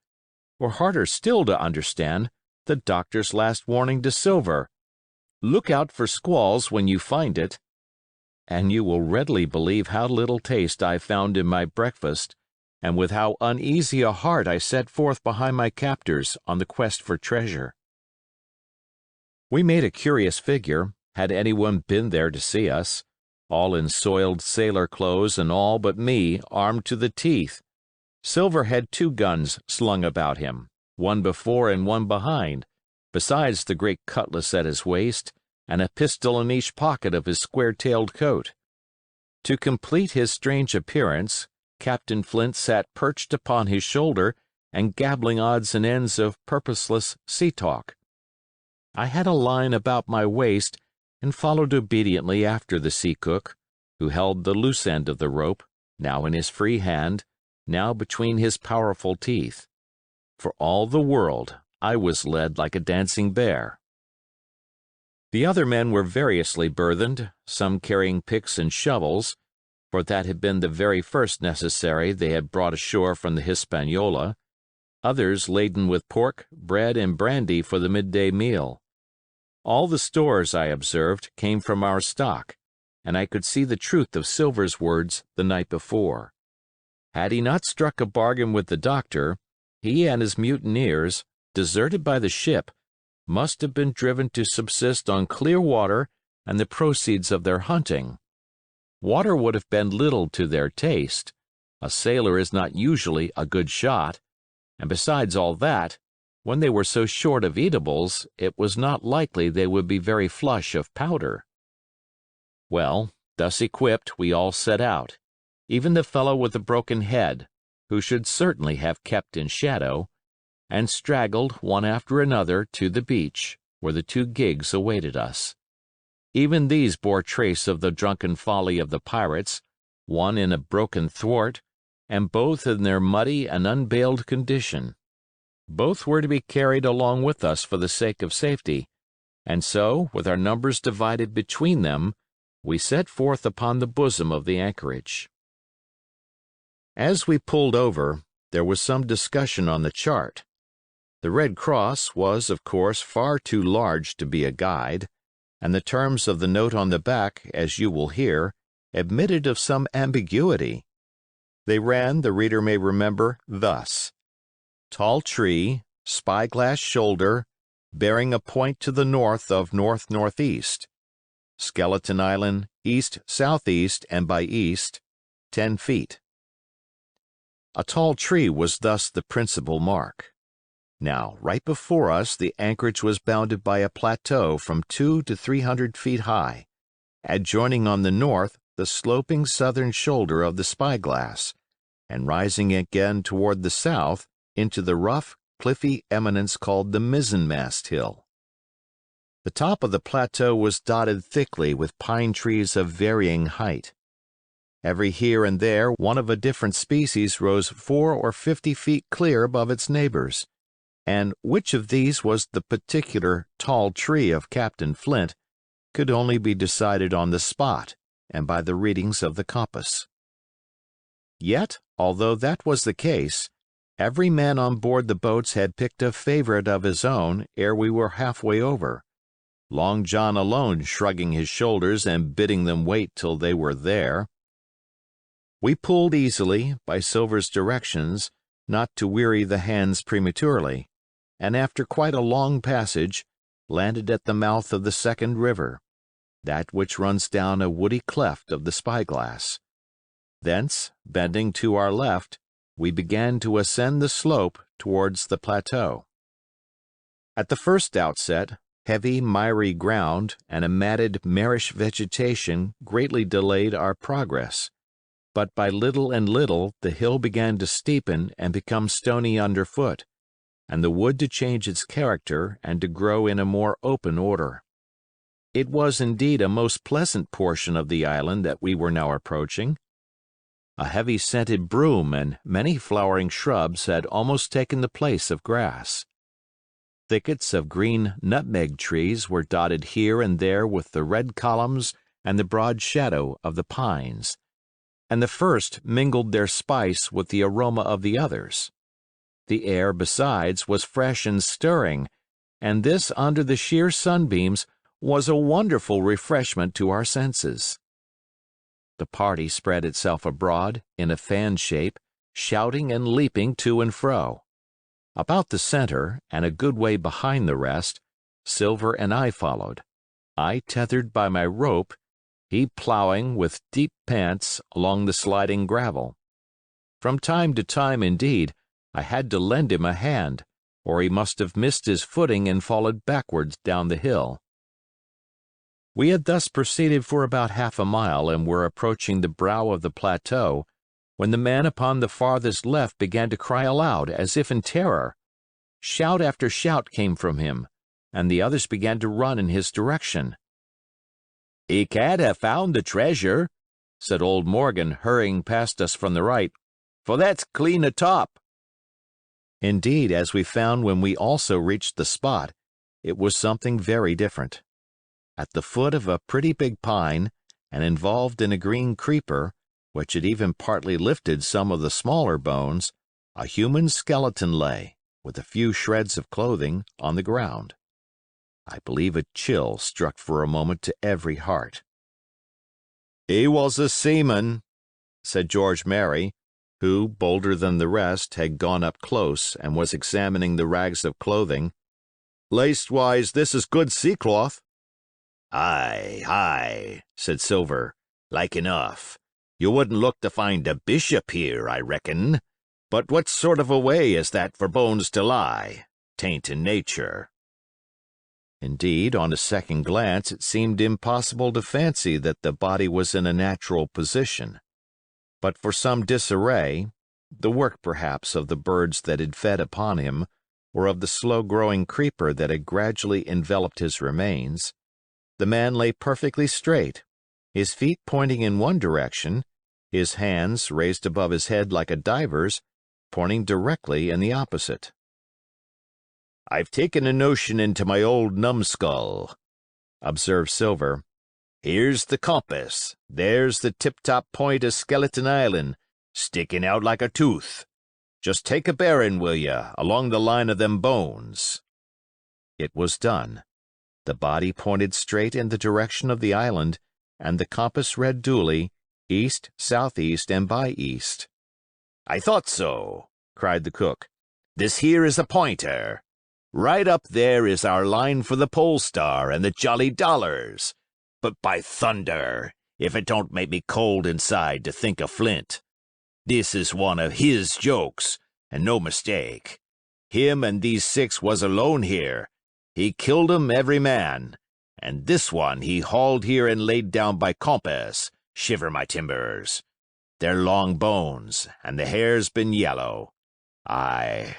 or harder still to understand, the doctor's last warning to Silver, "Look out for squalls when you find it," and you will readily believe how little taste I found in my breakfast, and with how uneasy a heart I set forth behind my captors on the quest for treasure. We made a curious figure, had anyone been there to see us, all in soiled sailor clothes and all but me armed to the teeth. Silver had 2 guns slung about him, one before and one behind, besides the great cutlass at his waist, and a pistol in each pocket of his square-tailed coat. To complete his strange appearance, Captain Flint sat perched upon his shoulder and gabbling odds and ends of purposeless sea talk. I had a line about my waist and followed obediently after the sea cook, who held the loose end of the rope, now in his free hand, now between his powerful teeth. For all the world, I was led like a dancing bear. The other men were variously burthened, some carrying picks and shovels, for that had been the very first necessary they had brought ashore from the Hispaniola, others laden with pork, bread, and brandy for the midday meal. All the stores, I observed, came from our stock, and I could see the truth of Silver's words the night before. Had he not struck a bargain with the doctor, he and his mutineers, deserted by the ship, must have been driven to subsist on clear water and the proceeds of their hunting. Water would have been little to their taste. A sailor is not usually a good shot, and besides all that, when they were so short of eatables, it was not likely they would be very flush of powder. Well, thus equipped, we all set out, even the fellow with the broken head, who should certainly have kept in shadow, and straggled one after another to the beach, where the two gigs awaited us. Even these bore trace of the drunken folly of the pirates, one in a broken thwart, and both in their muddy and unbaled condition. Both were to be carried along with us for the sake of safety, and so, with our numbers divided between them, we set forth upon the bosom of the anchorage. As we pulled over, there was some discussion on the chart. The Red Cross was, of course, far too large to be a guide, and the terms of the note on the back, as you will hear, admitted of some ambiguity. They ran, the reader may remember, thus: Tall tree, spyglass shoulder, bearing a point to the north of north-northeast. Skeleton Island, east-southeast and by east, 10 feet. A tall tree was thus the principal mark. Now, right before us the anchorage was bounded by a plateau from 200 to 300 feet high, adjoining on the north the sloping southern shoulder of the Spyglass, and rising again toward the south into the rough, cliffy eminence called the Mizzenmast Hill. The top of the plateau was dotted thickly with pine trees of varying height. Every here and there one of a different species rose 4 or 50 feet clear above its neighbors, and which of these was the particular tall tree of Captain Flint could only be decided on the spot and by the readings of the compass. Yet, although that was the case, every man on board the boats had picked a favorite of his own ere we were halfway over, Long John alone shrugging his shoulders and bidding them wait till they were there. We pulled easily, by Silver's directions, not to weary the hands prematurely, and after quite a long passage, landed at the mouth of the second river, that which runs down a woody cleft of the Spyglass. Thence, bending to our left, we began to ascend the slope towards the plateau. At the first outset, heavy, miry ground and a matted, marish vegetation greatly delayed our progress, but by little and little the hill began to steepen and become stony underfoot, and the wood to change its character and to grow in a more open order. It was indeed a most pleasant portion of the island that we were now approaching. A heavy scented broom and many flowering shrubs had almost taken the place of grass. Thickets of green nutmeg trees were dotted here and there with the red columns and the broad shadow of the pines, and the first mingled their spice with the aroma of the others. The air, besides, was fresh and stirring, and this under the sheer sunbeams was a wonderful refreshment to our senses. The party spread itself abroad in a fan shape, shouting and leaping to and fro. About the center, and a good way behind the rest, Silver and I followed, I tethered by my rope, he plowing with deep pants along the sliding gravel. From time to time, indeed, I had to lend him a hand, or he must have missed his footing and fallen backwards down the hill. We had thus proceeded for about half a mile and were approaching the brow of the plateau, when the man upon the farthest left began to cry aloud as if in terror. Shout after shout came from him, and the others began to run in his direction. "He can't have found the treasure," said old Morgan, hurrying past us from the right, "for that's clean atop." Indeed, as we found when we also reached the spot, it was something very different. At the foot of a pretty big pine, and involved in a green creeper, which had even partly lifted some of the smaller bones, a human skeleton lay, with a few shreds of clothing, on the ground. I believe a chill struck for a moment to every heart. "He was a seaman," said George Merry, who, bolder than the rest, had gone up close and was examining the rags of clothing. "Leastwise, this is good sea-cloth." "Aye, aye," said Silver, "like enough. You wouldn't look to find a bishop here, I reckon. But what sort of a way is that for bones to lie? 'Tain't in nature." Indeed, on a second glance it seemed impossible to fancy that the body was in a natural position. But for some disarray, the work perhaps of the birds that had fed upon him, or of the slow-growing creeper that had gradually enveloped his remains, the man lay perfectly straight, his feet pointing in one direction, his hands, raised above his head like a diver's, pointing directly in the opposite. "I've taken a notion into my old numbskull," observed Silver. "Here's the compass, there's the tip-top point of Skeleton Island, sticking out like a tooth. Just take a bearing, will you, along the line of them bones." It was done. The body pointed straight in the direction of the island, and the compass read duly, east, southeast, and by east. "I thought so," cried the cook. "This here is a pointer. Right up there is our line for the Pole Star and the Jolly Dollars. But by thunder, if it don't make me cold inside to think of Flint. This is one of his jokes, and no mistake. Him and these 6 was alone here. He killed 'em every man, and this one he hauled here and laid down by compass. Shiver my timbers. They're long bones, and the hair's been yellow. Aye,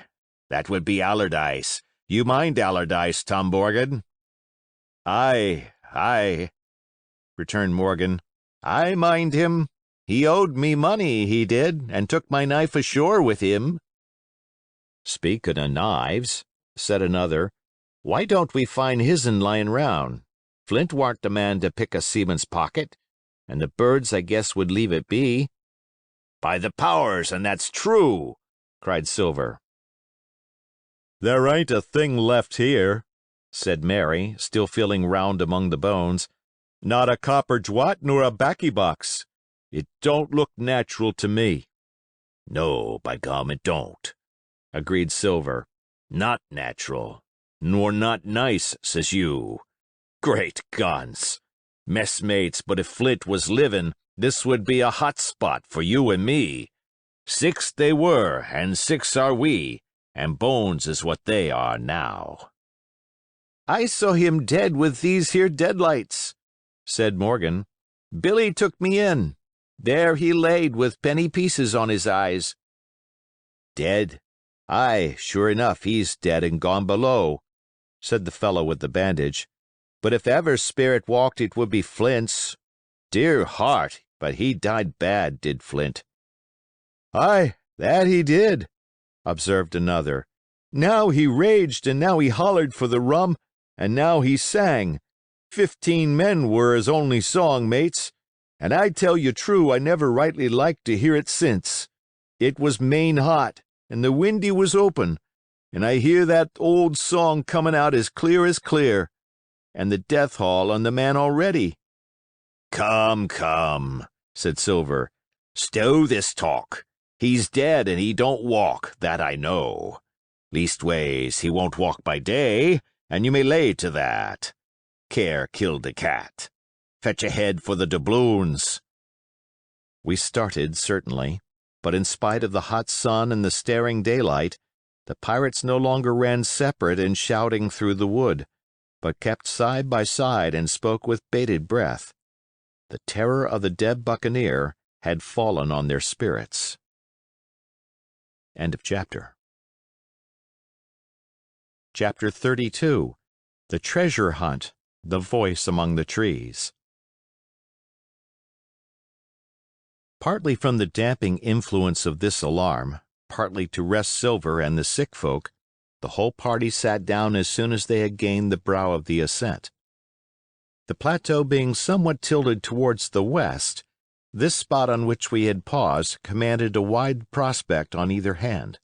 that would be Allardyce. You mind Allardyce, Tom Morgan?" "Aye, aye," returned Morgan. "I mind him. He owed me money, he did, and took my knife ashore with him." "Speaking of knives," said another, "why don't we find his'n lying round? Flint warn't the man to pick a seaman's pocket, and the birds I guess would leave it be." "By the powers, and that's true!" cried Silver. "There ain't a thing left here," said Mary, still feeling round among the bones. "Not a copper jwat nor a baccy box. It don't look natural to me." "No, by gum, it don't," agreed Silver. "Not natural, nor not nice, says you. Great guns! Messmates, but if Flint was livin', this would be a hot spot for you and me. 6 they were, and 6 are we, and bones is what they are now." "I saw him dead with these here deadlights," said Morgan. "Billy took me in. There he laid with penny pieces on his eyes." "Dead? Aye, sure enough, he's dead and gone below," said the fellow with the bandage. "But if ever spirit walked, it would be Flint's. Dear heart, but he died bad, did Flint." "Aye, that he did," observed another. "Now he raged, and now he hollered for the rum, and now he sang. 15 men were his only song mates, and I tell you true I never rightly liked to hear it since. It was main hot, and the windy was open, and I hear that old song coming out as clear, and the death haul on the man already." "Come, come," said Silver. "Stow this talk. He's dead, and he don't walk, that I know. Leastways, he won't walk by day, and you may lay to that. Care killed the cat. Fetch a head for the doubloons." We started, certainly, but in spite of the hot sun and the staring daylight, the pirates no longer ran separate and shouting through the wood, but kept side by side and spoke with bated breath. The terror of the dead buccaneer, had fallen on their spirits. End of chapter. Chapter 32. The Treasure Hunt, the Voice Among the Trees. Partly from the damping influence of this alarm, partly to rest Silver and the sick folk, the whole party sat down as soon as they had gained the brow of the ascent. The plateau being somewhat tilted towards the west, this spot on which we had paused commanded a wide prospect on either hand.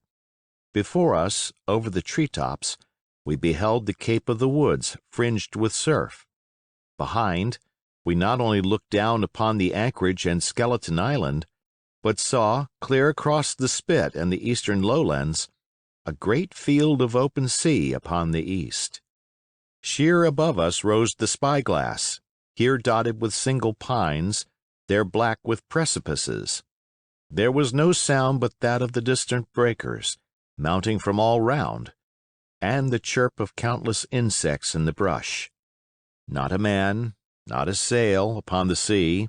Before us, over the treetops, we beheld the Cape of the Woods fringed with surf. Behind, we not only looked down upon the anchorage and Skeleton Island, but saw, clear across the Spit and the eastern lowlands, a great field of open sea upon the east. Sheer above us rose the Spyglass, here dotted with single pines, there black with precipices. There was no sound but that of the distant breakers, mounting from all round, and the chirp of countless insects in the brush. Not a man, not a sail, upon the sea.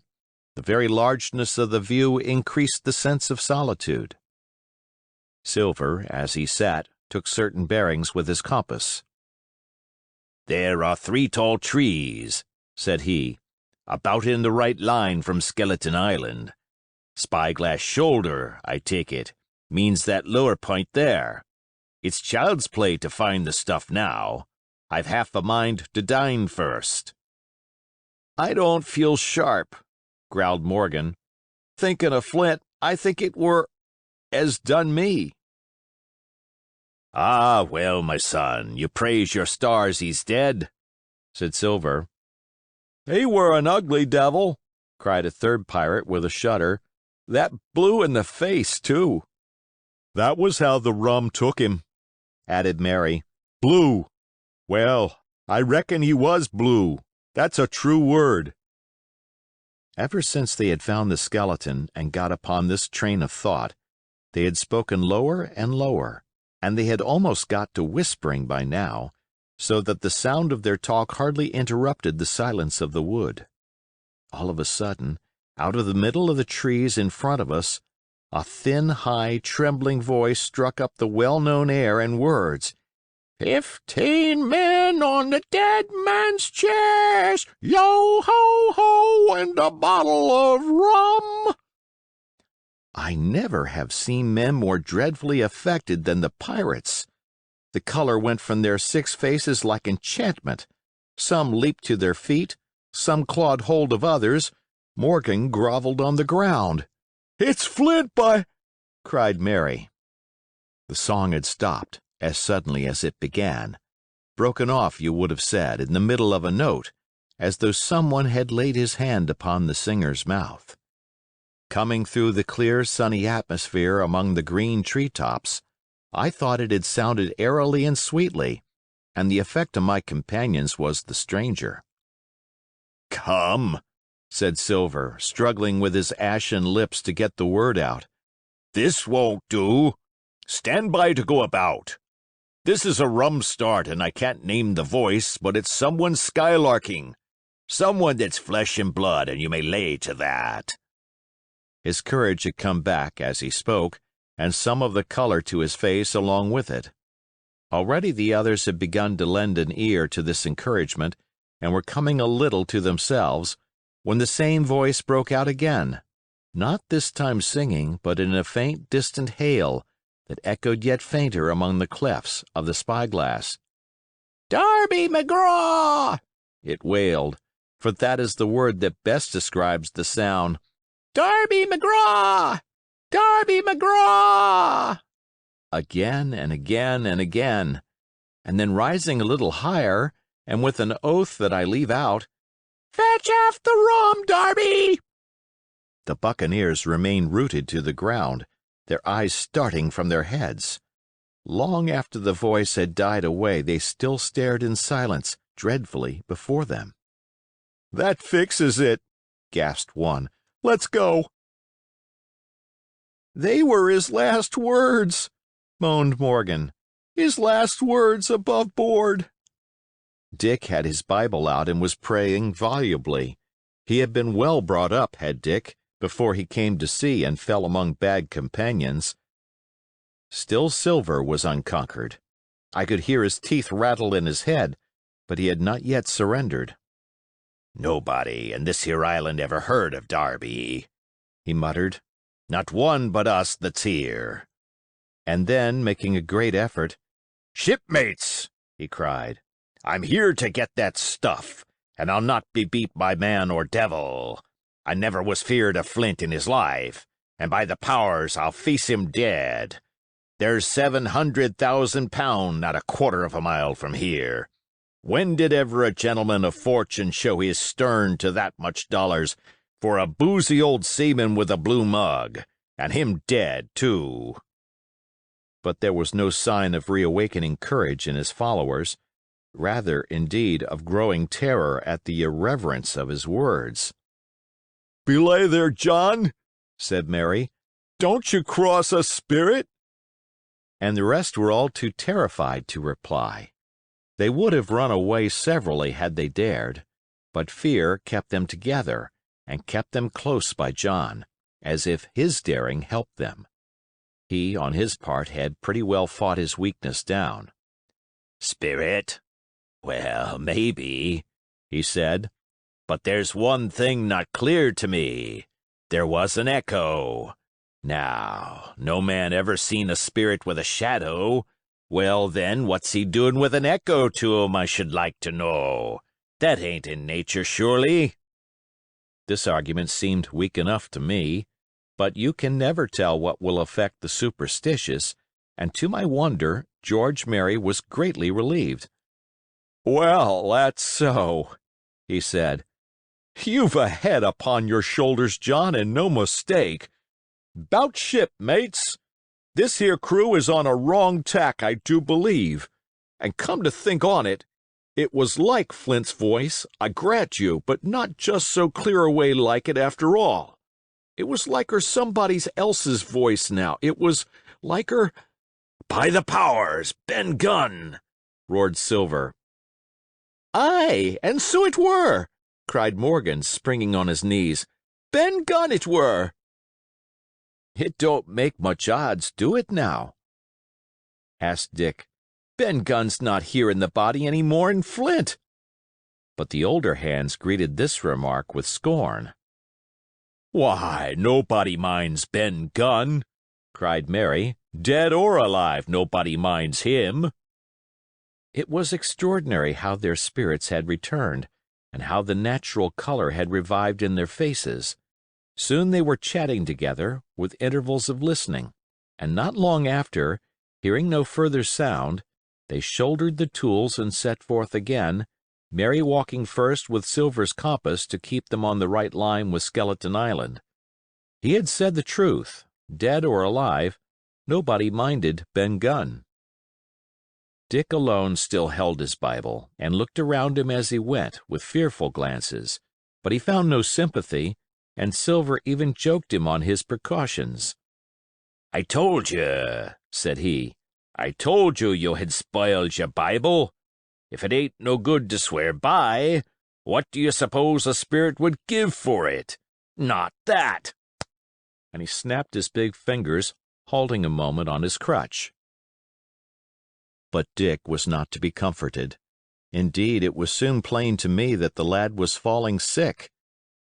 The very largeness of the view increased the sense of solitude. Silver, as he sat, took certain bearings with his compass. "There are 3 tall trees," said he, "about in the right line from Skeleton Island. Spyglass Shoulder, I take it, means that lower point there. It's child's play to find the stuff now. I've half a mind to dine first." I don't feel sharp, growled Morgan. Thinking of Flint, I think it were as done me. "Ah, well, my son, you praise your stars he's dead," said Silver. He were an ugly devil, cried a third pirate with a shudder. That blue in the face, too. That was how the rum took him, added Mary. Blue. Well, I reckon he was blue. That's a true word. Ever since they had found the skeleton and got upon this train of thought, they had spoken lower and lower, and they had almost got to whispering by now, so that the sound of their talk hardly interrupted the silence of the wood. All of a sudden, out of the middle of the trees in front of us, a thin, high, trembling voice struck up the well-known air and words. 15 men on the dead man's chest, yo-ho-ho, and a bottle of rum. I never have seen men more dreadfully affected than the pirates. The color went from their 6 faces like enchantment. Some leaped to their feet, some clawed hold of others. Morgan groveled on the ground. "It's Flint cried Mary. The song had stopped as suddenly as it began, broken off, you would have said, in the middle of a note, as though someone had laid his hand upon the singer's mouth. Coming through the clear, sunny atmosphere among the green tree-tops, I thought it had sounded airily and sweetly, and the effect on my companions was the stranger. "Come," said Silver, struggling with his ashen lips to get the word out. "This won't do. Stand by to go about. This is a rum start, and I can't name the voice, but it's someone skylarking. Someone that's flesh and blood, and you may lay to that." His courage had come back as he spoke, and some of the color to his face along with it. Already the others had begun to lend an ear to this encouragement, and were coming a little to themselves, when the same voice broke out again, not this time singing, but in a faint, distant hail that echoed yet fainter among the clefts of the spyglass. "Darby McGraw!" it wailed, for that is the word that best describes the sound. "Darby McGraw! Darby McGraw!" Again and again and again, and then rising a little higher, and with an oath that I leave out, "Fetch off the rum, Darby!" The buccaneers remained rooted to the ground, their eyes starting from their heads. Long after the voice had died away, they still stared in silence dreadfully before them. "That fixes it," gasped one. "Let's go." "They were his last words," moaned Morgan. "His last words above board." Dick had his Bible out and was praying volubly. He had been well brought up, had Dick, before he came to sea and fell among bad companions. Still Silver was unconquered. I could hear his teeth rattle in his head, but he had not yet surrendered. "Nobody in this here island ever heard of Darby," he muttered. "Not one but us that's here." And then, making a great effort, "Shipmates," he cried, "I'm here to get that stuff, and I'll not be beat by man or devil. I never was feared of Flint in his life, and by the powers I'll face him dead. There's £700,000 not a quarter of a mile from here. When did ever a gentleman of fortune show his stern to that much dollars for a boozy old seaman with a blue mug, and him dead, too?" But there was no sign of reawakening courage in his followers, rather, indeed, of growing terror at the irreverence of his words. "Belay there, John," said Mary. "Don't you cross a spirit?" And the rest were all too terrified to reply. They would have run away severally had they dared, but fear kept them together and kept them close by John, as if his daring helped them. He, on his part, had pretty well fought his weakness down. "Spirit? Well, maybe," he said. "But there's one thing not clear to me. There was an echo. Now, no man ever seen a spirit with a shadow. Well, then, what's he doing with an echo to him, I should like to know? That ain't in nature, surely." This argument seemed weak enough to me, but you can never tell what will affect the superstitious, and to my wonder, George Merry was greatly relieved. "Well, that's so," he said. "You've a head upon your shoulders, John, and no mistake. 'Bout ship, mates. This here crew is on a wrong tack, I do believe. And come to think on it, it was like Flint's voice, I grant you, but not just so clear away like it after all. It was like her somebody else's voice now. It was like her—" "By the powers, Ben Gunn!" roared Silver. "Aye, and so it were," cried Morgan, springing on his knees. "Ben Gunn it were." "It don't make much odds, do it now?" asked Dick. "Ben Gunn's not here in the body any more'n Flint." But the older hands greeted this remark with scorn. "Why, nobody minds Ben Gunn," cried Mary. "Dead or alive, nobody minds him." It was extraordinary how their spirits had returned, and how the natural color had revived in their faces. Soon they were chatting together, with intervals of listening, and not long after, hearing no further sound, they shouldered the tools and set forth again, Mary walking first with Silver's compass to keep them on the right line with Skeleton Island. He had said the truth. Dead or alive, nobody minded Ben Gunn. Dick alone still held his Bible, and looked around him as he went, with fearful glances, but he found no sympathy, and Silver even joked him on his precautions. "I told you," said he. "I told you had spoiled your Bible. If it ain't no good to swear by, what do you suppose a spirit would give for it? Not that!" And he snapped his big fingers, halting a moment on his crutch. But Dick was not to be comforted. Indeed, it was soon plain to me that the lad was falling sick.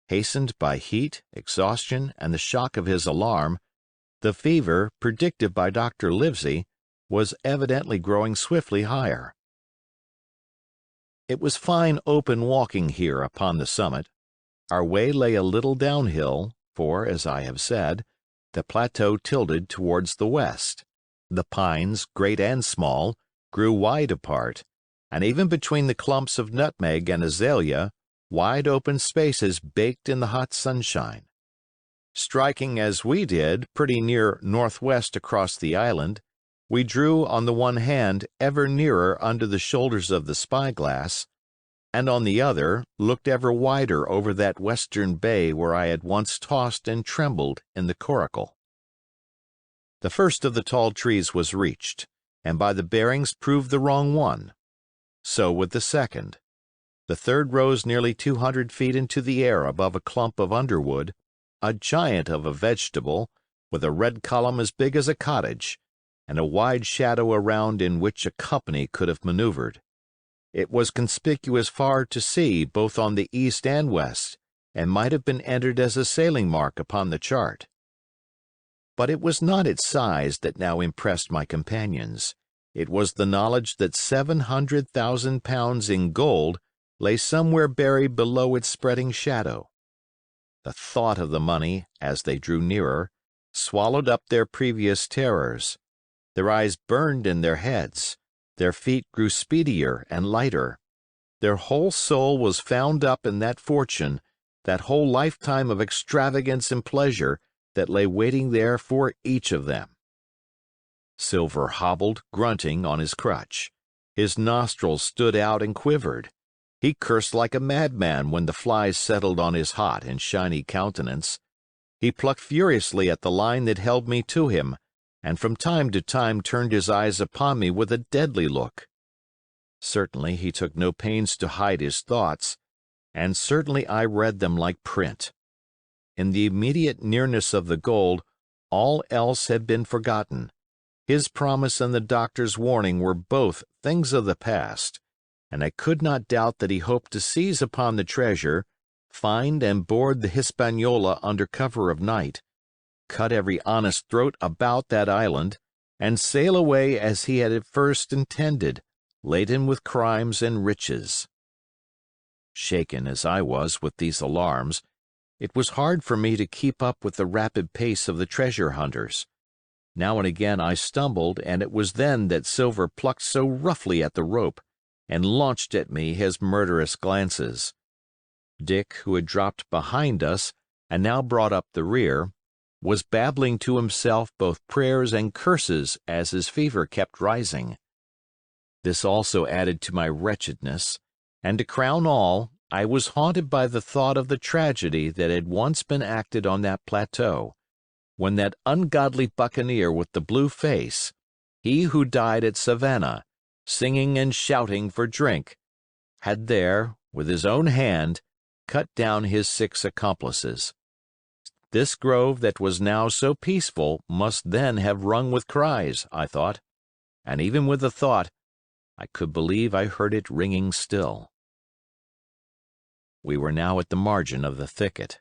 Hastened by heat, exhaustion, and the shock of his alarm, the fever, predicted by Dr. Livesey, was evidently growing swiftly higher. It was fine open walking here upon the summit. Our way lay a little downhill, for, as I have said, the plateau tilted towards the west. The pines, great and small, grew wide apart, and even between the clumps of nutmeg and azalea, wide open spaces baked in the hot sunshine. Striking as we did pretty near northwest across the island, we drew on the one hand ever nearer under the shoulders of the Spyglass, and on the other looked ever wider over that western bay where I had once tossed and trembled in the coracle. The first of the tall trees was reached, and by the bearings proved the wrong one. So with the second. The third rose nearly 200 feet into the air above a clump of underwood, a giant of a vegetable, with a red column as big as a cottage, and a wide shadow around in which a company could have maneuvered. It was conspicuous far to sea both on the east and west, and might have been entered as a sailing mark upon the chart. But it was not its size that now impressed my companions. It was the knowledge that 700,000 pounds in gold lay somewhere buried below its spreading shadow. The thought of the money, as they drew nearer, swallowed up their previous terrors. Their eyes burned in their heads. Their feet grew speedier and lighter. Their whole soul was found up in that fortune, that whole lifetime of extravagance and pleasure that lay waiting there for each of them. Silver hobbled, grunting, on his crutch. His nostrils stood out and quivered. He cursed like a madman when the flies settled on his hot and shiny countenance. He plucked furiously at the line that held me to him, and from time to time turned his eyes upon me with a deadly look. Certainly he took no pains to hide his thoughts, and certainly I read them like print. In the immediate nearness of the gold, all else had been forgotten. His promise and the doctor's warning were both things of the past, and I could not doubt that he hoped to seize upon the treasure, find and board the Hispaniola under cover of night, cut every honest throat about that island, and sail away as he had at first intended, laden with crimes and riches. Shaken as I was with these alarms, it was hard for me to keep up with the rapid pace of the treasure hunters. Now and again I stumbled, and it was then that Silver plucked so roughly at the rope, and launched at me his murderous glances. Dick, who had dropped behind us, and now brought up the rear, was babbling to himself both prayers and curses as his fever kept rising. This also added to my wretchedness, and to crown all, I was haunted by the thought of the tragedy that had once been acted on that plateau, when that ungodly buccaneer with the blue face, he who died at Savannah, singing and shouting for drink, had there, with his own hand, cut down his 6 accomplices. This grove that was now so peaceful must then have rung with cries, I thought, and even with the thought, I could believe I heard it ringing still. We were now at the margin of the thicket.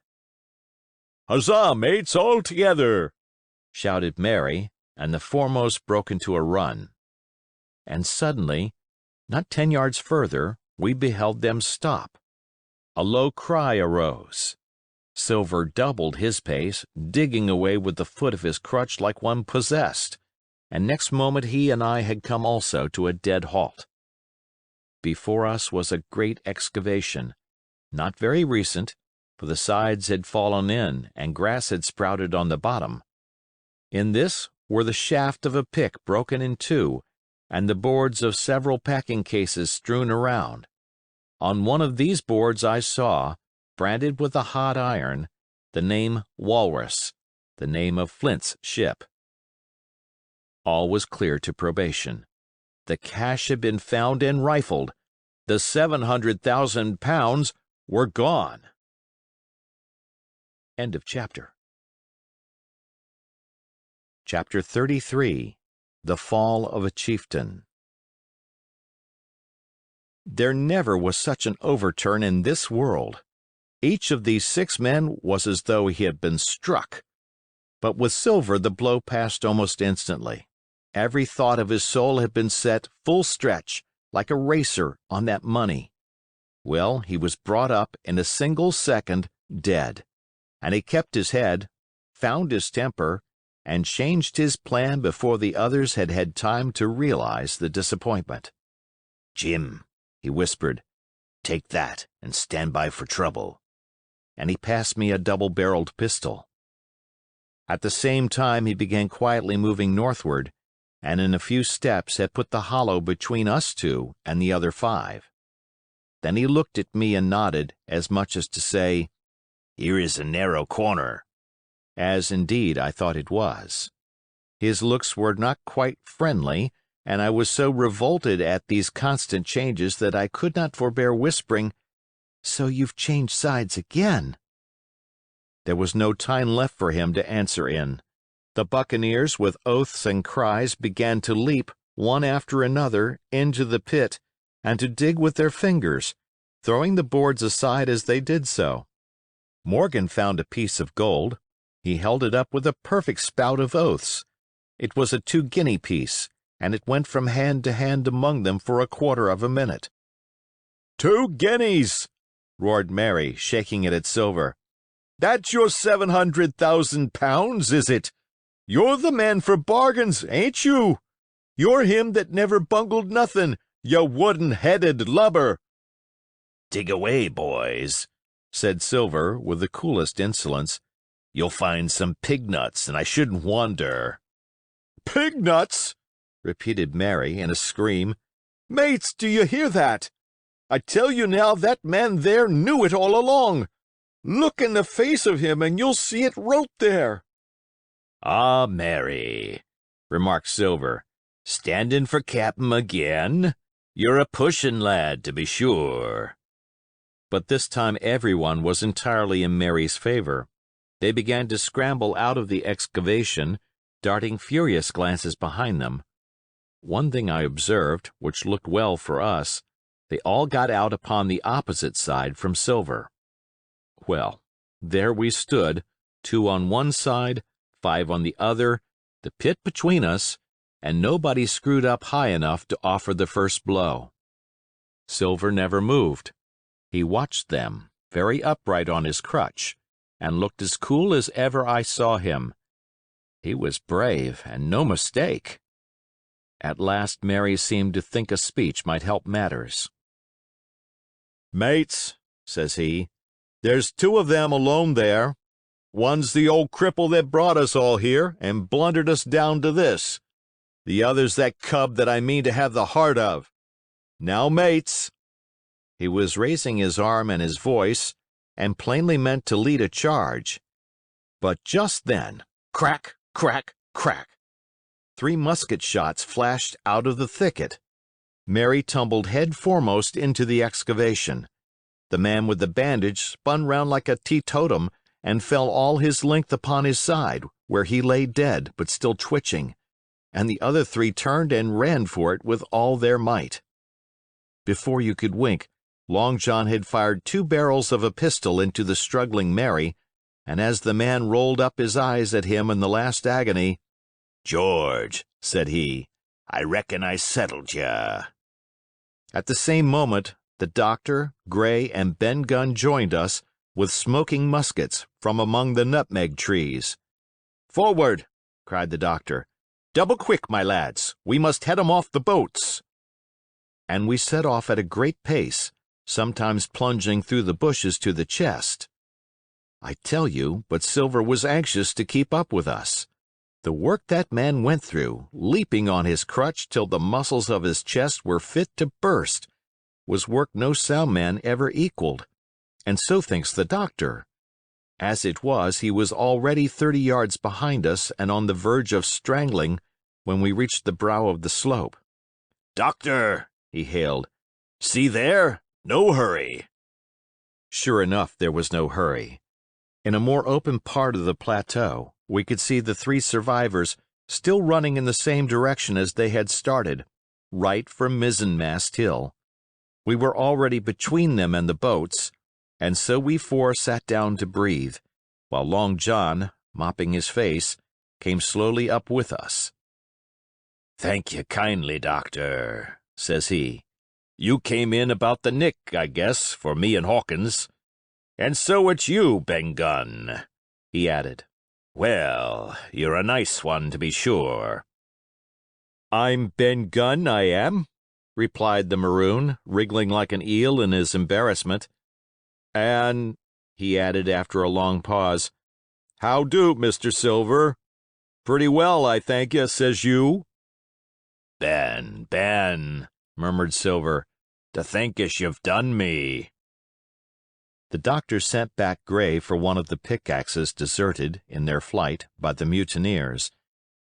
"Huzzah, mates, all together!" shouted Mary, and the foremost broke into a run. And suddenly, not 10 yards further, we beheld them stop. A low cry arose. Silver doubled his pace, digging away with the foot of his crutch like one possessed, and next moment he and I had come also to a dead halt. Before us was a great excavation, not very recent, for the sides had fallen in and grass had sprouted on the bottom. In this were the shaft of a pick broken in two, and the boards of several packing cases strewn around. On one of these boards I saw, branded with a hot iron, the name Walrus, the name of Flint's ship. All was clear to probation. The cash had been found and rifled. The 700,000 pounds were gone. End of chapter. Chapter 33. The Fall of a Chieftain. There never was such an overturn in this world. Each of these 6 men was as though he had been struck. But with Silver the blow passed almost instantly. Every thought of his soul had been set full stretch, like a racer, on that money. Well, he was brought up in a single second dead, and he kept his head, found his temper, and changed his plan before the others had had time to realize the disappointment. "Jim," he whispered, "take that and stand by for trouble." And he passed me a double-barreled pistol. At the same time he began quietly moving northward, and in a few steps had put the hollow between us 2 and the other 5. Then he looked at me and nodded, as much as to say, "Here is a narrow corner," as indeed I thought it was. His looks were not quite friendly, and I was so revolted at these constant changes that I could not forbear whispering, "So you've changed sides again." There was no time left for him to answer in. The buccaneers, with oaths and cries, began to leap, one after another, into the pit, and to dig with their fingers, throwing the boards aside as they did so. Morgan found a piece of gold. He held it up with a perfect spout of oaths. It was a 2-guinea piece, and it went from hand to hand among them for a quarter of a minute. 2 guineas! roared Mary, shaking it at Silver. That's your 700,000 pounds, is it? You're the man for bargains, ain't you? You're him that never bungled nothing, you wooden-headed lubber. Dig away, boys, said Silver with the coolest insolence. You'll find some pig nuts, and I shouldn't wonder. Pig nuts! repeated Mary in a scream. Mates, do you hear that? I tell you now that man there knew it all along. Look in the face of him, and you'll see it wrote there. Ah, Mary, remarked Silver, standing for cap'n again? You're a pushin' lad, to be sure. But this time everyone was entirely in Mary's favor. They began to scramble out of the excavation, darting furious glances behind them. One thing I observed, which looked well for us, they all got out upon the opposite side from Silver. Well, there we stood, 2 on one side, 5 on the other, the pit between us, and nobody screwed up high enough to offer the first blow. Silver never moved. He watched them, very upright on his crutch, and looked as cool as ever I saw him. He was brave, and no mistake. At last Mary seemed to think a speech might help matters. Mates, says he, there's 2 of them alone there. One's the old cripple that brought us all here and blundered us down to this. The other's that cub that I mean to have the heart of. Now, mates. He was raising his arm and his voice, and plainly meant to lead a charge. But just then, crack, crack, crack, 3 musket shots flashed out of the thicket. Mary tumbled head foremost into the excavation. The man with the bandage spun round like a teetotum and fell all his length upon his side, where he lay dead but still twitching, and the other 3 turned and ran for it with all their might. Before you could wink, Long John had fired 2 barrels of a pistol into the struggling Mary, and as the man rolled up his eyes at him in the last agony, George, said he, I reckon I settled ya. At the same moment, the doctor, Gray, and Ben Gunn joined us, with smoking muskets, from among the nutmeg trees. Forward, cried the doctor. Double quick, my lads. We must head 'em off the boats. And we set off at a great pace, sometimes plunging through the bushes to the chest. I tell you, but Silver was anxious to keep up with us. The work that man went through, leaping on his crutch till the muscles of his chest were fit to burst, was work no sound man ever equaled, and so thinks the doctor. As it was, he was already 30 yards behind us and on the verge of strangling when we reached the brow of the slope. Doctor, he hailed, see there? No hurry. Sure enough, there was no hurry. In a more open part of the plateau, we could see the 3 survivors still running in the same direction as they had started, right for Mizzenmast Hill. We were already between them and the boats, and so we 4 sat down to breathe, while Long John, mopping his face, came slowly up with us. Thank you kindly, Doctor, says he. You came in about the nick, I guess, for me and Hawkins. And so it's you, Ben Gunn, he added. Well, you're a nice one, to be sure. I'm Ben Gunn, I am, replied the Maroon, wriggling like an eel in his embarrassment. And, he added after a long pause, how do, Mr. Silver? Pretty well, I thank you, says you. Ben, murmured Silver, to think as you've done me. The doctor sent back Gray for one of the pickaxes deserted, in their flight, by the mutineers,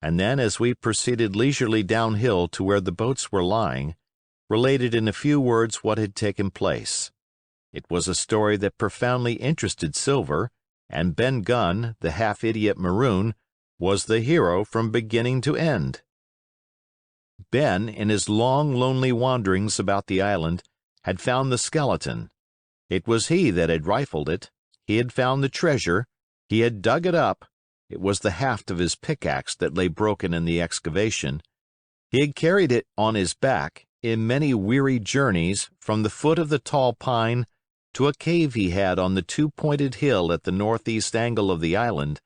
and then, as we proceeded leisurely downhill to where the boats were lying, related in a few words what had taken place. It was a story that profoundly interested Silver, and Ben Gunn, the half-idiot Maroon, was the hero from beginning to end. Ben, in his long, lonely wanderings about the island, had found the skeleton. It was he that had rifled it. He had found the treasure. He had dug it up. It was the haft of his pickaxe that lay broken in the excavation. He had carried it on his back in many weary journeys from the foot of the tall pine to a cave he had on the two-pointed hill at the northeast angle of the island,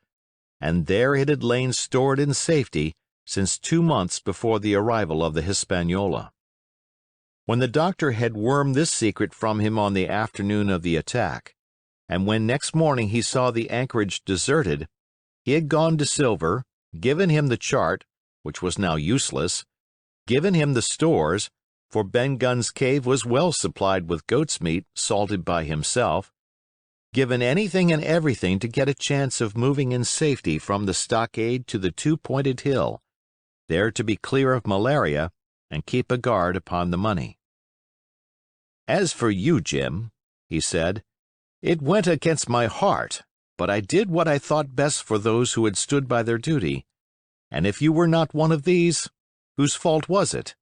and there it had lain stored in safety since 2 months before the arrival of the Hispaniola. When the doctor had wormed this secret from him on the afternoon of the attack, and when next morning he saw the anchorage deserted, he had gone to Silver, given him the chart, which was now useless, given him the stores, for Ben Gunn's cave was well supplied with goat's meat salted by himself, given anything and everything to get a chance of moving in safety from the stockade to the two-pointed hill, there to be clear of malaria and keep a guard upon the money. "As for you, Jim," he said, "it went against my heart, but I did what I thought best for those who had stood by their duty, and if you were not one of these, whose fault was it?"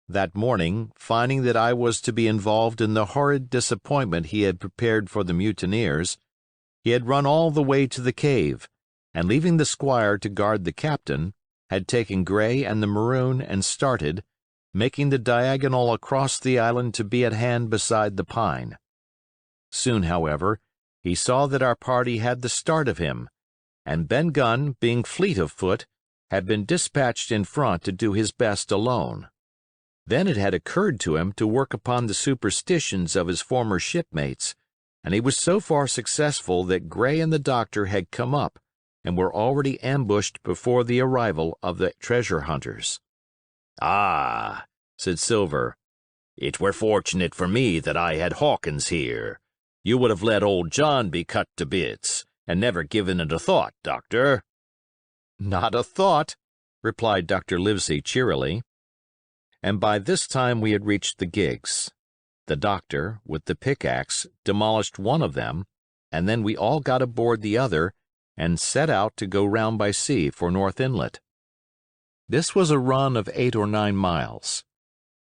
That morning, finding that I was to be involved in the horrid disappointment he had prepared for the mutineers, he had run all the way to the cave, and leaving the squire to guard the captain, had taken Gray and the Maroon and started, making the diagonal across the island to be at hand beside the pine. Soon, however, he saw that our party had the start of him, and Ben Gunn, being fleet of foot, had been dispatched in front to do his best alone. Then it had occurred to him to work upon the superstitions of his former shipmates, and he was so far successful that Gray and the doctor had come up and were already ambushed before the arrival of the treasure hunters. "Ah," said Silver, "it were fortunate for me that I had Hawkins here. You would have let old John be cut to bits, and never given it a thought, Doctor." "Not a thought," replied Dr. Livesey cheerily. And by this time we had reached the gigs. The doctor, with the pickaxe, demolished one of them, and then we all got aboard the other and set out to go round by sea for North Inlet. This was a run of 8 or 9 miles.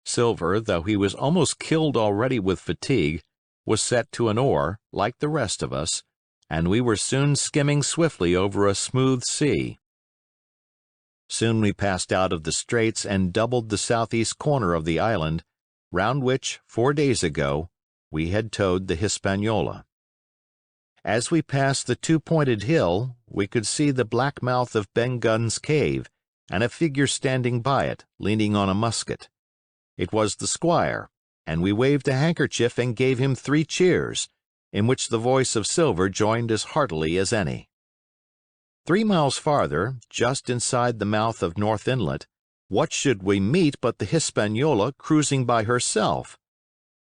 Silver, though he was almost killed already with fatigue, was set to an oar, like the rest of us, and we were soon skimming swiftly over a smooth sea. Soon we passed out of the straits and doubled the southeast corner of the island, round which, 4 days ago, we had towed the Hispaniola. As we passed the two-pointed hill, we could see the black mouth of Ben Gunn's cave, and a figure standing by it, leaning on a musket. It was the squire, and we waved a handkerchief and gave him 3 cheers, in which the voice of Silver joined as heartily as any. 3 miles farther, just inside the mouth of North Inlet, what should we meet but the Hispaniola cruising by herself?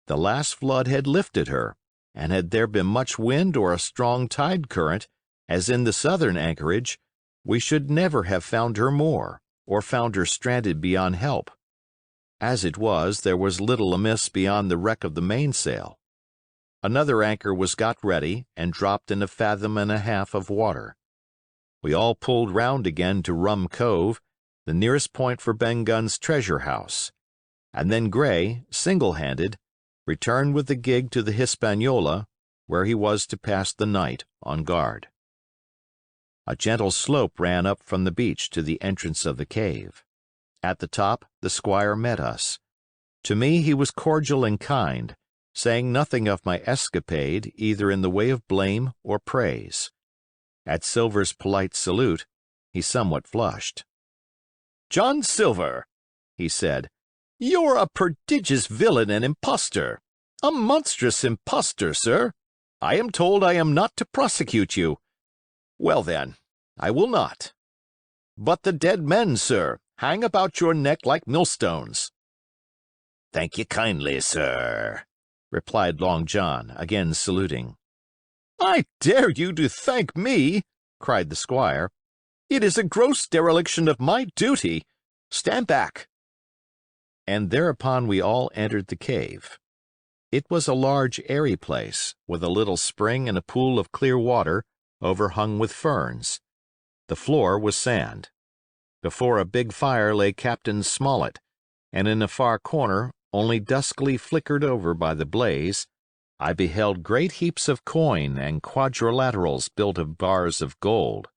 The last flood had lifted her, and had there been much wind or a strong tide current, as in the southern anchorage, we should never have found her more, or found her stranded beyond help. As it was, there was little amiss beyond the wreck of the mainsail. Another anchor was got ready and dropped in 1.5 fathoms of water. We all pulled round again to Rum Cove, the nearest point for Ben Gunn's treasure house, and then Gray, single-handed, returned with the gig to the Hispaniola, where he was to pass the night on guard. A gentle slope ran up from the beach to the entrance of the cave. At the top the squire met us. To me he was cordial and kind, saying nothing of my escapade either in the way of blame or praise. At Silver's polite salute, he somewhat flushed. "John Silver," he said, "you're a prodigious villain and impostor. A monstrous impostor, sir. I am told I am not to prosecute you. Well, then, I will not. But the dead men, sir, hang about your neck like millstones." Thank you kindly, sir, replied Long John, again saluting. "I dare you to thank me," cried the squire. "It is a gross dereliction of my duty. Stand back." And thereupon we all entered the cave. It was a large, airy place, with a little spring and a pool of clear water overhung with ferns. The floor was sand. Before a big fire lay Captain Smollett, and in a far corner, only duskily flickered over by the blaze, I beheld great heaps of coin and quadrilaterals built of bars of gold.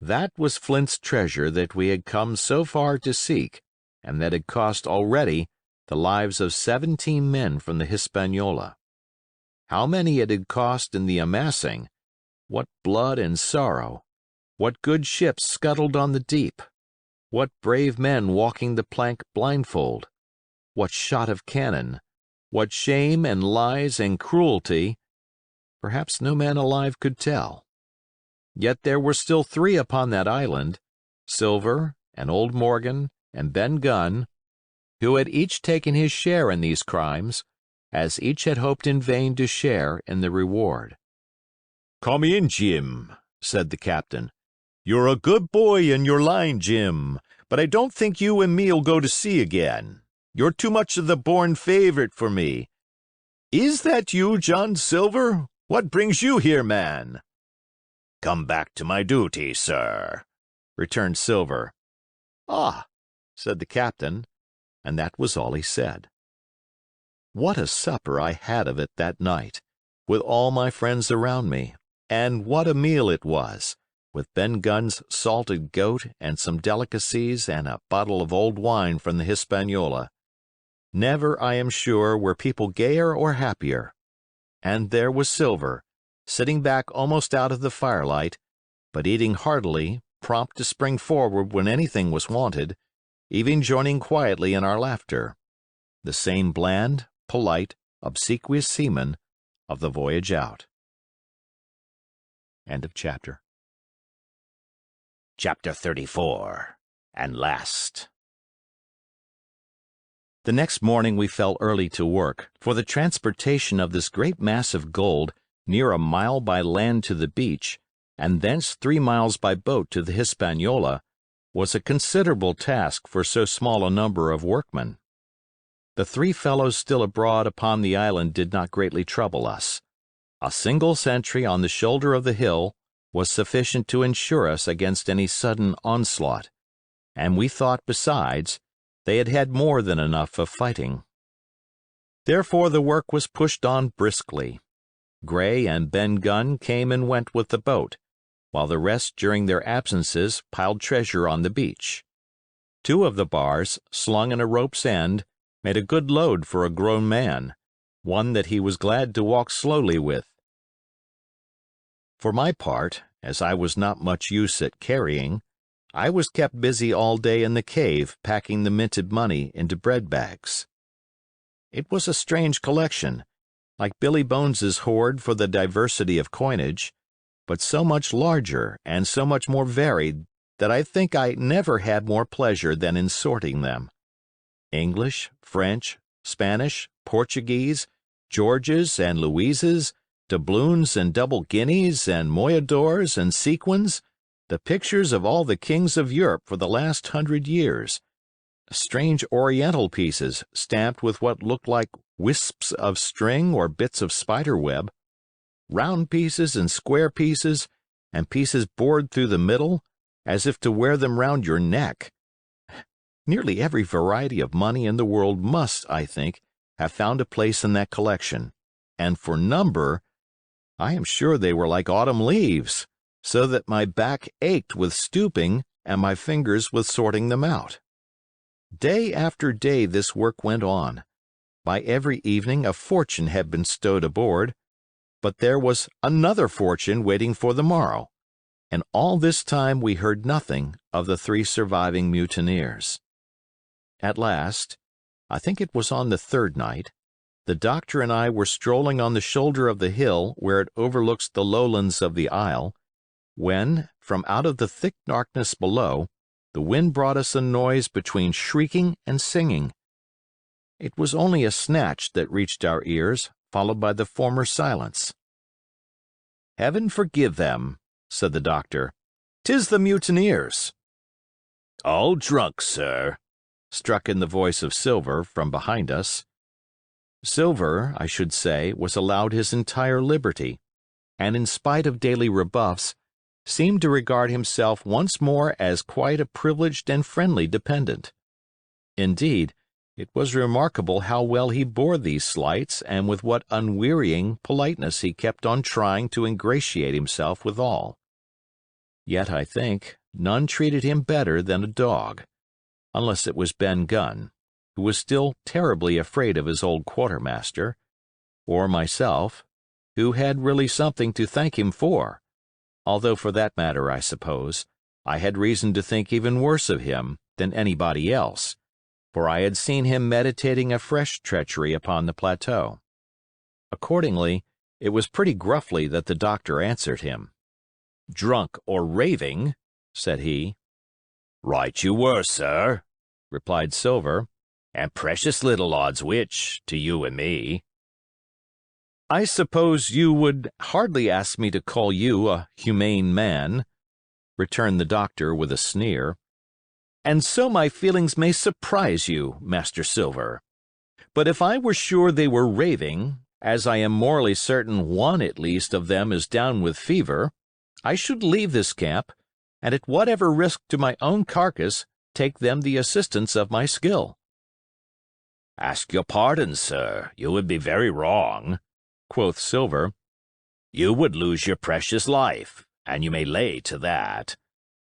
That was Flint's treasure that we had come so far to seek, and that had cost already the lives of 17 men from the Hispaniola. How many it had cost in the amassing, what blood and sorrow, what good ships scuttled on the deep, what brave men walking the plank blindfold, what shot of cannon, what shame and lies and cruelty, perhaps no man alive could tell. Yet there were still 3 upon that island, Silver and old Morgan and Ben Gunn, who had each taken his share in these crimes, as each had hoped in vain to share in the reward. "Come in, Jim," said the captain. "You're a good boy in your line, Jim, but I don't think you and me'll go to sea again. You're too much of the born favorite for me. Is that you, John Silver? What brings you here, man?" Come back to my duty, sir, returned Silver. "Ah," said the captain, and that was all he said. What a supper I had of it that night, with all my friends around me, and what a meal it was, with Ben Gunn's salted goat and some delicacies and a bottle of old wine from the Hispaniola. Never, I am sure, were people gayer or happier. And there was Silver, sitting back almost out of the firelight, but eating heartily, prompt to spring forward when anything was wanted, even joining quietly in our laughter. The same bland, polite, obsequious seaman of the voyage out. End of chapter. Chapter 34, and last. The next morning we fell early to work, for the transportation of this great mass of gold near a mile by land to the beach, and thence 3 miles by boat to the Hispaniola, was a considerable task for so small a number of workmen. The 3 fellows still abroad upon the island did not greatly trouble us. A single sentry on the shoulder of the hill was sufficient to ensure us against any sudden onslaught, and we thought, besides, they had had more than enough of fighting. Therefore the work was pushed on briskly. Gray and Ben Gunn came and went with the boat, while the rest during their absences piled treasure on the beach. 2 of the bars, slung in a rope's end, made a good load for a grown man, one that he was glad to walk slowly with. For my part, as I was not much use at carrying, I was kept busy all day in the cave packing the minted money into bread bags. It was a strange collection, like Billy Bones's hoard for the diversity of coinage, but so much larger and so much more varied that I think I never had more pleasure than in sorting them. English, French, Spanish, Portuguese, Georges and Louises, doubloons and double guineas and moyadors and sequins, the pictures of all the kings of Europe for the last 100 years, strange oriental pieces stamped with what looked like wisps of string or bits of spider web, round pieces and square pieces, and pieces bored through the middle, as if to wear them round your neck. Nearly every variety of money in the world must, I think, have found a place in that collection, and for number, I am sure they were like autumn leaves, so that my back ached with stooping and my fingers with sorting them out. Day after day this work went on. By every evening a fortune had been stowed aboard, but there was another fortune waiting for the morrow, and all this time we heard nothing of the 3 surviving mutineers. At last, I think it was on the 3rd night, the doctor and I were strolling on the shoulder of the hill where it overlooks the lowlands of the isle, when, from out of the thick darkness below, the wind brought us a noise between shrieking and singing. It was only a snatch that reached our ears, followed by the former silence. "Heaven forgive them," said the doctor. "'Tis the mutineers." All drunk, sir, struck in the voice of Silver from behind us. Silver, I should say, was allowed his entire liberty, and in spite of daily rebuffs, seemed to regard himself once more as quite a privileged and friendly dependent. Indeed, it was remarkable how well he bore these slights and with what unwearying politeness he kept on trying to ingratiate himself with all. Yet, I think, none treated him better than a dog, unless it was Ben Gunn, who was still terribly afraid of his old quartermaster, or myself, who had really something to thank him for, although for that matter, I suppose, I had reason to think even worse of him than anybody else, for I had seen him meditating a fresh treachery upon the plateau. Accordingly, it was pretty gruffly that the doctor answered him. "Drunk or raving," said he. Right you were, sir, replied Silver, and precious little odds which, to you and me. "I suppose you would hardly ask me to call you a humane man," returned the doctor with a sneer, "and so my feelings may surprise you, Master Silver. But if I were sure they were raving, as I am morally certain one at least of them is down with fever, I should leave this camp, and at whatever risk to my own carcass take them the assistance of my skill." "Ask your pardon, sir, you would be very wrong," quoth Silver. "You would lose your precious life, and you may lay to that.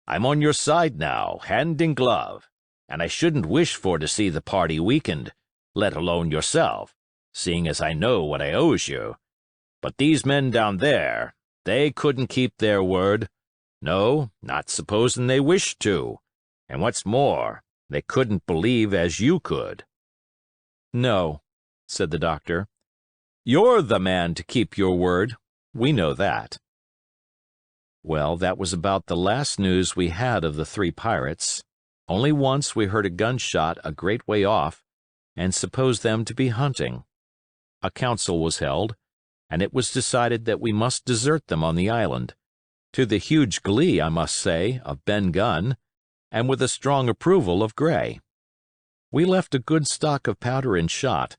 I'm on your side now, hand in glove, and I shouldn't wish for to see the party weakened, let alone yourself, seeing as I know what I owes you. But these men down there, they couldn't keep their word. No, not supposing they wished to, and what's more, they couldn't believe as you could." "No," said the doctor. "You're the man to keep your word. We know that." Well, that was about the last news we had of the three pirates. Only once we heard a gunshot a great way off, and supposed them to be hunting. A council was held, and it was decided that we must desert them on the island, to the huge glee, I must say, of Ben Gunn, and with a strong approval of Gray. We left a good stock of powder and shot,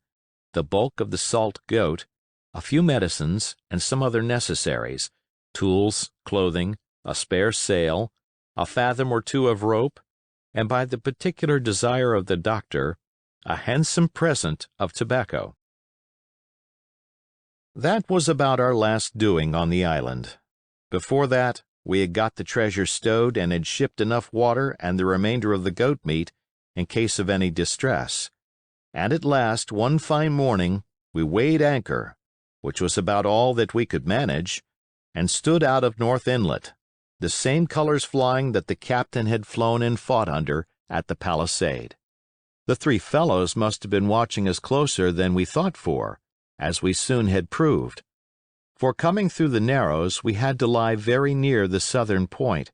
the bulk of the salt goat, a few medicines, and some other necessaries, tools, clothing, a spare sail, a fathom or two of rope, and by the particular desire of the doctor, a handsome present of tobacco. That was about our last doing on the island. Before that, we had got the treasure stowed and had shipped enough water and the remainder of the goat meat in case of any distress, and at last, one fine morning, we weighed anchor, which was about all that we could manage, and stood out of North Inlet, the same colors flying that the captain had flown and fought under at the Palisade. The three fellows must have been watching us closer than we thought for, as we soon had proved. For coming through the Narrows, we had to lie very near the southern point,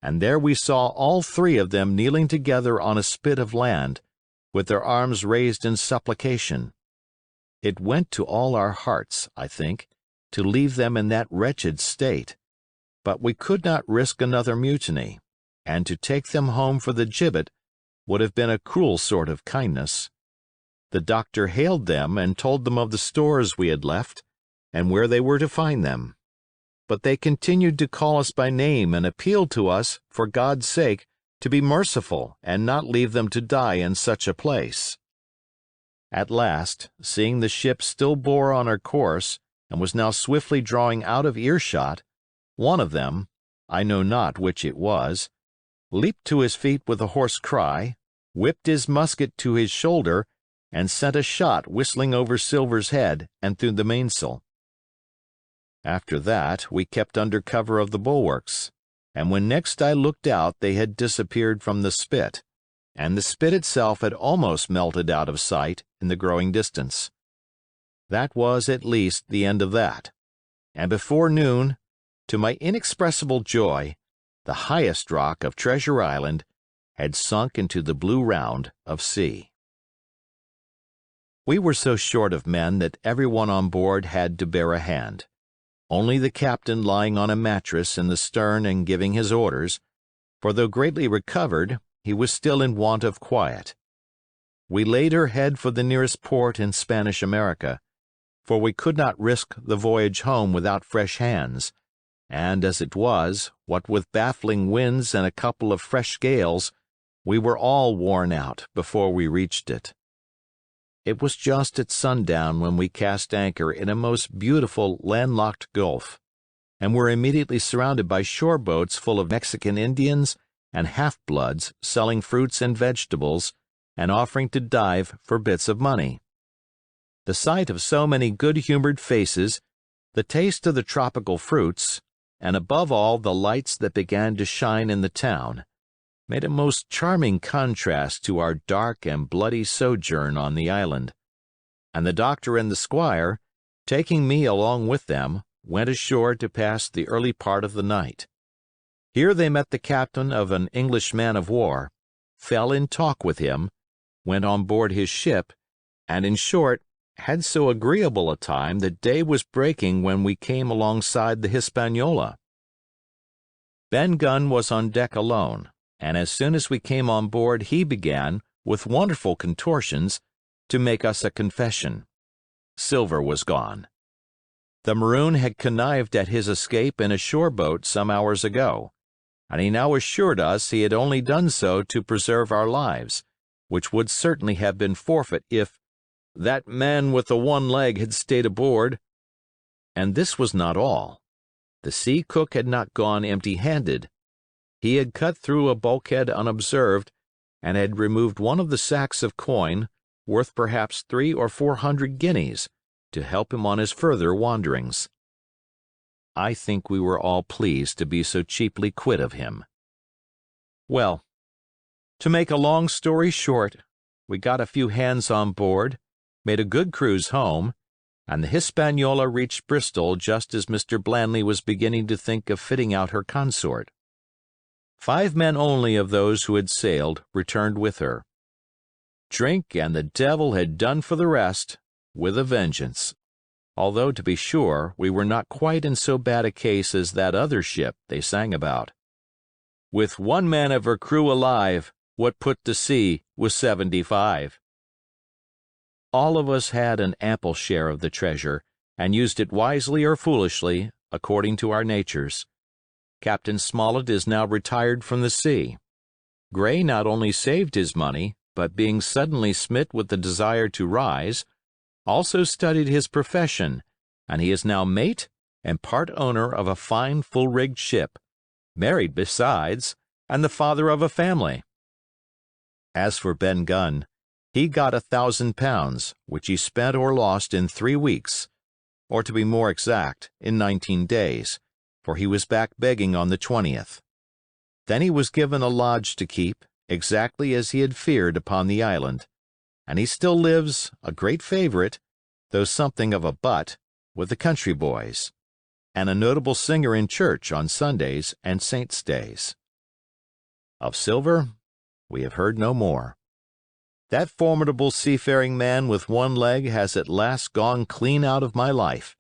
and there we saw all three of them kneeling together on a spit of land, with their arms raised in supplication. It went to all our hearts, I think, to leave them in that wretched state, but we could not risk another mutiny, and to take them home for the gibbet would have been a cruel sort of kindness. The doctor hailed them and told them of the stores we had left, and where they were to find them. But they continued to call us by name and appeal to us, for God's sake, to be merciful and not leave them to die in such a place. At last, seeing the ship still bore on her course and was now swiftly drawing out of earshot, one of them, I know not which it was, leaped to his feet with a hoarse cry, whipped his musket to his shoulder, and sent a shot whistling over Silver's head and through the mainsail. After that, we kept under cover of the bulwarks, and when next I looked out they had disappeared from the spit, and the spit itself had almost melted out of sight in the growing distance. That was at least the end of that, and before noon, to my inexpressible joy, the highest rock of Treasure Island had sunk into the blue round of sea. We were so short of men that everyone on board had to bear a hand. Only the captain lying on a mattress in the stern and giving his orders, for though greatly recovered, he was still in want of quiet. we laid her head for the nearest port in Spanish America, for we could not risk the voyage home without fresh hands, and as it was, what with baffling winds and a couple of fresh gales, we were all worn out before we reached it. It was just at sundown when we cast anchor in a most beautiful landlocked gulf, and were immediately surrounded by shore boats full of Mexican Indians and half-bloods selling fruits and vegetables and offering to dive for bits of money. The sight of so many good-humored faces, the taste of the tropical fruits, and above all the lights that began to shine in the town, made a most charming contrast to our dark and bloody sojourn on the island, and the doctor and the squire, taking me along with them, went ashore to pass the early part of the night. Here they met the captain of an English man-of-war, fell in talk with him, went on board his ship, and in short, had so agreeable a time that day was breaking when we came alongside the Hispaniola. Ben Gunn was on deck alone, and as soon as we came on board he began, with wonderful contortions, to make us a confession. Silver was gone. The Maroon had connived at his escape in a shore boat some hours ago, and he now assured us he had only done so to preserve our lives, which would certainly have been forfeit if "that man with the one leg had stayed aboard." And this was not all. The sea cook had not gone empty-handed. He had cut through a bulkhead unobserved, and had removed one of the sacks of coin, worth perhaps 300 or 400 guineas, to help him on his further wanderings. I think we were all pleased to be so cheaply quit of him. Well, to make a long story short, we got a few hands on board, made a good cruise home, and the Hispaniola reached Bristol just as Mr. Blandley was beginning to think of fitting out her consort. 5 men only of those who had sailed returned with her. Drink and the devil had done for the rest, with a vengeance, although to be sure we were not quite in so bad a case as that other ship they sang about. With 1 man of her crew alive, what put to sea was 75. All of us had an ample share of the treasure, and used it wisely or foolishly, according to our natures. Captain Smollett is now retired from the sea. Gray not only saved his money, but being suddenly smit with the desire to rise, also studied his profession, and he is now mate and part owner of a fine full-rigged ship, married besides, and the father of a family. As for Ben Gunn, he got £1,000, which he spent or lost in 3 weeks, or to be more exact, in 19 days, for he was back begging on the 20th. Then he was given a lodge to keep, exactly as he had feared upon the island, and he still lives, a great favorite, though something of a butt, with the country boys, and a notable singer in church on Sundays and saints' days. Of Silver, we have heard no more. That formidable seafaring man with one leg has at last gone clean out of my life,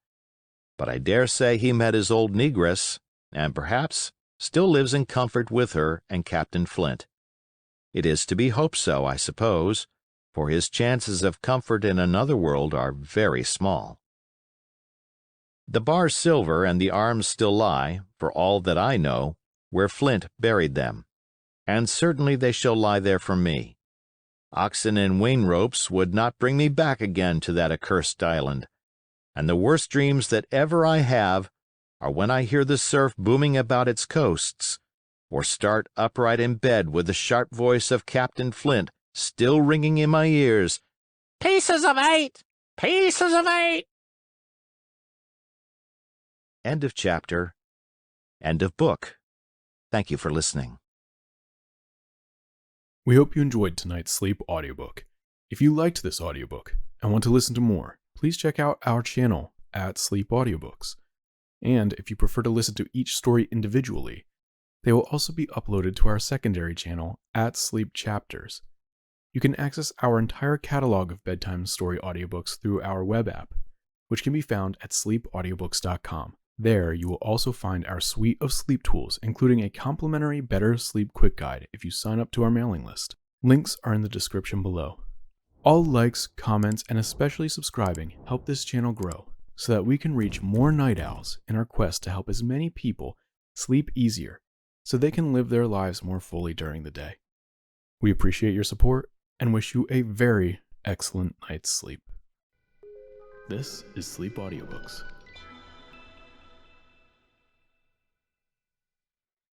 but I dare say he met his old negress, and perhaps still lives in comfort with her and Captain Flint. It is to be hoped so, I suppose, for his chances of comfort in another world are very small. The bar silver and the arms still lie, for all that I know, where Flint buried them, and certainly they shall lie there for me. Oxen and wain ropes would not bring me back again to that accursed island, and the worst dreams that ever I have are when I hear the surf booming about its coasts, or start upright in bed with the sharp voice of Captain Flint still ringing in my ears, "Pieces of 8! Pieces of 8!" End of chapter. End of book. Thank you for listening. We hope you enjoyed tonight's Sleep audiobook. If you liked this audiobook and want to listen to more, please check out our channel at Sleep Audiobooks. And if you prefer to listen to each story individually, they will also be uploaded to our secondary channel at Sleep Chapters. You can access our entire catalog of bedtime story audiobooks through our web app, which can be found at sleepaudiobooks.com. There, you will also find our suite of sleep tools, including a complimentary Better Sleep Quick Guide if you sign up to our mailing list. Links are in the description below. All likes, comments, and especially subscribing help this channel grow so that we can reach more night owls in our quest to help as many people sleep easier so they can live their lives more fully during the day. We appreciate your support and wish you a very excellent night's sleep. This is Sleep Audiobooks.